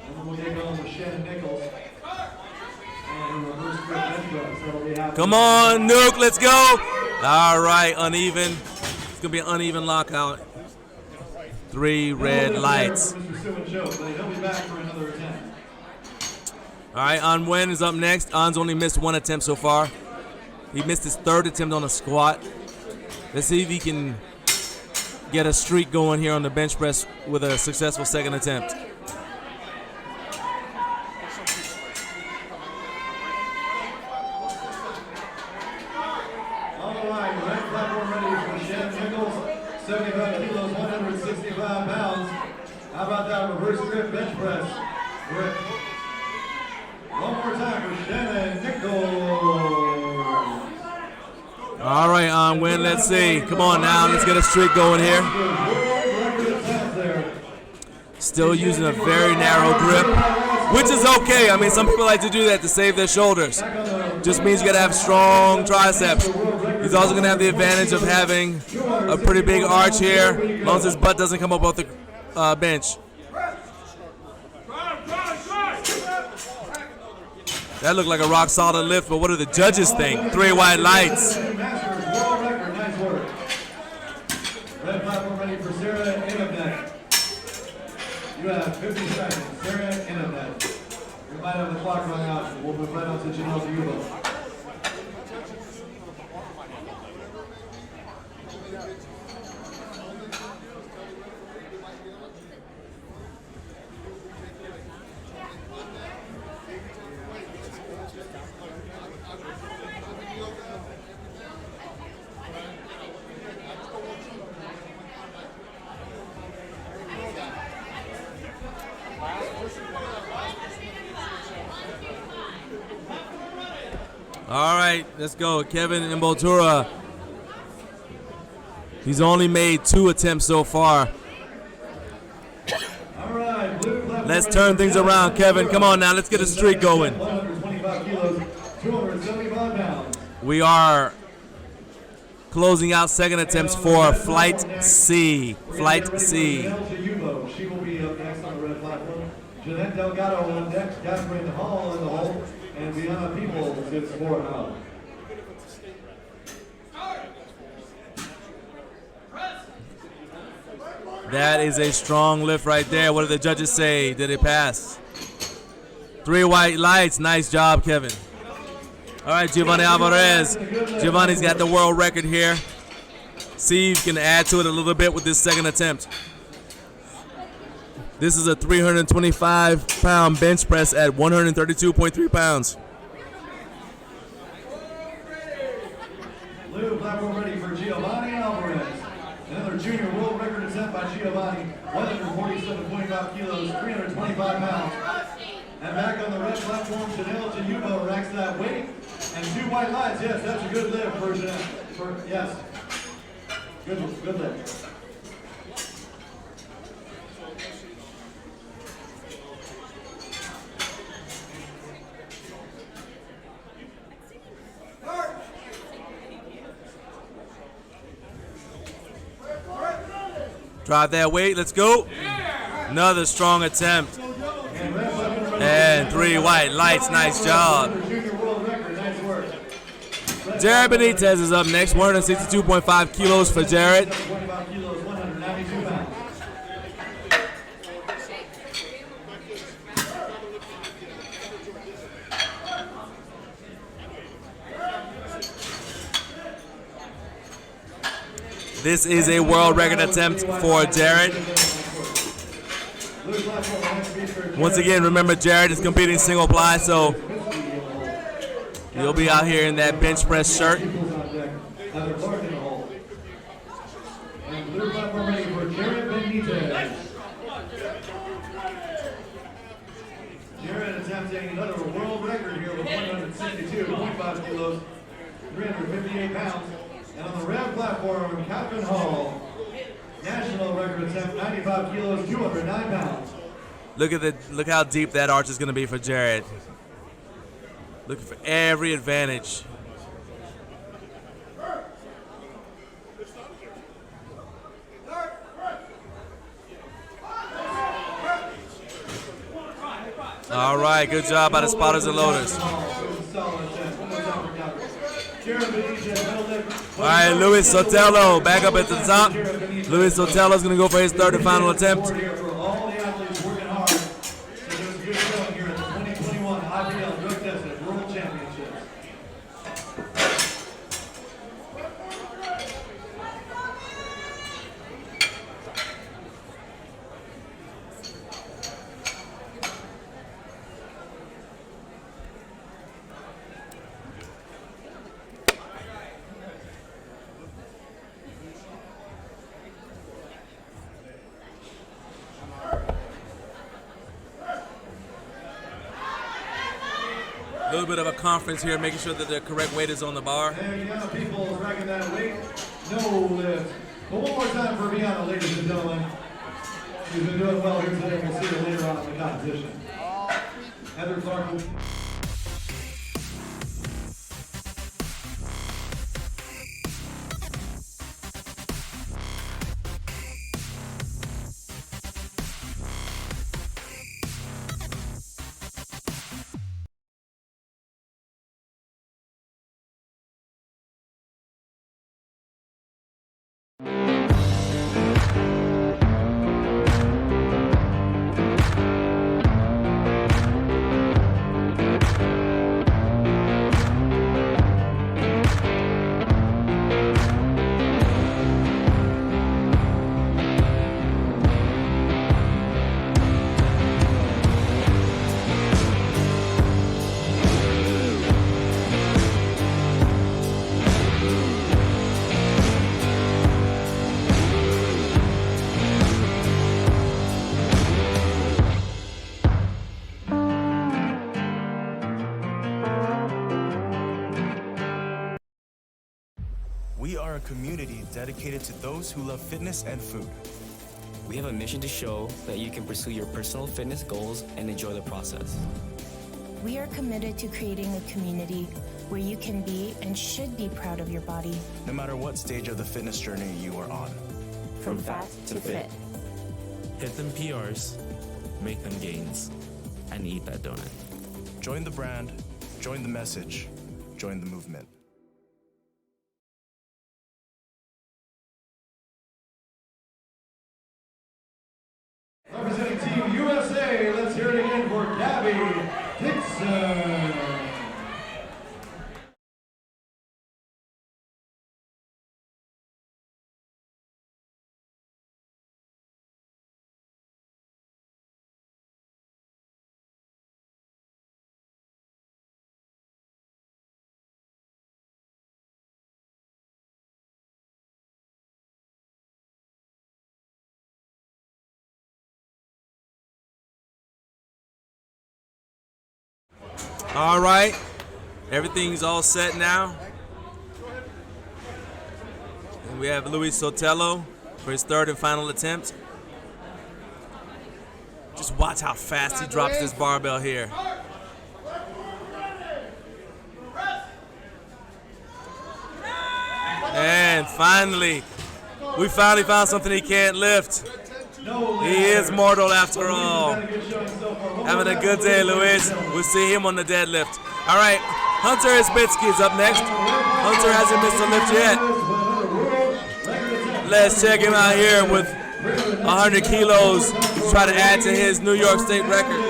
And then we'll get going with Shannon Nichols. And a reverse grip bench press. That'll be happening. Come on, Nuke, let's go. All right, uneven. It's going to be an uneven lockout. 3 red lights. Mr. Suwanchote, but he'll be back for another attempt. All right, An Wen is up next. An's only missed 1 attempt so far. He missed his 3rd attempt on a squat. Let's see if he can get a streak going here on the bench press with a successful second attempt. All right, red platform ready for Shannon Nichols, 75 kilos, 165 pounds. How about that reverse grip bench press? Grip. One more time for Shannon Nichols. All right, An Wen, let's see. Come on now, let's get a streak going here. Still using a very narrow grip, which is okay. I mean, some people like to do that to save their shoulders. Just means you gotta have strong triceps. He's also gonna have the advantage of having a pretty big arch here, as long as his butt doesn't come up off the bench. That looked like a rock solid lift, but what do the judges think? 3 white lights. Red platform ready for Sarah Inabnet. You have 50 seconds. Sarah Inabnet. We might have the clock run out. We'll move right on to Janelle Buell. All right, let's go. Kevin Mbotura. He's only made 2 attempts so far. All right, blue platform Let's turn things around, Kevin. Come on now, let's get a streak going. 125 kilos, 275 pounds. We are Closing out second attempts for Flight C. Flight C. She will be up next on the red platform. Jeanette Delgado on deck, Catherine Hall in the hole, and Brianna People sits fourth out. That is a strong lift right there. What did the judges say? Did it pass? 3 white lights. Nice job, Kevin. All right, Giovanni Alvarez. Giovanni's got the world record here. See if you can add to it a little bit with this second attempt. This is a 325-pound bench press at 132.3 pounds. Blue platform ready for Giovanni Alvarez. Another junior world record attempt by Giovanni. 147.5 kilos, 325 pounds. And back on the red platform, Chanel Jayubo racks that weight. And 2 white lights. Yes, that's a good lift for Chanel. Yes. Good lift. Drive that weight. Let's go. Another strong attempt. And 3 white lights. Nice job. Jared Benitez is up next. 162.5 kilos for Jared. This is a world record attempt for Jared. Once again, remember Jared is competing single ply, so he'll be out here in that bench press shirt. And blue platform ready for Jared Benitez. Jared attempting another world record here with 162.5 kilos, 358 pounds. And on the red platform, Captain Hall, national record attempt, 95 kilos, 209 pounds. Look how deep that arch is going to be for Jared. Looking for every advantage. All right, good job by the spotters and loaders. All right, Luis Sotelo back up at the top. Luis Sotelo is going to go for his third and final attempt. All the athletes working hard to do a good showing here at the 2021 IPL Drug Tested World Championships. A little bit of a conference here, making sure that the correct weight is on the bar. And young people racking that weight, no lift. But one more time for Brianna, ladies and gentlemen. She's been doing well here today. We'll see her later on in the competition. Heather Clark. We are a community dedicated to those who love fitness and food. We have a mission to show that you can pursue your personal fitness goals and enjoy the process. We are committed to creating a community where you can be and should be proud of your body. No matter what stage of the fitness journey you are on. From fat to fit. Hit them PRs, make them gains, and eat that donut. Join the brand, join the message, join the movement. Representing Team USA, let's hear it again for Gabby Dixon. All right, everything's all set now. And we have Luis Sotelo for his third and final attempt. Just watch how fast he drops this barbell here. And finally, we finally found something he can't lift. He is mortal after all. Having a good day, Luis. We'll see him on the deadlift. All right, Hunter Isbitsky is up next. Hunter hasn't missed a lift yet. Let's check him out here with 100 kilos to try to add to his New York State record.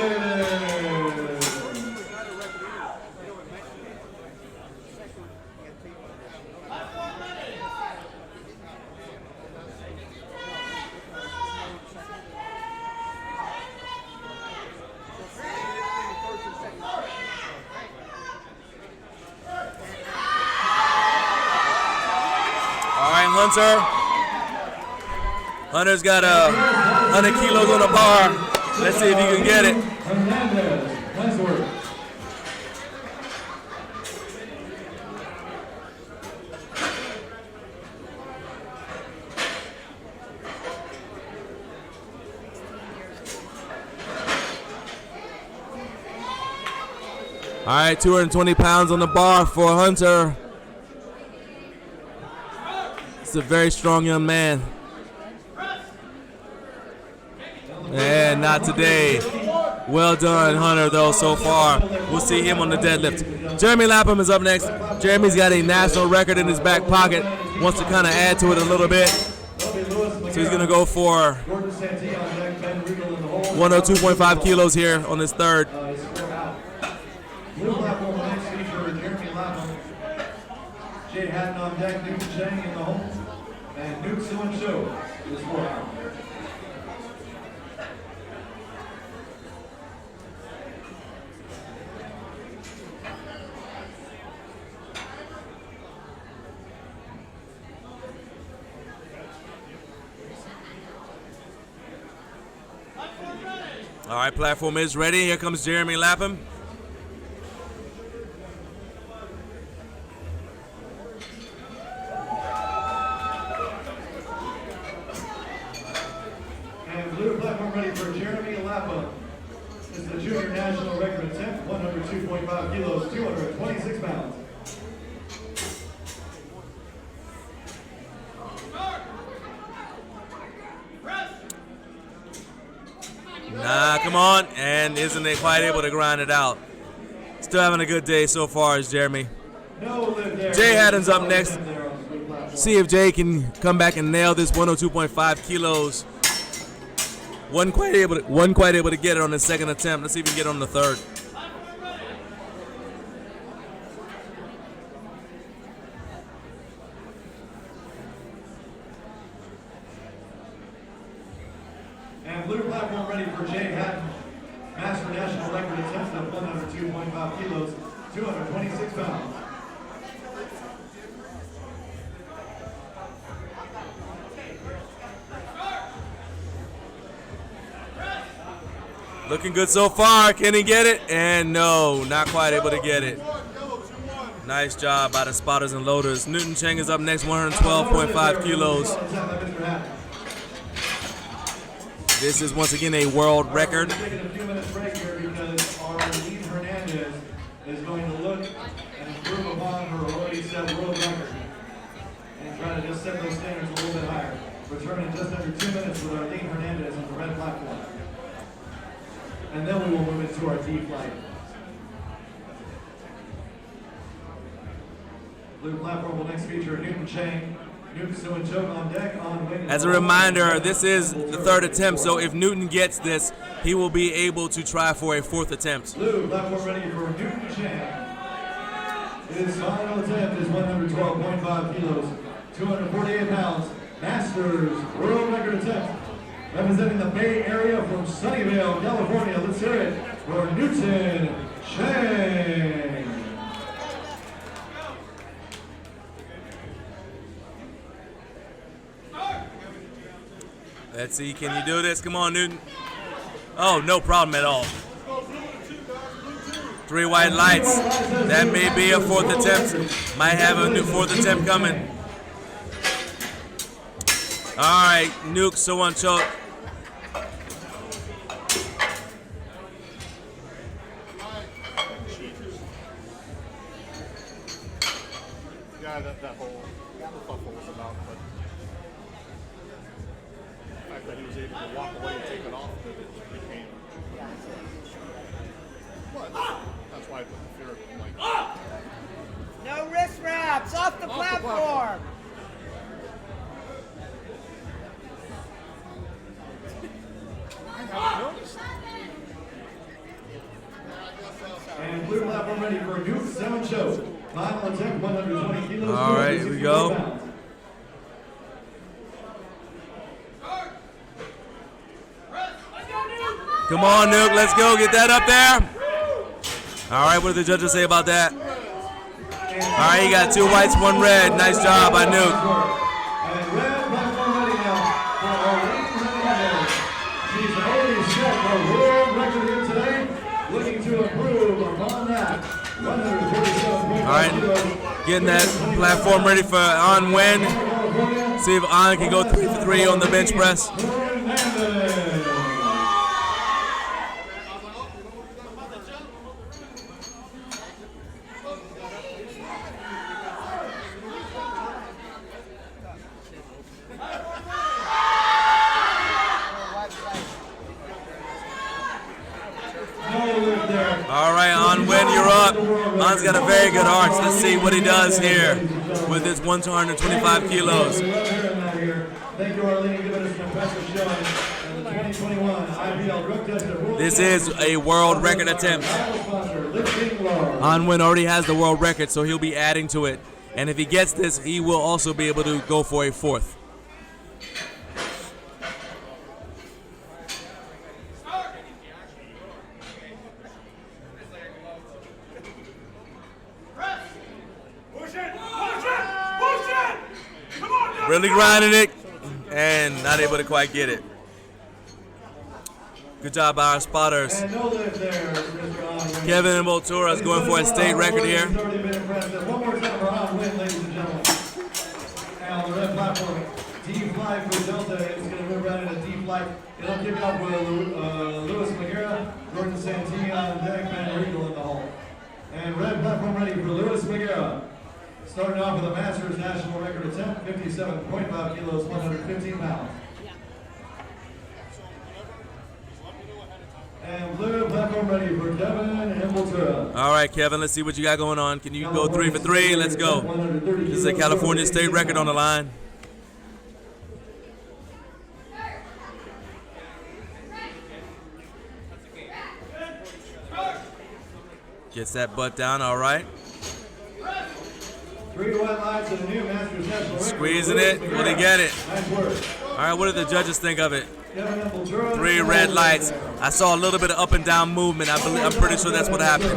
Hunter's got 100 kilos on the bar. Let's see if he can get it. Nice work. All right, 220 pounds on the bar for Hunter. He's a very strong young man. And not today. Well done, Hunter, though, so far. We'll see him on the deadlift. Jeremy Lapham is up next. Jeremy's got a national record in his back pocket. Wants to kind of add to it a little bit. So he's going to go for 102.5 kilos here on his third. Blue platform next feature Jeremy Lapham, Jay Hatton on deck, Newton Chang in the home, and Nuke Suan Show is for out. All right, platform is ready. Here comes Jeremy Lapham. And blue platform ready for Jeremy Lapham. This is the junior national record attempt, 102.5 kilos, 226 pounds. Nah, come on. And isn't it quite able to grind it out? Still having a good day so far as Jeremy. Jay Hatton's up next. See if Jay can come back and nail this 102.5 kilos. Wasn't quite able to get it on the second attempt. Let's see if he can get it on the third. And blue platform ready for Jay Hatton. Master national record attempt of 102.5 kilos, 226 pounds. Looking good so far. Can he get it? And no, not quite able to get it. Nice job by the spotters and loaders. Newton Chang is up next, 112.5 kilos. This is once again a world record. We're taking a few minutes break here because our lead Hernandez is going to look and improve to just set those standards a little bit higher. Return in just under 2 minutes with Arlene Hernandez on the red platform. And then we will move into our D flight. Blue platform will next feature Newton Chang. Newton Soo and Choke on deck on wing. As a reminder, this is the third attempt, so if Newton gets this, he will be able to try for a fourth attempt. Blue platform ready for Newton Chang. His final attempt is 112.5 kilos, 248 pounds. Masters world record attempt. Representing the Bay Area from Sunnyvale, California. Let's hear it for Newton Chang. Let's see, can you do this? Come on, Newton. Oh, no problem at all. 3 white lights. That may be a fourth attempt. Might have a new fourth attempt coming. All right, Nuke, so on choke. Yeah, that whole kerfuffle was about, but the fact that he was able to walk away and take it off became. But that's why I put the fear of like. No wrist wraps, off the platform. And blue platform ready for Nuke Sound Show. Final attempt, 120 kilos. All right, here we go. Come on, Nuke, let's go. Get that up there. All right, what do the judges say about that? All right, you got 2 whites, 1 red. Nice job by Nuke. And red platform ready now for Arlene Hernandez. She's already set a world record here today. Looking to improve upon that. 137.5 All right, getting that platform ready for On Win. See if On can go 3 for 3 on the bench press. All right, On Win, you're up. On's got a very good arch. Let's see what he does here with his 125 kilos. Thank you, Arlene, giving us an impressive showing in the 2021 IPL drug test. This is a world record attempt. On Win already has the world record, so he'll be adding to it. And if he gets this, he will also be able to go for a fourth. Really grinding it and not able to quite get it. Good job by our spotters. Kevin and Voltura is going for a state record here. One more time for On Win, ladies and gentlemen. And on the red platform, D flight for Delta is going to move right into D flight. It'll kick off with Louis McGarrett, Gordon Santini on deck, Van Riegel in the hole. And red platform ready for Louis McGarrett. Starting off with a Masters national record attempt, 57.5 kilos, 115 pounds. And blue platform ready for Kevin and Voltura. All right, Kevin, let's see what you got going on. Can you go 3 for 3? Let's go. This is a California state record on the line. Gets that butt down, all right. 3 white lights and a new Masters national record. Squeezing it. Will he get it? Nice work. All right, what did the judges think of it? 3 red lights. I saw a little bit of up and down movement. I'm pretty sure that's what happened.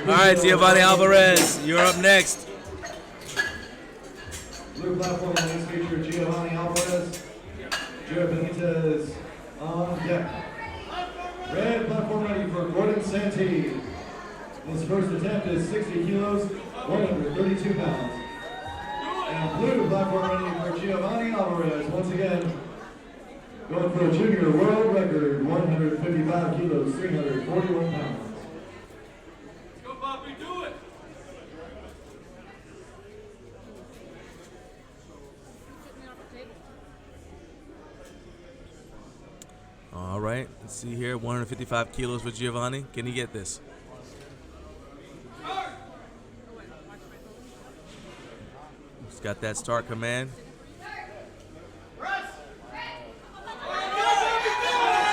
All right, Giovanni Alvarez, you're up next. Blue platform next feature, Giovanni Alvarez. Jared Benitez on deck. Red platform ready for Gordon Santini. His first attempt is 60 kilos, 132 pounds. And blue platform ready for Giovanni Alvarez. Once again, going for a junior world record, 155 kilos, 341 pounds. Go, Bobby, do it. All right, let's see here. 155 kilos for Giovanni. Can he get this? He's got that start command.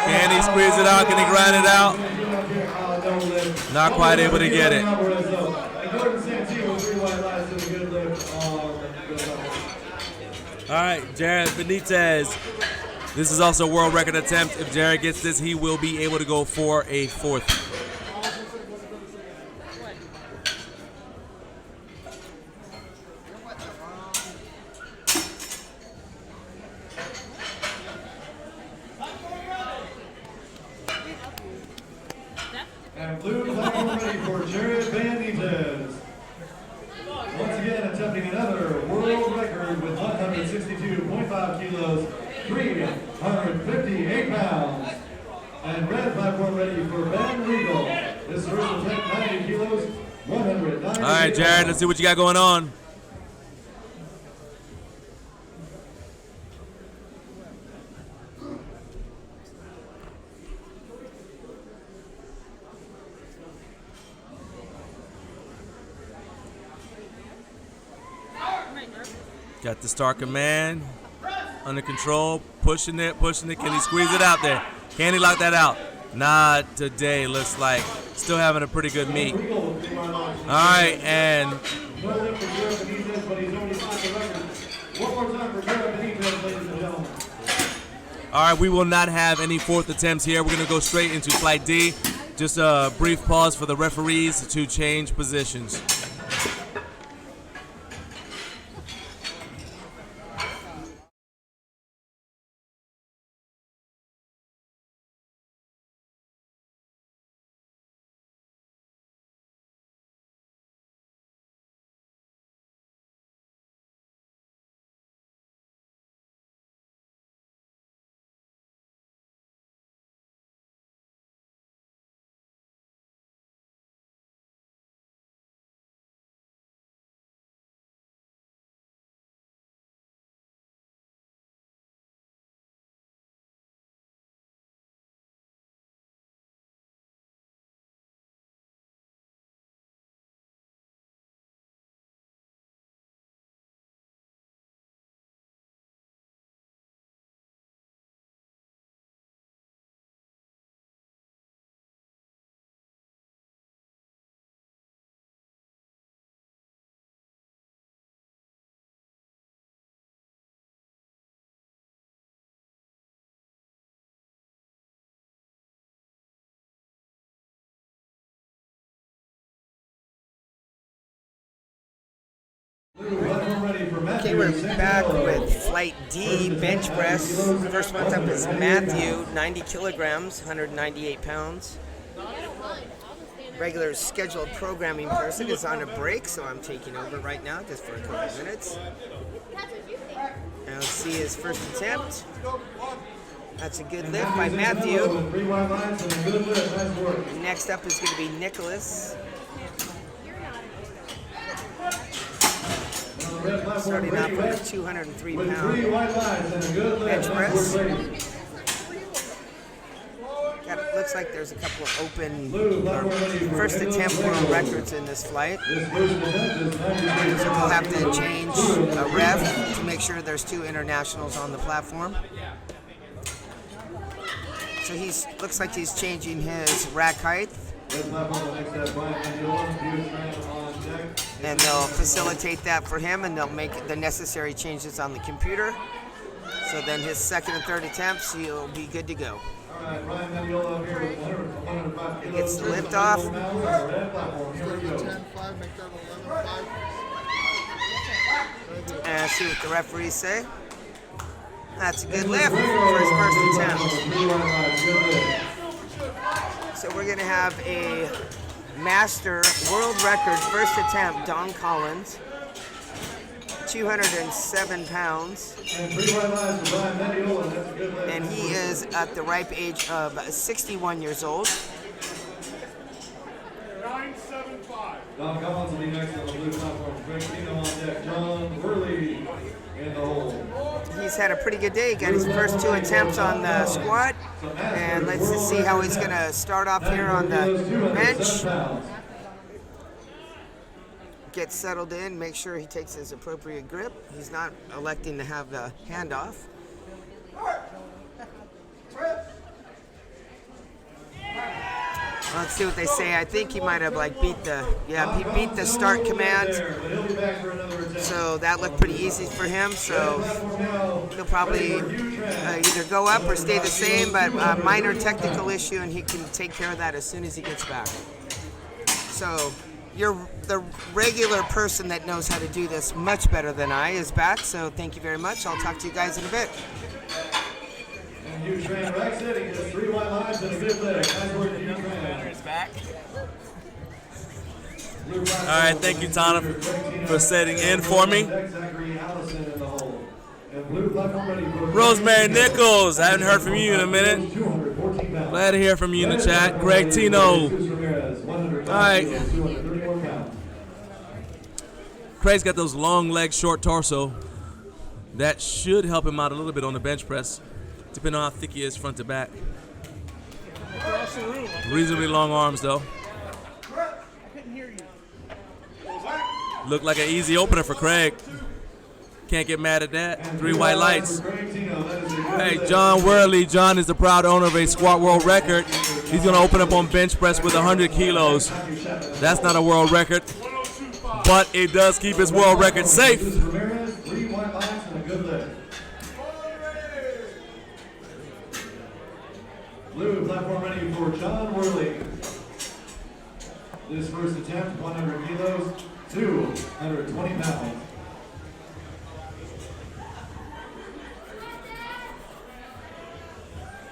Can he squeeze it out? Can he grind it out? Not quite able to get it. All right, Jared Benitez. This is also a world record attempt. If Jared gets this, he will be able to go for a fourth. And blue platform ready for Jared Benitez. Once again, attempting another world record with 162.5 kilos, 358 pounds. And red platform ready for Ben Regal. This first attempt, 90 kilos, 190. All right, Jared, let's see what you got going on. Got the start command under control, pushing it. Can he squeeze it out there? Can he lock that out? Not today, looks like. Still having a pretty good meet. All right, and all right, we will not have any fourth attempts here. We're gonna go straight into flight D. Just a brief pause for the referees to change positions. Okay, we're back with Flight D bench press. First one up is Matthew, 90 kilograms, 198 pounds. Regular scheduled programming person is on a break, so I'm taking over right now just for a couple of minutes. And let's see his first attempt. That's a good lift by Matthew. Next up is going to be Nicholas. Starting off with a 203-pound bench press. Looks like there's a couple of open first attempt world records in this flight. So we'll have to change a ref to make sure there's two internationals on the platform. So looks like he's changing his rack height. And they'll facilitate that for him, and they'll make the necessary changes on the computer. So then his second and third attempts, he'll be good to go. He gets the lift off. And see what the referees say. That's a good lift for his first attempt. So we're going to have a master world record first attempt, Don Collins, 207 pounds. And he is at the ripe age of 61 years old. 975. Don Collins will be next on the blue platform. Greg Tino on deck. John Worley in the hole. He's he's had a pretty good day. He got his first 2 attempts on the squat. And let's just see how he's going to start off here on the bench. Get settled in, make sure he takes his appropriate grip. He's not electing to have the handoff. Let's see what they say. I think he might have like beat the beat the start command. So that looked pretty easy for him. So he'll probably either go up or stay the same, but a minor technical issue, and he can take care of that as soon as he gets back. So the regular person that knows how to do this much better than I is back. So thank you very much. I'll talk to you guys in a bit. And you train right sitting, just 3 white lines and a good leg. Nice work, you train. It's back. All right, thank you, Tana, for setting in for me. Rosemary Nichols, I haven't heard from you in a minute. Glad to hear from you in the chat. Greg Tino. All right. Craig's got those long legs, short torso. That should help him out a little bit on the bench press, depending on how thick he is front to back. Reasonably long arms, though. Looked like an easy opener for Craig. Can't get mad at that. 3 white lights. Hey, John Worley. John is the proud owner of a squat world record. He's going to open up on bench press with 100 kilos. That's not a world record, but it does keep his world record safe. Blue platform ready for John Worley. This first attempt, 100 kilos, 220 pounds.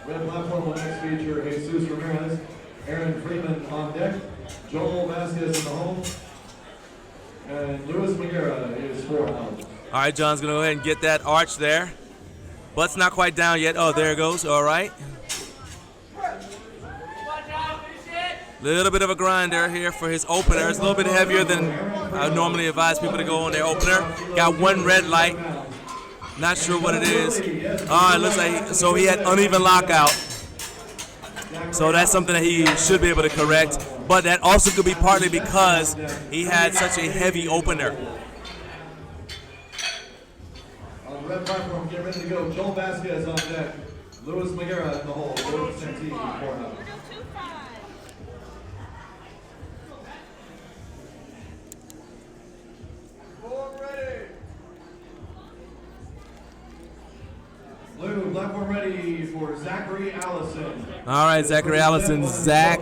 Red platform will next feature Jesus Ramirez, Aaron Freeman on deck, Joel Vasquez in the home, and Luis Magera is 4 out. All right, John's going to go ahead and get that arch there. Butt's not quite down yet. Oh, there it goes. All right. Little bit of a grinder here for his opener. It's a little bit heavier than I normally advise people to go on their opener. Got 1 red light. Not sure what it is. It looks like so he had uneven lockout. So that's something that he should be able to correct. But that also could be partly because he had such a heavy opener. On the red platform, get ready to go. Joel Vasquez on deck. Luis Magera in the hole. Luis Santee, 4 out. Blue platform ready for Zachary Allison. All right, Zachary Allison. Zach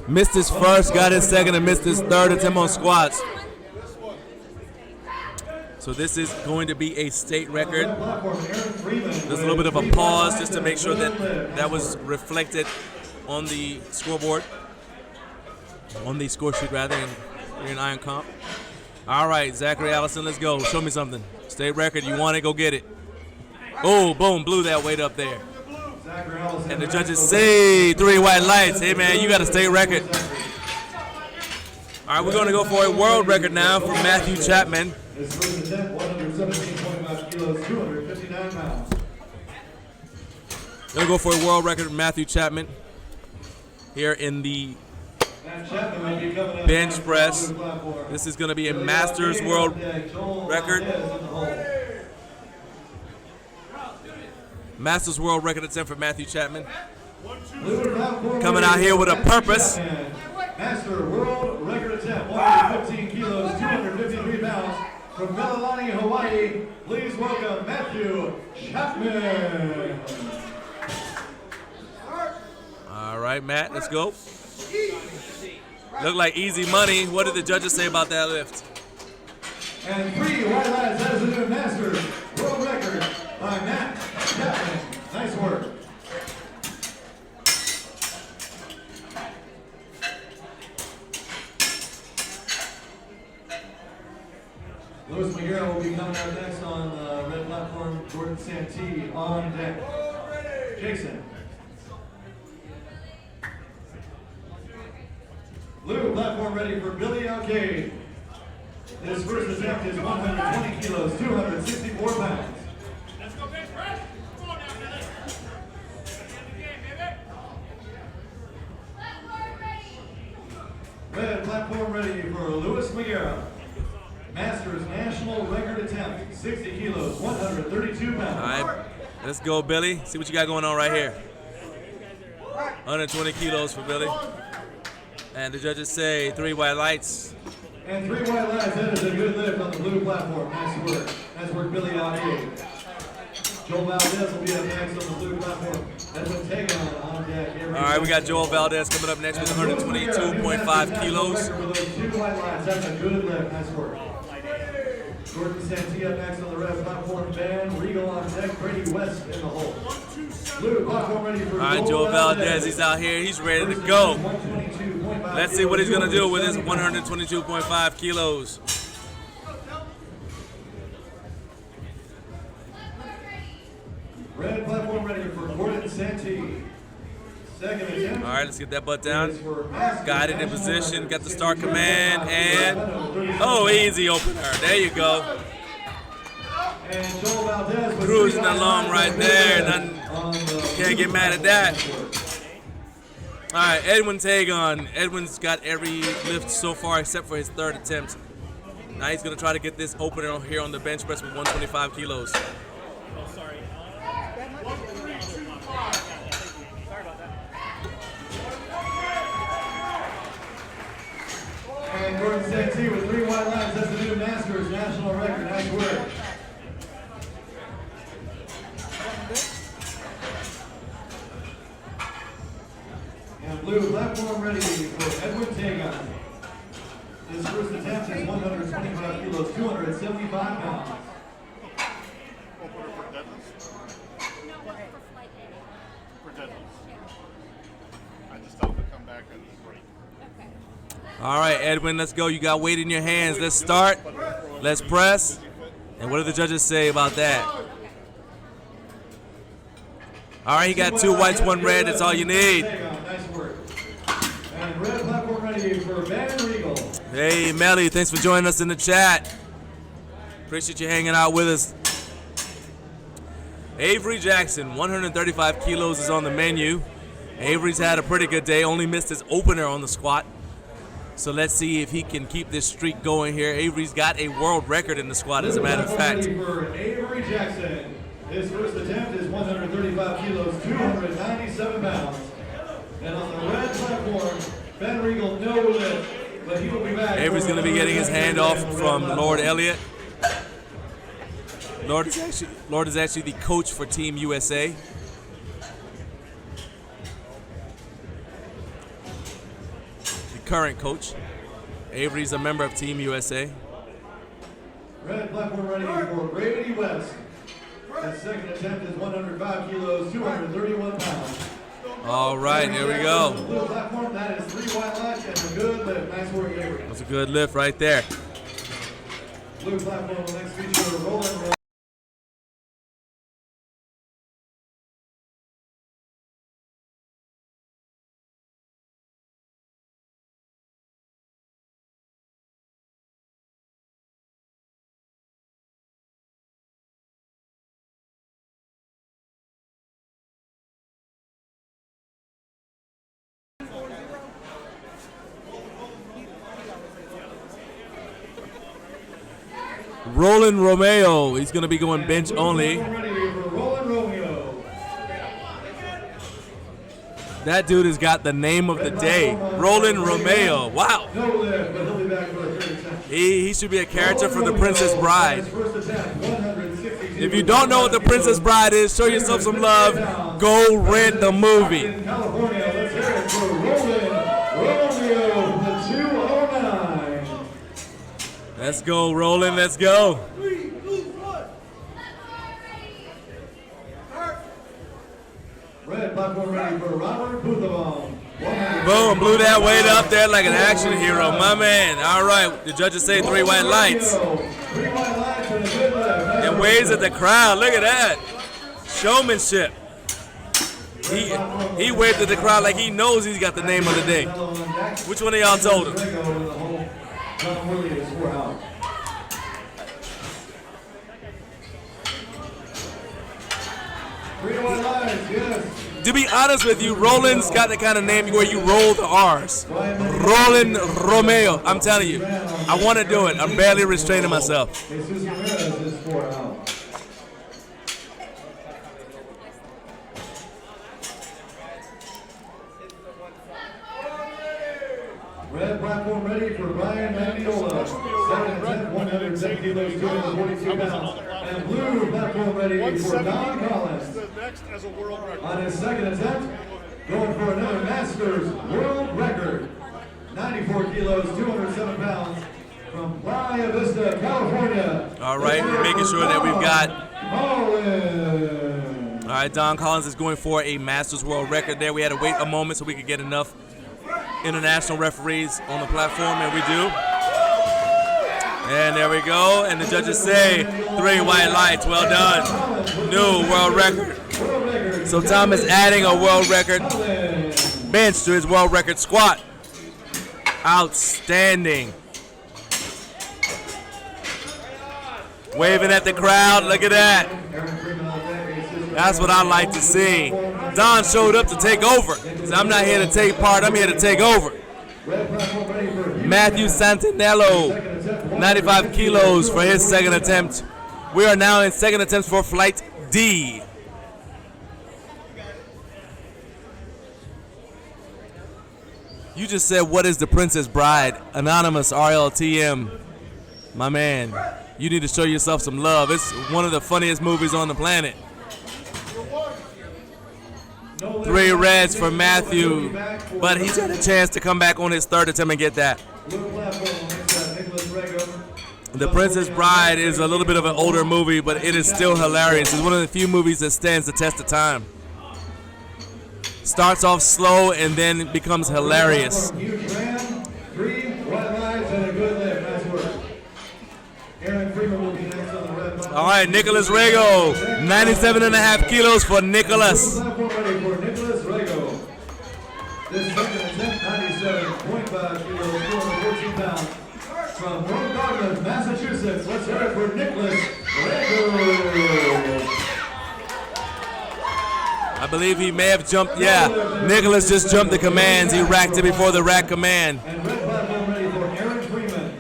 missed his first, got his second, and missed his third attempt on squats. So this is going to be a state record. There's a little bit of a pause just to make sure that that was reflected on the scoreboard, on the score sheet rather, in Iron Comp. All right, Zachary Allison, let's go. Show me something. State record, you want it, go get it. Oh, boom, blew that weight up there. And the judges say 3 white lights. Hey, man, you got a state record. All right, we're going to go for a world record now for Matthew Chapman. His first attempt, 117.5 kilos, 259 pounds. Going to go for a world record for Matthew Chapman here in the bench press. This is going to be a Masters world record. Masters world record attempt for Matthew Chapman. Coming out here with a purpose. Master world record attempt, 115 kilos, 253 pounds. From Mililani, Hawaii, please welcome Matthew Chapman. All right, Matt, let's go. Look like easy money. What did the judges say about that lift? And 3 white lads, that is a new Masters world record by Matt Chapman. Nice work. Luis Magera will be coming out next on the red platform. Jordan Santee on deck. Jason. Blue platform ready for Billy Alcade. His first attempt is 120 kilos, 264 pounds. Sierra. Masters national record attempt, 60 kilos, 132 pounds. All right, let's go, Billy. See what you got going on right here. 120 kilos for Billy. And the judges say 3 white lights. And 3 white lights, that is a good lift on the blue platform. Nice work. Nice work, Billy out here. Joel Valdez will be up next on the blue platform. That's what take on deck. All right, we got Joel Valdez coming up next with 122.5 kilos. For those 2 white lights, that's a good lift. Nice work. Gordon Santee up next on the red platform. Van Regal on deck. Brady West in the hole. Blue platform ready for All right, Joel Valdez, he's out here. He's ready to go. Let's see what he's going to do with his 122.5 kilos. Red platform ready for Gordon Santee. Second attempt. All right, let's get that butt down. Got it in position, got the start command, and oh, easy opener. There you go. Cruising along right there. Can't get mad at that. All right, Edwin Tagon. Edwin's got every lift so far except for his 3rd attempt. Now he's going to try to get this opener here on the bench press with 125 kilos. And Gordon Santee with 3 white lines. That's the new Masters national record. Nice work. And blue platform ready for Edwin Tagon. His first attempt is 125 kilos, 275 pounds. Opener for deadlifts? For deadlifts. I just tell them to come back and break. All right, Edwin, let's go. You got weight in your hands. Let's start. Let's press. And what do the judges say about that? All right, he got 2 whites, 1 red. That's all you need. Nice work. And red platform ready for Van Regal. Hey, Melly, thanks for joining us in the chat. Appreciate you hanging out with us. Avery Jackson, 135 kilos is on the menu. Avery's had a pretty good day, only missed his opener on the squat. So let's see if he can keep this streak going here. Avery's got a world record in the squat, as a matter of fact. For Avery Jackson, his first attempt is 135 kilos, 297 pounds. And on the red platform, Ben Regal, no lift, but he will be back. Avery's going to be getting his hand off from Lord Elliott. Lord is actually the coach for Team USA. Current coach. Avery's a member of Team USA. Red platform ready for Brady West. His second attempt is 105 kilos, 231 pounds. All right, here we go. Blue platform, that is 3 white lights and a good lift. Nice work, Avery. That's a good lift right there. Blue platform will next feature Roland. Roland Romeo, he's going to be going bench only. That dude has got the name of the day, Roland Romeo. Wow. He should be a character for The Princess Bride. If you don't know what The Princess Bride is, show yourself some love. Go rent the movie. Let's go, Roland. Let's go. Red platform ready for Robert Bootham. Boom, blew that weight up there like an action hero, my man. All right, the judges say 3 white lights. And waves at the crowd, look at that. Showmanship. He waved at the crowd like he knows he's got the name of the day. Which one of y'all told him? to be honest with you, Roland's got the kind of name where you roll the R's. Roland Romeo. I'm telling you, I want to do it. I'm barely restraining myself. Red platform ready for Brian Mandiola. Second attempt, 107 kilos, 242 pounds. And blue platform ready for Don Collins. On his second attempt, going for another Masters world record. 94 kilos, 207 pounds from Playa Vista, California. All right, making sure that we've got. Collins. All right, Don Collins is going for a Masters world record there. We had to wait a moment so we could get enough international referees on the platform, and we do. And there we go, and the judges say 3 white lights, well done. New world record. So Tom is adding a world record bench to his world record squat. Outstanding. Waving at the crowd, look at that. That's what I like to see. Don showed up to take over. So I'm not here to take part, I'm here to take over. Matthew Santinello, 95 kilos for his second attempt. We are now in second attempts for flight D. You just said, what is the Princess Bride? Anonymous RLTM. My man, you need to show yourself some love. It's one of the funniest movies on the planet. 3 reds for Matthew, but he's got a chance to come back on his third attempt and get that. The Princess Bride is a little bit of an older movie, but it is still hilarious. It's one of the few movies that stands the test of time. Starts off slow and then becomes hilarious. 3 white lights and a good lift. Nice work. Aaron Freeman will be next on the red button. All right, Nicholas Rego, 97.5 kilos for Nicholas. This second attempt, 97.5 kilos, 214 pounds. From North Dartmouth, Massachusetts, let's hear it for Nicholas Rego. I believe he may have jumped, yeah. Nicholas just jumped the commands. He racked it before the rack command. And red platform ready for Aaron Freeman.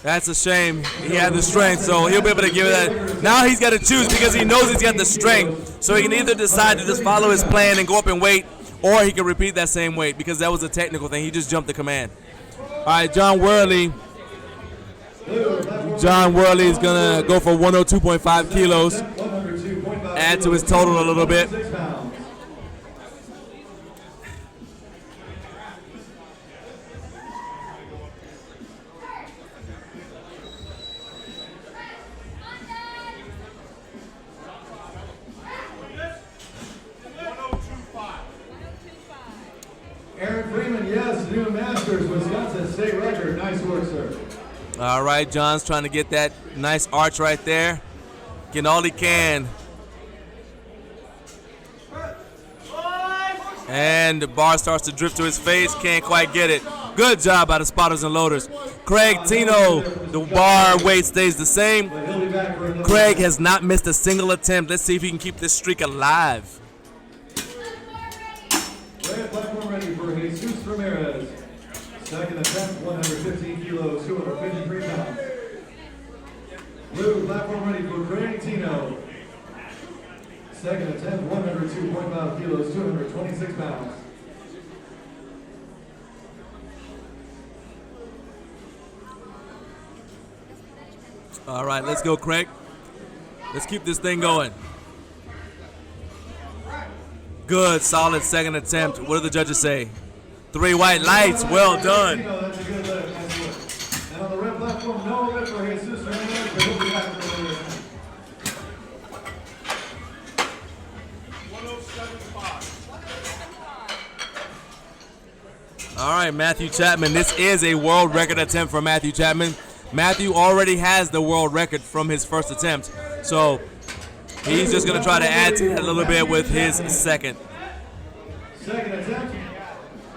That's a shame. He had the strength, so he'll be able to give it that. Now he's got to choose because he knows he's got the strength. So he can either decide to just follow his plan and go up and wait, or he can repeat that same weight because that was a technical thing. He just jumped the command. All right, John Worley. John Worley is going to go for 102.5 kilos. Add to his total a little bit. Aaron Freeman, yes, new Masters, Wisconsin state record. Nice work, sir. All right, John's trying to get that nice arch right there. Getting all he can. And the bar starts to drift to his face. Can't quite get it. Good job by the spotters and loaders. Craig Tino, the bar weight stays the same. Craig has not missed a single attempt. Let's see if he can keep this streak alive. Red platform ready for Jesus Ramirez. Second attempt, 115 kilos, 253 pounds. Blue platform ready for Craig Tino. Second attempt, 102.5 kilos, 226 pounds. All right, let's go, Craig. Let's keep this thing going. Good, solid second attempt. What do the judges say? 3 white lights, well done. That's a good lift, nice work. And on the red platform, no lift for Jesus Ramirez, but he'll be back for another attempt. 107.5. All right, Matthew Chapman. This is a world record attempt for Matthew Chapman. Matthew already has the world record from his first attempt. So he's just going to try to add to that a little bit with his second. Second attempt,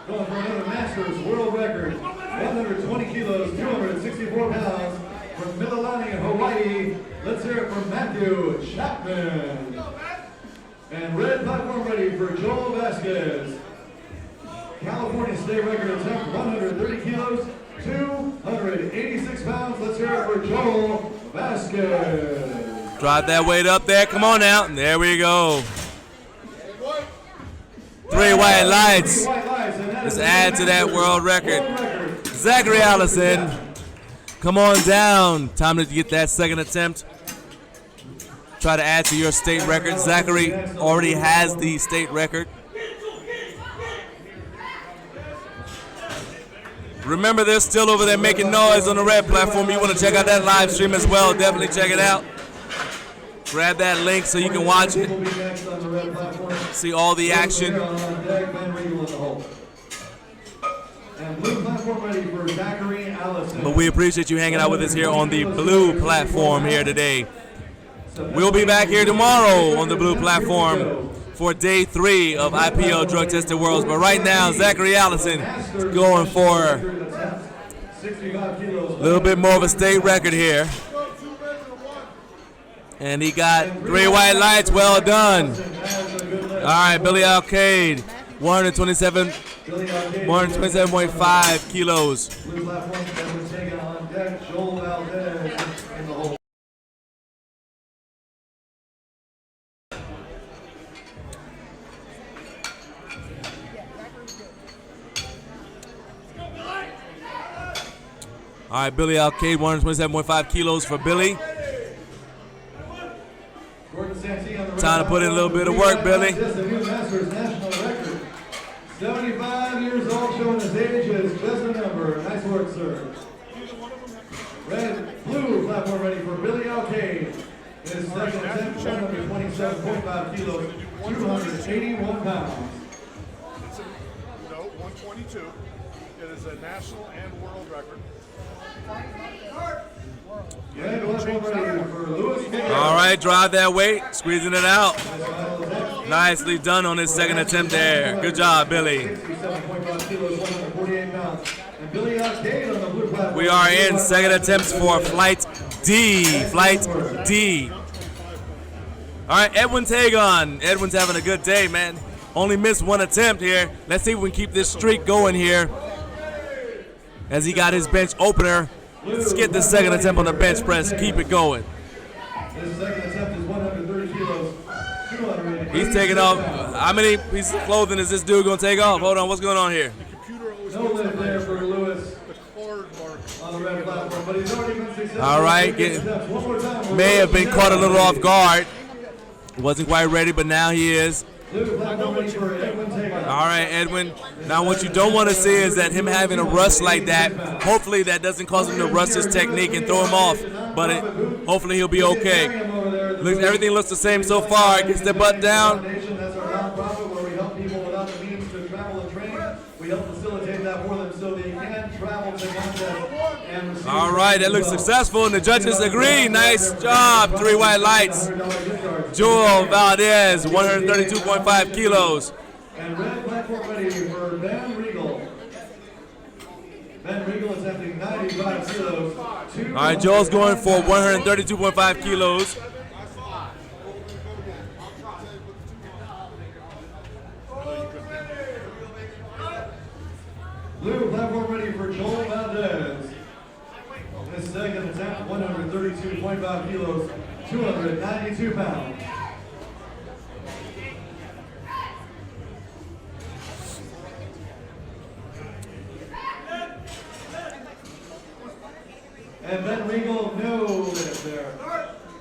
going for another Masters world record, 120 kilos, 264 pounds, from Mililani, Hawaii. Let's hear it from Matthew Chapman. And red platform ready for Joel Vasquez. California state record attempt, 130 kilos, 286 pounds. Let's hear it for Joel Vasquez. Drive that weight up there. Come on now. There we go. 3 white lights. Let's add to that world record. Zachary Allison, come on down. Time to get that second attempt. Try to add to your state record. Zachary already has the state record. Remember, they're still over there making noise on the red platform. You want to check out that live stream as well, definitely check it out. Grab that link so you can watch it. See all the action. But we appreciate you hanging out with us here on the blue platform here today. We'll be back here tomorrow on the blue platform for day 3 of IPL Drug Tested Worlds. But right now, Zachary Allison is going for a little bit more of a state record here. And he got 3 white lights. Well done. All right, Billy Alcade, 127.5 kilos. All right, Billy Alcade, 127.5 kilos for Billy. Time to put in a little bit of work, Billy. 75 years old, showing his age is just a number. Nice work, sir. Red, blue platform ready for Billy Alcade. His second attempt, 127.5 kilos, 281 pounds. No, 122. It is a national and world record. All right, drive that weight, squeezing it out. Nicely done on his second attempt there. Good job, Billy. We are in second attempts for Flight D. Flight D. All right, Edwin Tagon. Edwin's having a good day, man. Only missed 1 attempt here. Let's see if we can keep this streak going here. As he got his bench opener. Let's get the second attempt on the bench press. Keep it going. His second attempt is 130 kilos. He's taking off. How many pieces of clothing is this dude going to take off? Hold on, what's going on here? No lift there for Lewis. On the red platform, but he's already been successful. All right, may have been caught a little off guard. Wasn't quite ready, but now he is. All right, Edwin. Now, what you don't want to see is that him having a rush like that. Hopefully, that doesn't cause him to rush his technique and throw him off. But hopefully, he'll be okay. Everything looks the same so far. Gets the butt down. That's our nonprofit where we help people without the means to travel and train. We help facilitate that for them so they can travel to contest and receive. All right, that looks successful, and the judges agree. Nice job. 3 white lights. Joel Valdez, 132.5 kilos. And red platform ready for Ben Regal. Ben Regal attempting 95 kilos. All right, Joel's going for 132.5 kilos. Blue platform ready for Joel Valdez. His second attempt, 132.5 kilos, 292 pounds. And Ben Regal, no lift there.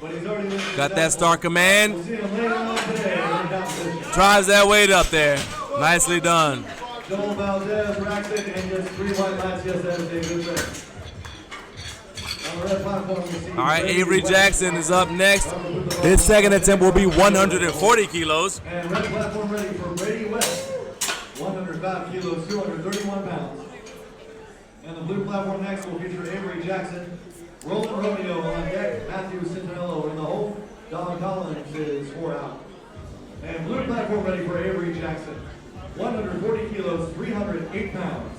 But he's already lifted. Got that star command. We'll see him later on today in competition. Drives that weight up there. Nicely done. Joel Valdez racks it and gets 3 white lights. Yes, that is a good thing. On the red platform, we see All right, Avery Jackson is up next. His second attempt will be 140 kilos. And red platform ready for Brady West. 105 kilos, 231 pounds. And the blue platform next will feature Avery Jackson, Roland Romeo on deck, Matthew Centinello in the hole, Don Collins is 4 out. And blue platform ready for Avery Jackson, 140 kilos, 308 pounds.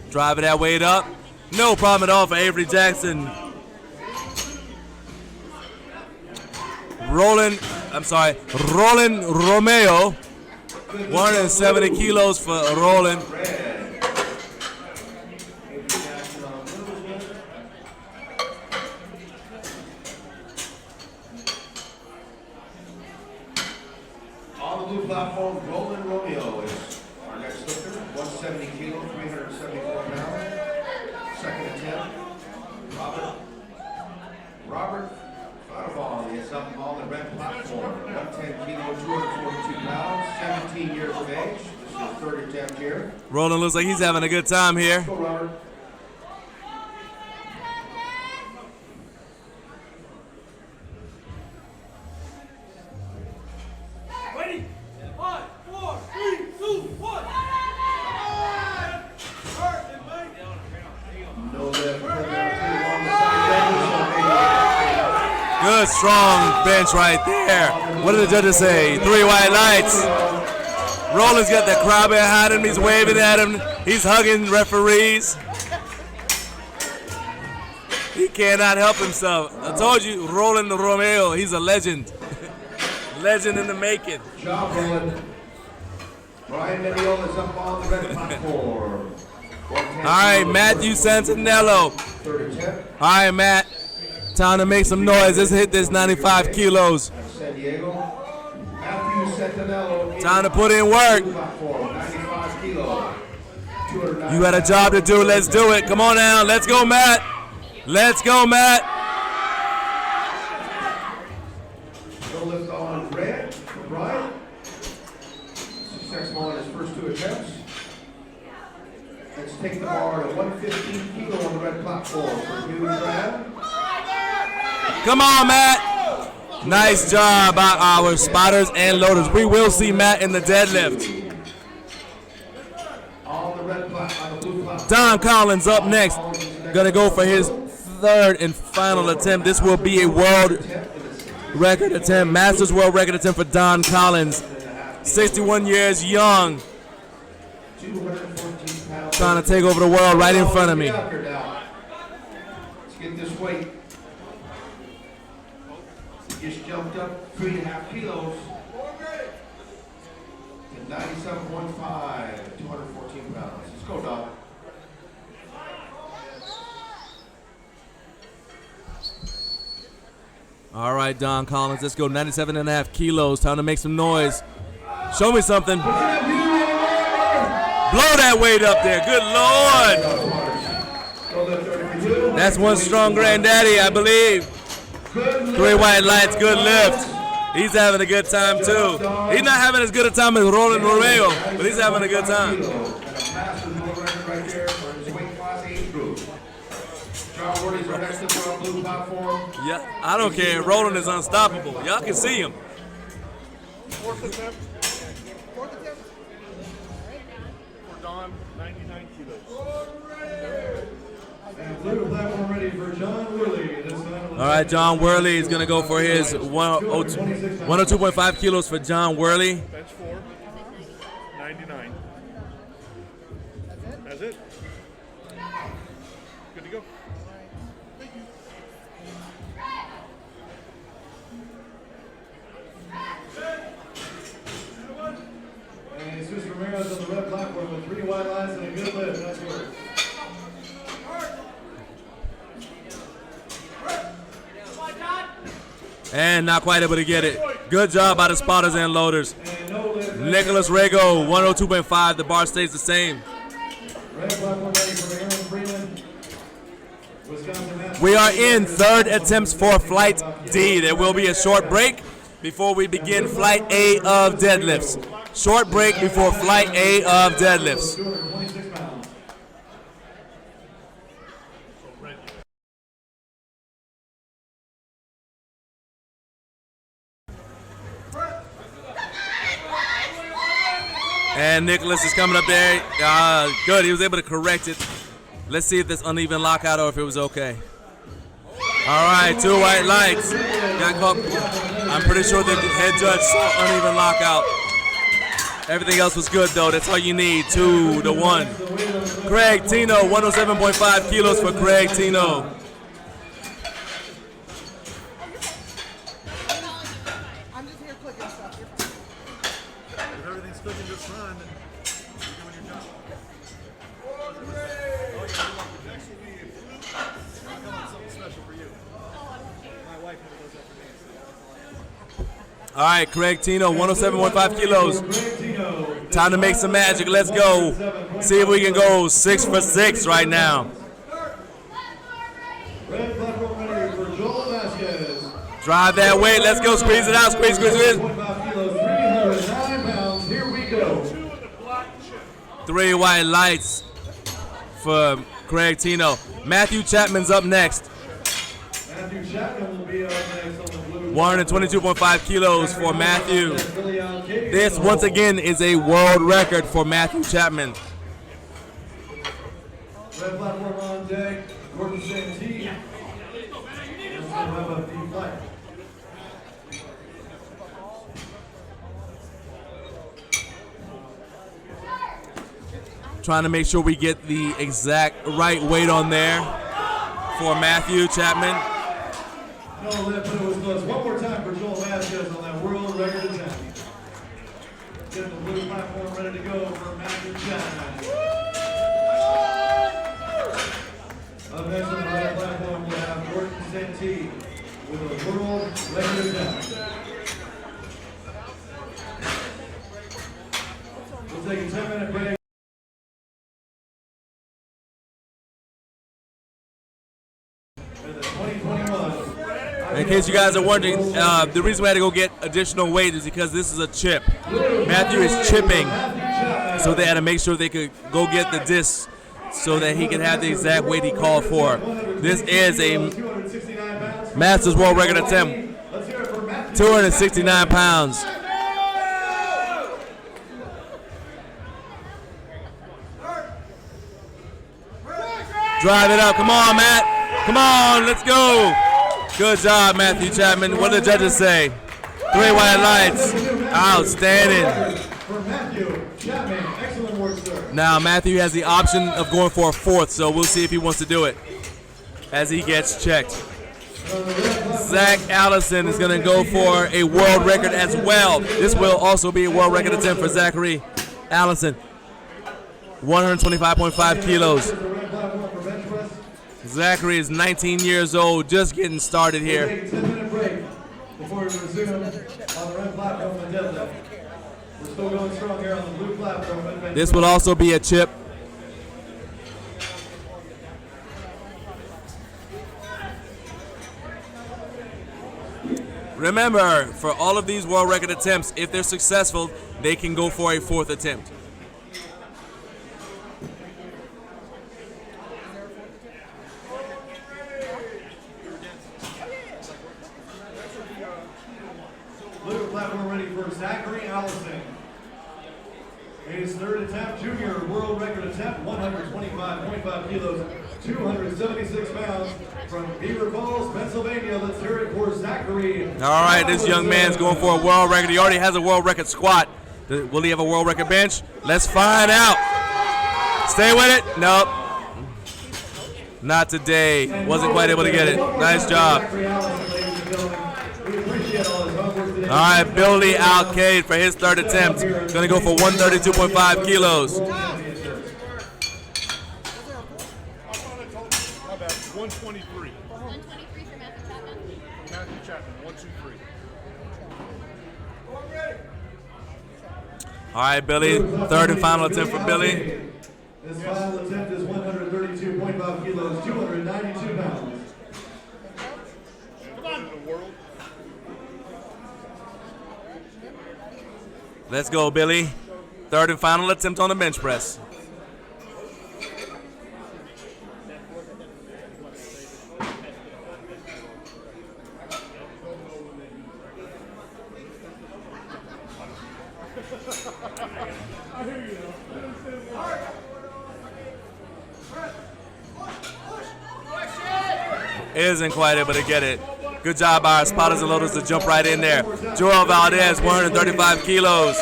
Driving that weight up. No problem at all for Avery Jackson. Roland Romeo. 170 kilos for Roland. On the blue platform, Roland Romeo is our next lifter. 170 kilos, 374 pounds. Second attempt. Robert Fadavon is up on the red platform. 110 kilos, 242 pounds, 17 years of age. This is his third attempt here. Roland looks like he's having a good time here. Go, Robert. Ready? 5, 4, 3, 2, 1. No lift. On the side. Good, strong bench right there. What did the judges say? 3 white lights. Roland's got the crowd behind him. He's waving at him. He's hugging referees. He cannot help himself. I told you, Roland Romeo, he's a legend. Legend in the making. Job, Roland. Brian Mediol is up on the red platform. All right, Matthew Santinello. Third attempt. All right, Matt. Time to make some noise. Let's hit this 95 kilos. San Diego. Matthew Santinello. Time to put in work. 95 kilos. You got a job to do. Let's do it. Come on now. Let's go, Matt. Let's go, Matt. No lift on red for Brian. Successful on his first 2 attempts. Let's take the bar to 115 kilo on the red platform for Hugh Graham. Come on, Matt. Nice job by our spotters and loaders. We will see Matt in the deadlift. On the red platform, on the blue platform. Don Collins up next. Gonna go for his 3rd and final attempt. This will be a world record attempt, Masters world record attempt for Don Collins. 61 years young. Trying to take over the world right in front of me. Let's get this weight. Just jumped up 3.5 kilos to 97.5, 214 pounds. Let's go, Doc. All right, Don Collins, let's go 97.5 kilos. Time to make some noise. Show me something. Blow that weight up there. Good Lord. That's one strong granddaddy, I believe. 3 white lights, good lift. He's having a good time too. He's not having as good a time as Roland Romeo, but he's having a good time. Yeah, I don't care. Roland is unstoppable. Y'all can see him. Fourth attempt. For Don, 99 kilos. And blue platform ready for John Worley. All right, John Worley is going to go for his 102.5 kilos for John Worley. Bench 4, 99. That's it. Good to go. Thank you. And Jesus Ramirez on the red platform with 3 white lines and a good lift. Nice work. And not quite able to get it. Good job by the spotters and loaders. Nicholas Rego, 102.5. The bar stays the same. We are in 3rd attempts for Flight D. There will be a short break before we begin Flight A of deadlifts. Short break before Flight A of deadlifts. And Nicholas is coming up there. Good, he was able to correct it. Let's see if this uneven lockout or if it was okay. All right, 2 white lights. Got caught. I'm pretty sure the head judge saw uneven lockout. Everything else was good though. That's all you need. 2 to 1. Craig Tino, 107.5 kilos for Craig Tino. I'm just here clicking stuff. If everything's clicking just fine, then you're doing your job. Next will be a flute. I'll come up with something special for you. My wife never does that for me. All right, Craig Tino, 107.5 kilos. Time to make some magic. Let's go. See if we can go 6 for 6 right now. Red platform ready for Joel Vasquez. Drive that weight. Let's go. Squeeze it out. Squeeze, squeeze, squeeze. 5 kilos, 309 pounds. Here we go. 3 white lights for Craig Tino. Matthew Chapman's up next. Matthew Chapman will be up next on the blue. 122.5 kilos for Matthew. This, once again, is a world record for Matthew Chapman. Red platform on deck. Gordon Santee. Let's have a deep flight. Trying to make sure we get the exact right weight on there for Matthew Chapman. No lift, but it was close. One more time for Joel Vasquez on that world record attempt. Get the blue platform ready to go for Matthew Chapman. Up next on the red platform, we'll have Gordon Santee with a world record attempt. We'll take a 10-minute break. In case you guys are wondering, the reason we had to go get additional weight is because this is a chip. Matthew is chipping, so they had to make sure they could go get the disc so that he could have the exact weight he called for. This is a Masters World Record attempt, 269 pounds. Drive it up. Come on, Matt. Come on, let's go. Good job, Matthew Chapman. What did the judges say? 3 white lights. Outstanding. For Matthew Chapman, excellent work, sir. Now, Matthew has the option of going for a 4th, so we'll see if he wants to do it as he gets checked. Zach Allison is going to go for a world record as well. This will also be a world record attempt for Zachary Allison. 125.5 kilos. Zachary is 19 years old, just getting started here. We'll take a 10-minute break before we resume on the red platform with Deadlift. We're still going strong here on the blue platform. This will also be a chip. Remember, for all of these world record attempts, if they're successful, they can go for a 4th attempt. Blue platform ready for Zachary Allison. His 3rd attempt, junior world record attempt, 125.5 kilos, 276 pounds from Beaver Falls, Pennsylvania. Let's hear it for Zachary. All right, this young man's going for a world record. He already has a world record squat. Will he have a world record bench? Let's find out. Stay with it. Nope. Not today. Wasn't quite able to get it. Nice job. All right, Billy Alcade for his 3rd attempt. Going to go for 132.5 kilos. My bad. 123. 123 for Matthew Chapman. Matthew Chapman, 123. All right, Billy. 3rd and final attempt for Billy. This final attempt is 132.5 kilos, 292 pounds. Come on, the world. Let's go, Billy. 3rd and final attempt on the bench press. Isn't quite able to get it. Good job by our spotters and loaders to jump right in there. Joel Valdez, 135 kilos.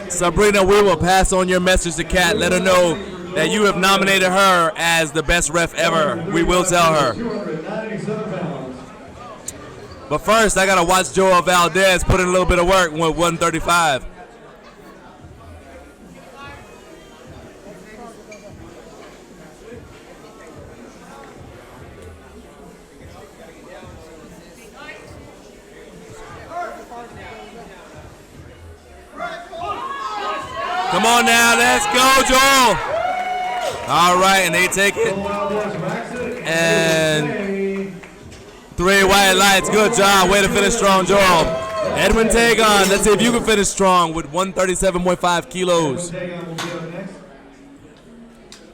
Sabrina, we will pass on your message to Kat. Let her know that you have nominated her as the best ref ever. We will tell her. But first, I gotta watch Joel Valdez put in a little bit of work with 135. Come on now, let's go, Joel. All right, and they take it. And 3 white lights. Good job. Way to finish strong, Joel. Edwin Tagon, let's see if you can finish strong with 137.5 kilos.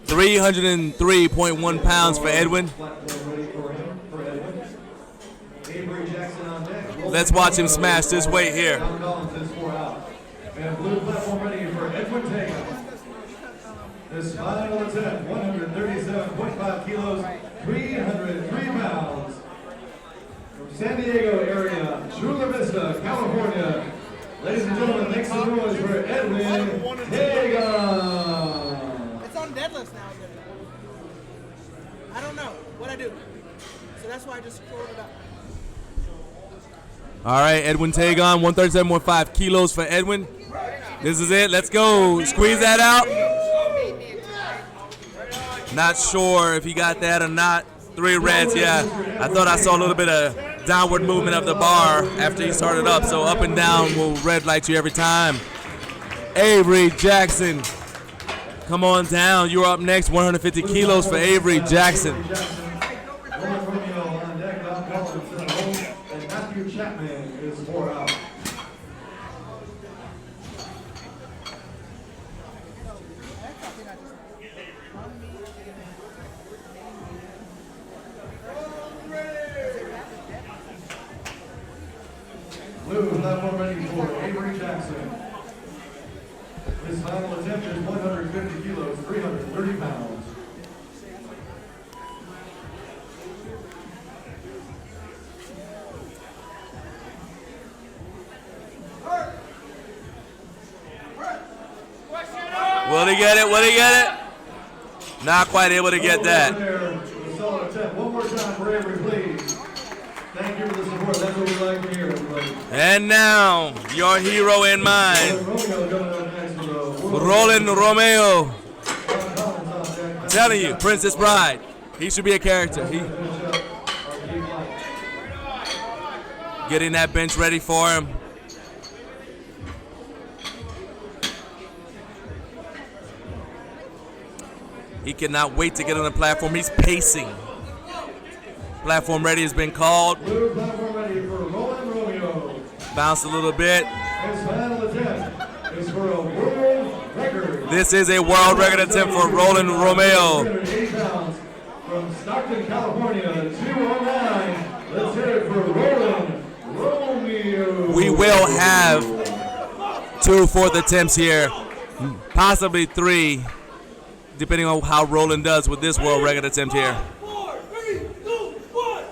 303.1 pounds for Edwin. Let's watch him smash this weight here. And blue platform ready for Edwin Tagon. This final attempt, 137.5 kilos, 303 pounds. From San Diego area, Chula Vista, California. Ladies and gentlemen, make some noise for Edwin Tagon. It's on deadlifts now. I don't know what I do. So that's why I just scrolled it up. All right, Edwin Tagon, 137.5 kilos for Edwin. This is it. Let's go. Squeeze that out. Not sure if he got that or not. 3 reds, yeah. I thought I saw a little bit of downward movement of the bar after he started up. So up and down will red light you every time. Avery Jackson, come on down. You're up next. 150 kilos for Avery Jackson. Chapman is 4 out. Blue platform ready for Avery Jackson. His final attempt is 150 kilos, 330 pounds. Will he get it? Will he get it? Not quite able to get that. One more time for Avery, please. Thank you for the support. That's what we like to hear, everybody. And now, your hero in mind, Roland Romeo. I'm telling you, Princess Bride. He should be a character. Getting that bench ready for him. He cannot wait to get on the platform. He's pacing. Platform ready has been called. Blue platform ready for Roland Romeo. Bounced a little bit. His final attempt is for a world record. This is a world record attempt for Roland Romeo. 380 pounds from Stockton, California, 209. Let's hear it for Roland Romeo. We will have 2 4th attempts here, possibly 3. Depending on how Roland does with this world record attempt here. 4, 3, 2, 1.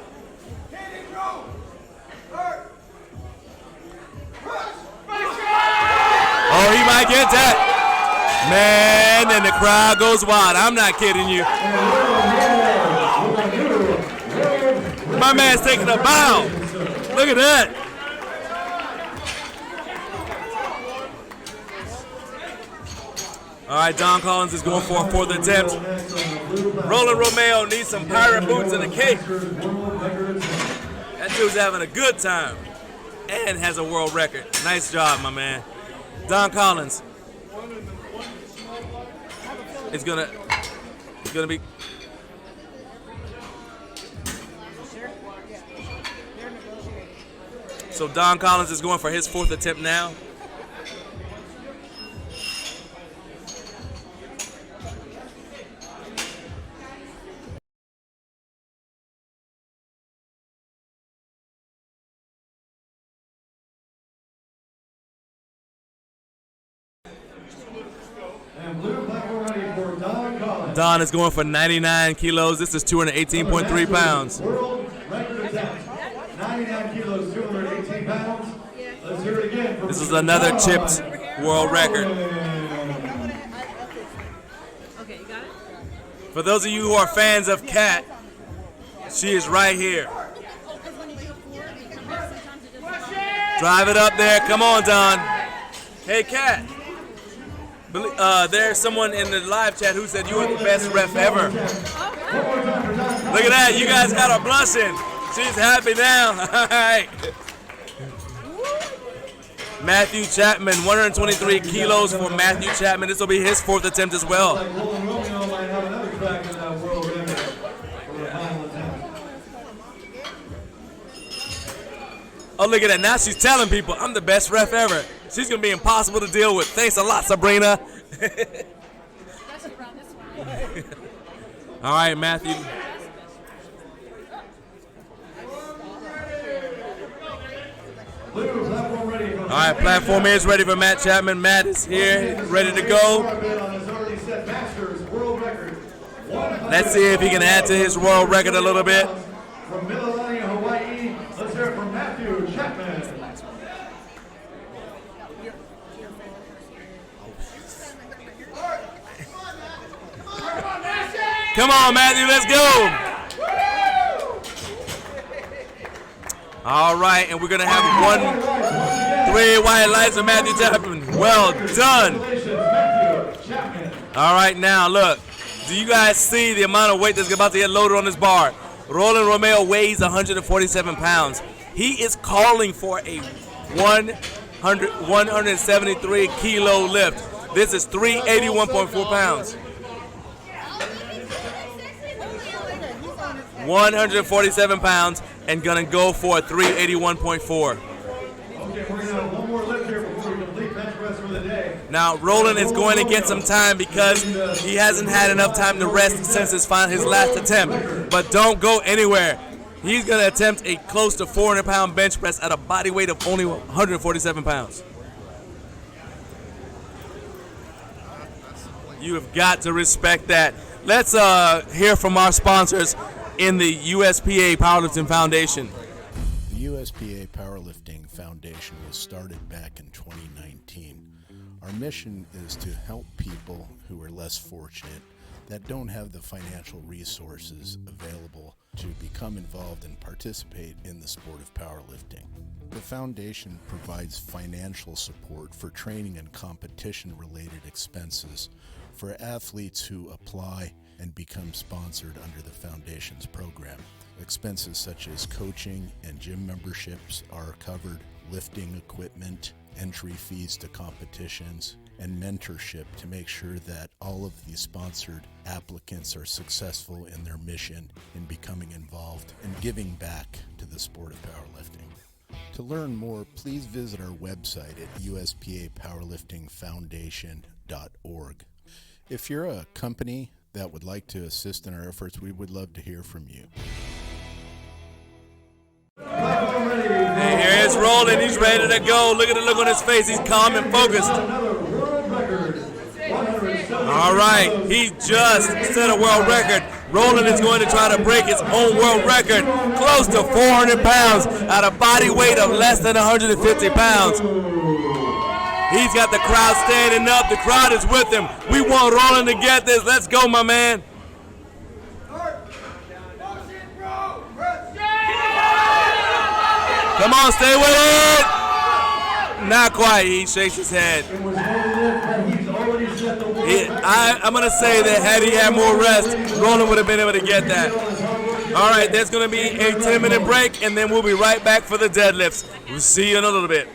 Oh, he might get that. Man, and the crowd goes wild. I'm not kidding you. My man's taking a bow. Look at that. All right, Don Collins is going for a 4th attempt. Roland Romeo needs some pirate boots and a cape. That dude's having a good time and has a world record. Nice job, my man. Don Collins is gonna be. So Don Collins is going for his 4th attempt now. Don is going for 99 kilos. This is 218.3 pounds. World record attempt. 99 kilos, 218 pounds. Let's hear it again. This is another chipped world record. Okay, you got it? For those of you who are fans of Kat, she is right here. Drive it up there. Come on, Don. Hey, Kat. There's someone in the live chat who said you were the best ref ever. Look at that. You guys got her blushing. She's happy now. All right. Matthew Chapman, 123 kilos for Matthew Chapman. This will be his 4th attempt as well. Oh, look at that. Now she's telling people, I'm the best ref ever. She's going to be impossible to deal with. Thanks a lot, Sabrina. All right, Matthew. All right, platform is ready for Matt Chapman. Matt is here, ready to go. Let's see if he can add to his world record a little bit. From Mililani, Hawaii, let's hear it from Matthew Chapman. Come on, Matthew, let's go. All right, and we're going to have 3 white lights of Matthew Chapman. Well done. All right, now look. Do you guys see the amount of weight that's about to get loaded on this bar? Roland Romeo weighs 147 pounds. He is calling for a 173 kilo lift. This is 381.4 pounds. 147 pounds and gonna go for 381.4. Okay, we're gonna have one more lift here before we complete bench press for the day. Now Roland is going to get some time because he hasn't had enough time to rest since his last attempt. But don't go anywhere. He's gonna attempt a close to 400-pound bench press at a body weight of only 147 pounds. You have got to respect that. Let's hear from our sponsors in the USPA Powerlifting Foundation. The USPA Powerlifting Foundation was started back in 2019. Our mission is to help people who are less fortunate, that don't have the financial resources available to become involved and participate in the sport of powerlifting. The foundation provides financial support for training and competition-related expenses for athletes who apply and become sponsored under the foundation's program. Expenses such as coaching and gym memberships are covered, lifting equipment, entry fees to competitions, and mentorship to make sure that all of the sponsored applicants are successful in their mission in becoming involved and giving back to the sport of powerlifting. To learn more, please visit our website at uspapowerliftingfoundation.org. If you're a company that would like to assist in our efforts, we would love to hear from you. Hey, here is Roland. He's ready to go. Look at the look on his face. He's calm and focused. All right, he just set a world record. Roland is going to try to break his own world record, close to 400 pounds at a body weight of less than 150 pounds. He's got the crowd standing up. The crowd is with him. We want Roland to get this. Let's go, my man. Come on, stay with it. Not quite. He shakes his head. I'm going to say that had he had more rest, Roland would have been able to get that. All right, there's going to be a 10-minute break, and then we'll be right back for the deadlifts. We'll see you in a little bit.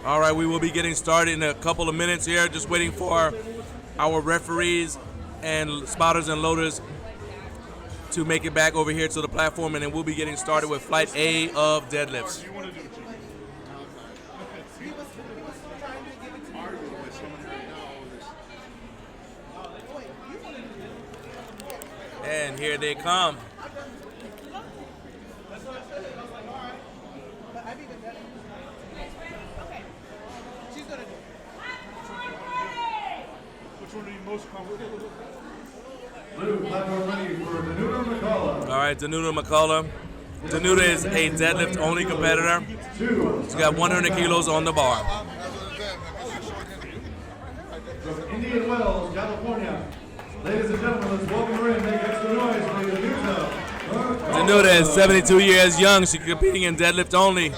All right, we will be getting started in a couple of minutes here. Just waiting for our referees and spotters and loaders to make it back over here to the platform, and then we'll be getting started with flight A of deadlifts. And here they come. Which one are you most comfortable with? Blue platform ready for Danuta McCullough. All right, Danuta McCullough. Danuta is a deadlift-only competitor. She's got 100 kilos on the bar. From Indian Wells, California. Ladies and gentlemen, let's welcome her in. Make extra noise for Danuta. Danuta is 72 years young. She's competing in deadlift only.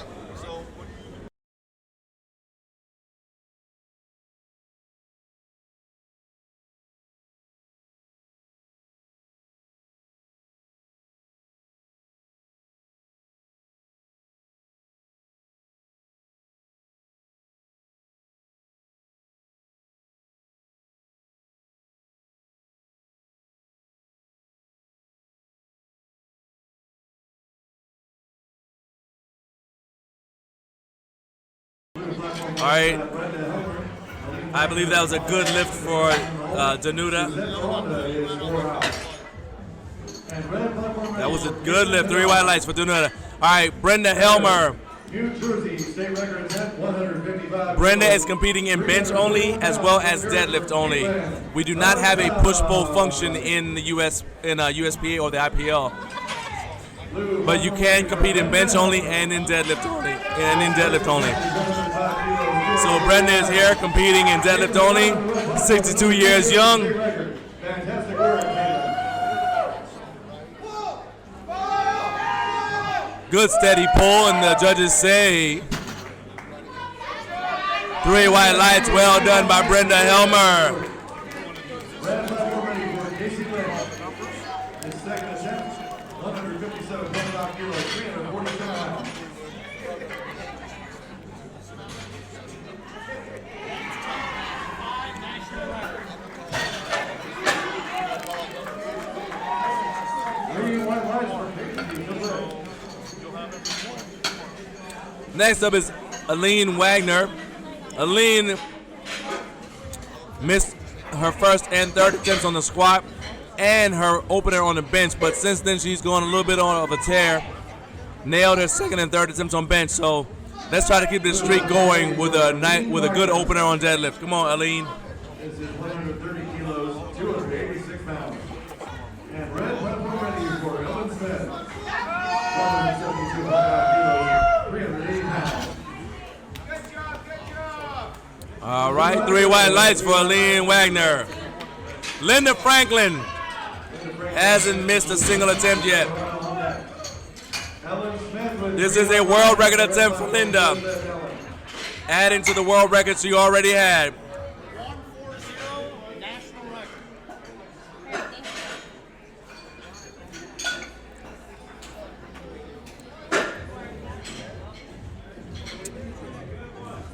All right, I believe that was a good lift for Danuta. That was a good lift. 3 white lights for Danuta. All right, Brenda Helmer. New Jersey state record attempt 155. Brenda is competing in bench only as well as deadlift only. We do not have a push-pull function in the USPA or the IPL. But you can compete in bench only and in deadlift only. So Brenda is here competing in deadlift only, 62 years young. Fantastic work. Good steady pull, and the judges say 3 white lights. Well done by Brenda Helmer. Red platform ready for Casey Lynch. His second attempt, 157.5 kilos, 347 pounds. Next up is Aline Wagner. Aline missed her first and third attempts on the squat and her opener on the bench, but since then she's gone a little bit on of a tear. Nailed her second and third attempts on bench, so let's try to keep this streak going with a good opener on deadlift. Come on, Aline. This is 130 kilos, 286 pounds. And red platform ready for Ellen Smith. 172.5 kilos, 380 pounds. All right, 3 white lights for Aline Wagner. Linda Franklin hasn't missed a single attempt yet. This is a world record attempt for Linda, adding to the world record she already had.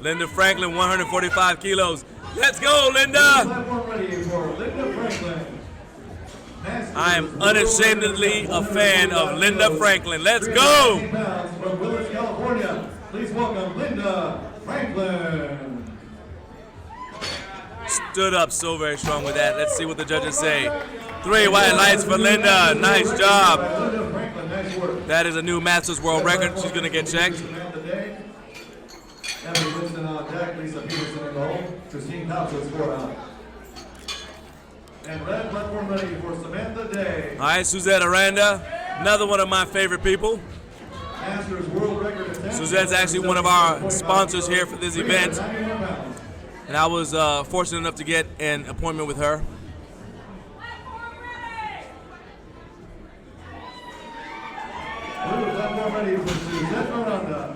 Linda Franklin, 145 kilos. Let's go, Linda! I am unashamedly a fan of Linda Franklin. Let's go! From Willits, California, please welcome Linda Franklin. Stood up so very strong with that. Let's see what the judges say. 3 white lights for Linda. Nice job. That is a new Masters World Record. She's going to get checked. Emily Winston on deck, Lisa Peterson in the hole, Christine Thompson's 4 out. And red platform ready for Samantha Day. All right, Suzette Aranda, another one of my favorite people. Masters World Record attempt. Suzette's actually one of our sponsors here for this event. And I was fortunate enough to get an appointment with her. Blue platform ready for Suzette Aranda.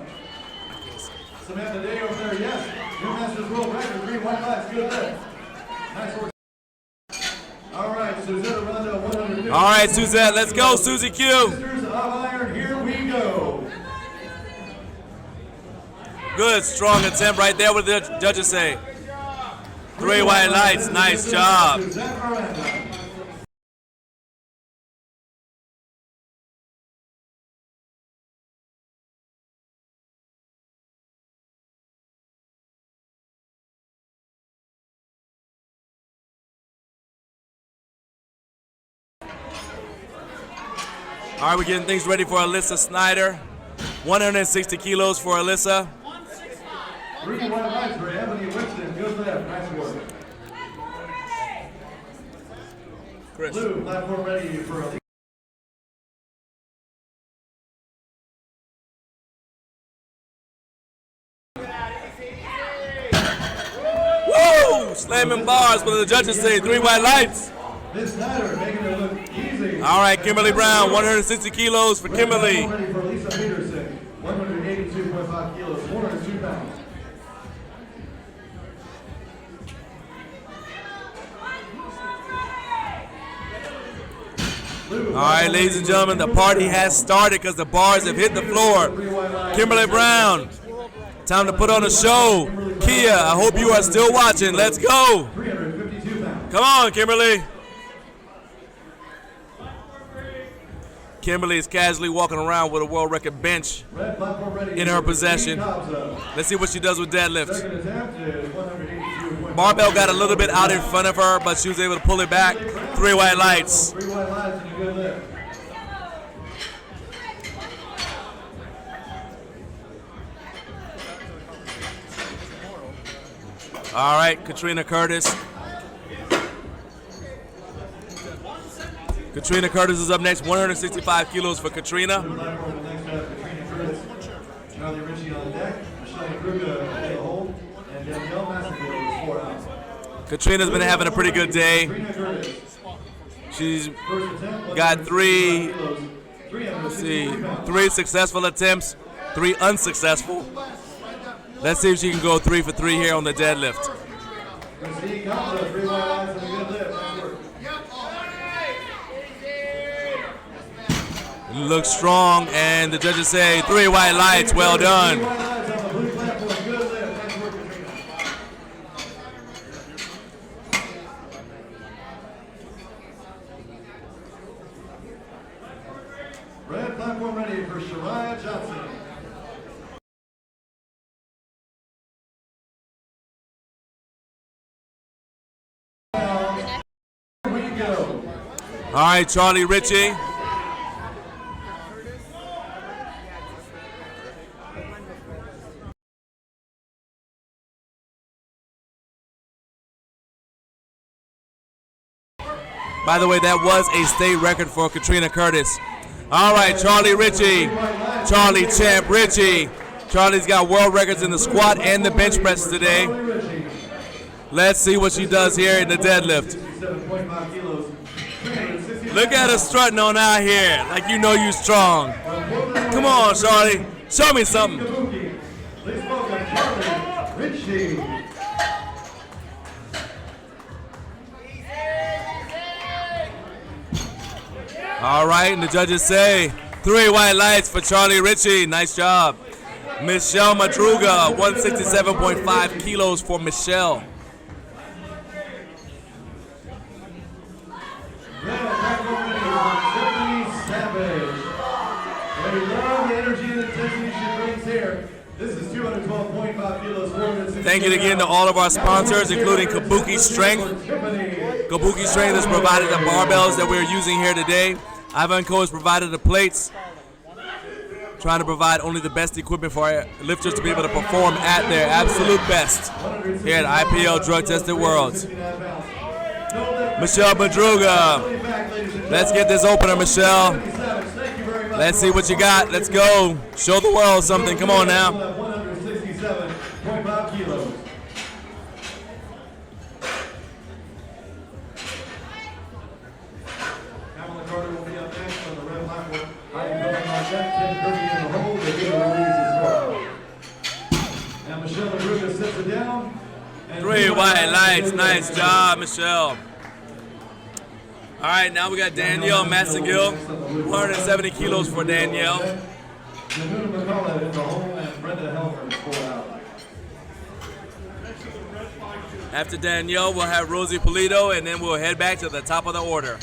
Samantha Day over there, yes. New Masters World Record, 3 white lights, good lift. Nice work. All right, Suzette Aranda, 150. All right, Suzette, let's go, Susie Q. Sisters of Iron, here we go. Good, strong attempt right there. What did the judges say? 3 white lights. Nice job. All right, we're getting things ready for Alyssa Snyder. 160 kilos for Alyssa. 3 white lights for Ebony Winston. Good left. Nice work. Chris. Blue platform ready for Alyssa. Woo! Slamming bars. What do the judges say? 3 white lights. Miss Snyder making it look easy. All right, Kimberly Brown, 160 kilos for Kimberly. Ready for Lisa Peterson. 182.5 kilos, 402 pounds. All right, ladies and gentlemen, the party has started because the bars have hit the floor. Kimberly Brown, time to put on a show. Kia, I hope you are still watching. Let's go. 352 pounds. Come on, Kimberly. Kimberly is casually walking around with a world record bench in her possession. Let's see what she does with deadlift. Barbell got a little bit out in front of her, but she was able to pull it back. 3 white lights. 3 white lights and a good lift. All right, Katrina Curtis. Katrina Curtis is up next, 165 kilos for Katrina. Charlie Ritchie on deck, Michelle Kruger in the hold, and Danielle Massacre is 4 out. Katrina's been having a pretty good day. She's got 3 successful attempts, 3 unsuccessful. Let's see if she can go 3 for 3 here on the deadlift. Christine Costa, 3 white lights and a good lift. Nice work. Looks strong, and the judges say 3 white lights. Well done. 3 white lights on the blue platform. Good lift. Nice work, Katrina. Red platform ready for Shariah Johnson. Here we go. All right, Charlie Ritchie. By the way, that was a state record for Katrina Curtis. All right, Charlie Ritchie. Charlie Champ Ritchie. Charlie's got world records in the squat and the bench press today. Let's see what she does here in the deadlift. Look at her strutting on out here like you know you're strong. Come on, Charlie. Show me something. Please welcome Charlie Ritchie. All right, and the judges say 3 white lights for Charlie Ritchie. Nice job. Michelle Madruga, 167.5 kilos for Michelle. Thank you again to all of our sponsors, including Kabuki Strength. Kabuki Strength has provided the barbells that we're using here today. Ivan Co has provided the plates. Trying to provide only the best equipment for our lifters to be able to perform at their absolute best here at IPL Drug Tested Worlds. Michelle Madruga. Let's get this opener, Michelle. Let's see what you got. Let's go. Show the world something. Come on now. 167.5 kilos. Pamela Carter will be up next on the red platform. Heidi Miller on deck, Tim Kirby in the hole. They get a release as well. And Michelle Madruga sits it down. 3 white lights. Nice job, Michelle. All right, now we got Danielle Massagill, 170 kilos for Danielle. Danuta McCullough in the hole and Brenda Helmer pull out. After Danielle, we'll have Rosie Polito, and then we'll head back to the top of the order.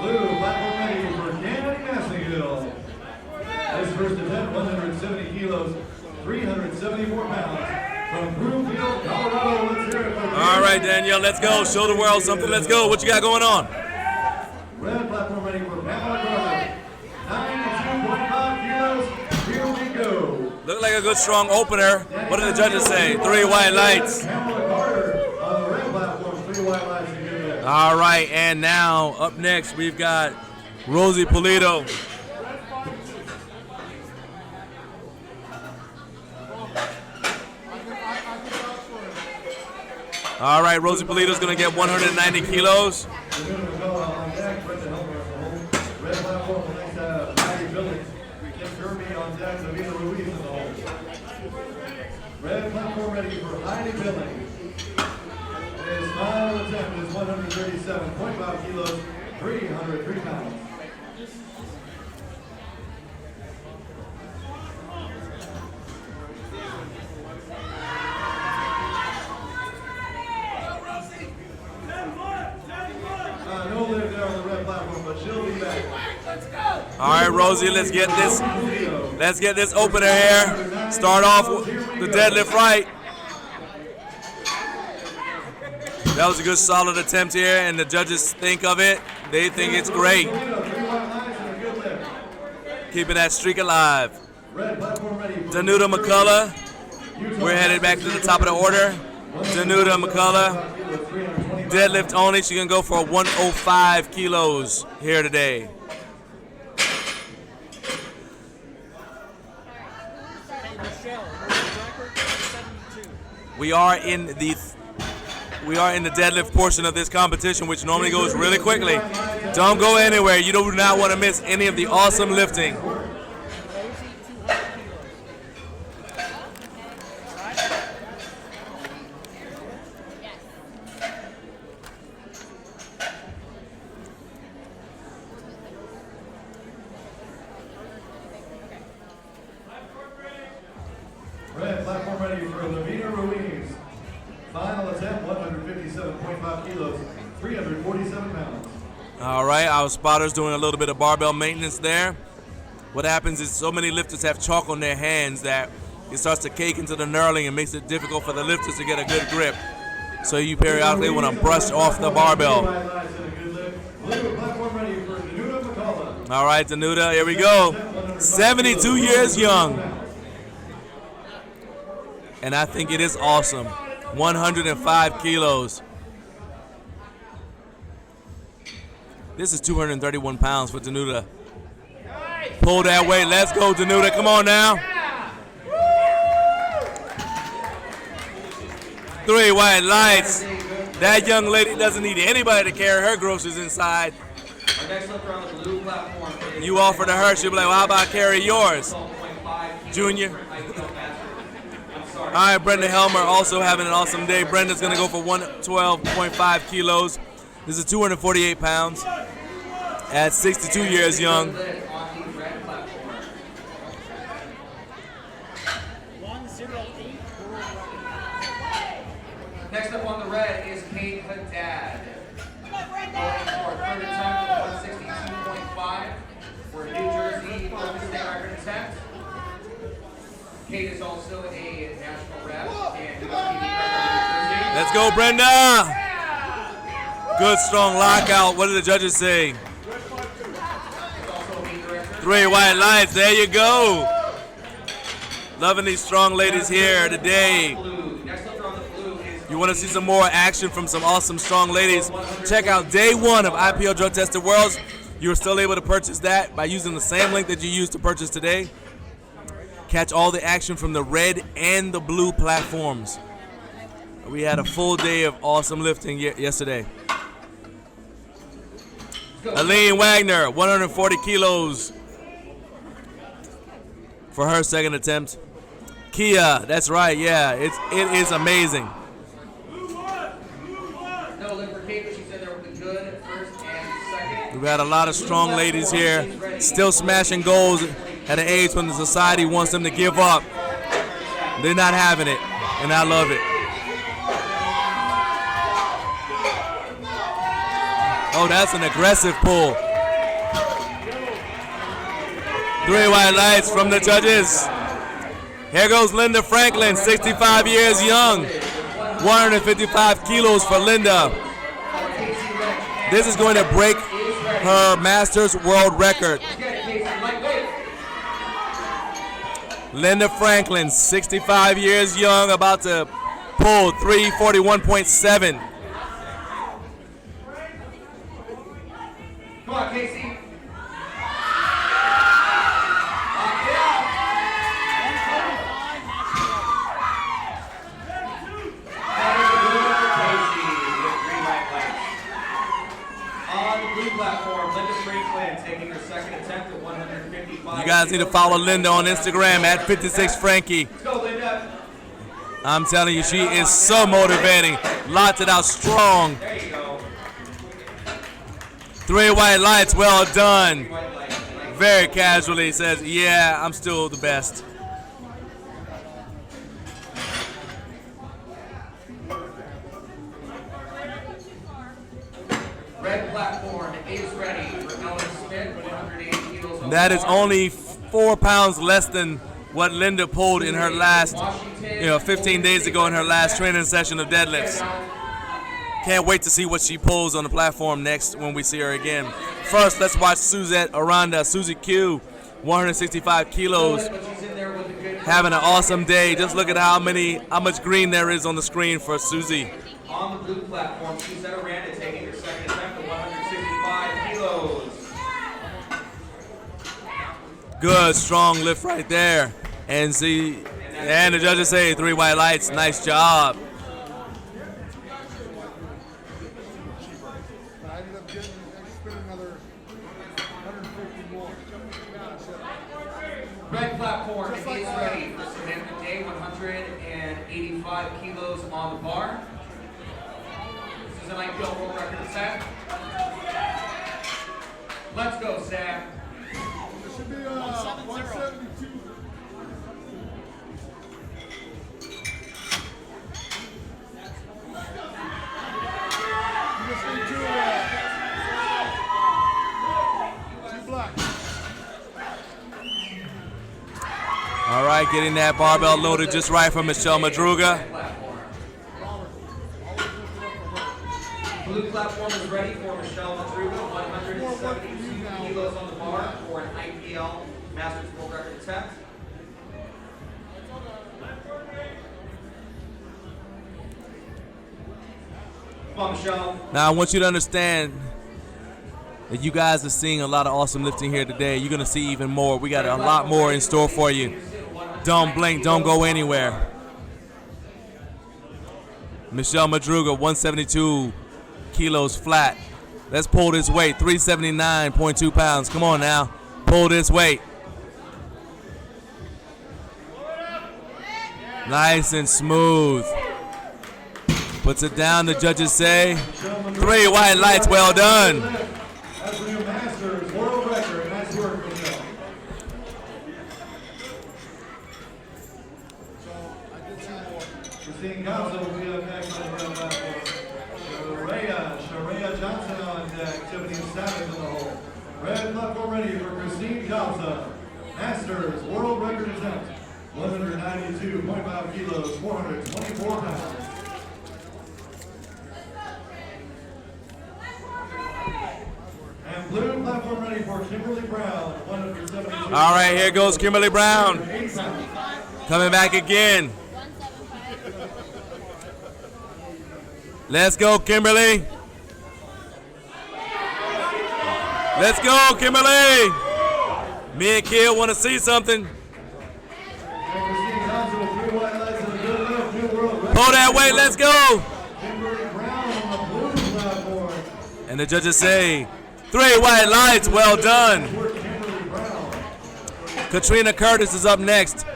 Blue platform ready for Kennedy Massengill. His first attempt, 170 kilos, 374 pounds. From Broomfield, Colorado, let's hear it for All right, Danielle, let's go. Show the world something. Let's go. What you got going on? Red platform ready for Pamela Carter. 92.5 kilos. Here we go. Look like a good, strong opener. What did the judges say? 3 white lights. Pamela Carter on the red platform, 3 white lights to give it. All right, and now up next we've got Rosie Polito. All right, Rosie Polito's going to get 190 kilos. Red platform next to Maggie Billings. Kim Kirby on deck, Davina Ruiz in the hole. Red platform ready for Heidi Billings. His final attempt is 137.5 kilos, 303 pounds. No lift there on the red platform, but she'll be back. All right, Rosie, let's get this opener here. Start off with the deadlift right. That was a good, solid attempt here, and the judges think of it. They think it's great. Keeping that streak alive. Danuta McCullough. We're headed back to the top of the order. Danuta McCullough. Deadlift only. She can go for 105 kilos here today. We are in the deadlift portion of this competition, which normally goes really quickly. Don't go anywhere. You do not want to miss any of the awesome lifting. Red platform ready for Davina Ruiz. Final attempt, 157.5 kilos, 347 pounds. All right, our spotter's doing a little bit of barbell maintenance there. What happens is so many lifters have chalk on their hands that it starts to cake into the knurling and makes it difficult for the lifters to get a good grip. So you periodically want to brush off the barbell. All right, Danuta, here we go. 72 years young. And I think it is awesome. 105 kilos. This is 231 pounds for Danuta. Pull that weight. Let's go, Danuta. Come on now. 3 white lights. That young lady doesn't need anybody to carry her groceries inside. You offer to her, she'll be like, well, how about I carry yours, Junior? All right, Brenda Helmer also having an awesome day. Brenda's going to go for 112.5 kilos. This is 248 pounds at 62 years young. Next up on the red is Kate Haddad. Going for a third attempt of 162.5 for a New Jersey Olympic State record attempt. Kate is also a national rep and USPA record in New Jersey. Let's go, Brenda. Good, strong lockout. What did the judges say? 3 white lights. There you go. Loving these strong ladies here today. You want to see some more action from some awesome, strong ladies? Check out day 1 of IPL Drug Tested Worlds. You're still able to purchase that by using the same link that you used to purchase today. Catch all the action from the red and the blue platforms. We had a full day of awesome lifting yesterday. Aline Wagner, 140 kilos for her second attempt. Kia, that's right, yeah, it is amazing. No lubrication, she's in there with the good first and second. We've got a lot of strong ladies here, still smashing goals at an age when the society wants them to give up. They're not having it, and I love it. Oh, that's an aggressive pull. 3 white lights from the judges. Here goes Linda Franklin, 65 years young. 155 kilos for Linda. This is going to break her Masters world record. Linda Franklin, 65 years young, about to pull 341.7. Come on, Casey. You guys need to follow Linda on Instagram at 56Frankie. Let's go, Linda. I'm telling you, she is so motivating. Locked it out strong. There you go. 3 white lights, well done. Very casually says, yeah, I'm still the best. Red platform is ready for Ellen Smith, 180 kilos. That is only 4 pounds less than what Linda pulled in her last, 15 days ago in her last training session of deadlifts. Can't wait to see what she pulls on the platform next when we see her again. First, let's watch Suzette Aranda, Susie Q, 165 kilos, having an awesome day. Just look at how much green there is on the screen for Susie. On the blue platform, Suzette Aranda taking her second attempt at 165 kilos. Good, strong lift right there. And the judges say 3 white lights, nice job. Red platform is ready for Samantha Day, 185 kilos on the bar. This is an IPL world record set. Let's go, Sam. It should be 172. You just need two black. All right, getting that barbell loaded just right for Michelle Madruga. Blue platform is ready for Michelle Madruga, 172 kilos on the bar for an IPL Masters world record attempt. Come on, Michelle. Now, I want you to understand that you guys are seeing a lot of awesome lifting here today. You're going to see even more. We got a lot more in store for you. Don't blink. Don't go anywhere. Michelle Madruga, 172 kilos flat. Let's pull this weight, 379.2 pounds. Come on now. Pull this weight. Nice and smooth. Puts it down, the judges say. 3 white lights, well done. That's the new Masters world record. Nice work, Michelle. Christine Gonzo will be up next on the red platform. Sharia Johnson on deck. Tiffany Savage in the hole. Red platform ready for Christine Gonzo. Masters world record attempt. 192.5 kilos, 424 pounds. And blue platform ready for Kimberly Brown, 172. All right, here goes Kimberly Brown. Coming back again. Let's go, Kimberly. Let's go, Kimberly. Me and Kill want to see something. Pull that weight, let's go. And the judges say 3 white lights, well done. Katrina Curtis is up next.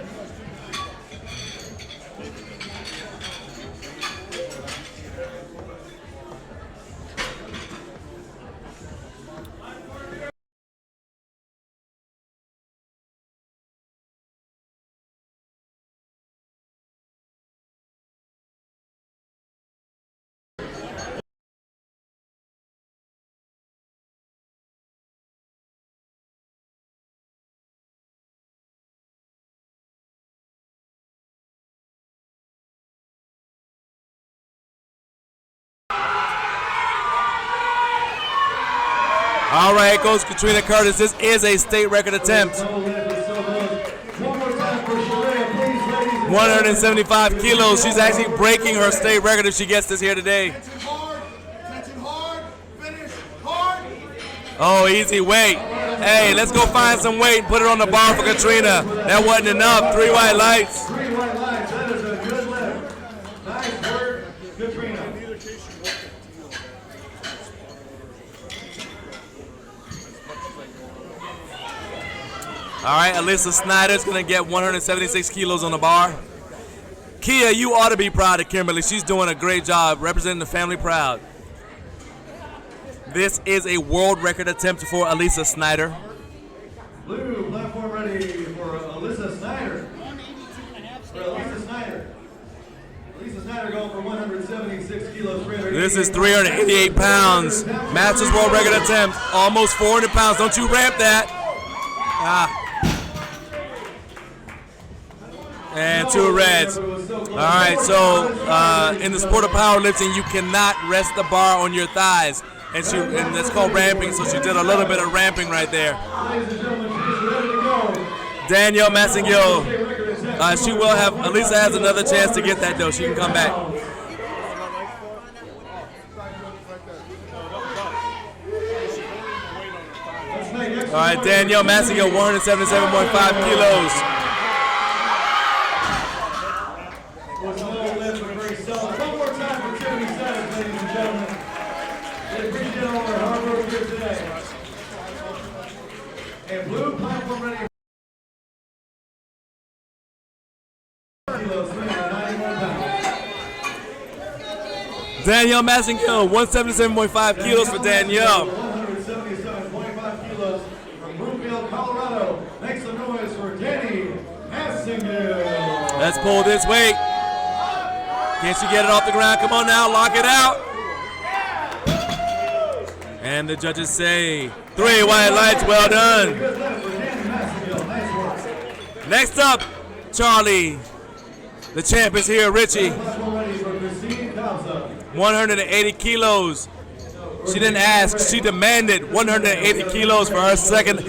All right, here goes Katrina Curtis. This is a state record attempt. 175 kilos. She's actually breaking her state record if she gets this here today. Oh, easy weight. Hey, let's go find some weight and put it on the bar for Katrina. That wasn't enough. 3 white lights. 3 white lights. That is a good lift. Nice work, Katrina. All right, Alyssa Snyder's gonna get 176 kilos on the bar. Kia, you ought to be proud of Kimberly. She's doing a great job representing the family proud. This is a world record attempt for Alyssa Snyder. Blue platform ready for Alyssa Snyder. Alyssa Snyder going for 176 kilos. This is 388 pounds. Masters world record attempt. Almost 400 pounds. Don't you ramp that. And 2 reds. All right, so in the sport of powerlifting, you cannot rest the bar on your thighs. And that's called ramping, so she did a little bit of ramping right there. Danielle Massengill, she will have, Alyssa has another chance to get that though. She can come back. All right, Danielle Massengill, 177.5 kilos. One more time for Timothy Sanders, ladies and gentlemen. We appreciate all our hard work here today. And blue platform ready. Kilos, 391 pounds. Danielle Massengill, 177.5 kilos for Danielle. 177.5 kilos from Broomfield, Colorado. Make some noise for Danny Massengill. Let's pull this weight. Can she get it off the ground? Come on now, lock it out. And the judges say 3 white lights, well done. Next up, Charlie. The champ is here, Richie. 180 kilos. She didn't ask, she demanded 180 kilos for her second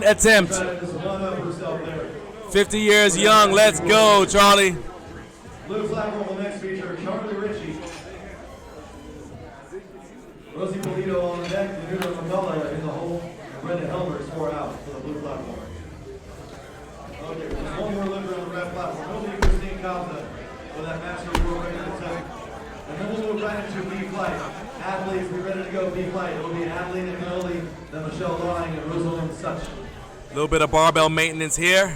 attempt. 50 years young, let's go, Charlie. Blue platform will next feature Charlie Ritchie. Rosie Polito on the deck, Danuta McCullough in the hole, and Brenda Helmers 4 out for the blue platform. Okay, there's one more lifter on the red platform. It'll be Christine Costa for that Masters World Record attempt. And then we'll move right into B-Flight. Athletes, be ready to go B-Flight. It'll be Adeline and Canoli, then Michelle Lying and Rosalind Such. A little bit of barbell maintenance here.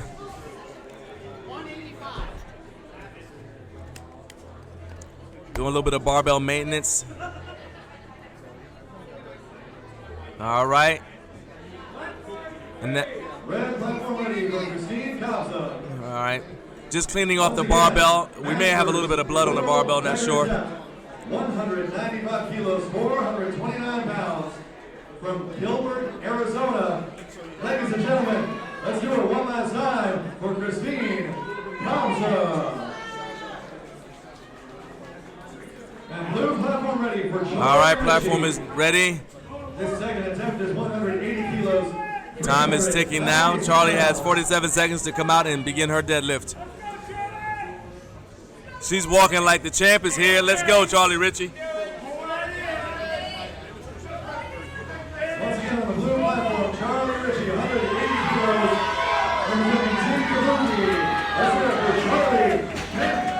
Doing a little bit of barbell maintenance. All right. And that. Red platform ready for Christine Costa. All right. Just cleaning off the barbell. We may have a little bit of blood on the barbell, not sure. 195 kilos, 429 pounds from Gilbert, Arizona. Ladies and gentlemen, let's do it one last time for Christine Costa. And blue platform ready for Charlie. All right, platform is ready. This second attempt is 180 kilos. Time is ticking now. Charlie has 47 seconds to come out and begin her deadlift. She's walking like the champ is here. Let's go, Charlie Ritchie. Once again on the blue platform, Charlie Ritchie, 180 kilos. Representing Team Kabuki. Let's go for Charlie.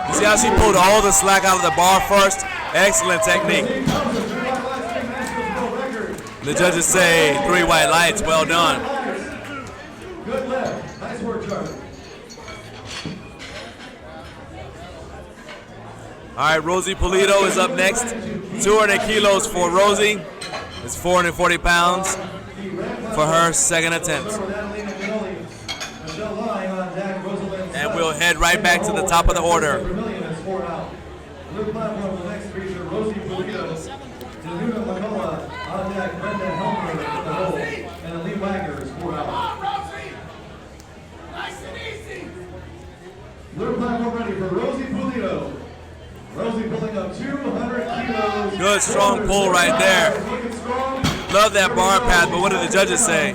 You see how she pulled all the slack out of the bar first? Excellent technique. The judges say 3 white lights. Well done. Good lift. Nice work, Charlie. All right, Rosie Pulido is up next. 200 kilos for Rosie. It's 440 pounds for her second attempt. And we'll head right back to the top of the order. Blue platform, the next feature, Rosie Pulido, Danuta McCullough, on deck, Brenda Helmer in the hole, and Lee Wagner is 4 out. Nice and easy. Blue platform ready for Rosie Pulido. Rosie pulling up 200 kilos. Good strong pull right there. Love that bar path, but what do the judges say?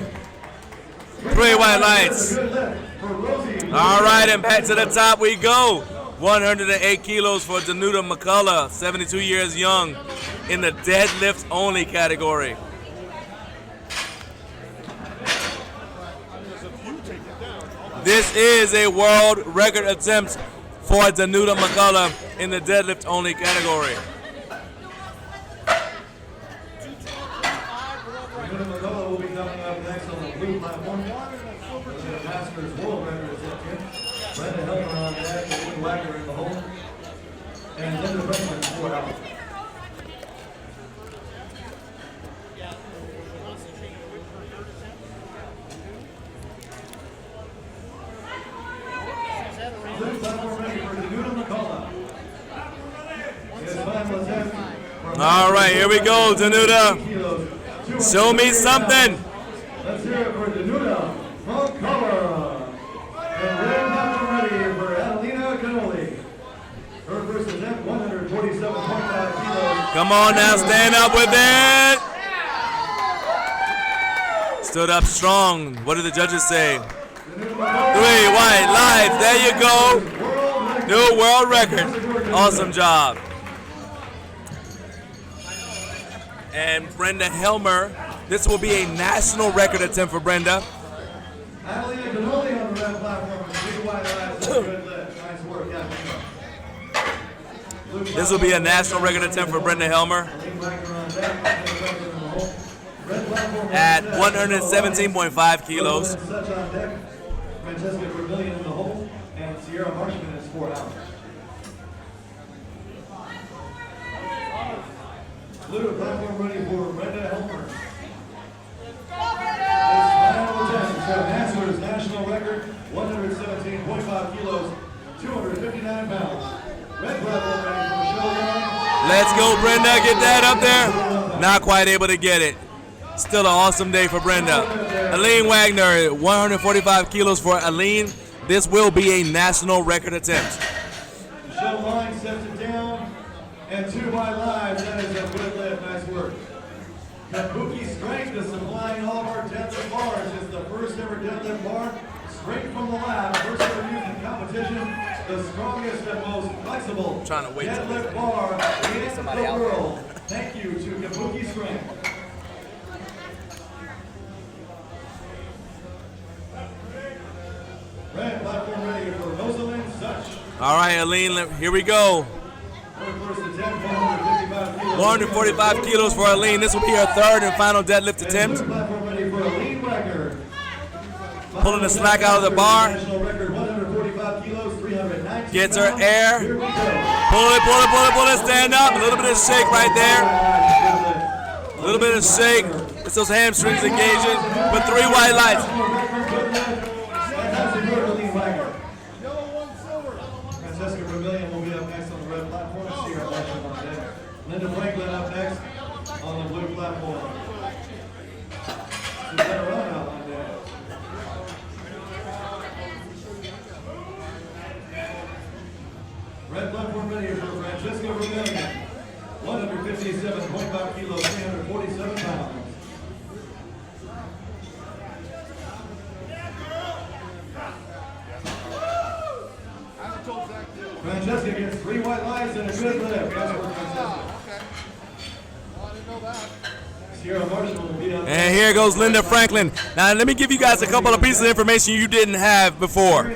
3 white lights. All right, and back to the top we go. 108 kilos for Danuta McCullough, 72 years young, in the deadlift only category. This is a world record attempt for Danuta McCullough in the deadlift only category. Danuta McCullough will be coming up next on the blue platform. The Masters world record is up here. Brenda Helmer on deck, Lee Wagner in the hole, and Linda Franklin is 4 out. Blue platform ready for Danuta McCullough. His final attempt. All right, here we go, Danuta. Show me something. Let's hear it for Danuta McCullough. And red platform ready for Adelina Canoli. Her first attempt, 147.5 kilos. Come on now, stand up with it. Stood up strong. What do the judges say? 3 white lights. There you go. New world record. Awesome job. And Brenda Helmer. This will be a national record attempt for Brenda. Adelina Canoli on the red platform with 3 white lights. Good lift. Nice work, yeah. This will be a national record attempt for Brenda Helmer at 117.5 kilos. Francesca Vermillion in the hole, and Sierra Marshman is 4 out. Blue platform ready for Brenda Helmer. Final attempt to Masters national record, 117.5 kilos, 259 pounds. Red platform ready for Michelle Young. Let's go, Brenda. Get that up there. Not quite able to get it. Still an awesome day for Brenda. Aline Wagner, 145 kilos for Aline. This will be a national record attempt. Michelle Line sets it down, and 2 white lives. That is a good lift. Nice work. Kabuki Strength is supplying all of our deadlift bars. It's the first ever deadlift bar, straight from the lab. First ever used in competition. The strongest and most flexible deadlift bar in the world. Thank you to Kabuki Strength. Red platform ready for Rosalind Such. All right, Aline, here we go. Her first attempt, 155 kilos. 145 kilos for Aline. This will be her third and final deadlift attempt. Platform ready for Aline Wagner. Pulling the slack out of the bar. National record, 145 kilos, 319 Gets her pounds. air. Here we go. Pull it, pull it, pull it, pull it. Stand up. A little bit of shake right there. A little bit of shake. It's those hamstrings engaging. With 3 white lights. Francesca Vermillion will be up next on the red platform. Sierra Marshman on deck. Linda Franklin up next on the blue platform. Susanna Run out on deck. Red platform ready for Francesca Vermillion. 157.5 kilos, 347 pounds. Francesca gets 3 white lights and a good lift. Nice work, Francesca. Sierra Marshall will be up. And here goes Linda Franklin. Now, let me give you guys a couple of pieces of information you didn't have before.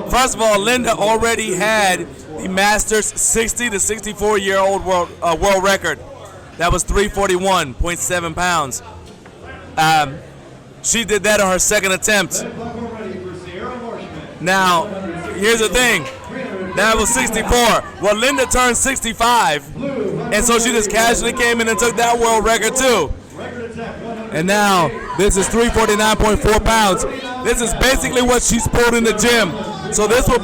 First of all, Linda already had the Masters 60 to 64-year-old world record. That was 341.7 pounds. She did that on her second attempt. Now, here's the thing. That was 64. Well, Linda turned 65, and so she just casually came in and took that world record too. And now this is 349.4 pounds. This is basically what she's pulled in the gym. So this will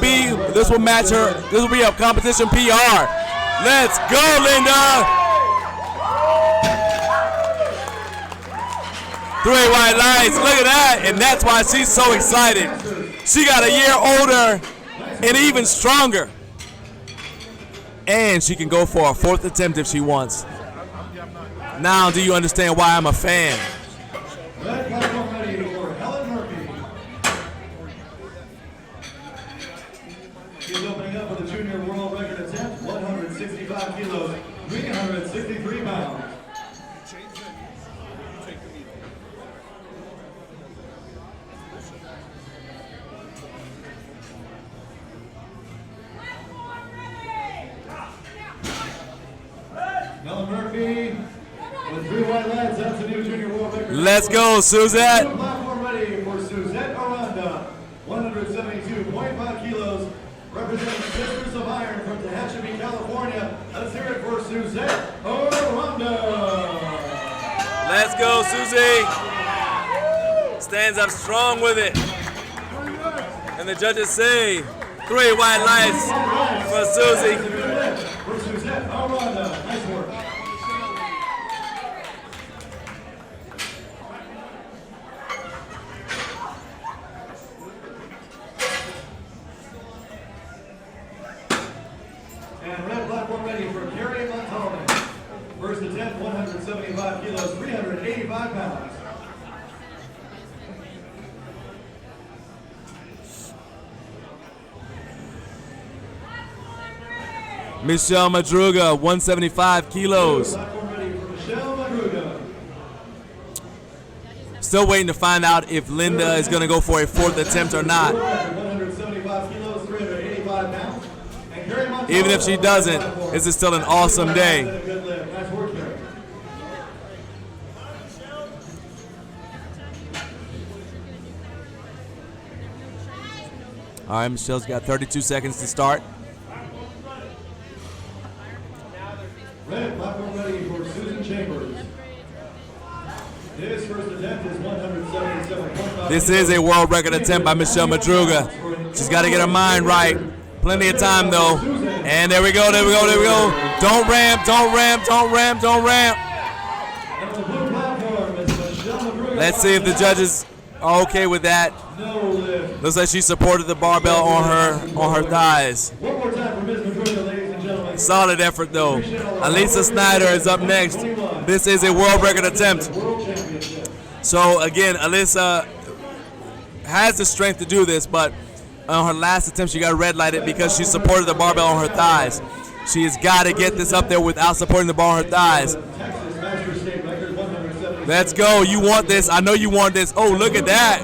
match her. This will be a competition PR. Let's go, Linda. 3 white lights. Look at that, and that's why she's so excited. She got a year older and even stronger. And she can go for a 4th attempt if she wants. Now do you understand why I'm a fan? She's opening up with a junior world record attempt, 165 kilos, 363 pounds. Helen Murphy with 3 white lights. That's a new junior world record. Let's go, Suzette. Platform ready for Suzette Aranda, 172.5 kilos, representing Sisters of Iron from Tehachapi, California. Let's hear it for Suzette Aranda. Let's go, Susie. Stands up strong with it. And the judges say 3 white lights for Susie. For Suzette Aranda. Nice work. And red platform ready for Carrie Montalban. First attempt, 175 kilos, 385 pounds. Michelle Madruga, 175 kilos. Platform ready for Michelle Madruga. Still waiting to find out if Linda is going to go for a 4th attempt or not. 175 kilos, 385 pounds. And Carrie Montalban. Even if she doesn't, this is still an awesome day. Good lift. Nice work, Carrie. All right, Michelle's got 32 seconds to start. Red platform ready for Susan Chambers. His first attempt is 177.5. This is a world record attempt by Michelle Madruga. She's got to get her mind right. Plenty of time though. And there we go, there we go, there we go. Don't ramp, don't ramp, don't ramp, don't ramp. Let's see if the judges are okay with that. Looks like she supported the barbell on her thighs. One more time for Ms. Madruga, ladies and gentlemen. Solid effort though. Alisa Snyder is up next. This is a world record attempt. So again, Alisa has the strength to do this, but on her last attempt she got red lighted because she supported the barbell on her thighs. She has got to get this up there without supporting the bar on her thighs. Let's go. You want this. I know you want this. Oh, look at that.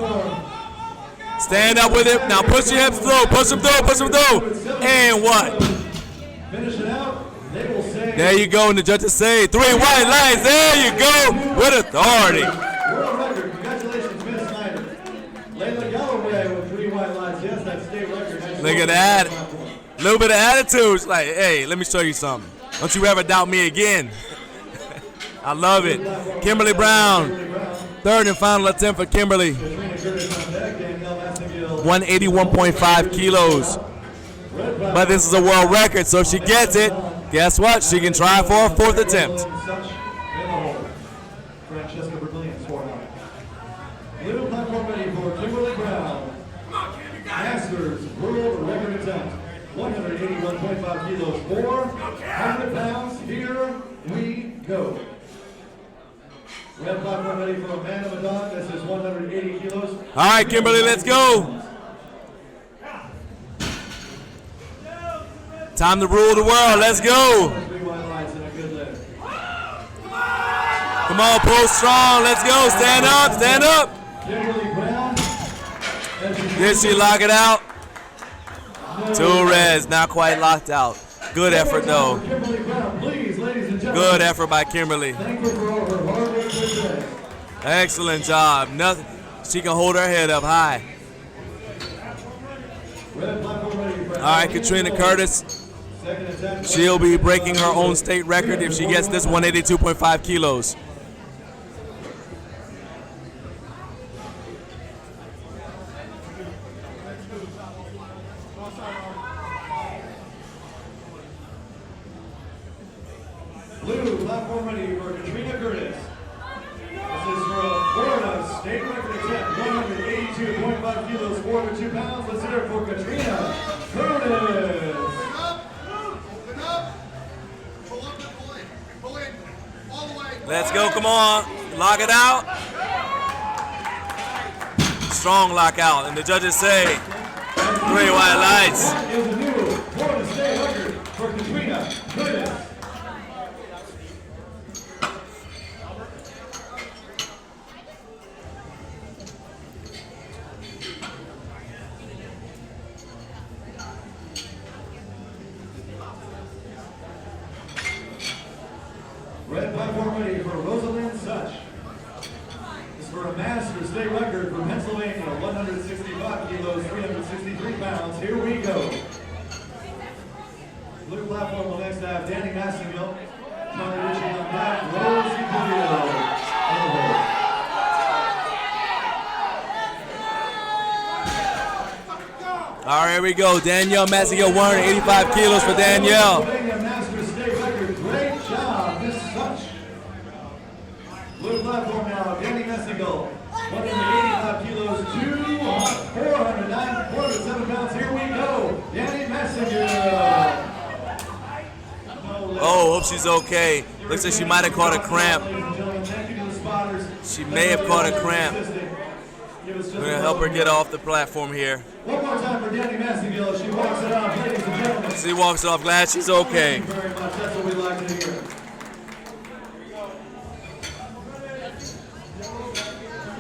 Stand up with it. Now push your hips through. Push them through. Push them through. And what? There you go. And the judges say 3 white lights. There you go. With authority. World record. Congratulations, Ms. Snyder. Layla Galloway with 3 white lights. Yes, that's state record. Look at that. A little bit of attitude. It's like, hey, let me show you something. Don't you ever doubt me again. I love it. Kimberly Brown. 3rd and final attempt for Kimberly. 181.5 kilos. But this is a world record, so if she gets it, guess what? She can try for a 4th attempt. Francesca Brilliant scored on. Little platform ready for Kimberly Brown. Masters world record attempt. 181.5 kilos, 400 pounds. Here we go. Red platform ready for Amanda Madon. This is 180 kilos. All right, Kimberly, let's go. Time to rule the world. Let's go. Come on, pull strong. Let's go. Stand up. Stand up. Did she lock it out? 2 reds. Not quite locked out. Good effort, though. Good effort by Kimberly. Excellent job. Nothing. She can hold her head up high. All right, Katrina Curtis. She'll be breaking her own state record if she gets this 182.5 kilos. Blue platform ready for Katrina Curtis. This is for a Florida state record attempt, 182.5 kilos, 402 pounds. Let's hear it for Katrina Curtis. Let's go, come on. Lock it out. Strong lockout, and the judges say 3 white lights. That is a new Florida state record for Katrina Curtis. Red platform ready for Rosalind Such. This is for a master state record for Pennsylvania, 165 kilos, 363 pounds. Here we go. Blue platform will next have Danny Massengill, Charlie Ritchie on back, Rosie Polito on the board. All right, here we go. Danielle Massengill, 185 kilos for Danielle. Master state record. Great job, Miss Such. Blue platform now, Danny Massengill, 185 kilos, 407 pounds. Here we go. Danny Massengill. Oh, hope she's okay. Looks like she might have caught a cramp. She may have caught a cramp. We're going to help her get off the platform here. One more time for Danny Massengill. She walks it off, ladies and gentlemen. She walks off. Glad she's okay. Thank you very much. That's what we like to hear.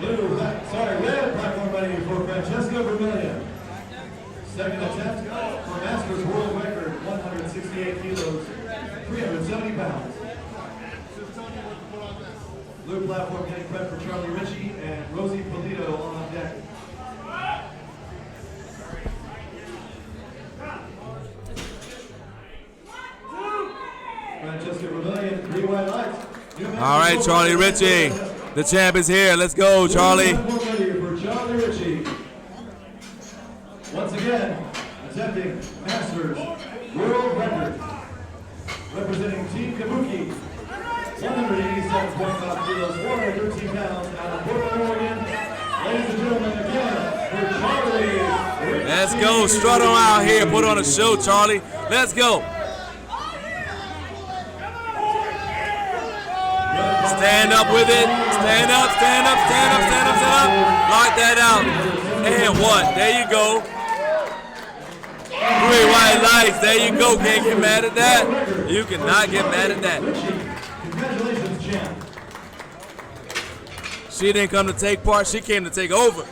Red platform ready for Francesca Vermillion. Second attempt for Masters World Record, 168 kilos, 370 pounds. Blue platform getting prep for Charlie Ritchie and Rosie Polito on deck. Francesca Vermillion, 3 white lights. All right, Charlie Ritchie. The champ is here. Let's go, Charlie. For Charlie Ritchie. Once again, attempting Masters World Record. Representing Team Kabuki. 187.5 kilos, 413 pounds out of Portland, Oregon. Ladies and gentlemen, again, for Charlie Ritchie. Let's go. Strut on out here. Put on a show, Charlie. Let's go. Stand up with it. Stand up, stand up, stand up, stand up, stand up. Lock that out. And what? There you go. 3 white lights. There you go. Can't get mad at that. You cannot get mad at that. Congratulations, champ. She didn't come to take part. She came to take over.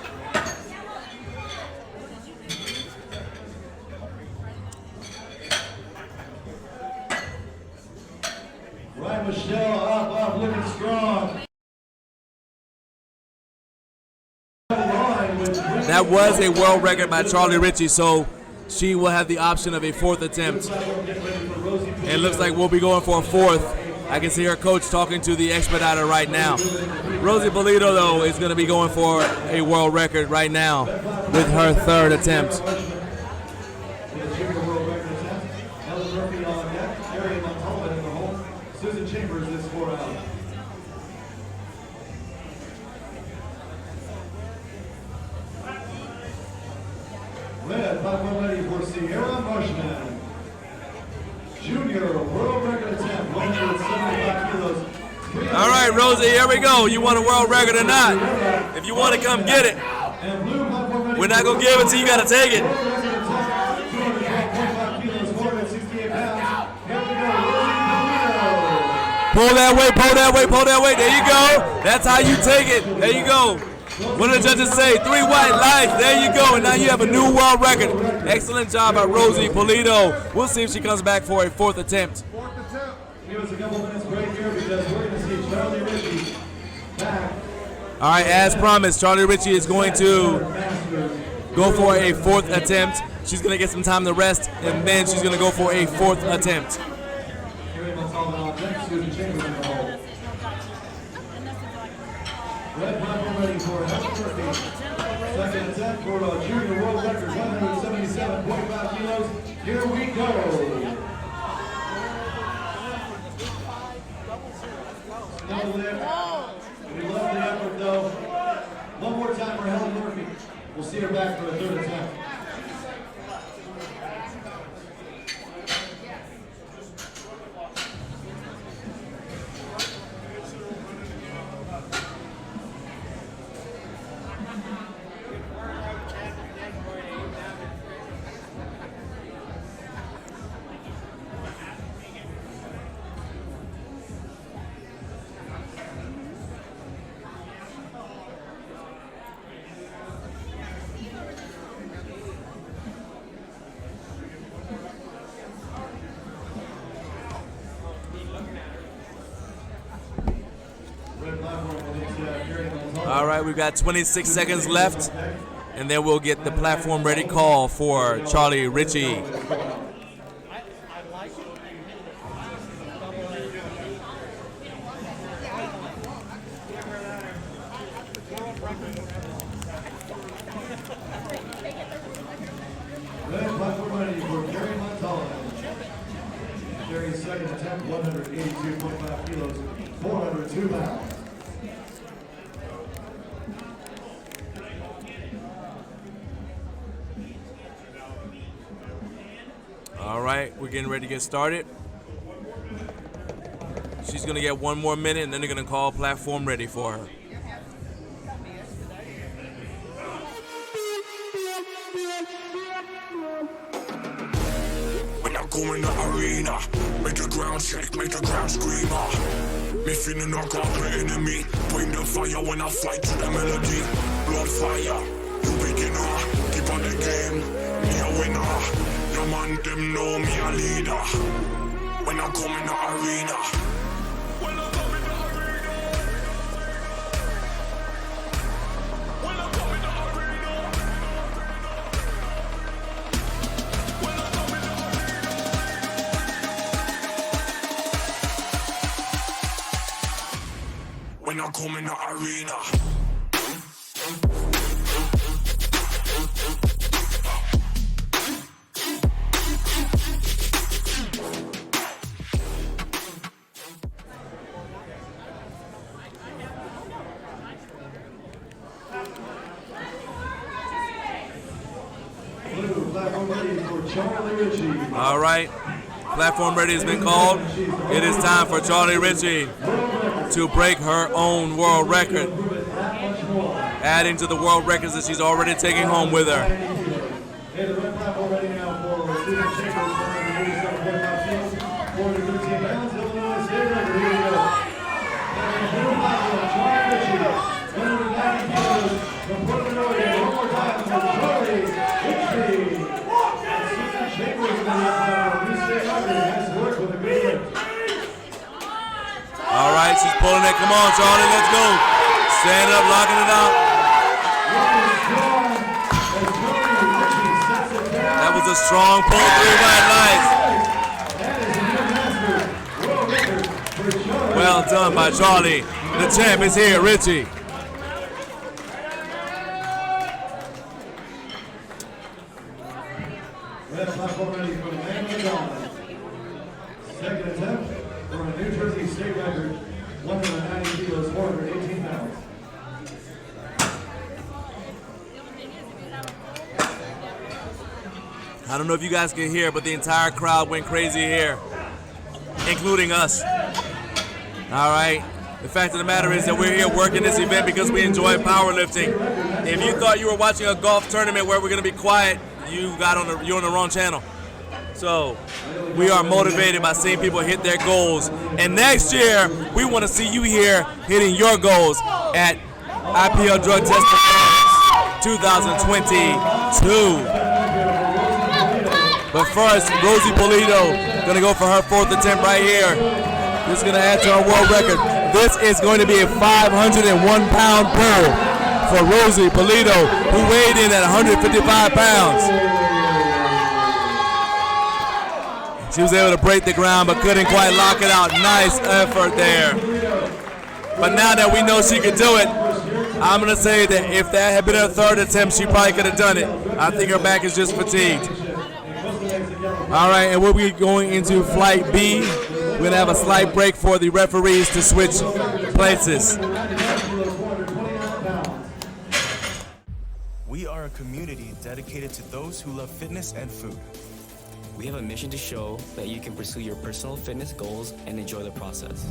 Right, Michelle, up, looking strong. That was a world record by Charlie Ritchie, so she will have the option of a 4th attempt. And it looks like we'll be going for a 4th. I can see her coach talking to the expediter right now. Rosie Polito, though, is going to be going for a world record right now with her 3rd attempt. Susan Chambers is 4 out. Red platform ready for Sierra Marshman. Junior world record attempt, 175 kilos. All right, Rosie, here we go. You want a world record or not? If you want to come get it, we're not going to give it to you. You got to take it. Pull that way, pull that way, pull that way. There you go. That's how you take it. There you go. What did the judges say? 3 white lights. There you go. And now you have a new world record. Excellent job by Rosie Polito. We'll see if she comes back for a 4th attempt. Give us a couple minutes break here because we're going to see Charlie Ritchie back All right, as promised, Charlie Ritchie is going to go for a 4th attempt. She's going to get some time to rest, and then she's going to go for a 4th attempt. Red platform ready for Helen Murphy. Second attempt for a junior world record, 177.5 kilos. Here we go. Double lift. We love the effort though. One more time for Helen Murphy. We'll see her back for a 3rd attempt. All right, we've got 26 seconds left, and then we'll get the platform ready call for Charlie Ritchie. Red platform ready for Jerry Montala. Jerry's second attempt, 182.5 kilos, 402 pounds. All right, we're getting ready to get started. She's gonna get 1 more minute, and then they're gonna call platform ready for her. When I go in the arena, make the ground shake, make the ground scream. Me feeling like I'm the enemy. Bring the fire when I fight to the melody. Blood fire, you beginner. Keep on the game, me a winner. Your man them know me a leader. When I come in the arena. When I come in the arena. All right, platform ready has been called. It is time for Charlie Ritchie to break her own world record, adding to the world records that she's already taking home with her. Hey, the red platform ready now for Stephen Chambers, 187.5 kilos, 413 pounds, Illinois state record. Here we go. And the blue platform, Charlie Ritchie, 190 kilos, from Portland, Oregon. One more time for Charlie Ritchie. And Stephen Chambers in the new state record has worked with a good lift. All right, she's pulling it. Come on, Charlie, let's go. Stand up, locking it out. That was a strong pull through, white lights. Well done by Charlie. The champ is here, Ritchie. Red platform ready for Amanda Dawn. Second attempt for a New Jersey state record, 190 kilos, 418 pounds. I don't know if you guys can hear, but the entire crowd went crazy here, including us. All right. The fact of the matter is that we're here working this event because we enjoy powerlifting. If you thought you were watching a golf tournament where we're going to be quiet, you're on the wrong channel. So we are motivated by seeing people hit their goals. And next year, we want to see you here hitting your goals at IPL Drug Testing 2022. But first, Rosie Polito gonna go for her 4th attempt right here. This is gonna add to her world record. This is going to be a 501-pound pull for Rosie Polito, who weighed in at 155 pounds. She was able to break the ground but couldn't quite lock it out. Nice effort there. But now that we know she could do it, I'm going to say that if that had been her third attempt, she probably could have done it. I think her back is just fatigued. All right, and we'll be going into Flight B. We're going to have a slight break for the referees to switch places. We are a community dedicated to those who love fitness and food. We have a mission to show that you can pursue your personal fitness goals and enjoy the process.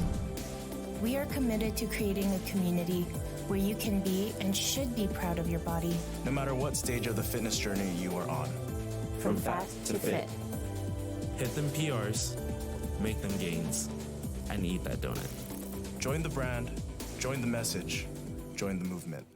We are committed to creating a community where you can be and should be proud of your body. No matter what stage of the fitness journey you are on. From fat to fit. Hit them PRs, make them gains, and eat that donut. Join the brand, join the message, join the movement.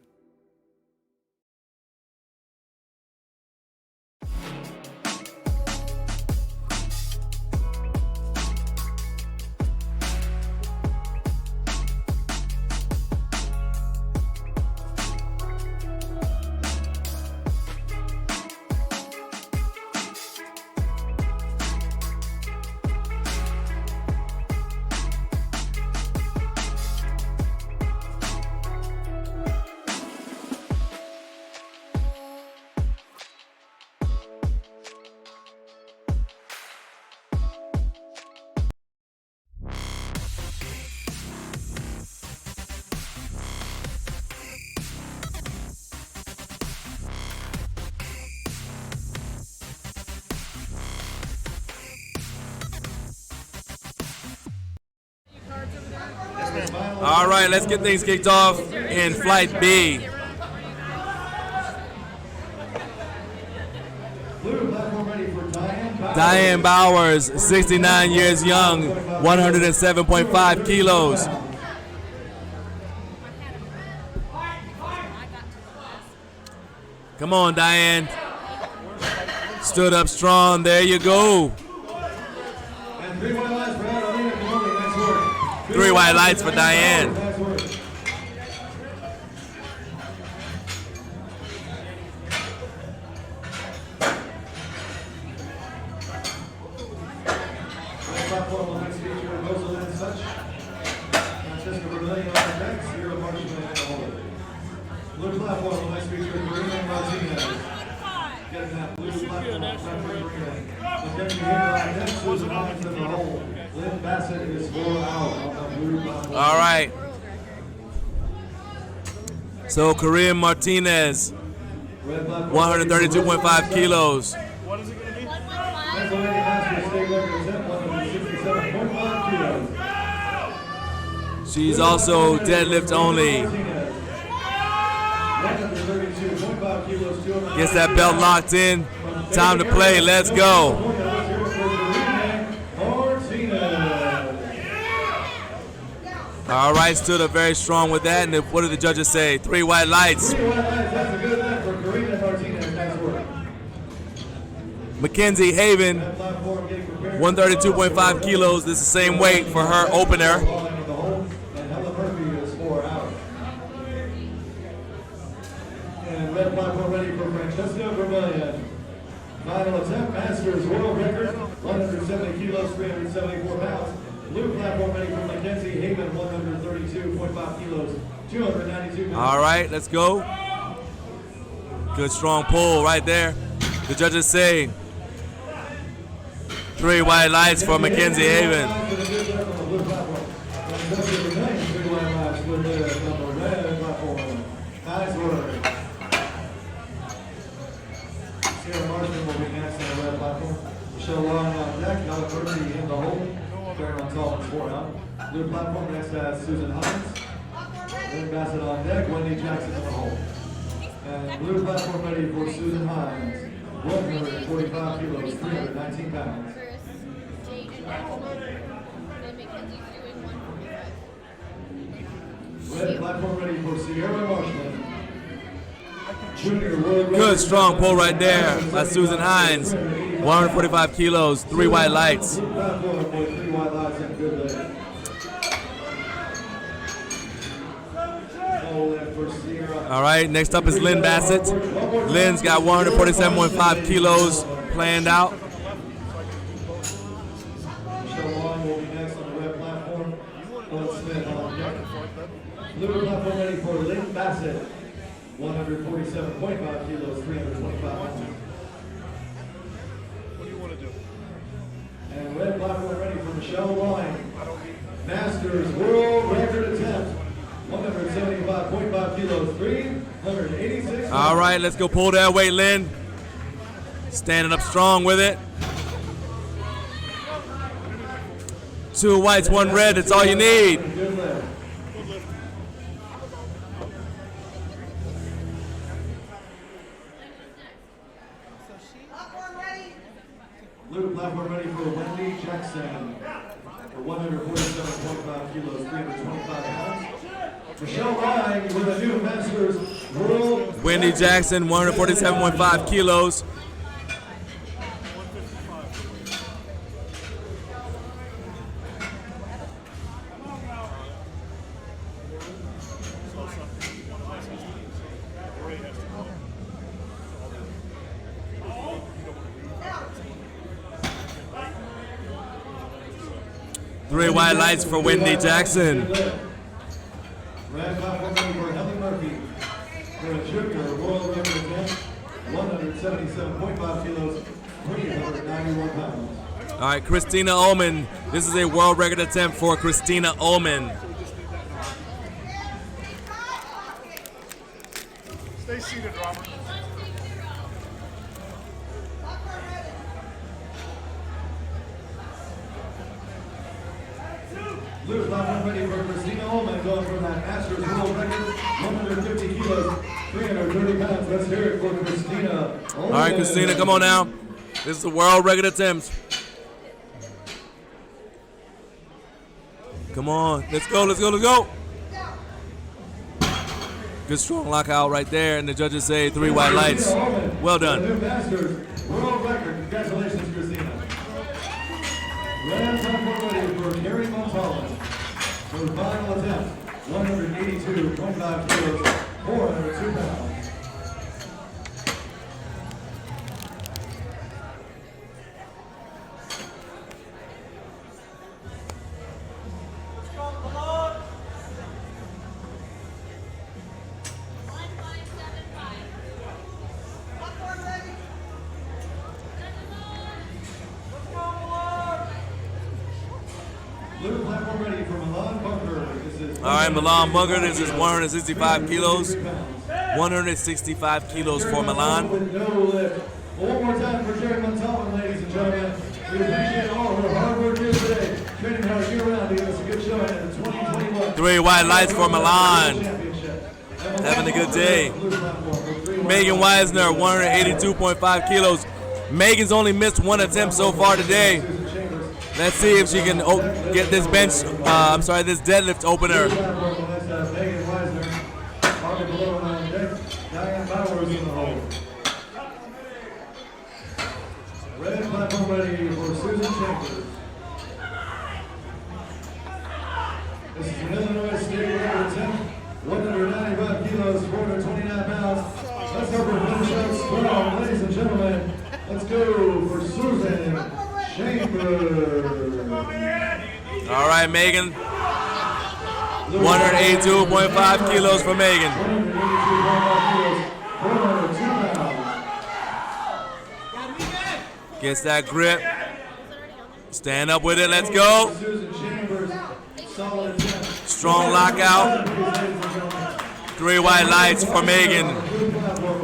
All right, let's get things kicked off in Flight B. Diane Bowers, 69 years young, 107.5 kilos. Come on, Diane. Stood up strong. There you go. Three white lights for Diane. Blue platform, next feature, Kabuki Martinez. Getting that blue platform, Susan Hines in the hole. Lynn Bassett is 4 out on the blue platform. All right. So Kabuki Martinez, 132.5 kilos. What is it going to be? Pennsylvania Masters State record attempt, 167.5 kilos. She's also deadlift only. Gets that belt locked in. Time to play. Let's go. All right, stood up very strong with that. And what did the judges say? 3 white lights. Mackenzie Haven, 132.5 kilos. This is the same weight for her opener. Red platform ready for Francesca Vermillion. Final attempt, Masters world record, 170 kilos, 374 pounds. Blue platform ready for Mackenzie Haven, 132.5 kilos, 292 pounds. All right, let's go. Good strong pull right there. The judges say 3 white lights for Mackenzie Haven. Nice work. Sarah Marshman will be next on the red platform. Michelle Long on deck, Nella Murphy in the hole. Karen on top is 4 out. Blue platform next has Susan Hines. Lynn Bassett on deck, Wendy Jackson in the hole. And blue platform ready for Susan Hines. 145 kilos, 319 pounds. Red platform ready for Sierra Marshman. Good strong pull right there by Susan Hines. 145 kilos, 3 white lights. All right, next up is Lynn Bassett. Lynn's got 147.5 kilos planned out. Blue platform ready for Lynn Bassett. 147.5 kilos, 325 pounds. What do you want to do? And red platform ready for Michelle Line. Masters World Record attempt. 175.5 kilos, 386. All right, let's go pull that weight, Lynn. Standing up strong with it. 2 whites, 1 red, that's all you need. Blue platform ready for Wendy Jackson. For 147.5 kilos, 325 pounds. Michelle Ryan with a new Masters World. Wendy Jackson, 147.5 kilos. Three white lights for Wendy Jackson. Red platform ready for Helen Murphy. For a junior world record attempt, 177.5 kilos, 391 pounds. All right, Christina Ullman. This is a world record attempt for Christina Ullman. Stay seated, Robert. Blue platform ready for Christina Ullman, going for that Masters world record, 150 kilos, 330 pounds. Let's hear it for Christina Ullman. All right, Christina, come on now. This is the world record attempt. Come on, let's go, let's go, let's go. Good strong lockout right there, and the judges say 3 white lights. Well done. New Masters world record. Congratulations, Christina. Red platform ready for Gary Montalvo. For the final attempt, 182.5 kilos, 402 pounds. Blue platform ready for Milan Bunker. All right, Milan Bunker, this is 165 kilos. 165 kilos for Milan. With no lift. One more time for Jerry Montalvo, ladies and gentlemen. We appreciate all her hard work here today. Training hard year round to give us a good showing in the 2021 3 white lights for Milan. Having a good day. Megan Weisner, 182.5 kilos. Megan's only missed 1 attempt so far today. Let's see if she can get this bench, this deadlift opener. Megan Weisner, Margaret below on deck, Diane Bowers in the hole. Red platform ready for Susan Chambers. This is an Illinois State record attempt, 195 kilos, 429 pounds. Let's go for finish out strong, ladies and gentlemen. Let's go for Susan Chambers. All right, Megan. 182.5 kilos for Megan. 402 pounds. Gets that grip. Stand up with it. Let's go. Susan Chambers, solid attempt. Strong lockout. 3 white lights for Megan.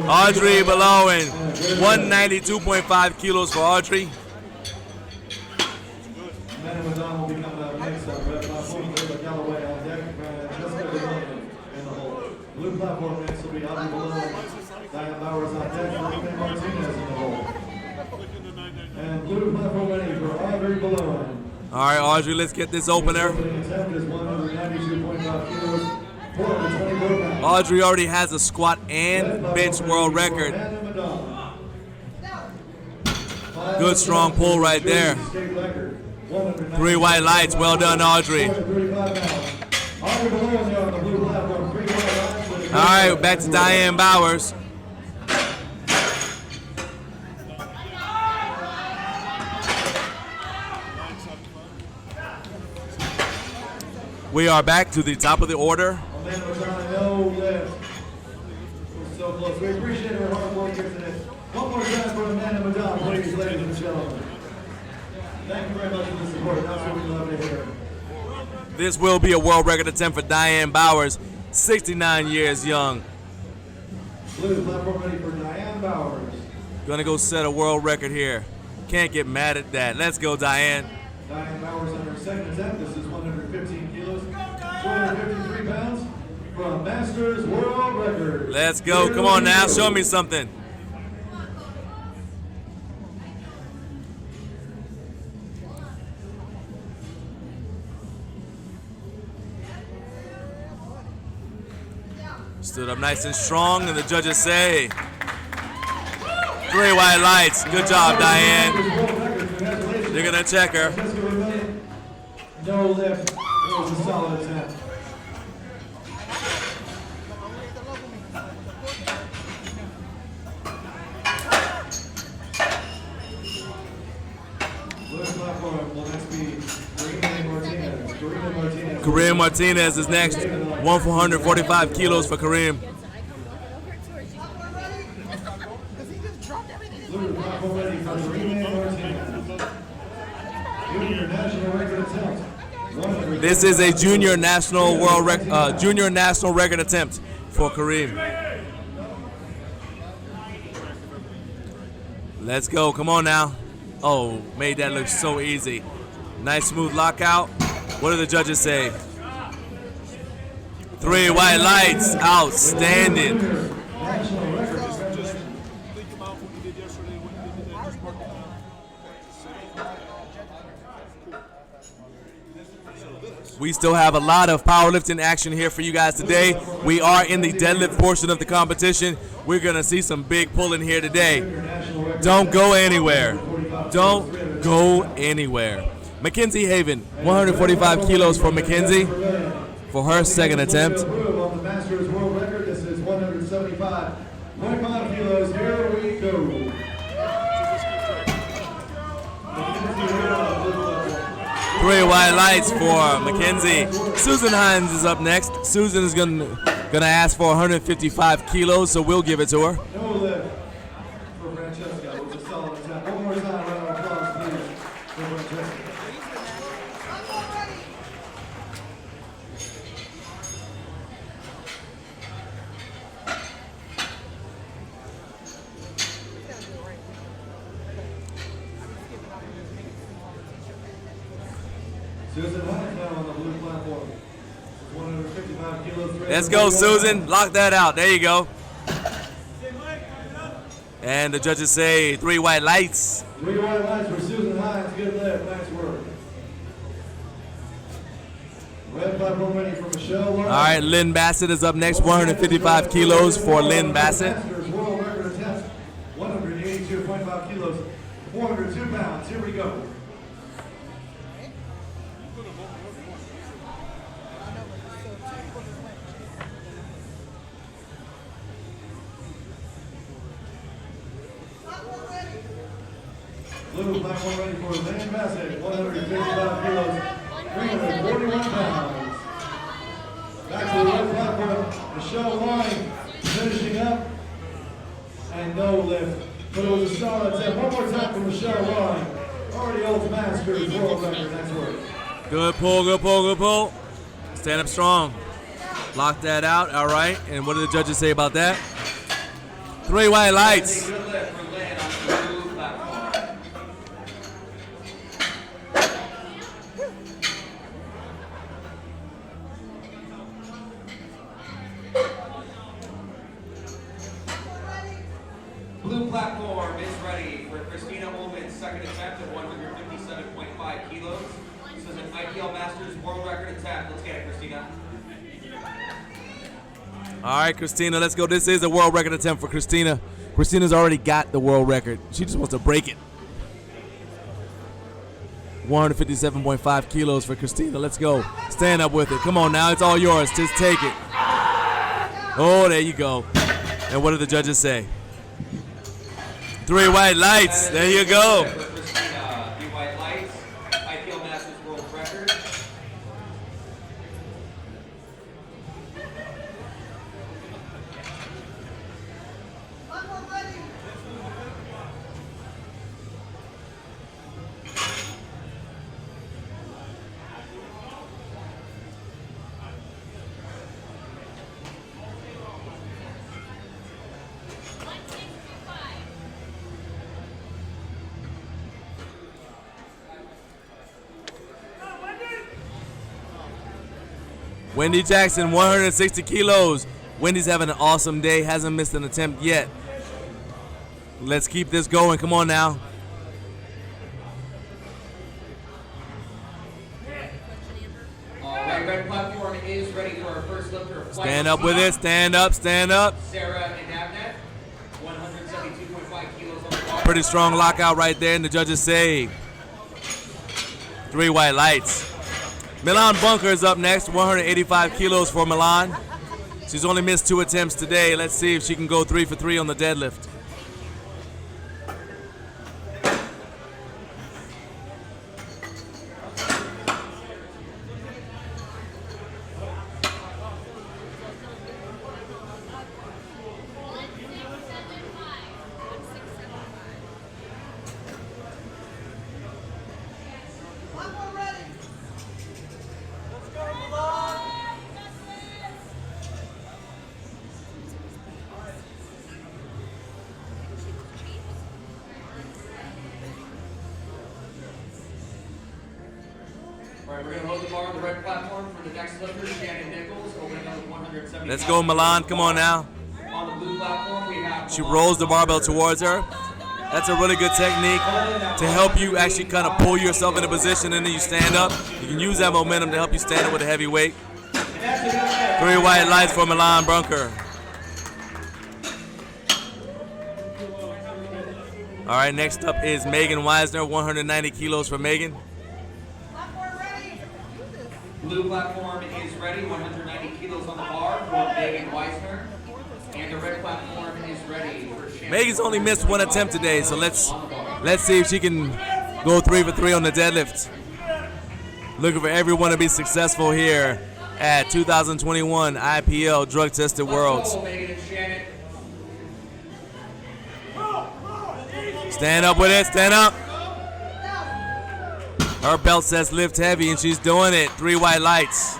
Audrey Belowen. 192.5 kilos for Audrey. Madam will be coming out next up. Red platform, David Galloway on deck, Jessica DeWilliam in the hole. Blue platform next will be Audrey Belowen, Diane Bowers on deck, Felipe Martinez in the hole. And blue platform ready for Audrey Belowen. All right, Audrey, let's get this opener. Opening attempt is 192.5 kilos, 424 pounds. Audrey already has a squat and bench world record. Good strong pull right there. 3 white lights. Well done, Audrey. Audrey Belowen there on the blue platform, 3 white lights. All right, back to Diane Bowers. We are back to the top of the order. No lift. We're so close. We appreciate her hard work here today. One more time for Amanda Madonna, please, ladies and gentlemen. Thank you very much for the support. That's what we love to hear. This will be a world record attempt for Diane Bowers, 69 years young. Blue platform ready for Diane Bowers. Gonna go set a world record here. Can't get mad at that. Let's go, Diane. Diane Bowers on her second attempt. This is 115 kilos, 253 pounds from Masters World Record. Let's go. Come on now. Show me something. Stood up nice and strong, and the judges say 3 white lights. Good job, Diane. They're gonna check her. No lift. It was a solid attempt. Blue platform will next be Karina Martinez. Kareem Martinez is next. 145 kilos for Kareem. Blue platform ready for Karina Martinez. Junior national record attempt. This is a junior national record attempt for Kareem. Let's go. Come on now. Oh, made that look so easy. Nice smooth lockout. What do the judges say? 3 white lights. Outstanding. We still have a lot of powerlifting action here for you guys today. We are in the deadlift portion of the competition. We're going to see some big pulling here today. Don't go anywhere. Don't go anywhere. Mackenzie Haven, 145 kilos for Mackenzie for her second attempt. On the Masters World Record, this is 175.5 kilos. Here we go. 3 white lights for Mackenzie. Susan Hines is up next. Susan is gonna ask for 155 kilos, so we'll give it to her. No lift for Francesca. It was a solid attempt. One more time, round of applause, please, for Francesca. Susan Hines now on the blue platform. 155 kilos. Let's go, Susan. Lock that out. There you go. And the judges say 3 white lights. 3 white lights for Susan Hines. Good lift. Nice work. Red platform ready for Michelle. All right, Lynn Bassett is up next. 155 kilos for Lynn Bassett. Masters World Record attempt. 182.5 kilos. 402 pounds. Here we go. Blue platform ready for Lynn Bassett, 155 kilos, 341 pounds. Back to the red platform, Michelle Wine finishing up, and no lift, but it was a solid attempt. One more time for Michelle Wine, already holds Masters World Record. Nice work. Good pull, good pull, good pull. Stand up strong. Lock that out. All right. And what do the judges say about that? 3 white lights. Good lift for Lynn on the blue platform. Blue platform is ready for Christina Ullman's second attempt at 157.5 kilos. This is an IPL Masters World Record attempt. Let's get it, Christina. All right, Christina, let's go. This is a world record attempt for Christina. Christina's already got the world record. She just wants to break it. 157.5 kilos for Christina. Let's go. Stand up with it. Come on now. It's all yours. Just take it. Oh, there you go. And what did the judges say? 3 white lights. There you go. 3 white lights. IPL Masters World Record. Wendy Jackson, 160 kilos. Wendy's having an awesome day. Hasn't missed an attempt yet. Let's keep this going. Come on now. All right, red platform is ready for our first lifter. Stand up with it. Stand up. Stand up. Sarah and Abnet, 172.5 kilos on the bar. Pretty strong lockout right there, and the judges say 3 white lights. Milan Bunker is up next, 185 kilos for Milan. She's only missed 2 attempts today. Let's see if she can go 3 for 3 on the deadlift. All right, we're going to load the bar on the red platform for the next lifter, Shannon Nichols, opening up with 175. Let's go, Milan. Come on now. On the blue platform, we have She rolls the barbell towards her. That's a really good technique to help you actually kind of pull yourself into position, and then you stand up. You can use that momentum to help you stand up with a heavy weight. 3 white lights for Milan Bunker. All right, next up is Megan Weisner, 190 kilos for Megan. Blue platform is ready, 190 kilos on the bar for Megan Weisner. And the red platform is ready for Shannon. Megan's only missed 1 attempt today, so let's see if she can go 3 for 3 on the deadlift. Looking for everyone to be successful here at 2021 IPL Drug Tested Worlds. Stand up with it, stand up. Her belt says lift heavy, and she's doing it. 3 white lights.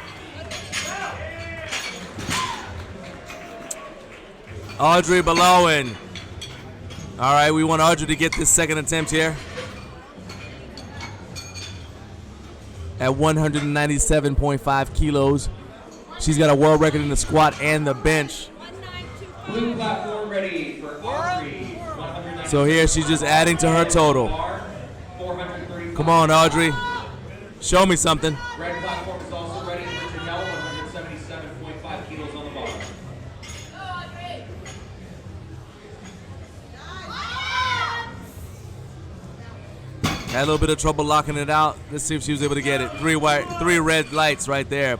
Audrey Belowen. All right, we want Audrey to get this second attempt here. At 197.5 kilos. She's got a world record in the squat and the bench. Blue platform ready for Audrey. So here she's just adding to her total. Come on, Audrey. Show me something. Red platform is also ready for Janelle, 177.5 kilos on the bar. Had a little bit of trouble locking it out. Let's see if she was able to get it. 3 red lights right there.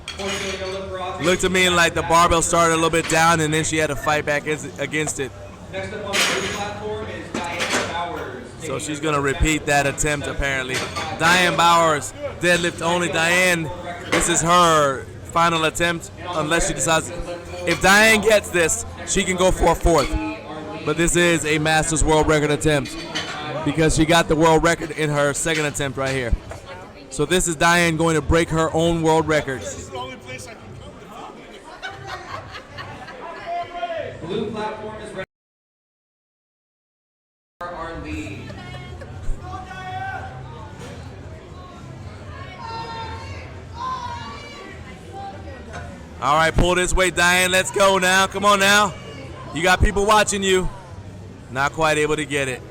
Looked to me like the barbell started a little bit down, and then she had to fight back against it. Next up on the blue platform is Diane Bowers. So she's going to repeat that attempt, apparently. Diane Bowers, deadlift only. Diane, this is her final attempt, unless she decides. If Diane gets this, she can go for a 4th. But this is a Masters World Record attempt because she got the world record in her second attempt right here. So this is Diane going to break her own world record. Blue platform is ready for our lead. All right, pull this weight, Diane. Let's go now. Come on now. You got people watching you. Not quite able to get it.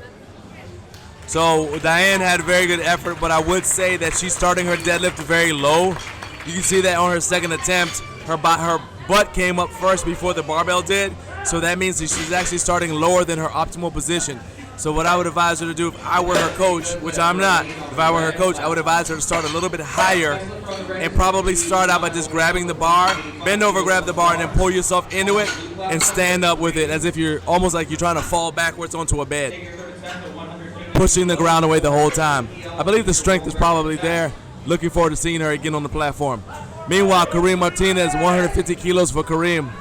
So Diane had a very good effort, but I would say that she's starting her deadlift very low. You can see that on her second attempt, her butt came up first before the barbell did. So that means that she's actually starting lower than her optimal position. So what I would advise her to do if I were her coach, which I'm not, if I were her coach, I would advise her to start a little bit higher and probably start out by just grabbing the bar, bend over, grab the bar, and then pull yourself into it. and stand up with it as if you're almost like you're trying to fall backwards onto a bed, pushing the ground away the whole time. I believe the strength is probably there. Looking forward to seeing her again on the platform. Meanwhile, Kareem Martinez, 150 kilos for Kareem.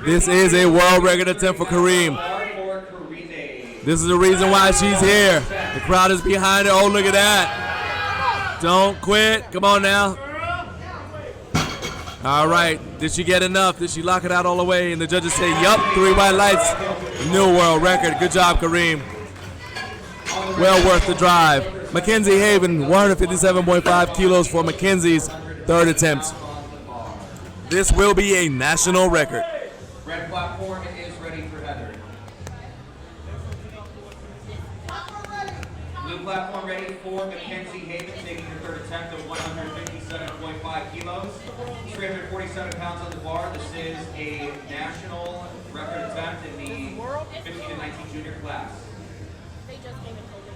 This is a world record attempt for Kareem. This is the reason why she's here. The crowd is behind her. Oh, look at that. Don't quit. Come on now. All right. Did she get enough? Did she lock it out all the way? And the judges say, yup, 3 white lights. New world record. Good job, Kareem. Well worth the drive. Mackenzie Haven, 157.5 kilos for Mackenzie's third attempt. This will be a national record. Red platform is ready for Heather. Blue platform ready for Mackenzie Haven, taking her third attempt of 157.5 kilos. 347 pounds on the bar. This is a national record attempt in the 15 to 19 junior class. They just came and told me.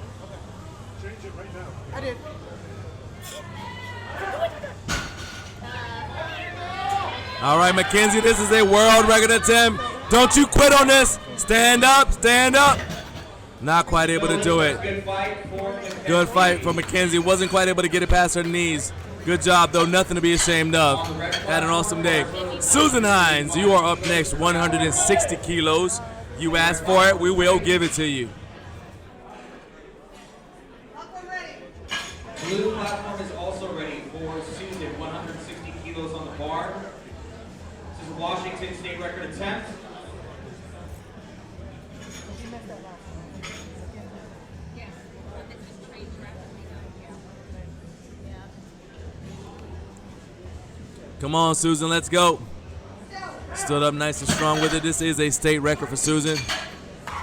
Change it right now. I did. All right, Mackenzie, this is a world record attempt. Don't you quit on this. Stand up, stand up. Not quite able to do it. Good fight for Mackenzie. Wasn't quite able to get it past her knees. Good job, though. Nothing to be ashamed of. Had an awesome day. Susan Hines, you are up next, 160 kilos. You asked for it, we will give it to you. Blue platform is also ready for Susan, 160 kilos on the bar. This is a Washington State record attempt. Come on, Susan, let's go. Stood up nice and strong with it. This is a state record for Susan.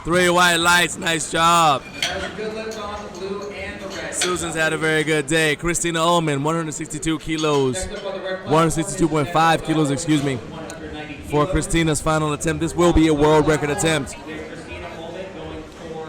3 white lights, nice job. That was a good lift on the blue and the red. Susan's had a very good day. Christina Ullman, 162 kilos. 162.5 kilos, excuse me. For Christina's final attempt. This will be a world record attempt.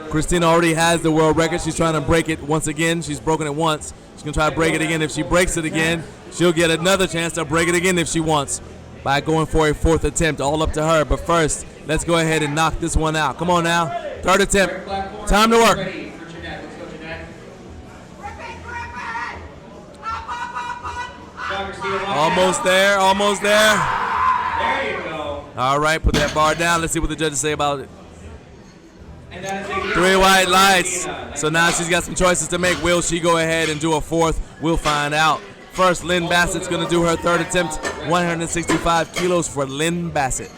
Christina already has the world record. She's trying to break it once again. She's broken it once. She's going to try to break it again. If she breaks it again, she'll get another chance to break it again if she wants by going for a 4th attempt. All up to her. But first, let's go ahead and knock this one out. Come on now. 3rd attempt. Time to work. Almost there. Almost there. There you go. All right, put that bar down. Let's see what the judges say about it. 3 white lights. So now she's got some choices to make. Will she go ahead and do a 4th? We'll find out. First, Lynn Bassett's going to do her 3rd attempt. 165 kilos for Lynn Bassett.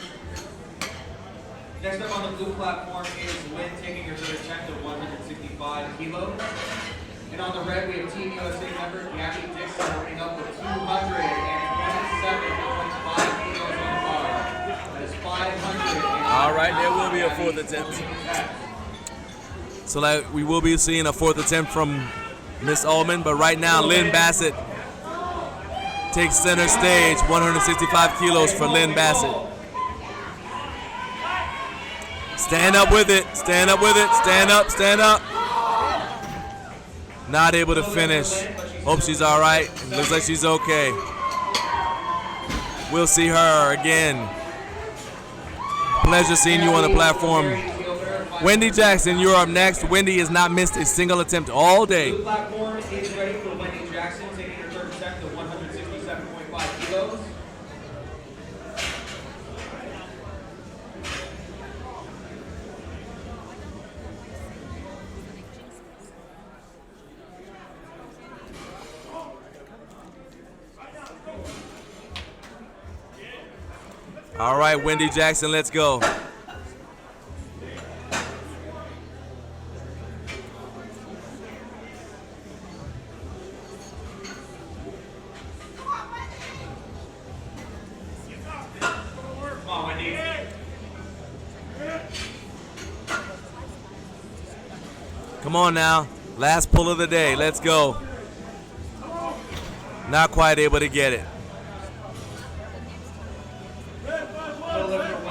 Next up on the blue platform is Lynn taking her 3rd attempt of 165 kilos. And on the red, we have Team USA member Gabby Dixon running up with 227.5 kilos on the bar. That is 500. All right, there will be a 4th attempt. So we will be seeing a 4th attempt from Miss Ullman, but right now Lynn Bassett takes center stage, 165 kilos for Lynn Bassett. Stand up with it, stand up with it, stand up, stand up. Not able to finish. Hope she's all right. Looks like she's okay. We'll see her again. Pleasure seeing you on the platform. Wendy Jackson, you're up next. Wendy has not missed a single attempt all day. Blue platform is ready for Wendy Jackson, taking her 3rd attempt of 167.5 kilos. All right, Wendy Jackson, let's go. Come on now. Last pull of the day. Let's go. Not quite able to get it.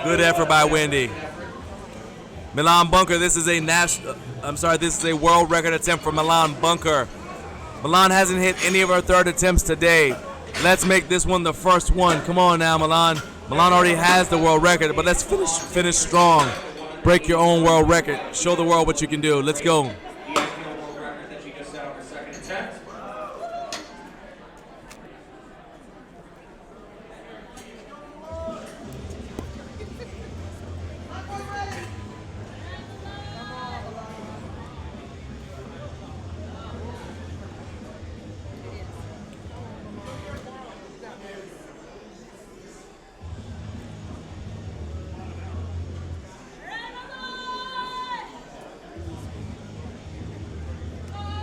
Good effort by Wendy. Milan Bunker, this is a this is a world record attempt for Milan Bunker. Milan hasn't hit any of her third attempts today. Let's make this one the first one. Come on now, Milan. Milan already has the world record, but let's finish strong. Break your own world record. Show the world what you can do. Let's go.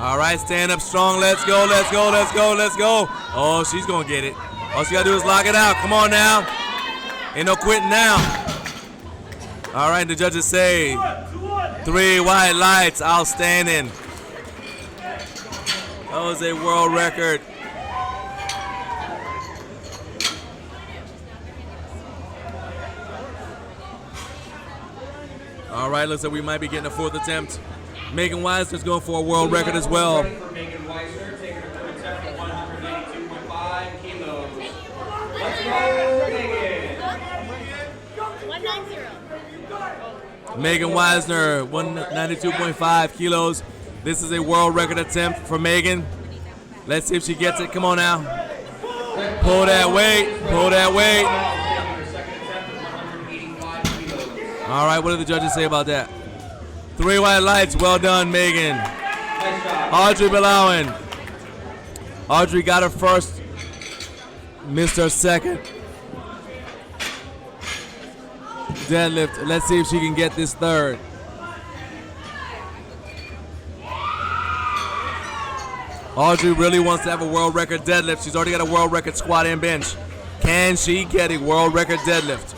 All right, stand up strong. Let's go, let's go, let's go, let's go. Oh, she's going to get it. All she got to do is lock it out. Come on now. Ain't no quitting now. All right, the judges say 3 white lights. Outstanding. That was a world record. All right, looks like we might be getting a 4th attempt. Megan Weisner's going for a world record as well. For Megan Weisner, taking her third attempt at 192.5 kilos. Let's go, Megan. 190. Megan Weisner, 192.5 kilos. This is a world record attempt for Megan. Let's see if she gets it. Come on now. Pull that weight. Pull that weight. All right, what do the judges say about that? 3 white lights. Well done, Megan. Audrey Belauen. Audrey got her first, missed her second. Deadlift. Let's see if she can get this third. Audrey really wants to have a world record deadlift. She's already got a world record squat and bench. Can she get a world record deadlift?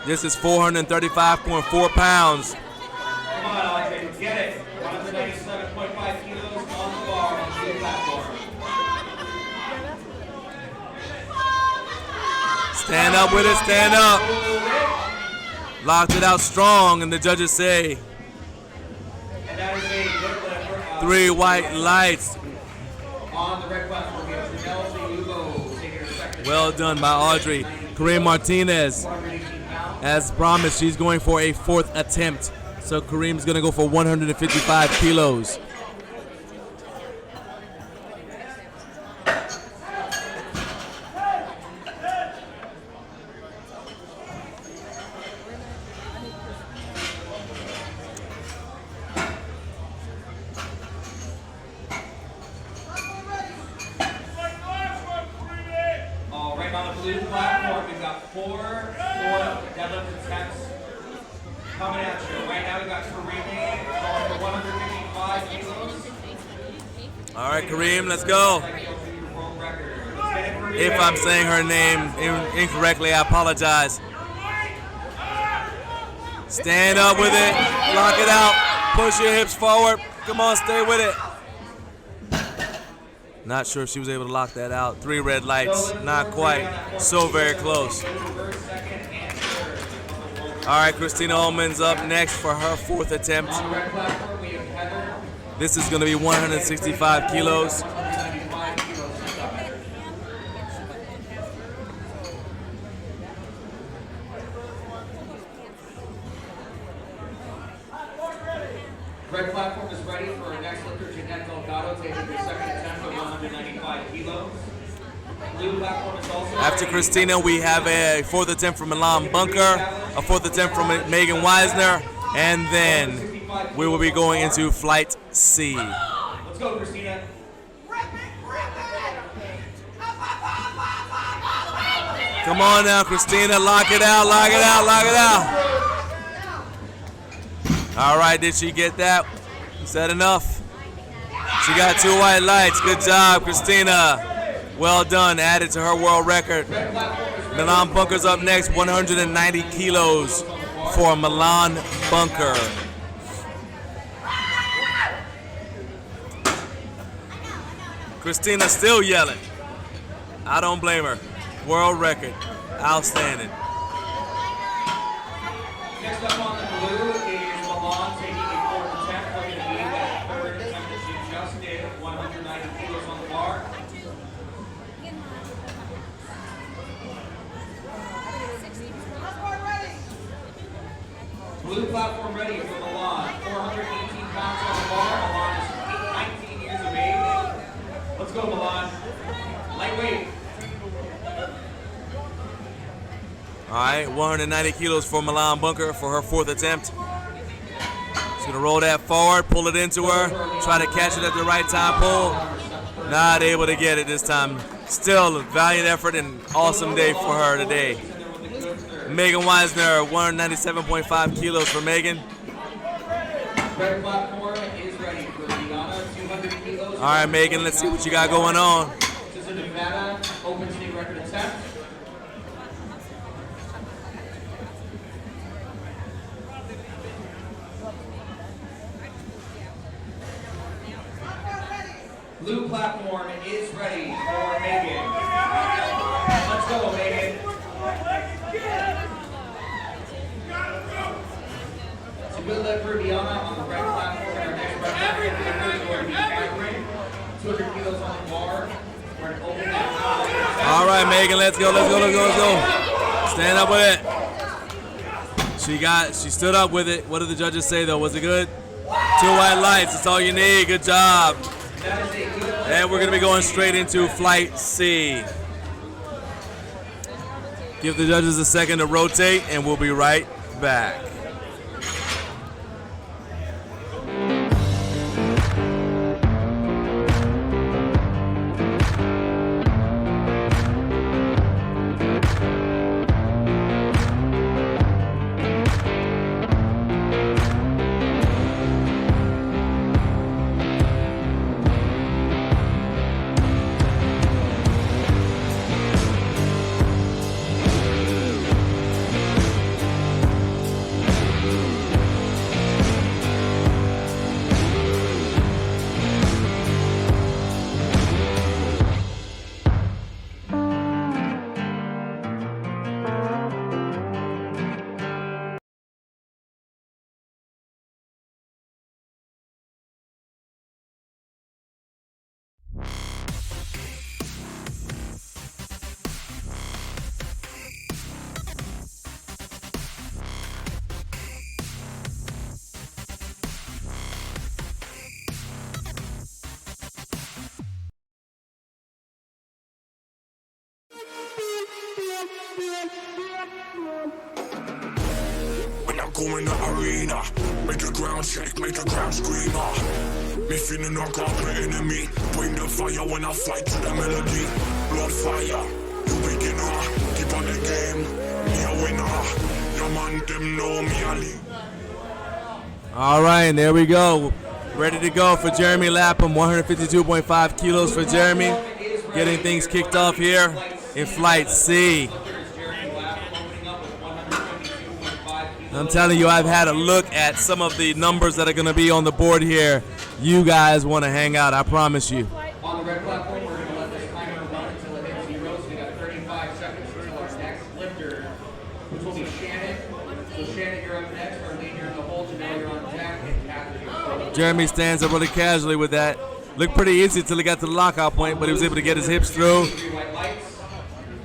This is 435.4 pounds. Come on, Audrey, get it. 197.5 kilos on the bar on the platform. Stand up with it, stand up. Locked it out strong, and the judges say 3 white lights. On the red platform, we have Janelle Lugo taking her second. Well done by Audrey. Kareem Martinez. As promised, she's going for a 4th attempt. So Kareem's going to go for 155 kilos. All right, on the blue platform, we've got 4 deadlift attempts coming at you. Right now, we've got Kareem going for 155 kilos. All right, Kareem, let's go. If I'm saying her name incorrectly, I apologize. Stand up with it. Lock it out. Push your hips forward. Come on, stay with it. Not sure if she was able to lock that out. 3 red lights. Not quite. So very close. All right, Christina Ullman's up next for her 4th attempt. This is going to be 165 kilos. Red platform is ready for our next lifter, Jeanette Delgado, taking her second attempt at 195 kilos. Blue platform is also After Christina, we have a 4th attempt from Milan Bunker, a 4th attempt from Megan Weisner, and then we will be going into Flight C. Let's go, Christina. Come on now, Christina, lock it out, lock it out, lock it out. All right, did she get that? Is that enough? She got 2 white lights. Good job, Christina. Well done, added to her world record. Milan Bunker's up next, 190 kilos for Milan Bunker. Christina still yelling. I don't blame her. World record. Outstanding. Next up on the blue is Milan taking a fourth attempt, looking to be that third attempt that she just did, 190 kilos on the bar. Blue platform ready for Milan, 418 pounds on the bar. Milan is 19 years of age. Let's go, Milan. Lightweight. All right, 190 kilos for Milan Bunker for her fourth attempt. She's gonna roll that forward, pull it into her, try to catch it at the right time, pull. Not able to get it this time. Still a valiant effort and awesome day for her today. Megan Weisner, 197.5 kilos for Megan. Red platform is ready for Diana, 200 kilos. All right, Megan, let's see what you got going on. This is a Nevada open state record attempt. Blue platform is ready for Megan. Let's go, Megan. It's a good lift for Diana on the red platform. Our next red platform is going to be Catherine. 200 kilos on the bar. We're going to open that. All right, Megan, let's go, let's go, let's go, let's go. Stand up with it. She stood up with it. What did the judges say, though? Was it good? 2 white lights, that's all you need. Good job. And we're going to be going straight into Flight C. Give the judges a second to rotate, and we'll be right back. When I go in the arena, make the ground shake, make the ground scream. Me feeling like I'm playing enemy. Bring the fire when I fight to the melody. Blood fire, you beginner. Keep on the game, me a winner. Your man them know me a lead. All right, and there we go. Ready to go for Jeremy Lapham, 152.5 kilos for Jeremy. Getting things kicked off here in Flight C. I'm telling you, I've had a look at some of the numbers that are going to be on the board here. You guys want to hang out, I promise you. On the red platform, we're going to let this timer run until it hits 0. So we got 35 seconds until our next lifter, which will be Shannon. So Shannon, you're up next. Our leader in the hold, Janelle, you're on deck. And Catherine, Jeremy stands up really casually with that. Looked pretty easy until he got to the lockout point, but he was able to get his hips through.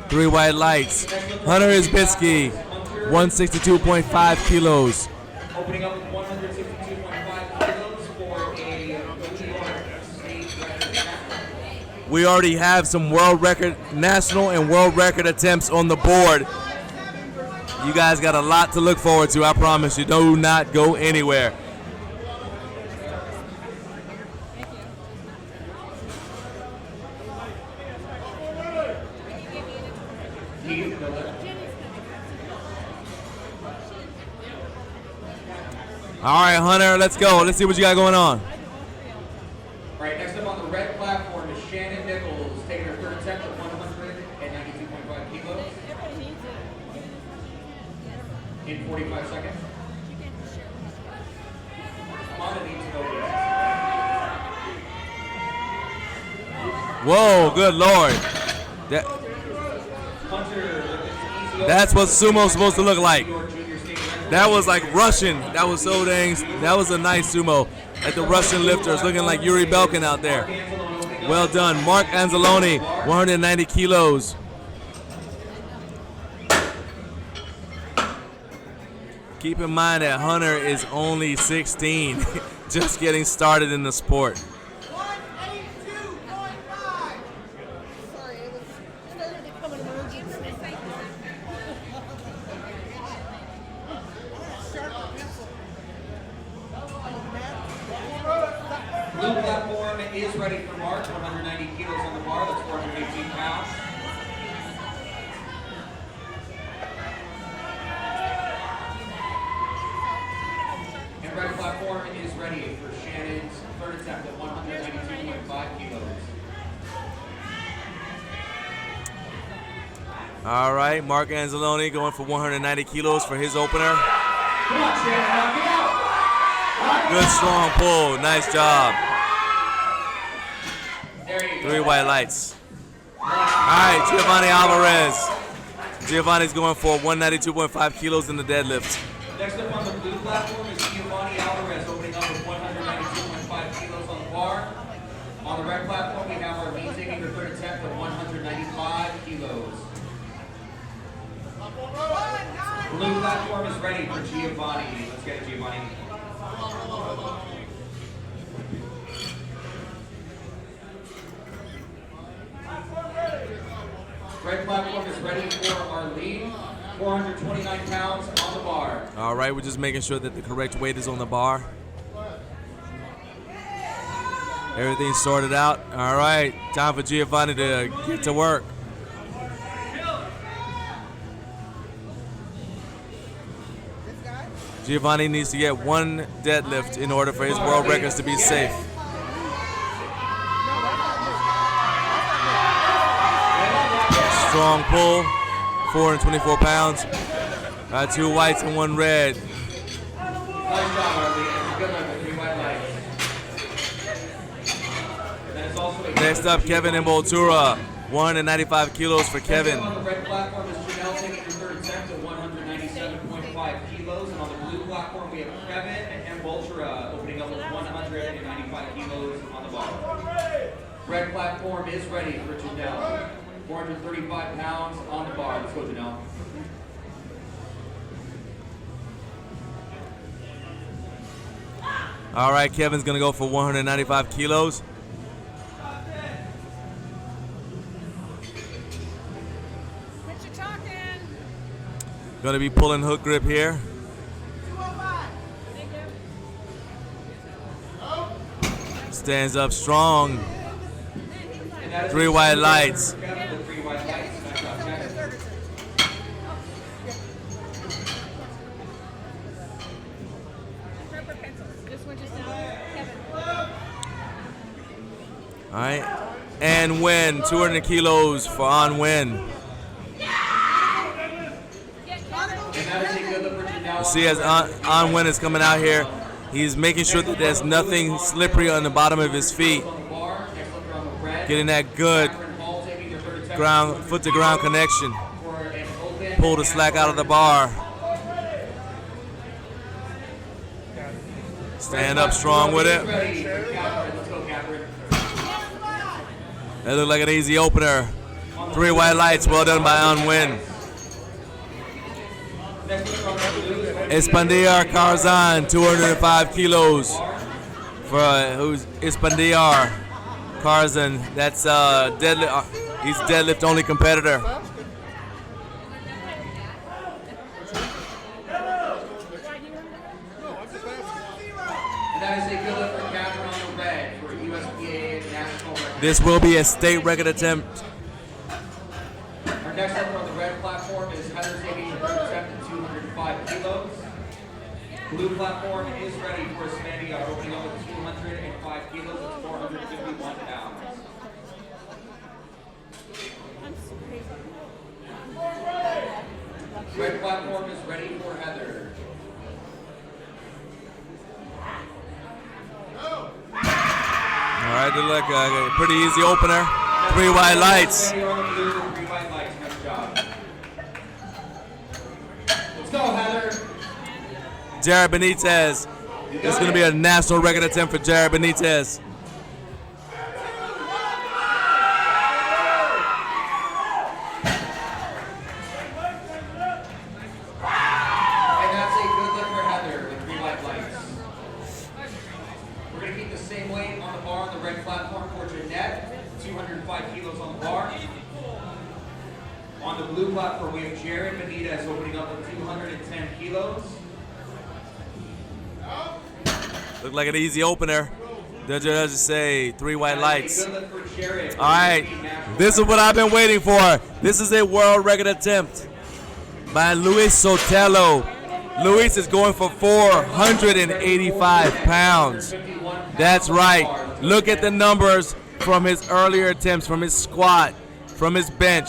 3 white lights. Hunter Isbitsky, 162.5 kilos. opening up with 162.5 kilos for a state record. We already have some world record, national and world record attempts on the board. You guys got a lot to look forward to, I promise you. Do not go anywhere. All right, Hunter, let's go. Let's see what you got going on. All right, next up on the red platform is Shannon Nichols, taking her third attempt at 192.5 kilos in 45 seconds. Amanda needs to go. Whoa, good Lord. That's what sumo's supposed to look like. That was like Russian. That was so dang. That was a nice sumo. At the Russian lifters, looking like Yuri Belkin out there. Well done. Mark Anzalone, 190 kilos. Keep in mind that Hunter is only 16, just getting started in the sport. Blue platform is ready for Mark, 190 kilos on the bar, that's 418 pounds. And red platform is ready for Shannon's third attempt at 192.5 kilos. All right, Mark Anzalone going for 190 kilos for his opener. Come on, Shannon, knock it out. Good strong pull, nice job. 3 white lights. All right, Giovanni Alvarez. Giovanni's going for 192.5 kilos in the deadlift. Next up on the blue platform is Giovanni Alvarez, opening up with 192.5 kilos on the bar. On the red platform, we have our lead taking the third attempt at 195 kilos. Blue platform is ready for Giovanni. Let's get it, Giovanni. Red platform is ready for our lead. 429 pounds on the bar. All right, we're just making sure that the correct weight is on the bar. Everything's sorted out. All right, time for Giovanni to get to work. Giovanni needs to get 1 deadlift in order for his world records to be safe. Strong pull, 424 pounds. 2 whites and 1 red. Nice job, Arlie. Good luck with 3 white lights. That is also a Next up, Kevin Imboltura, 195 kilos for Kevin. Next up on the red platform is Janelle taking her third attempt at 197.5 kilos. And on the blue platform, we have Kevin Imboltura opening up with 195 kilos on the bar. Red platform is ready for Janelle. 435 pounds on the bar. Let's go, Janelle. All right, Kevin's gonna go for 195 kilos. Quit your talking. Gonna be pulling hook grip here. Stands up strong. 3 white lights. All right, and Win, 200 kilos for On Win. You see, as On Win is coming out here, he's making sure that there's nothing slippery on the bottom of his feet. Getting that good ground, foot to ground connection. Pull the slack out of the bar. Stand up strong with it. That looked like an easy opener. 3 white lights, well done by On Win. Espandiar Karzan, 205 kilos for who's Espandiar Karzan. That's deadlift. He's deadlift only competitor. This will be a state record attempt. Our next up on the red platform is Heather taking her third attempt at 205 kilos. Blue platform is ready for Espandiar, opening up with 205 kilos. That's 451 pounds. Red platform is ready for Heather. All right, good luck. A pretty easy opener. 3 white lights. Ready on the blue, 3 white lights. Nice job. Let's go, Heather. Jared Benitez. This is going to be a national record attempt for Jared Benitez. And that's a good lift for Heather with 3 white lights. We're going to keep the same weight on the bar on the red platform for Jeanette. 205 kilos on the bar. On the blue platform, we have Jared Benitez opening up with 210 kilos. Look like an easy opener. Does it say 3 white lights? Good lift for Jared. All right, this is what I've been waiting for. This is a world record attempt by Luis Sotelo. Luis is going for 485 pounds. That's right. Look at the numbers from his earlier attempts, from his squat, from his bench,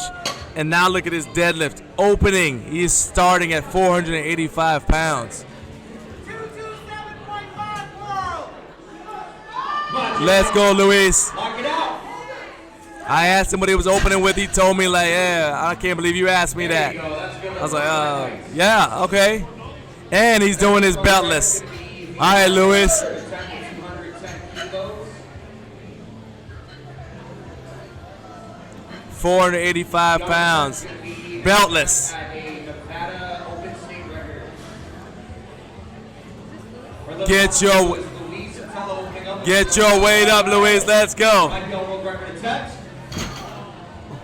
and now look at his deadlift. Opening, he is starting at 485 pounds. Let's go, Luis. I asked him what he was opening with. He told me, like, yeah, I can't believe you asked me that. I was like, yeah, okay. And he's doing his beltless. All right, Luis. £485, beltless. Get your weight up, Luis. Let's go.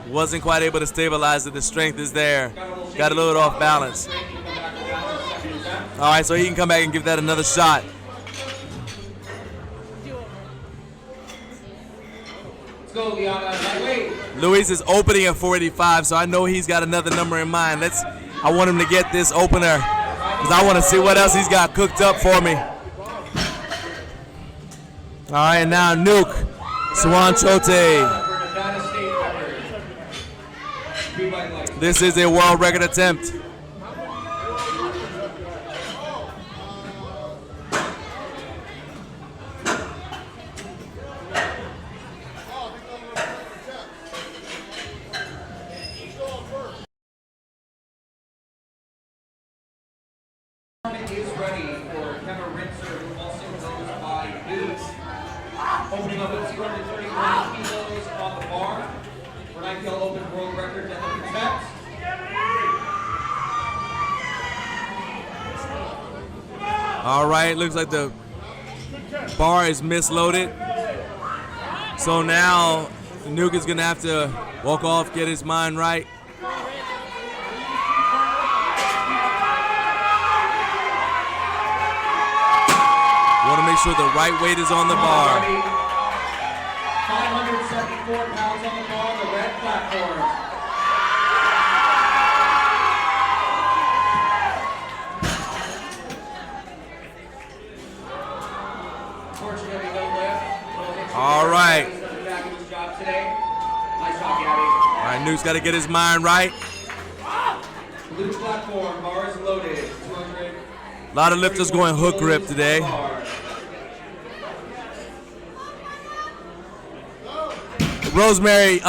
Wasn't quite able to stabilize it. The strength is there. Got a little off balance. All right, so he can come back and give that another shot. Luis is opening at 485, so I know he's got another number in mind. I want him to get this opener because I want to see what else he's got cooked up for me. All right, now Nuke Swanchote. This is a world record attempt. Is ready for Kevin Ritzer, who also goes by Nuke. Opening up with 231 kilos on the bar for an IPL Open world record deadlift attempt. All right, looks like the bar is misloaded. So now Nuke is gonna have to walk off, get his mind right. Want to make sure the right weight is on the bar. 574 pounds on the bar on the red platform. Fortunately, no lift. All right. Fabulous job today. Nice job, Gabby. All right, Nuke's got to get his mind right. Blue platform, bar is loaded. 200. A lot of lifters going hook grip today. Rosemary,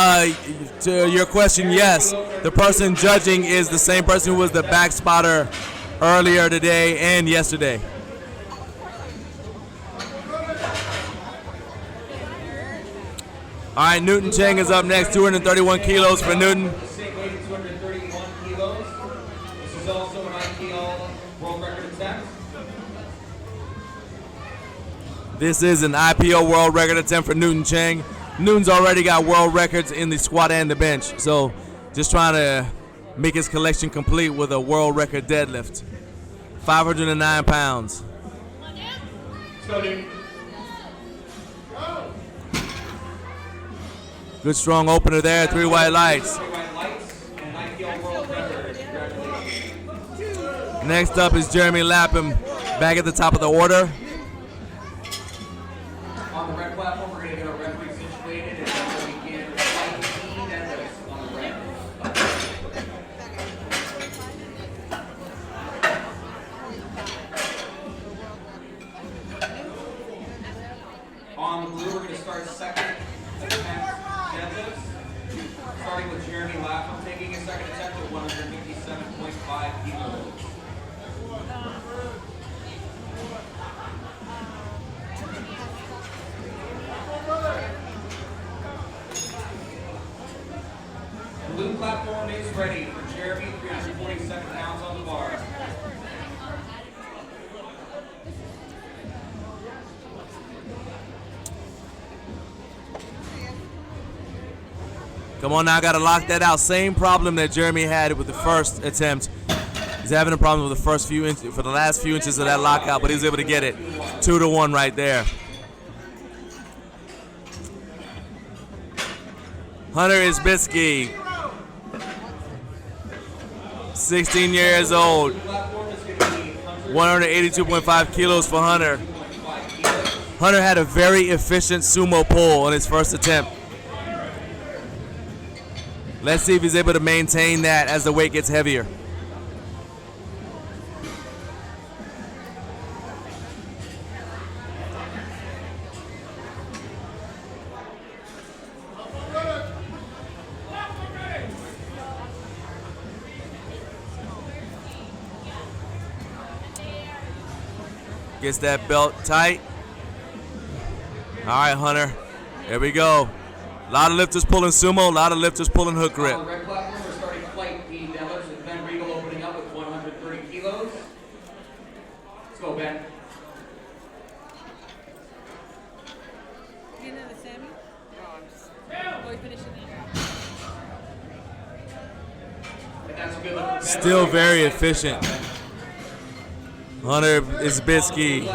to your question, yes, the person judging is the same person who was the back spotter earlier today and yesterday. All right, Newton Cheng is up next, 231 kilos for Newton. The same weight at 231 kilos. This is also an IPL world record attempt. This is an IPO world record attempt for Newton Cheng. Newton's already got world records in the squat and the bench, so just trying to make his collection complete with a world record deadlift. 509 pounds. Let's go, dude. Good strong opener there, 3 white lights. 3 white lights and IPL world record. Congratulations. Next up is Jeremy Lapham, back at the top of the order. On the red platform, we're going to get our referee situated and then we'll begin fighting deadlifts on the red. On the blue, we're going to start second attempt deadlifts. platform taking a second attempt at 157.5 kilos. Blue platform is ready for Jeremy, 347 pounds on the bar. Come on now, gotta lock that out. Same problem that Jeremy had with the first attempt. He's having a problem with the first few inches, for the last few inches of that lockout, but he was able to get it. 2-1 right there. Hunter Isbitsky, 16 years old, 182.5 kilos for Hunter. Hunter had a very efficient sumo pull on his first attempt. Let's see if he's able to maintain that as the weight gets heavier. Gets that belt tight. All right, Hunter. Here we go. A lot of lifters pulling sumo, a lot of lifters pulling hook grip. On the red platform, we're starting flight the deadlifts with Ben Regal opening up with 130 kilos. Let's go, Ben. You know the Sammy? Oh, we finished And that's a good look. Still very efficient. Hunter Isbitsky.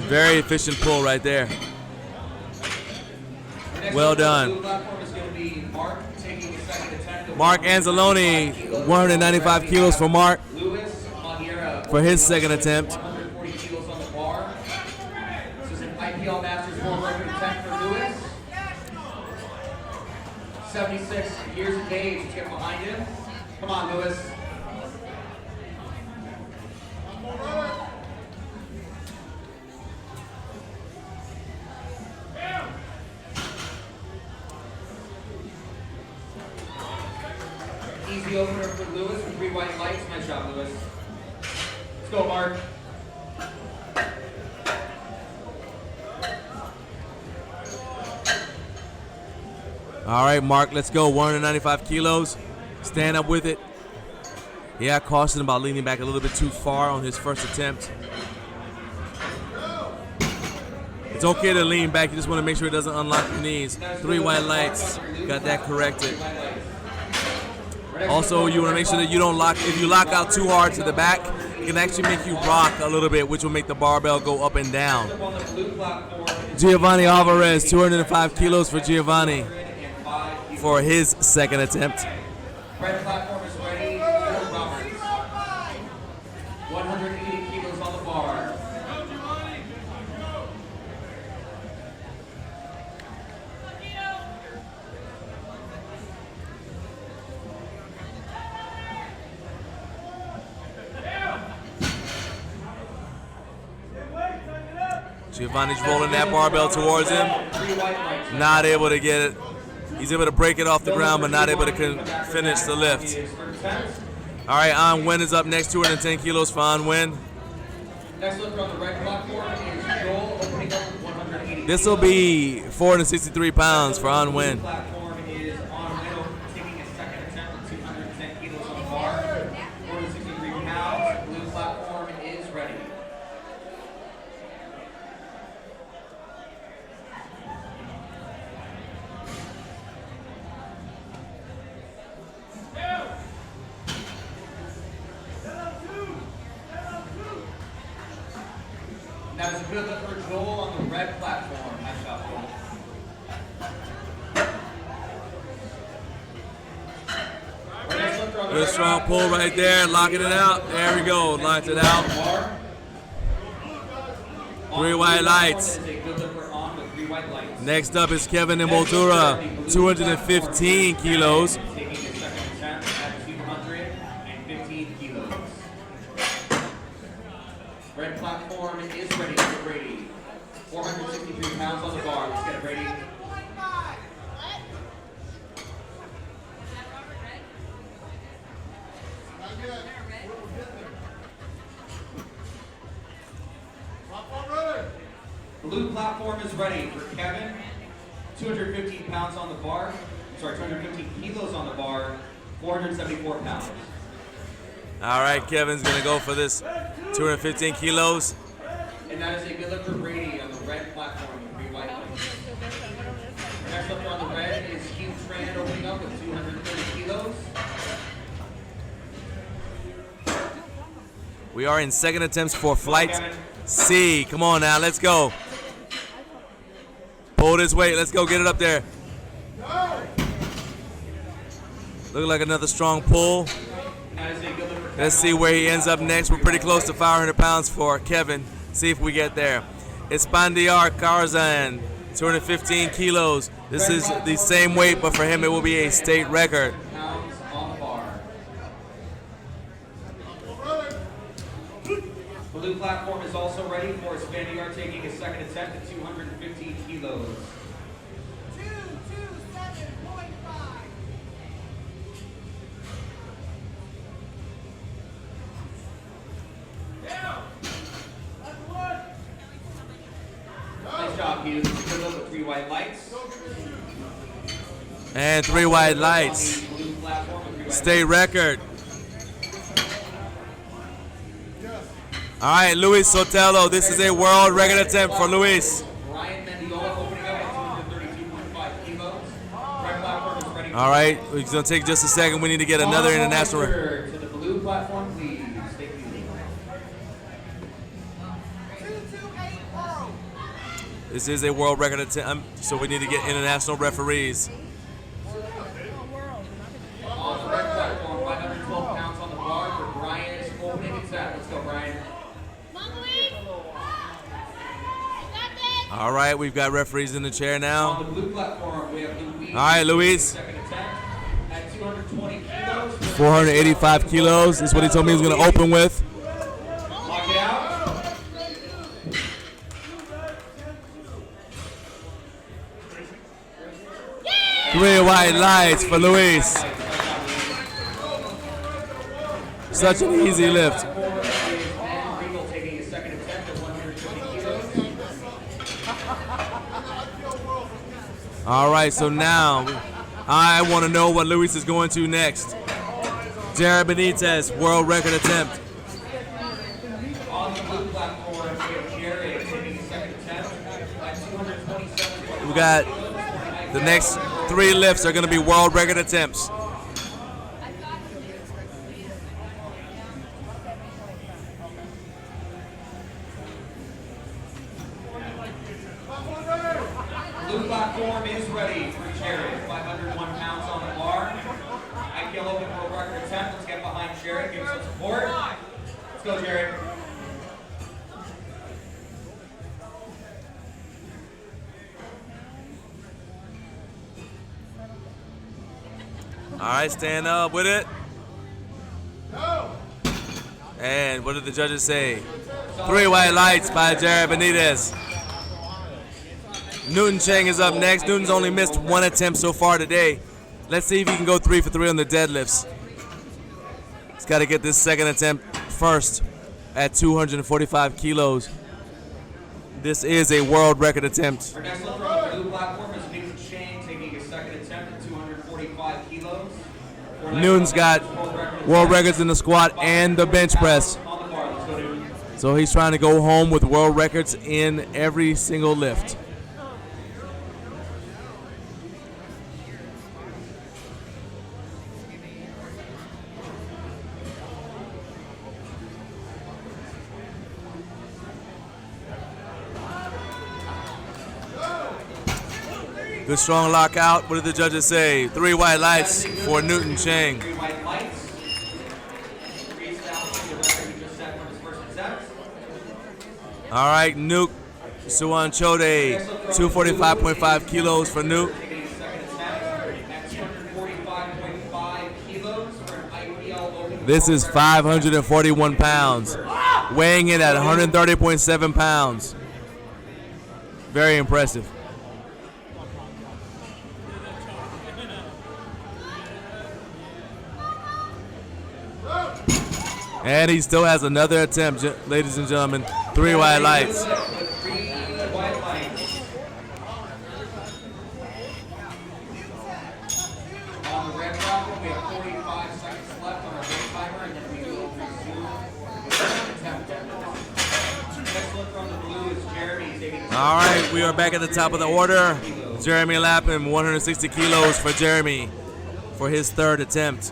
Very efficient pull right there. Well done. Mark Anzalone, 195 kilos for Mark for his second attempt. 140 kilos on the bar. This is an IPL Masters World Record attempt for Lewis. 76 years of age. Let's get behind him. Come on, Lewis. Easy opener for Lewis with 3 white lights. Nice job, Lewis. Let's go, Mark. All right, Mark, let's go. 195 kilos. Stand up with it. Yeah, cautioned about leaning back a little bit too far on his first attempt. It's okay to lean back. You just want to make sure it doesn't unlock your knees. 3 white lights. Got that corrected. Also, you want to make sure that you don't lock. If you lock out too hard to the back, it can actually make you rock a little bit, which will make the barbell go up and down. Giovanni Alvarez, 205 kilos for Giovanni for his second attempt. Red platform is ready for Roberts. 180 kilos on the bar. Giovanni's rolling that barbell towards him. Not able to get it. He's able to break it off the ground, but not able to finish the lift. All right, An Nguyen is up next, 210 kilos for An Nguyen. Next lifter on the red platform is Joel opening up with 180. This will be 463 pounds for An Nguyen. Platform is on Widow taking a second attempt with 210 kilos on the bar. 463 pounds. Blue platform is ready. That is a good look for Joel on the red platform. Nice job, Joel. Good strong pull right there, locking it out. There we go, locked it out. 3 white lights. Next up is Kevin Imboldura, 215 kilos. Taking a second attempt at 215 kilos. Red platform is ready for Brady. 463 pounds on the bar. Let's get it, Brady. Blue platform is ready for Kevin. 215 pounds on the bar. Sorry, 215 kilos on the bar. 474 pounds. All right, Kevin's gonna go for this 215 kilos. And that is a good lifter Brady on the red platform with 3 white lights. Next lifter on the red is Hilton opening up with 230 kilos. We are in second attempts for flight C. Come on now, let's go. Pull this weight, let's go, get it up there. Look like another strong pull. Let's see where he ends up next. We're pretty close to 500 pounds for Kevin. See if we get there. Espandiar Karzan, 215 kilos. This is the same weight, but for him it will be a state record. Pounds on the bar. Blue platform is also ready for Espandiar taking his second attempt at 215 kilos. 227.5. Nice job, Hughes. Good look with 3 white lights. And 3 white lights. State record. All right, Luis Sotelo. This is a world record attempt for Luis. All right, it's gonna take just a second. We need to get another international record. To the blue platform, please. Take the lead. This is a world record attempt, so we need to get international referees. On the red platform, 512 pounds on the bar for Brian is opening its set. Let's go, Brian. All right, we've got referees in the chair now. On the blue platform, we have Luis. All right, Luis. Second attempt at 220 kilos. 485 kilos is what he told me he was going to open with. Lock it out. Three white lights for Luis. Such an easy lift. Taking his second attempt at 120 kilos. All right, so now I want to know what Luis is going to next. Jared Benitez, world record attempt. On the blue platform, we have Jared taking his second attempt at 227. We got the next 3 lifts are going to be world record attempts. Blue platform is ready for Jared. 501 pounds on the bar. IPL Open World Record attempt. Let's get behind Jared. Give him some support. Let's go, Jared. All right, stand up with it. And what did the judges say? 3 white lights by Jared Benitez. Newton Cheng is up next. Newton's only missed 1 attempt so far today. Let's see if he can go 3 for 3 on the deadlifts. He's got to get this second attempt first at 245 kilos. This is a world record attempt. Our next lifter on the blue platform is Newton Cheng taking his second attempt at 245 kilos. Newton's got world records in the squat and the bench press. On the bar. Let's go, Newton. So he's trying to go home with world records in every single lift. Good strong lockout. What did the judges say? 3 white lights for Newton Cheng. 3 white lights. Reestablishing the record he just set from his first attempt. All right, Nuke Suanchode, 245.5 kilos for Nuke. Taking his second attempt at 245.5 kilos for an IPL Open. This is 541 pounds, weighing in at 130.7 pounds. Very impressive. And he still has another attempt, ladies and gentlemen. 3 white lights. 3 white lights. On the red platform, we have 45 seconds left on our race timer, and then we will resume with the attempt. Next look on the blue is Jeremy. All right, we are back at the top of the order. Jeremy Lapham, 160 kilos for Jeremy for his 3rd attempt.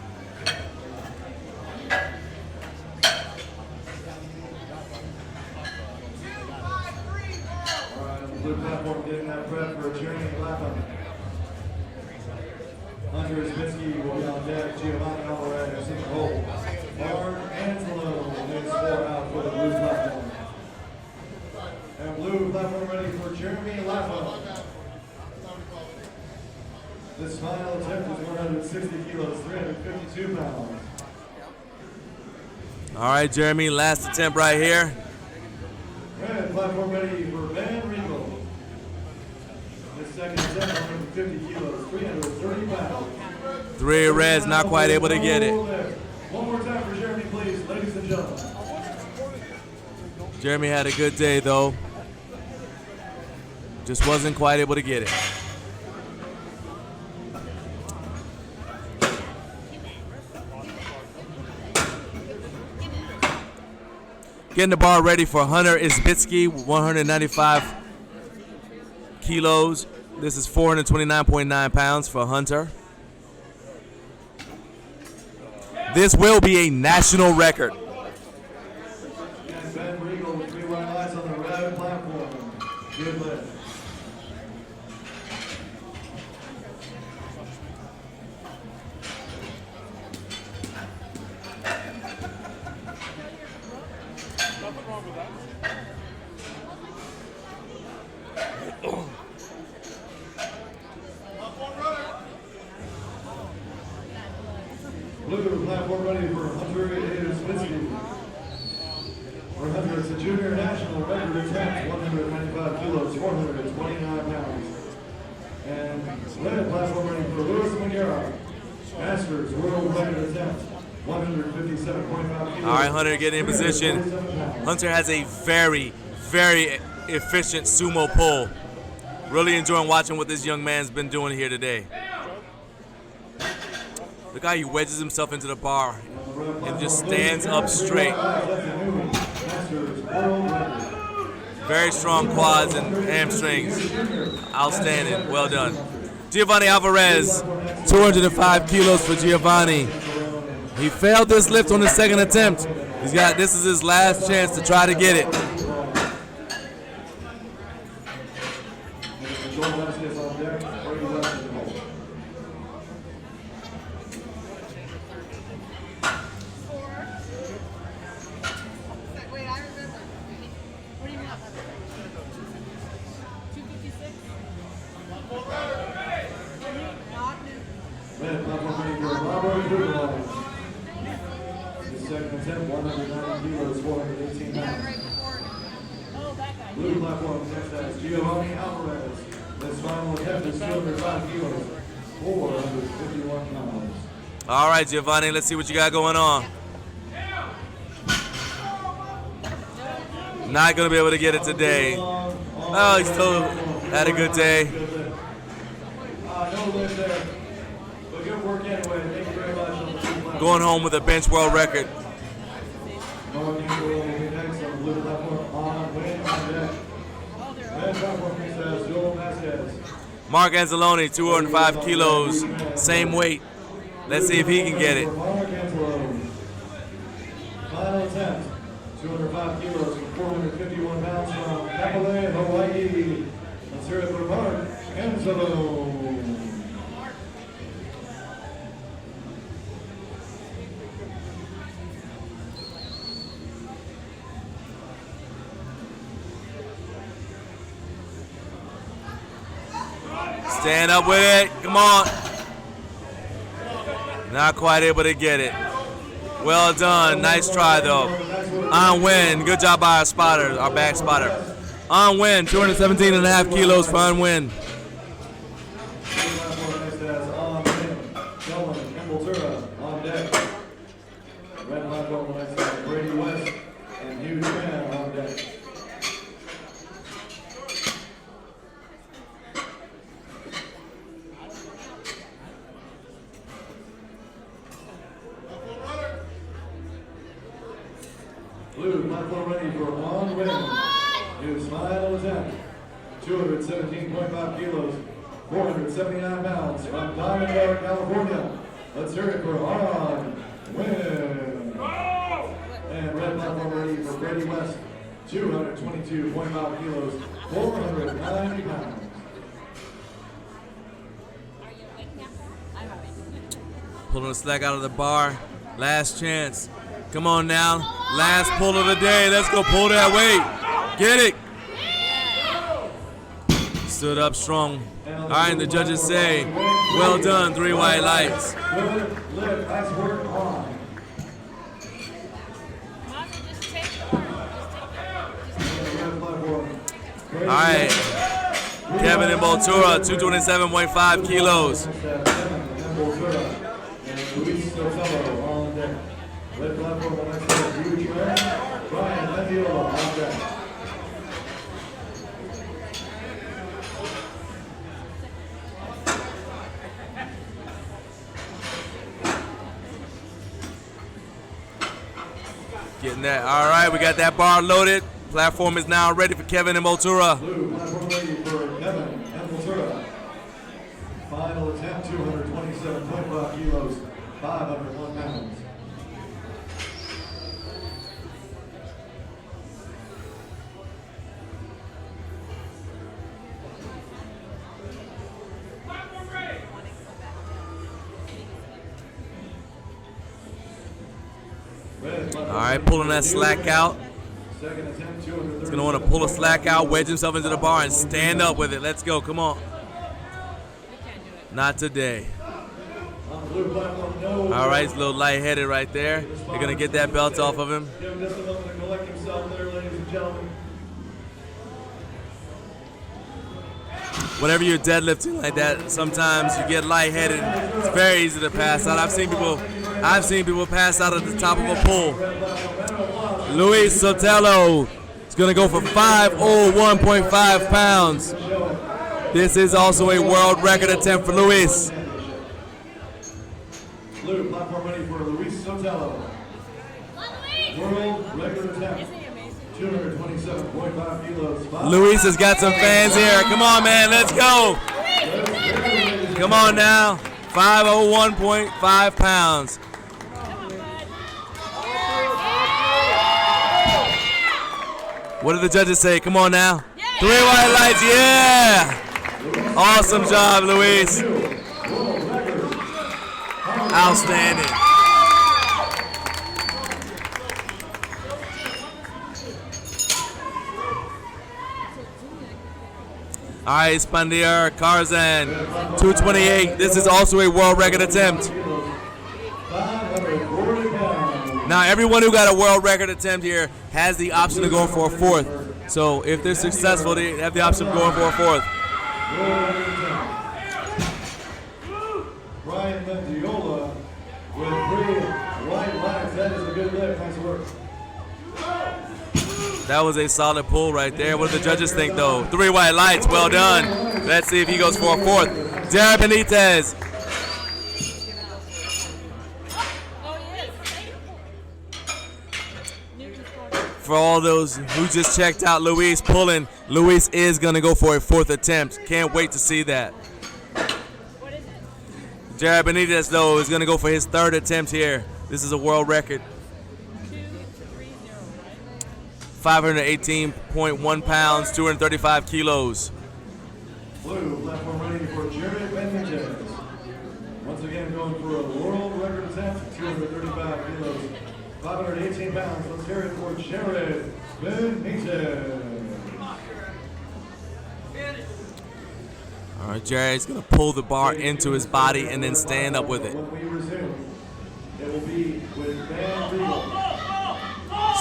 Blue platform getting that prep for Jeremy Lapham. Hunter Zbitsky will be on deck. Giovanni Alvarez in the hole. Mark Angelo is 4 out for the blue platform. And blue platform ready for Jeremy Lapham. This final attempt is 160 kilos, 352 pounds. All right, Jeremy, last attempt right here. Red platform ready for Van Riegel. His 2nd attempt, 150 kilos, 330 pounds. 3 reds, not quite able to get it. One more time for Jeremy, please, ladies and gentlemen. Jeremy had a good day, though. Just wasn't quite able to get it. Getting the bar ready for Hunter Zbitsky, 195 kilos. This is 429.9 pounds for Hunter. This will be a national record. And Ben Riegel with 3 white lights on the red platform. Good lift. Nothing wrong with that. Blue platform ready for Hunter Zbitsky. For Hunter, it's a junior national record attempt, 195 kilos, 429 pounds. And red platform ready for Louis McGarrett. Masters world record attempt, 157.5 kilos. All right, Hunter getting in position. Hunter has a very, very efficient sumo pull. Really enjoying watching what this young man's been doing here today. Look how he wedges himself into the bar and just stands up straight. Very strong quads and hamstrings. Outstanding. Well done. Giovanni Alvarez, 205 kilos for Giovanni. He failed this lift on his 2nd attempt. This is his last chance to try to get it. Red platform ready for Robert Duval. His 2nd attempt, 190 kilos, 418 pounds. Blue platform next has Giovanni Alvarez. This final attempt is 205 kilos, 451 pounds. All right, Giovanni, let's see what you got going on. Not going to be able to get it today. Oh, he still had a good day. No lift there, but good work anyway. Thank you very much. Going home with a bench world record. Mark Angelo will be next on the blue platform on win on deck. Red platform next has Joel Vasquez. Mark Anzalone, 205 kilos, same weight. Let's see if he can get it. Mark Angelo. Final attempt, 205 kilos for 451 pounds from Kapolei, Hawaii. Let's hear it for Mark Angelo. Stand up with it. Come on. Not quite able to get it. Well done. Nice try, though. On win. Good job by our spotter, our back spotter. On win. 217.5 kilos for on win. On deck. Red platform next has Brady West and Hugh Tran on deck. Blue platform ready for on win. New smile attempt. 217.5 kilos, 479 pounds from Diamond Bar, California. Let's hear it for on win. And red platform ready for Brady West. 222.5 kilos, 490 pounds. Pulling the slack out of the bar. Last chance. Come on now. Last pull of the day. Let's go pull that weight. Get it. Stood up strong. All right, and the judges say, well done, 3 white lights. Good lift. Nice work on. All right. Kevin and Boltura, 227.5 kilos. Luis Sotello on deck. Red platform on next to Hugh Tran, Brian Mendiola on deck. Getting that. All right, we got that bar loaded. Platform is now ready for Kevin and Boltura. Blue platform ready for Kevin and Boltura. Final attempt, 227.5 kilos, 501 pounds. All right, pulling that slack out. Second attempt, He's going to want to pull a slack out, wedge himself into the bar, and stand up with it. Let's go. Come on. Not today. All right, he's a little lightheaded right there. They're going to get that belt off of him. Give him just a moment to collect himself there, ladies and gentlemen. Whenever you're deadlifting like that, sometimes you get lightheaded. It's very easy to pass out. I've seen people pass out at the top of a pull. Luis Sotelo is going to go for 501.5 pounds. This is also a world record attempt for Luis. Blue platform ready for Luis Sotelo. World record attempt. 227.5 kilos. Luis has got some fans here. Come on, man. Let's go. Come on now. 501.5 pounds. What did the judges say? Come on now. 3 white lights. Yeah. Awesome job, Luis. Outstanding. All right, Spandier Karzan, 228. This is also a world record attempt. Now, everyone who got a world record attempt here has the option of going for a 4th. So if they're successful, they have the option of going for a 4th. Brian Mendiola with 3 white lights. That is a good lift. Nice work. That was a solid pull right there. What do the judges think, though? 3 white lights. Well done. Let's see if he goes for a 4th. Jared Benitez. For all those who just checked out Luis pulling, Luis is going to go for a 4th attempt. Can't wait to see that. Jared Benitez, though, is going to go for his 3rd attempt here. This is a world record. 518.1 pounds, 235 kilos. Blue platform ready for Jared Benitez. Once again, going for a world record attempt, 235 kilos, 518 pounds. Let's hear it for Jared Benitez. All right, Jared's going to pull the bar into his body and then stand up with it. When we resume, it will be with Van Riegel.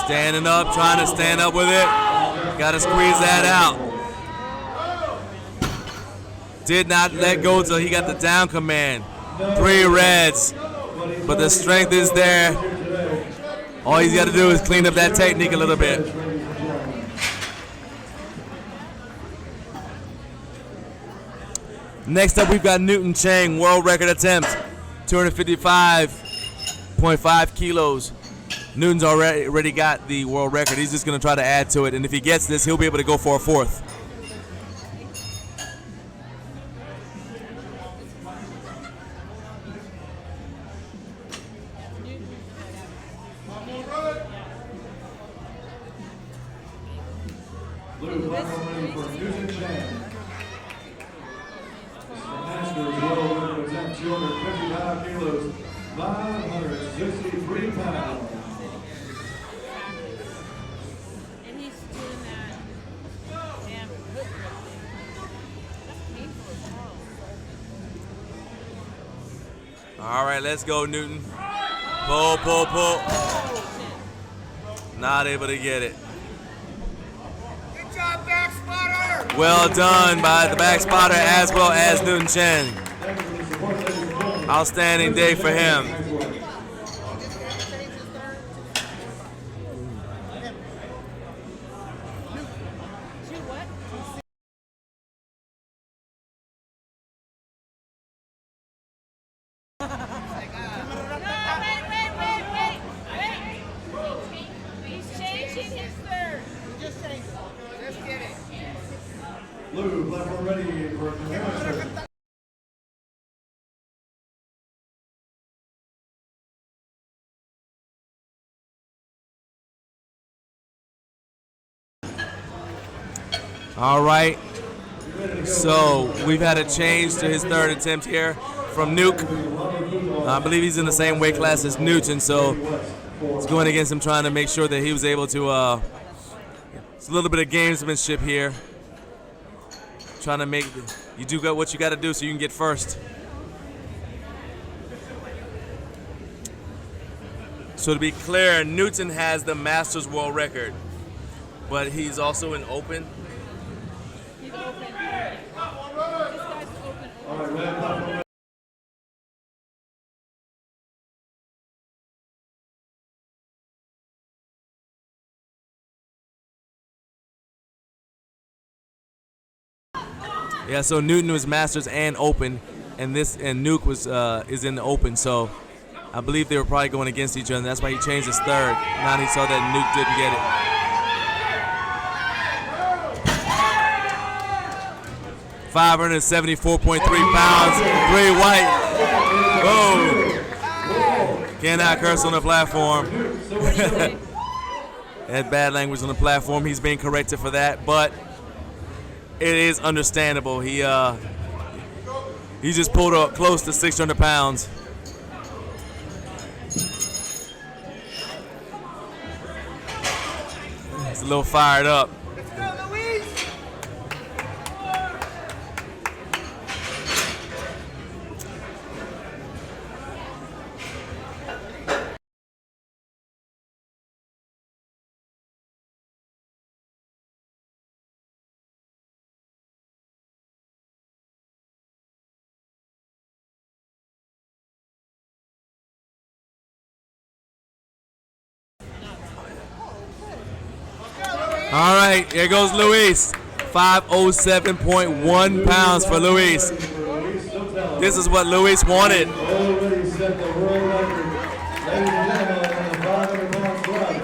Standing up, trying to stand up with it. Got to squeeze that out. Did not let go until he got the down command. 3 reds, but the strength is there. All he's got to do is clean up that technique a little bit. Next up, we've got Newton Chang, world record attempt, 255.5 kilos. Newton's already got the world record. He's just going to try to add to it, and if he gets this, he'll be able to go for a fourth. Blue platform ready for Newton Chang. Masters world record attempt, 255 kilos, 563 pounds. And he's doing that. Damn. That's painful as hell. All right, let's go, Newton. Pull, pull, pull. Not able to get it. Good job, back spotter. Well done by the back spotter as well as Newton Chen. Outstanding day for him. He's changing his third. Just saying. Let's get it. Blue platform ready for Mesa. All right. So we've had a change to his third attempt here from Nuke. I believe he's in the same weight class as Newton, so it's going against him trying to make sure that he was able to, it's a little bit of gamesmanship here. Trying to make, you do what you got to do so you can get first. So to be clear, Newton has the Masters World Record, but he's also in Open. He's open. This guy's open. All right, red platform. Yeah, so Newton was Masters and Open, and Nuke was is in the Open. So I believe they were probably going against each other. And that's why he changed his third. Now he saw that Nuke didn't get it. 574.3 pounds, 3 white. Oh, cannot curse on the platform. Had bad language on the platform. He's being corrected for that, but it is understandable. He just pulled up close to 600 pounds. He's a little fired up. Let's go, Luis. All right, here goes Luis. 507.1 pounds for Luis. This is what Luis wanted. Already set the world record. Ladies and gentlemen, on the 500-pound squad,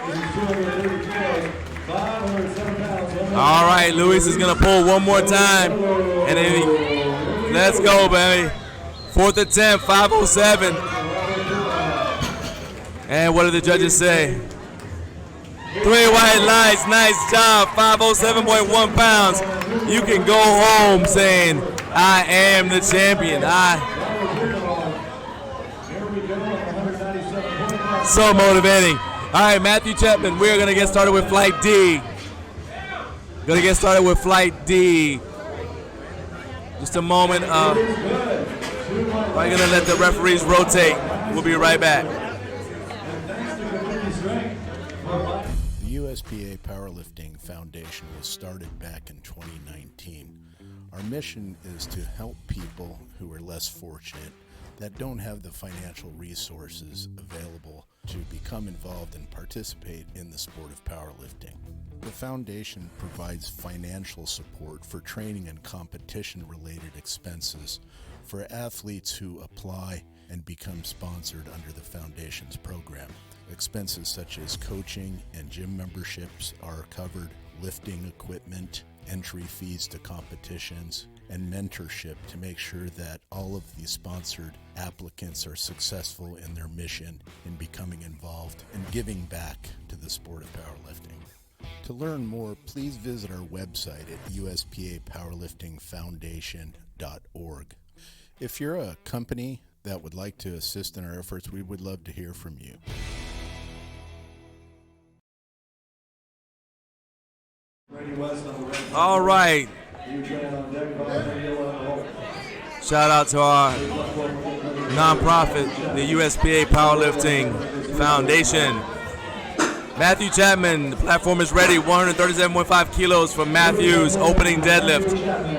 this is 230 kilos, 507 pounds. All right, Luis is gonna pull one more time, and then let's go, baby. Fourth attempt, 507. And what did the judges say? 3 white lights, nice job, 507.1 pounds. You can go home saying, I am the champion. So motivating. All right, Matthew Chapman, we're gonna get started with Flight D. Gonna get started with Flight D. Just a moment. We're gonna let the referees rotate. We'll be right back. The USPA Powerlifting Foundation was started back in 2019. Our mission is to help people who are less fortunate that don't have the financial resources available to become involved and participate in the sport of powerlifting. The foundation provides financial support for training and competition-related expenses for athletes who apply and become sponsored under the foundation's program. Expenses such as coaching and gym memberships are covered, lifting equipment, entry fees to competitions, and mentorship to make sure that all of the sponsored applicants are successful in their mission in becoming involved and giving back to the sport of powerlifting. To learn more, please visit our website at USPA-PowerliftingFoundation.org. If you're a company that would like to assist in our efforts, we would love to hear from you. All right. Shout out to our nonprofit, the USPA Powerlifting Foundation. Matthew Chapman, the platform is ready. 137.5 kilos for Matthew's opening deadlift.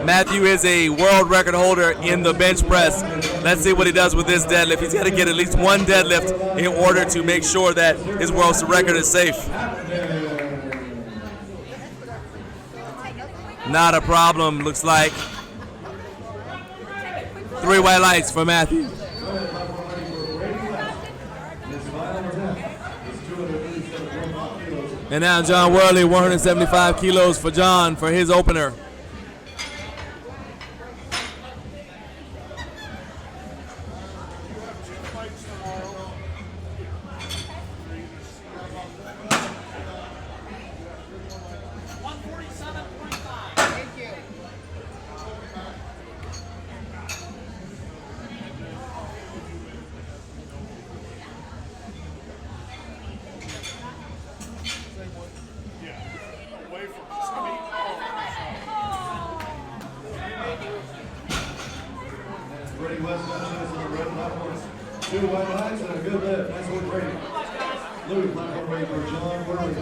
Matthew is a world record holder in the bench press. Let's see what he does with this deadlift. He's got to get at least one deadlift in order to make sure that his world record is safe. Not a problem, looks like. 3 white lights for Matthew. And now John Worley, 175 kilos for John for his opener. Two white lights and a good lift. Nice work, Brady. Blue, platform ready for John Worley.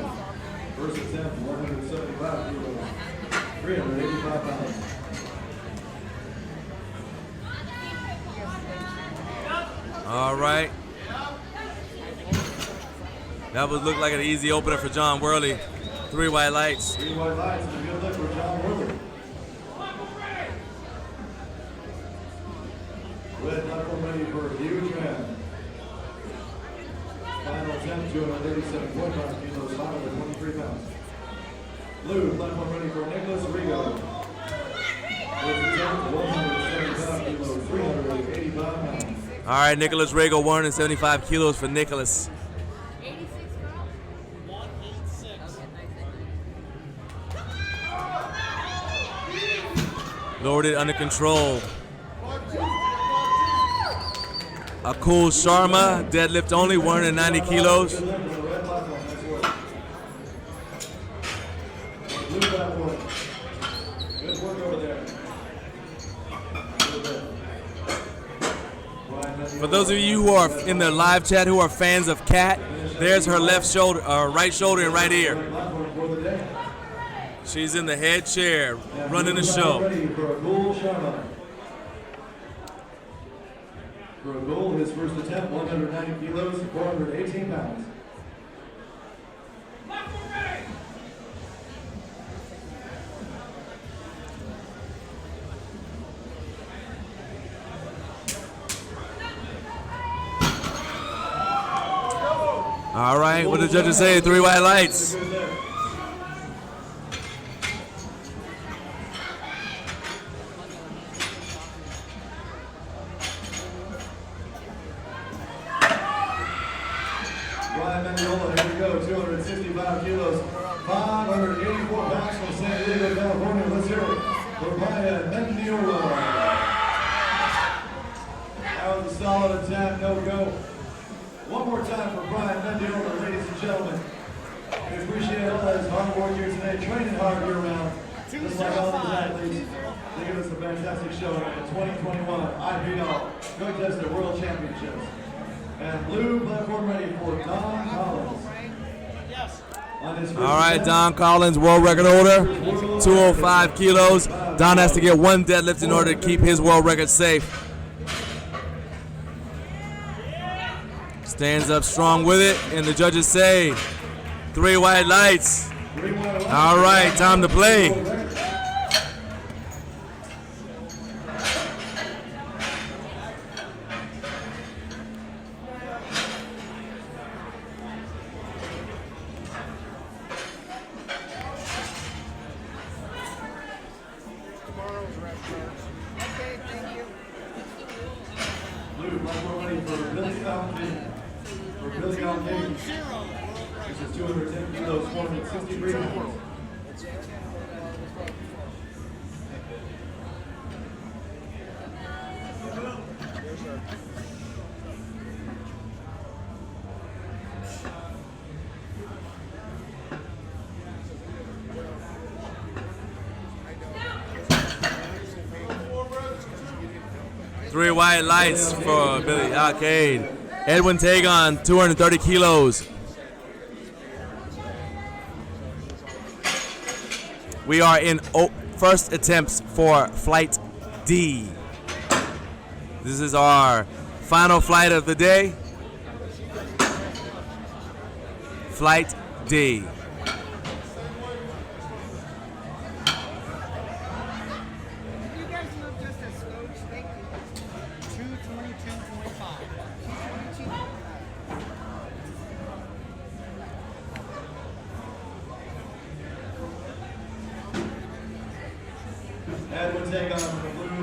First attempt, 175 kilos, 385 pounds. All right. That would look like an easy opener for John Worley. 3 white lights. 3 white lights and a good lift for John Worley. Red platform ready for a huge man. Final attempt, 287.5 kilos, 523 pounds. Blue platform ready for Nicholas Rigo. First attempt, 175 kilos, 385 pounds. All right, Nicholas Rigo, 175 kilos for Nicholas. Lowered it under control. Akul Sharma, deadlift only, 190 kilos. For those of you who are in the live chat who are fans of Kat, there's her left shoulder, right shoulder and right ear. She's in the head chair, running the show. For a goal, his first attempt, 190 kilos, 418 pounds. All right, what did the judges say? 3 white lights. Here we go, 265 kilos, 584 pounds from San Diego, California. Let's hear it for Brian Mendiola. That was a solid attempt, no go. One more time for Brian Mendiola, ladies and gentlemen. We appreciate all his hard work here today, training hard year round. Just like all these athletes, they give us a fantastic show at the 2021 IPL Drug Tested World Championships. And blue platform ready for Don Collins. All right, Don Collins, world record holder, 205 kilos. Don has to get one deadlift in order to keep his world record safe. Stands up strong with it, and the judges say 3 white lights. All right, time to play. Blue, platform ready for Billy Fountain. For Billy Fountain. This is 210 kilos, 463 pounds. Three white lights for Billy Arcade. Edwin Tagon, 230 kilos. We are in first attempts for Flight D. This is our final flight of the day. Flight D.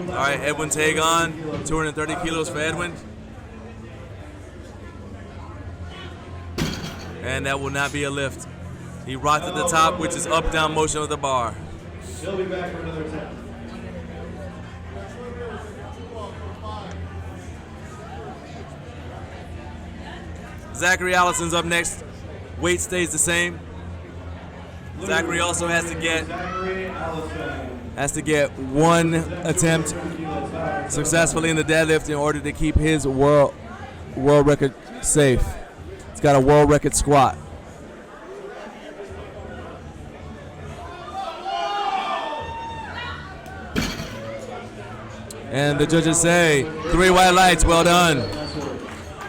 All right, Edwin Tagon, 230 kilos for Edwin. And that will not be a lift. He rocked at the top, which is up-down motion of the bar. He'll be back for another attempt. Zachary Allison's up next. Weight stays the same. Zachary also has to get one attempt successfully in the deadlift in order to keep his world record safe. He's got a world record squat. And the judges say 3 white lights, well done.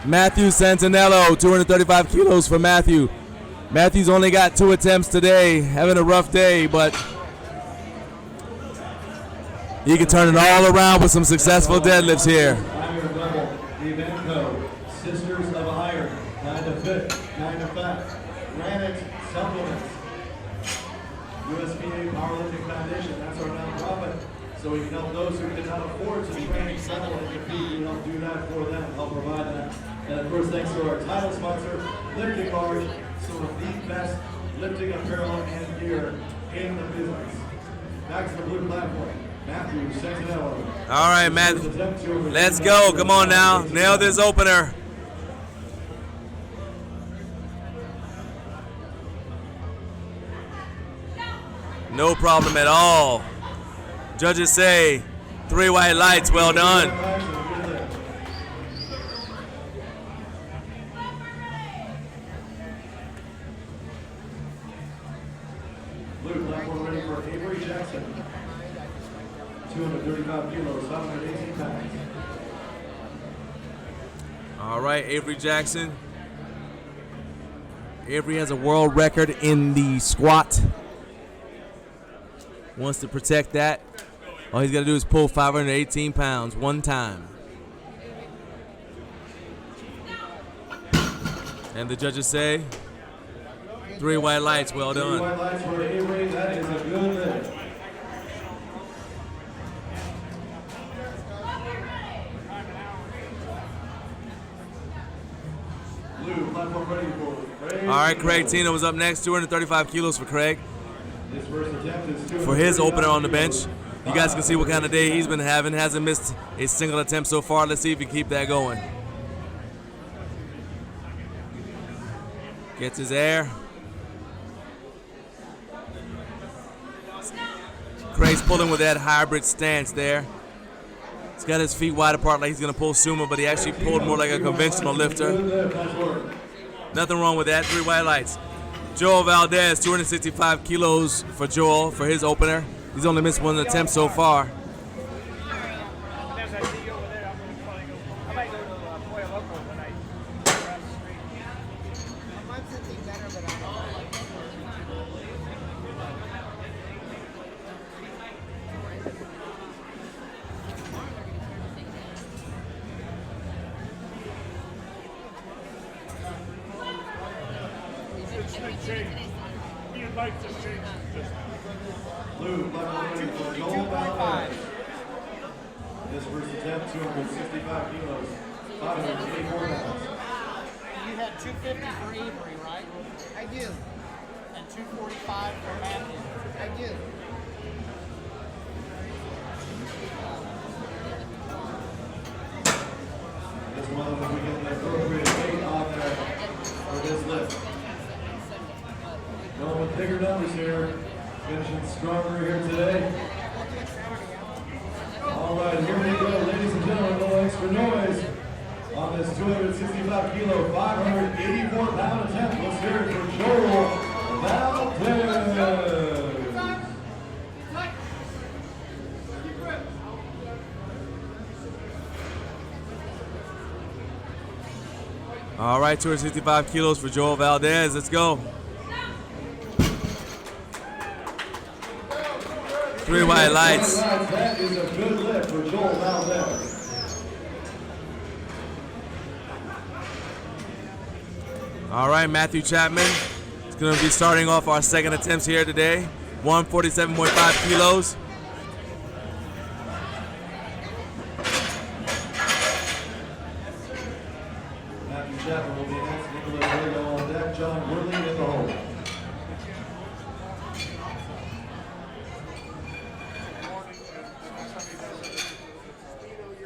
Matthew Santinello, 235 kilos for Matthew. Matthew's only got 2 attempts today, having a rough day, but he can turn it all around with some successful deadlifts here. Iron level, the event code, Sisters of Iron, 9 to Fit, 9 to Fat, Granite Supplements, USPA Powerlifting Foundation, that's our nonprofit. So we can help those who cannot afford to train, settle, and compete. We help do that for them, help provide that. And of course, thanks to our title sponsor, Lifting Large, some of the best lifting apparel and gear in the business. Back to the blue platform, Matthew Santinello. All right, Matt, let's go. Come on now, nail this opener. No problem at all. Judges say 3 white lights, well done. Blue platform ready for Avery Jackson. 235 kilos, 518 pounds. All right, Avery Jackson. Avery has a world record in the squat. Wants to protect that. All he's got to do is pull 518 pounds one time. And the judges say 3 white lights, well done. 3 white lights for Avery, that is a good lift. Blue platform ready for Craig. All right, Craig Tino was up next, 235 kilos for Craig. His first attempt is For his opener on the bench. You guys can see what kind of day he's been having. Hasn't missed a single attempt so far. Let's see if he can keep that going. Gets his air. Craig's pulling with that hybrid stance there. He's got his feet wide apart like he's going to pull sumo, but he actually pulled more like a conventional lifter. Nothing wrong with that. 3 white lights. Joel Valdez, 265 kilos for Joel for his opener. He's only missed 1 attempt so far. Blue, platform ready for Joel Valdez. This first attempt, 265 kilos, 584 pounds. You had 250 for Avery, right? I do. And 245 for Matthew. I do. This one, we get the appropriate weight on there for this lift. Going with bigger numbers here, finishing stronger here today. All right, here we go, ladies and gentlemen, no extra noise on this 265 kilo, 584 pound attempt. Let's hear it for Joel Valdez. All right, 265 kilos for Joel Valdez. Let's go. 3 white lights. That is a good lift for Joel Valdez. All right, Matthew Chapman is going to be starting off our second attempts here today. 147.5 kilos. Matthew Chapman will be next. Nicholas Rigo on deck. John Worley in the hole.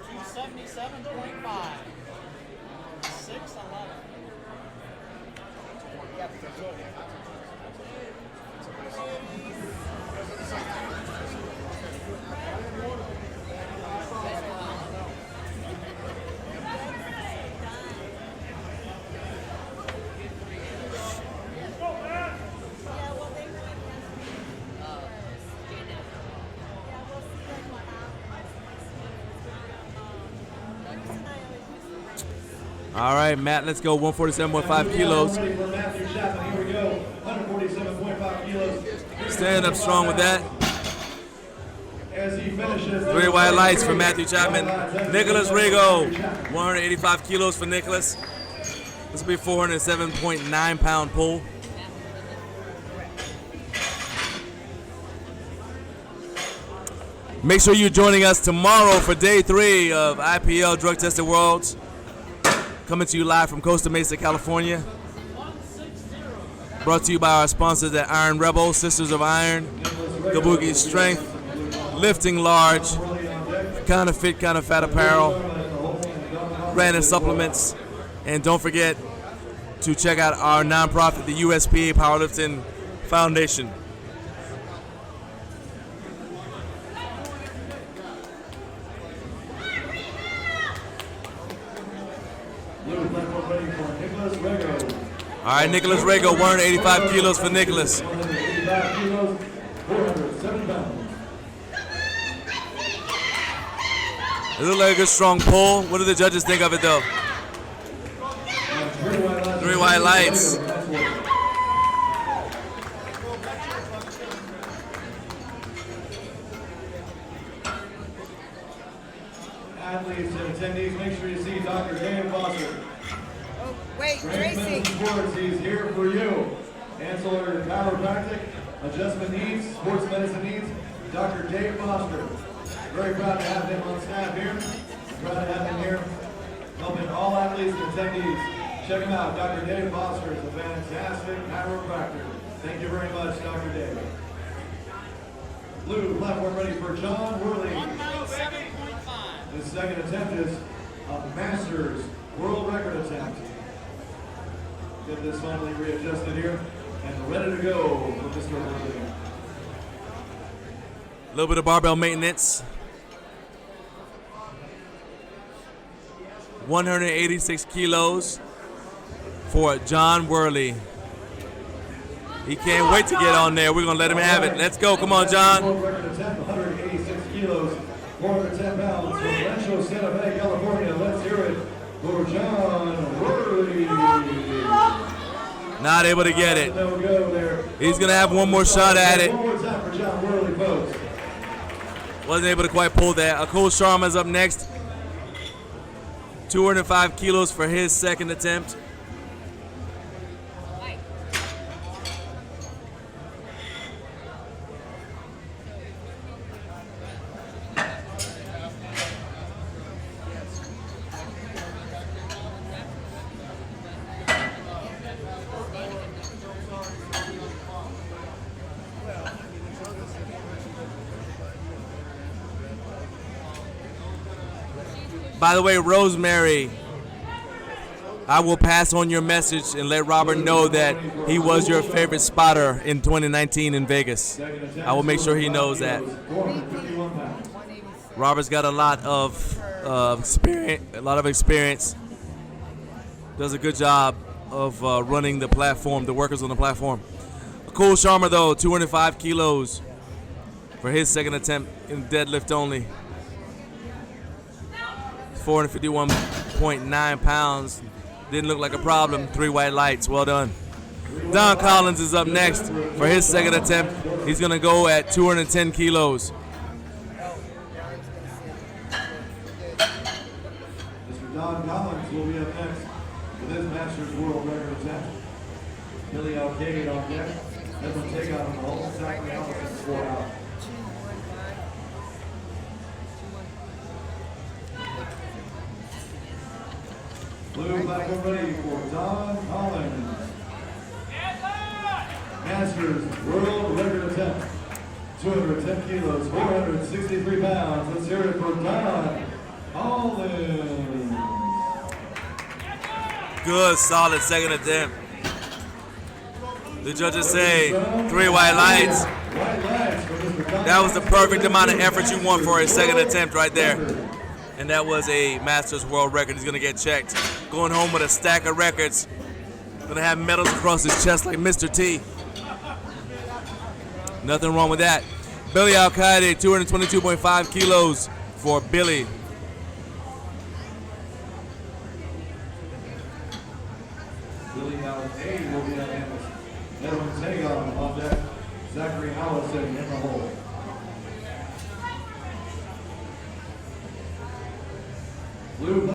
277.5. 6'11". All right, Matt, let's go. 147.5 kilos. Ready for Matthew Chapman. Here we go. 147.5 kilos. Stand up strong with that. As he finishes. 3 white lights for Matthew Chapman. Nicholas Rigo, 185 kilos for Nicholas. This will be a 407.9 pound pull. Make sure you're joining us tomorrow for day 3 of IPL Drug Tested Worlds. Coming to you live from Costa, Mesa, California. Brought to you by our sponsors at Iron Rebel, Sisters of Iron, Kabuki Strength, Lifting Large, Kinda Fit, Kinda Fat Apparel, Branded Supplements, and don't forget to check out our nonprofit, the USPA Powerlifting Foundation. All right, Nicholas Rigo, 185 kilos for Nicholas. 185 kilos, 407 pounds. It looks like a good strong pull. What do the judges think of it though? 3 white lights. Athletes and attendees, make sure you see Dr. Dan Foster. Wait, Tracy. Sports, he's here for you. Ancillary chiropractic, adjustment needs, sports medicine needs, Dr. Dave Foster. Very proud to have him on staff here. Proud to have him here helping all athletes and attendees. Check him out. Dr. Dave Foster is a fantastic chiropractor. Thank you very much, Dr. Dave. Blue platform ready for John Worley. 197.5. His second attempt is a Masters world record attempt. Get this finally readjusted here and ready to go for Mr. Worley. A little bit of barbell maintenance. 186 kilos for John Worley. He can't wait to get on there. We're going to let him have it. Let's go. Come on, John. World record attempt, 186 kilos, 410 pounds from Rancho Santa Fe, California. Let's hear it for John Worley. Not able to get it. He's going to have one more shot at it. One more time for John Worley, folks. Wasn't able to quite pull that. Akul Sharma's up next. 205 kilos for his second attempt. By the way, Rosemary, I will pass on your message and let Robert know that he was your favorite spotter in 2019 in Vegas. I will make sure he knows that. Robert's got a lot of experience. Does a good job of running the platform, the workers on the platform. Cole Sharma, though, 205 kilos for his second attempt in deadlift only. 451.9 pounds. Didn't look like a problem. 3 white lights. Well done. Don Collins is up next for his second attempt. He's going to go at 210 kilos. Mr. Don Collins will be up next with his Masters World Record attempt. Billy Arcade on deck. Edwin Takeout on the whole. Zachary Allison 4 out. Blue platform ready for Don Collins. Masters World Record attempt. 210 kilos, 463 pounds. Let's hear it for Don Collins. Good, solid second attempt. The judges say 3 white lights. That was the perfect amount of effort you want for a second attempt right there. And that was a Masters World Record. He's going to get checked. Going home with a stack of records. Going to have medals across his chest like Mr. T. Nothing wrong with that. Billy Al-Qaeda, 222.5 kilos for Billy. Billy Al-Qaeda will be up next. Edwin Tagon on deck. Zachary Allison in the hole. Blue.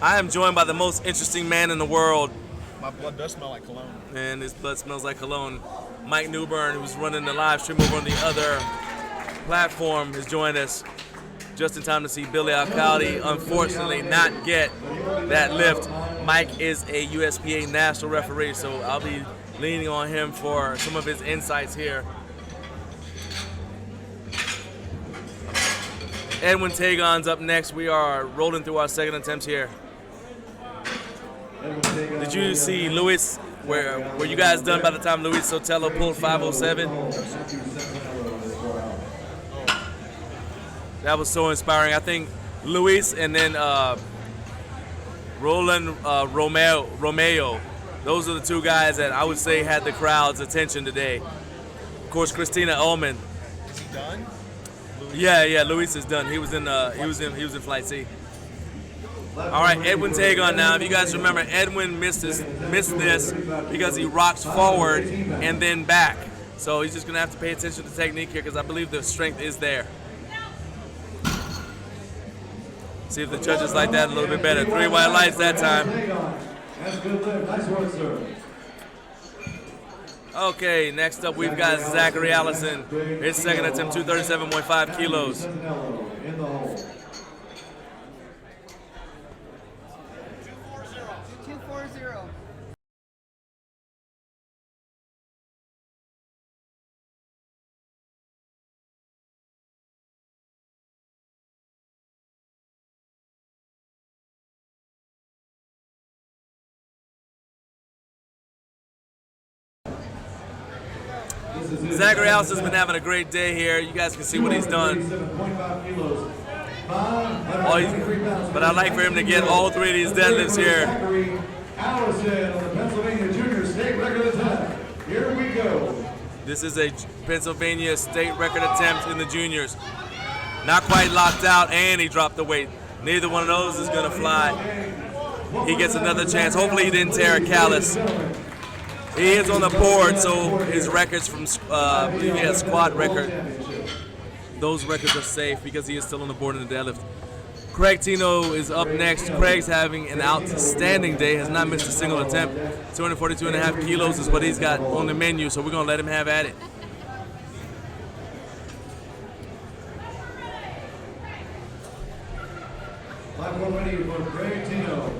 I am joined by the most interesting man in the world. My blood does smell like cologne. And his blood smells like cologne. Mike Newburn, who's running the live stream over on the other platform, has joined us just in time to see Billy Al-Qaeda unfortunately not get that lift. Mike is a USPA national referee, so I'll be leaning on him for some of his insights here. Edwin Tagon's up next. We are rolling through our second attempts here. Did you see Luis? Were you guys done by the time Luis Sotelo pulled 507? That was so inspiring. I think Luis and then Roland Romeo. Those are the two guys that I would say had the crowd's attention today. Of course, Christina Ullman. Is he done? Yeah, Luis is done. He was in flight C. All right, Edwin Tagon now. If you guys remember, Edwin missed this because he rocks forward and then back. So he's just gonna have to pay attention to technique here because I believe the strength is there. See if the judges like that a little bit better. 3 white lights that time. That's good lift. Nice work, sir. Okay, next up we've got Zachary Allison. His second attempt, 237.5 kilos. 240. Zachary Allison's been having a great day here. You guys can see what he's done. But I'd like for him to get all 3 of these deadlifts here. Zachary Allison on the Pennsylvania Junior State Record attempt. Here we go. This is a Pennsylvania state record attempt in the juniors. Not quite locked out, and he dropped the weight. Neither one of those is going to fly. He gets another chance. Hopefully he didn't tear a callus. He is on the board, so his records from he has squad record. Those records are safe because he is still on the board in the deadlift. Craig Tino is up next. Craig's having an outstanding day, has not missed a single attempt. 242.5 kilos is what he's got on the menu, so we're going to let him have at it. Platform ready for Craig Tino.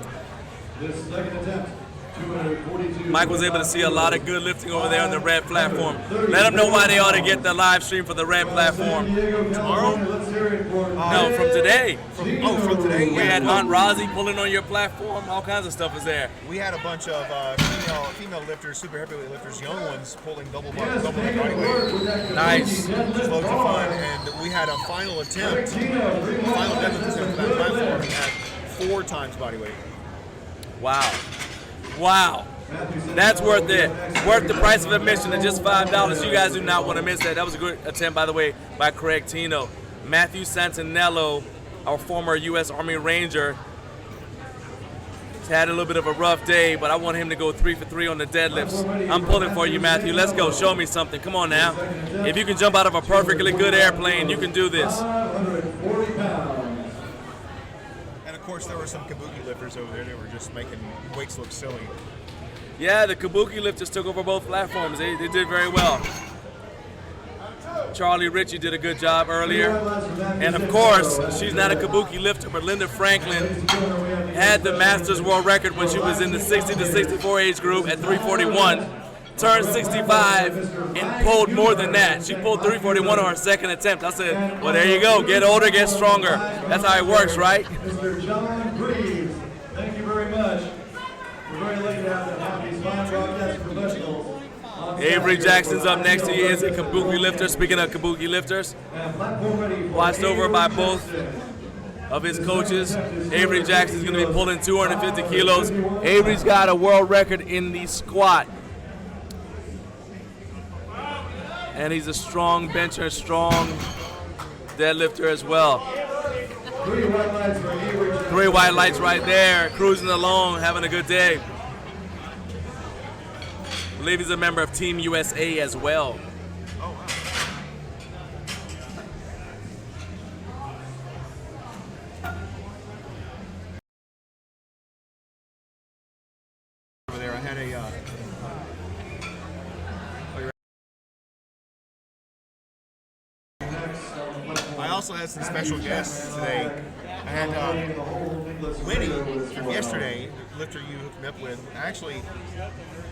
This second attempt, 242. Mike was able to see a lot of good lifting over there on the red platform. Let them know why they ought to get the live stream for the red platform. Tomorrow? No, from today. From today? We had Aunt Rosie pulling on your platform. All kinds of stuff is there. We had a bunch of female lifters, super heavyweight lifters, young ones pulling double their body weight. Nice. Loads of fun, and we had a final attempt, final deadlift attempt for that platform. We had 4 times body weight. Wow. Wow. That's worth it. Worth the price of admission at just $5. You guys do not want to miss that. That was a good attempt, by the way, by Craig Tino. Matthew Santinello, our former U.S. Army Ranger, has had a little bit of a rough day, but I want him to go 3 for 3 on the deadlifts. I'm pulling for you, Matthew. Let's go. Show me something. Come on now. If you can jump out of a perfectly good airplane, you can do this. And of course, there were some kabuki lifters over there that were just making weights look silly. Yeah, the kabuki lifters took over both platforms. They did very well. Charlie Ritchie did a good job earlier. And of course, she's not a kabuki lifter, but Linda Franklin had the Masters World Record when she was in the 60 to 64 age group at 341. Turned 65 and pulled more than that. She pulled 341 on her second attempt. I said, well, there you go. Get older, get stronger. That's how it works, right? Mr. John Greaves, thank you very much. We're very lucky to have these fine broadcast professionals. Avery Jackson's up next to you. Is a kabuki lifter. Speaking of kabuki lifters, watched over by both of his coaches. Avery Jackson's going to be pulling 250 kilos. Avery's got a world record in the squat. And he's a strong bencher, strong deadlifter as well. 3 white lights right there, cruising along, having a good day. I believe he's a member of Team USA as well. Oh, wow. Over there, I had a I also had some special guests today. I had Winnie from yesterday, the lifter you hooked me up with. I actually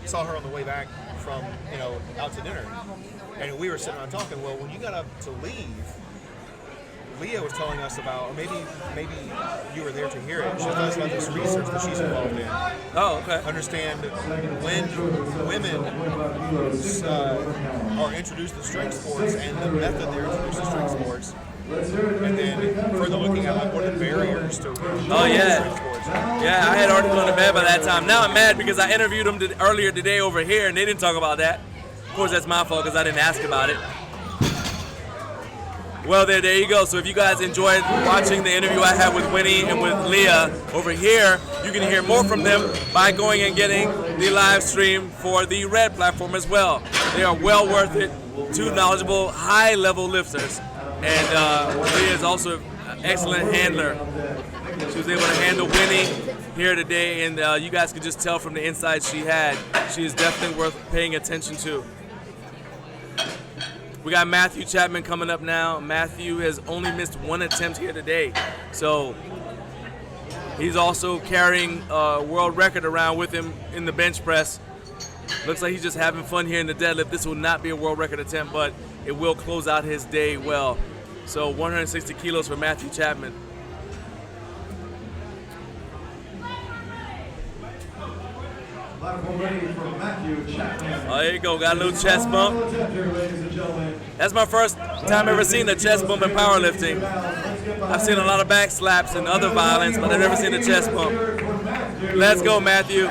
saw her on the way back from, out to dinner. And we were sitting around talking. Well, when you got up to leave, Leah was telling us about, or maybe you were there to hear it. She was telling us about this research that she's involved in. Oh, okay. Understand when women are introduced to strength sports and the method they're introduced to strength sports, and then further looking at like what are the barriers to strength sports. Yeah, I had already gone to bed by that time. Now I'm mad because I interviewed them earlier today over here and they didn't talk about that. Of course, that's my fault because I didn't ask about it. Well, there you go. So if you guys enjoyed watching the interview I had with Winnie and with Leah over here, you can hear more from them by going and getting the live stream for the red platform as well. They are well worth it. 2 knowledgeable, high-level lifters. And Leah is also an excellent handler. She was able to handle Winnie here today, and you guys could just tell from the insights she had. She is definitely worth paying attention to. We got Matthew Chapman coming up now. Matthew has only missed 1 attempt here today. So he's also carrying a world record around with him in the bench press. Looks like he's just having fun here in the deadlift. This will not be a world record attempt, but it will close out his day well. So 160 kilos for Matthew Chapman. Oh, there you go. Got a little chest bump. That's my first time ever seeing a chest bump in powerlifting. I've seen a lot of back slaps and other violence, but I've never seen a chest bump. Let's go, Matthew.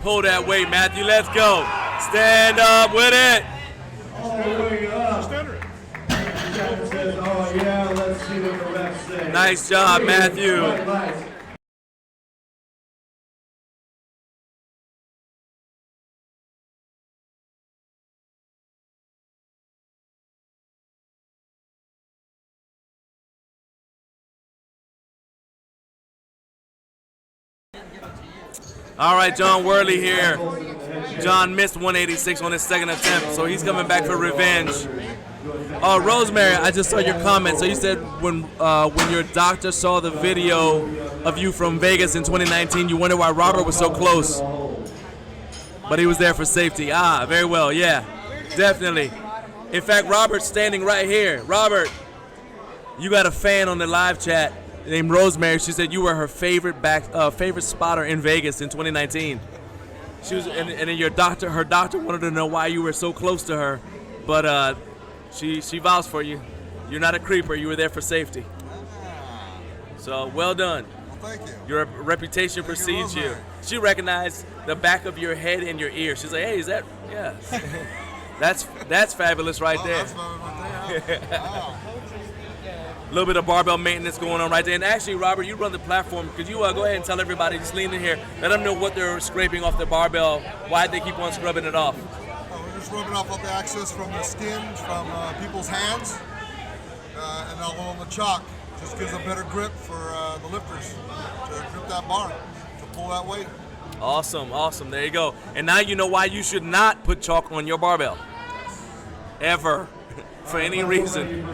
Pull that weight, Matthew. Let's go. Stand up with it. Nice job, Matthew. All right, John Worley here. John missed 186 on his second attempt, so he's coming back for revenge. Rosemary, I just saw your comment. So you said when your doctor saw the video of you from Vegas in 2019, you wondered why Robert was so close. But he was there for safety. Ah, very well, yeah, definitely. In fact, Robert's standing right here. Robert, you got a fan on the live chat named Rosemary. She said you were her favorite spotter in Vegas in 2019. She was, and then her doctor wanted to know why you were so close to her, but she vouched for you. You're not a creeper. You were there for safety. So well done. Well, thank you. Your reputation precedes you. She recognized the back of your head and your ear. She's like, hey, is that? Yeah. that's fabulous right there. That's right there. Wow. A little bit of barbell maintenance going on right there. And actually, Robert, you run the platform. Could you go ahead and tell everybody, just lean in here, let them know what they're scraping off the barbell, why they keep on scrubbing it off. We're just rubbing off the excess from the skin, from people's hands, and all on the chalk. Just gives a better grip for the lifters to grip that bar, to pull that weight. Awesome, awesome. There you go. And now you know why you should not put chalk on your barbell. Ever. For any reason.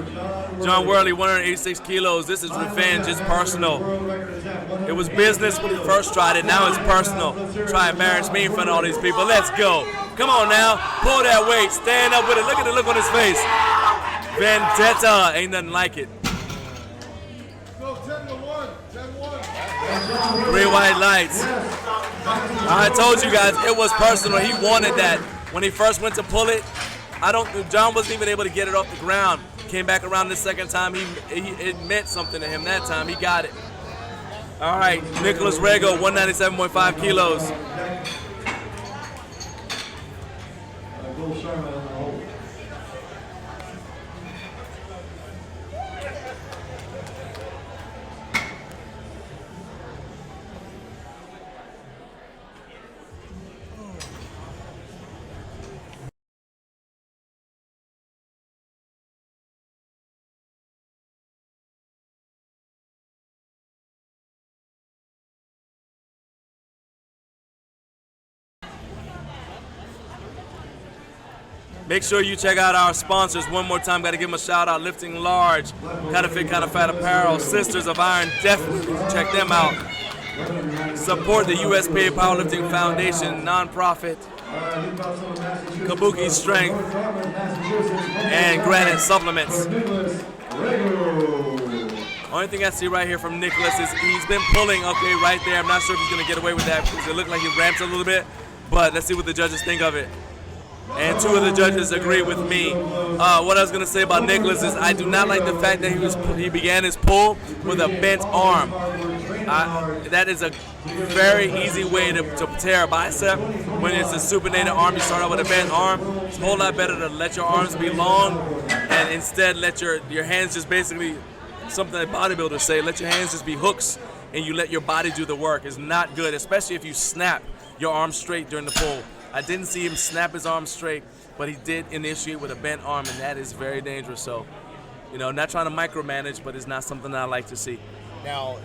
John Worley, 186 kilos. This is revenge. It's personal. It was business when he first tried it. Now it's personal. Try to embarrass me in front of all these people. Let's go. Come on now. Pull that weight. Stand up with it. Look at the look on his face. Vendetta. Ain't nothing like it. Go 10-1. 10-1. 3 white lights. I told you guys it was personal. He wanted that. When he first went to pull it, John wasn't even able to get it off the ground. Came back around the second time. It meant something to him that time. He got it. All right, Nicholas Rego, 197.5 kilos. Make sure you check out our sponsors one more time. Got to give them a shout out. Lifting Large, Kinda Fit, Kinda Fat Apparel, Sisters of Iron. Definitely check them out. Support the USPA Powerlifting Foundation, nonprofit. Kabuki Strength and Granite Supplements. Only thing I see right here from Nicholas is he's been pulling, okay, right there. I'm not sure if he's going to get away with that because it looked like he ramps a little bit, but let's see what the judges think of it. And 2 of the judges agree with me. What I was going to say about Nicholas is I do not like the fact that he began his pull with a bent arm. That is a very easy way to tear a bicep. When it's a supinated arm, you start out with a bent arm. It's a whole lot better to let your arms be long and instead let your hands just basically, something that bodybuilders say, let your hands just be hooks and you let your body do the work. It's not good, especially if you snap your arm straight during the pull. I didn't see him snap his arm straight, but he did initiate with a bent arm, and that is very dangerous. So, not trying to micromanage, but it's not something that I like to see. Now,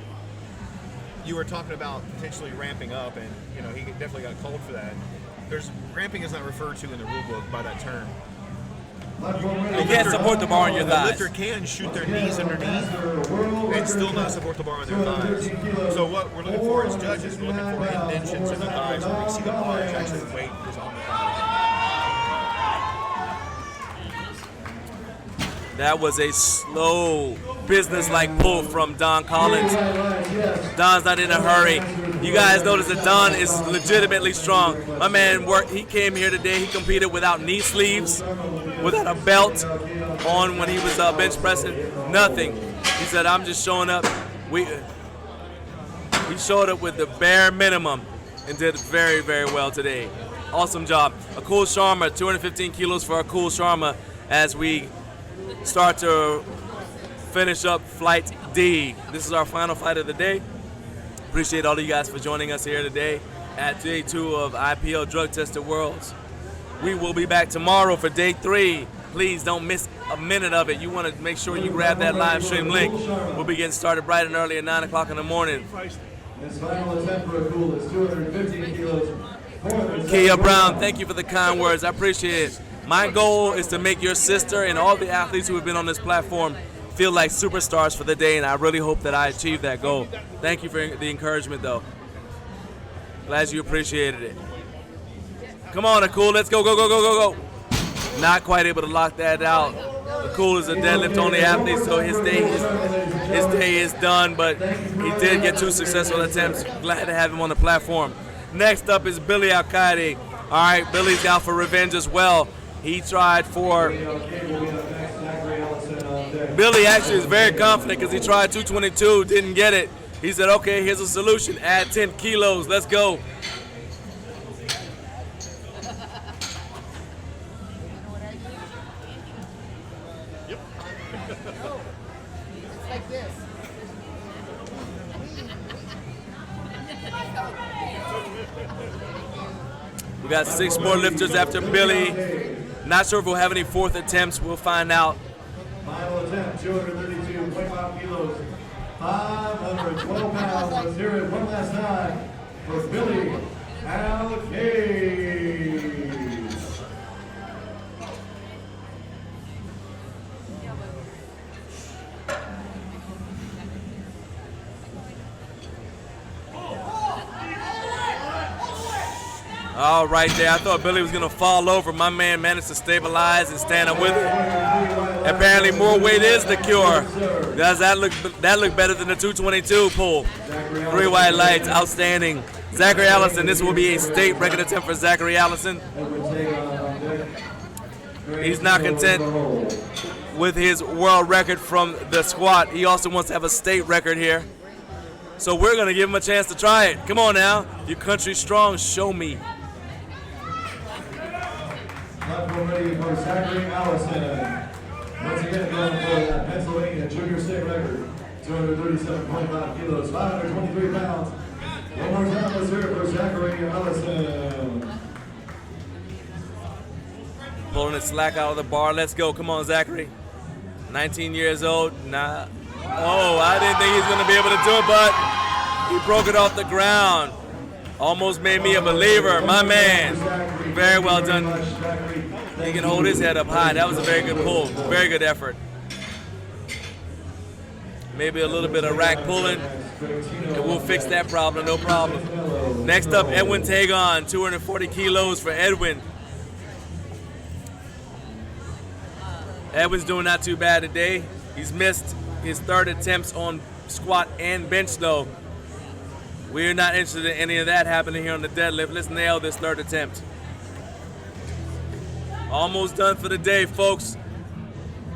you were talking about potentially ramping up, and he definitely got called for that. Ramping is not referred to in the rule book by that term. You can't support the bar on your thighs. The lifter can shoot their knees underneath and still not support the bar on their thighs. So what we're looking for as judges, we're looking for indentions in the thighs where we can see the arch, actually the weight is on the thighs. That was a slow, business-like pull from Don Collins. Don's not in a hurry. You guys notice that Don is legitimately strong. My man he came here today, he competed without knee sleeves, without a belt on when he was bench pressing, nothing. He said, I'm just showing up. We showed up with the bare minimum and did very, very well today. Awesome job. Akul Sharma, 215 kilos for Akul Sharma as we start to finish up Flight D. This is our final fight of the day. Appreciate all of you guys for joining us here today at day 2 of IPL Drug Tested Worlds. We will be back tomorrow for day 3. Please don't miss a minute of it. You want to make sure you grab that live stream link. We'll be getting started bright and early at 9 o'clock in the morning. His final attempt for a cool is 215 kilos. Kia Brown, thank you for the kind words. I appreciate it. My goal is to make your sister and all the athletes who have been on this platform feel like superstars for the day, and I really hope that I achieve that goal. Thank you for the encouragement, though. Glad you appreciated it. Come on, Akul, let's go, go, go, go, go, go. Not quite able to lock that out. Akul is a deadlift-only athlete, so his day is done, but he did get 2 successful attempts. Glad to have him on the platform. Next up is Billy Al-Qaeda. All right, Billy's out for revenge as well. He tried for... Billy actually is very confident because he tried 222, didn't get it. He said, okay, here's a solution. Add 10 kilos. Let's go. It's like this. We got 6 more lifters after Billy. Not sure if we'll have any 4th attempts. We'll find out. Final attempt, 232.5 kilos, 512 pounds. Let's hear it one last time for Billy Al-Qaeda. All right there. I thought Billy was going to fall over. My man managed to stabilize and stand up with it. Apparently more weight is the cure. Does that look better than the 222 pull? 3 white lights. Outstanding. Zachary Allison. This will be a state record attempt for Zachary Allison. He's not content with his world record from the squat. He also wants to have a state record here. So we're going to give him a chance to try it. Come on now. Your country's strong. Show me. Platform ready for Zachary Allison. Once again, going for that Pennsylvania junior state record, 237.5 kilos, 523 pounds. One more time, let's hear it for Zachary Allison. Pulling the slack out of the bar. Let's go. Come on, Zachary. 19 years old. Nah. Oh, I didn't think he was going to be able to do it, but he broke it off the ground. Almost made me a believer. My man. Very well done. He can hold his head up high. That was a very good pull. Very good effort. Maybe a little bit of rack pulling, and we'll fix that problem, no problem. Next up, Edwin Tagon, 240 kilos for Edwin. Edwin's doing not too bad today. He's missed his 3rd attempts on squat and bench, though. We're not interested in any of that happening here on the deadlift. Let's nail this 3rd attempt. Almost done for the day, folks.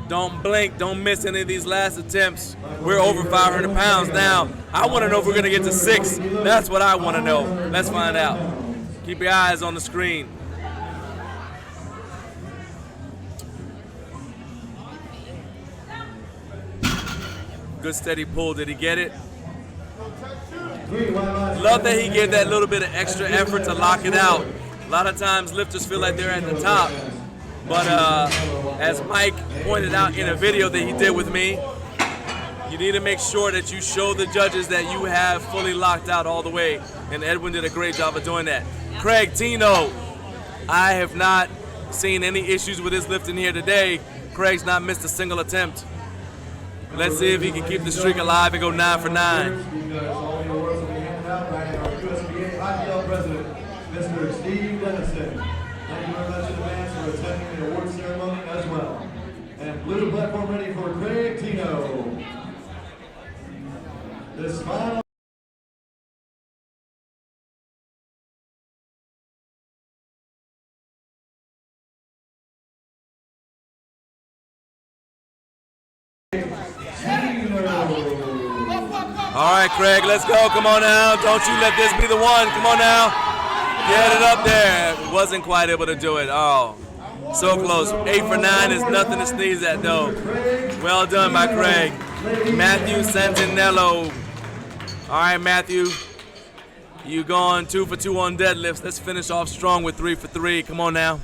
Don't blink. Don't miss any of these last attempts. We're over 500 pounds now. I want to know if we're going to get to 6. That's what I want to know. Let's find out. Keep your eyes on the screen. Good steady pull. Did he get it? Love that he gave that little bit of extra effort to lock it out. A lot of times lifters feel like they're at the top. But as Mike pointed out in a video that he did with me, you need to make sure that you show the judges that you have fully locked out all the way. And Edwin did a great job of doing that. Craig Tino, I have not seen any issues with his lifting here today. Craig's not missed a single attempt. Let's see if he can keep the streak alive and go 9 for 9. All the awards will be handed out by our USPA IPL president, Mr. Steve Dennison. Thank you very much in advance for attending the award ceremony as well. And blue platform ready for Craig Tino. This final. All right, Craig, let's go. Come on now. Don't you let this be the one. Come on now. Get it up there. Wasn't quite able to do it. Oh, so close. 8 for 9 is nothing to sneeze at, though. Well done by Craig. Matthew Santinello. All right, Matthew. You gone 2 for 2 on deadlifts. Let's finish off strong with 3 for 3. Come on now.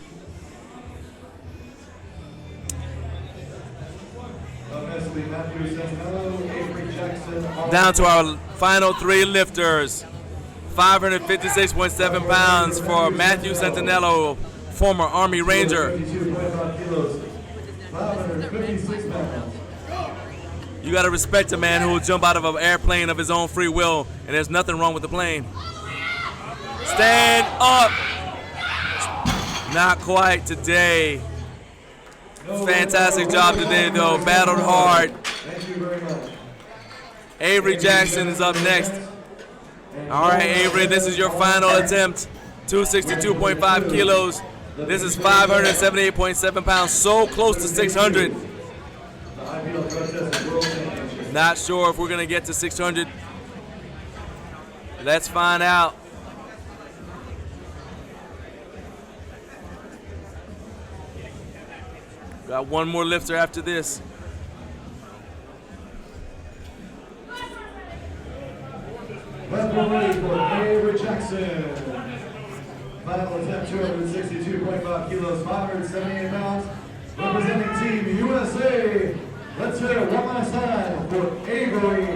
Matthew Santinello, Avery Jackson, Down to our final three lifters. 556.7 pounds for Matthew Santinello, former Army Ranger. You gotta respect a man who will jump out of an airplane of his own free will, and there's nothing wrong with the plane. Stand up. Not quite today. Fantastic job today, though. Battled hard. Avery Jackson is up next. All right, Avery, this is your final attempt. 262.5 kilos. This is 578.7 pounds, so close to 600. Not sure if we're gonna get to 600. Let's find out. Got one more lifter after this. Platform ready for Avery Jackson. Final attempt, 262.5 kilos, 578 pounds. Representing Team USA. Let's hear it one last time for Avery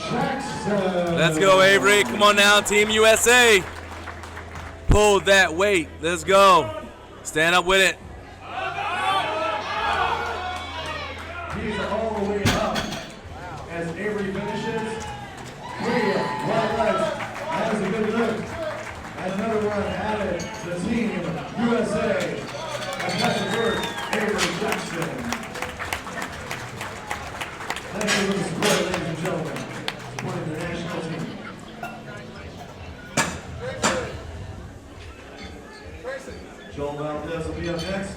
Jackson. Let's go, Avery. Come on now, Team USA. Pull that weight. Let's go. Stand up with it. He's all the way up as Avery finishes. 3 wide legs. That is a good lift. Another one added to Team USA. And that's the first, Avery Jackson. Thank you for the support, ladies and gentlemen. Supporting the national team. Joel Valdez will be up next.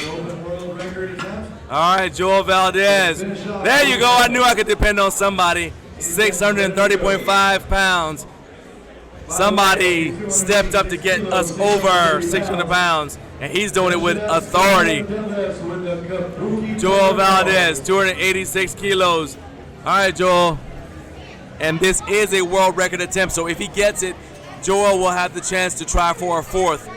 Open world record attempt. All right, Joel Valdez. There you go. I knew I could depend on somebody. 630.5 pounds. Somebody stepped up to get us over 600 pounds, and he's doing it with authority. Joel Valdez, 286 kilos. All right, Joel. And this is a world record attempt, so if he gets it, Joel will have the chance to try for a fourth.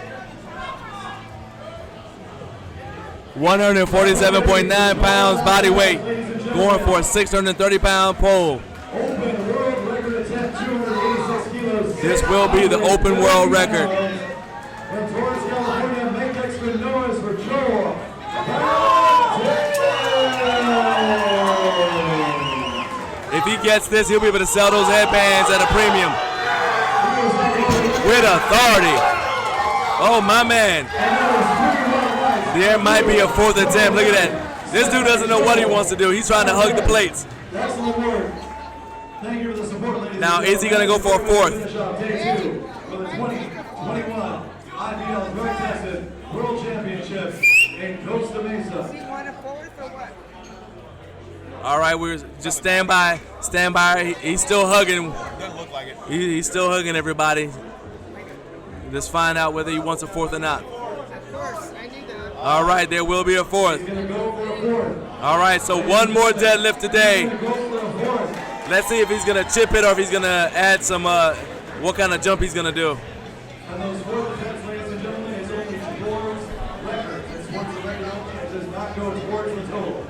147.9 pounds body weight, going for a 630-pound pole. This will be the open world record. If he gets this, he'll be able to sell those headbands at a premium. With authority. Oh, my man. There might be a fourth attempt. Look at that. This dude doesn't know what he wants to do. He's trying to hug the plates. Now, is he going to go for a fourth? Day 2 for the 2021 IPL Drug Tested World Championship in Costa Mesa. All right, we're just stand by. Stand by. He's still hugging. Doesn't look like it. He's still hugging everybody. Let's find out whether he wants a fourth or not. All right, there will be a fourth. All right, so one more deadlift today. Let's see if he's going to chip it or if he's going to add some, what kind of jump he's going to do. And those fourth attempts, ladies and gentlemen, is only towards record. It's once the record only, it does not go towards the total.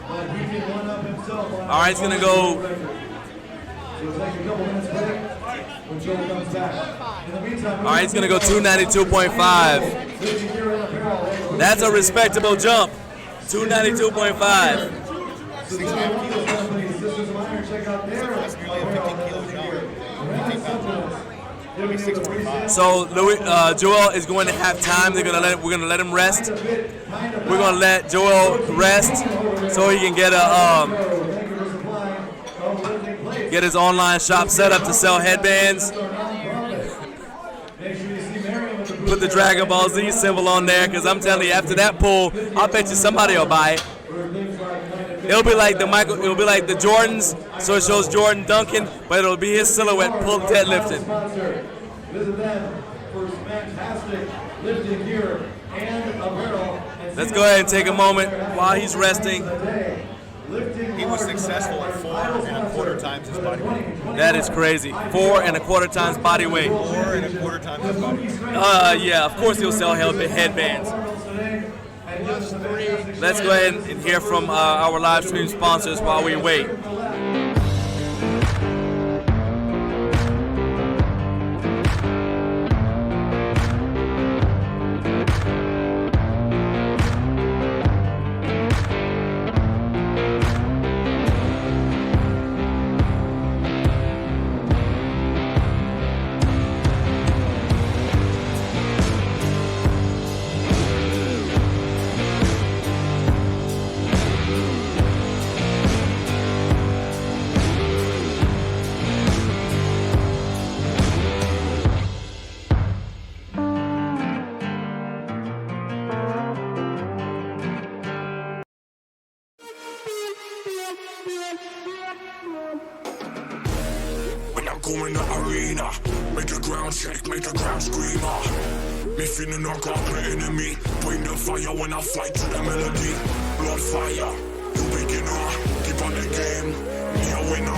But he can one up himself on all right, he's going to go. So we'll take a couple minutes break when Joel comes back. In the meantime, all right, he's going to go 292.5. That's a respectable jump. 292.5. So Joel is going to have time. We're gonna let him rest. We're gonna let Joel rest so he can get his online shop set up to sell headbands. Put the Dragon Ball Z symbol on there, because I'm telling you, after that pull, I'll bet you somebody will buy it. It'll be like the Jordans, so it shows Jordan dunking, but it'll be his silhouette pulled deadlifted. Visit them for fantastic lifting gear and apparel. Let's go ahead and take a moment while he's resting. He was successful at 4 1/4 times his body weight. That is crazy. 4 1/4 times body weight. 4 1/4 times his body weight. Yeah, of course he'll sell headbands. Let's go ahead and hear from our live stream sponsors while we wait. come in the arena, make the ground shake, make the ground scream. Me feeling knock off the enemy, bring the fire when I fight to the melody. Blood fire, you beginner, keep on the game, me a winner.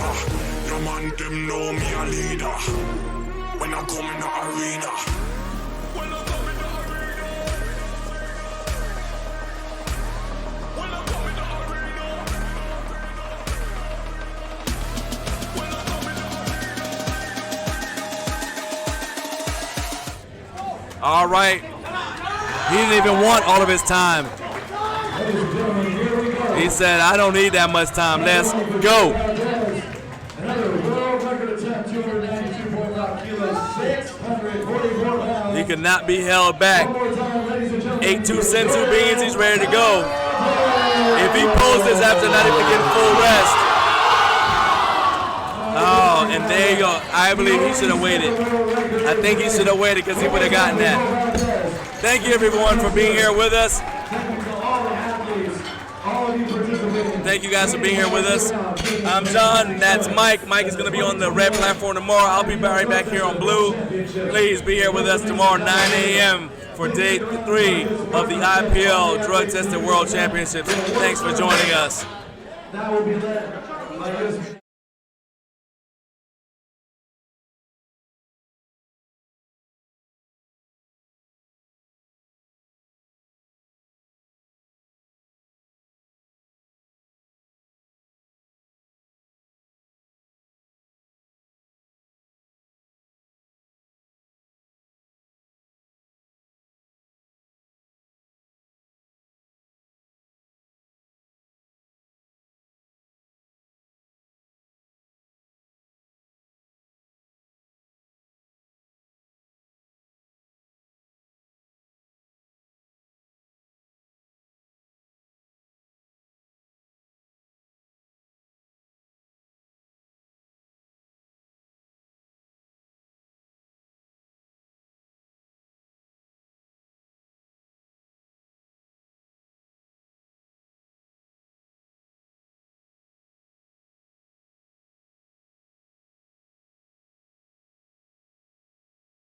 Your man them know me a leader. When I come in the arena. When I come in the arena. When I come in the arena. When I come in the arena. All right. He didn't even want all of his time. He said, I don't need that much time. Let's go. He could not be held back. Ate 2 senzu beans, he's ready to go. If he pulls this after not even getting full rest. Oh, and there you go. I believe he should have waited. I think he should have waited because he would have gotten that. Thank you everyone for being here with us. Thank you guys for being here with us. I'm John, that's Mike. Mike is going to be on the red platform tomorrow. I'll be right back here on blue. Please be here with us tomorrow, 9 a.m. for day 3 of the IPL Drug Tested World Championships. Thanks for joining us. That will be led by USPA.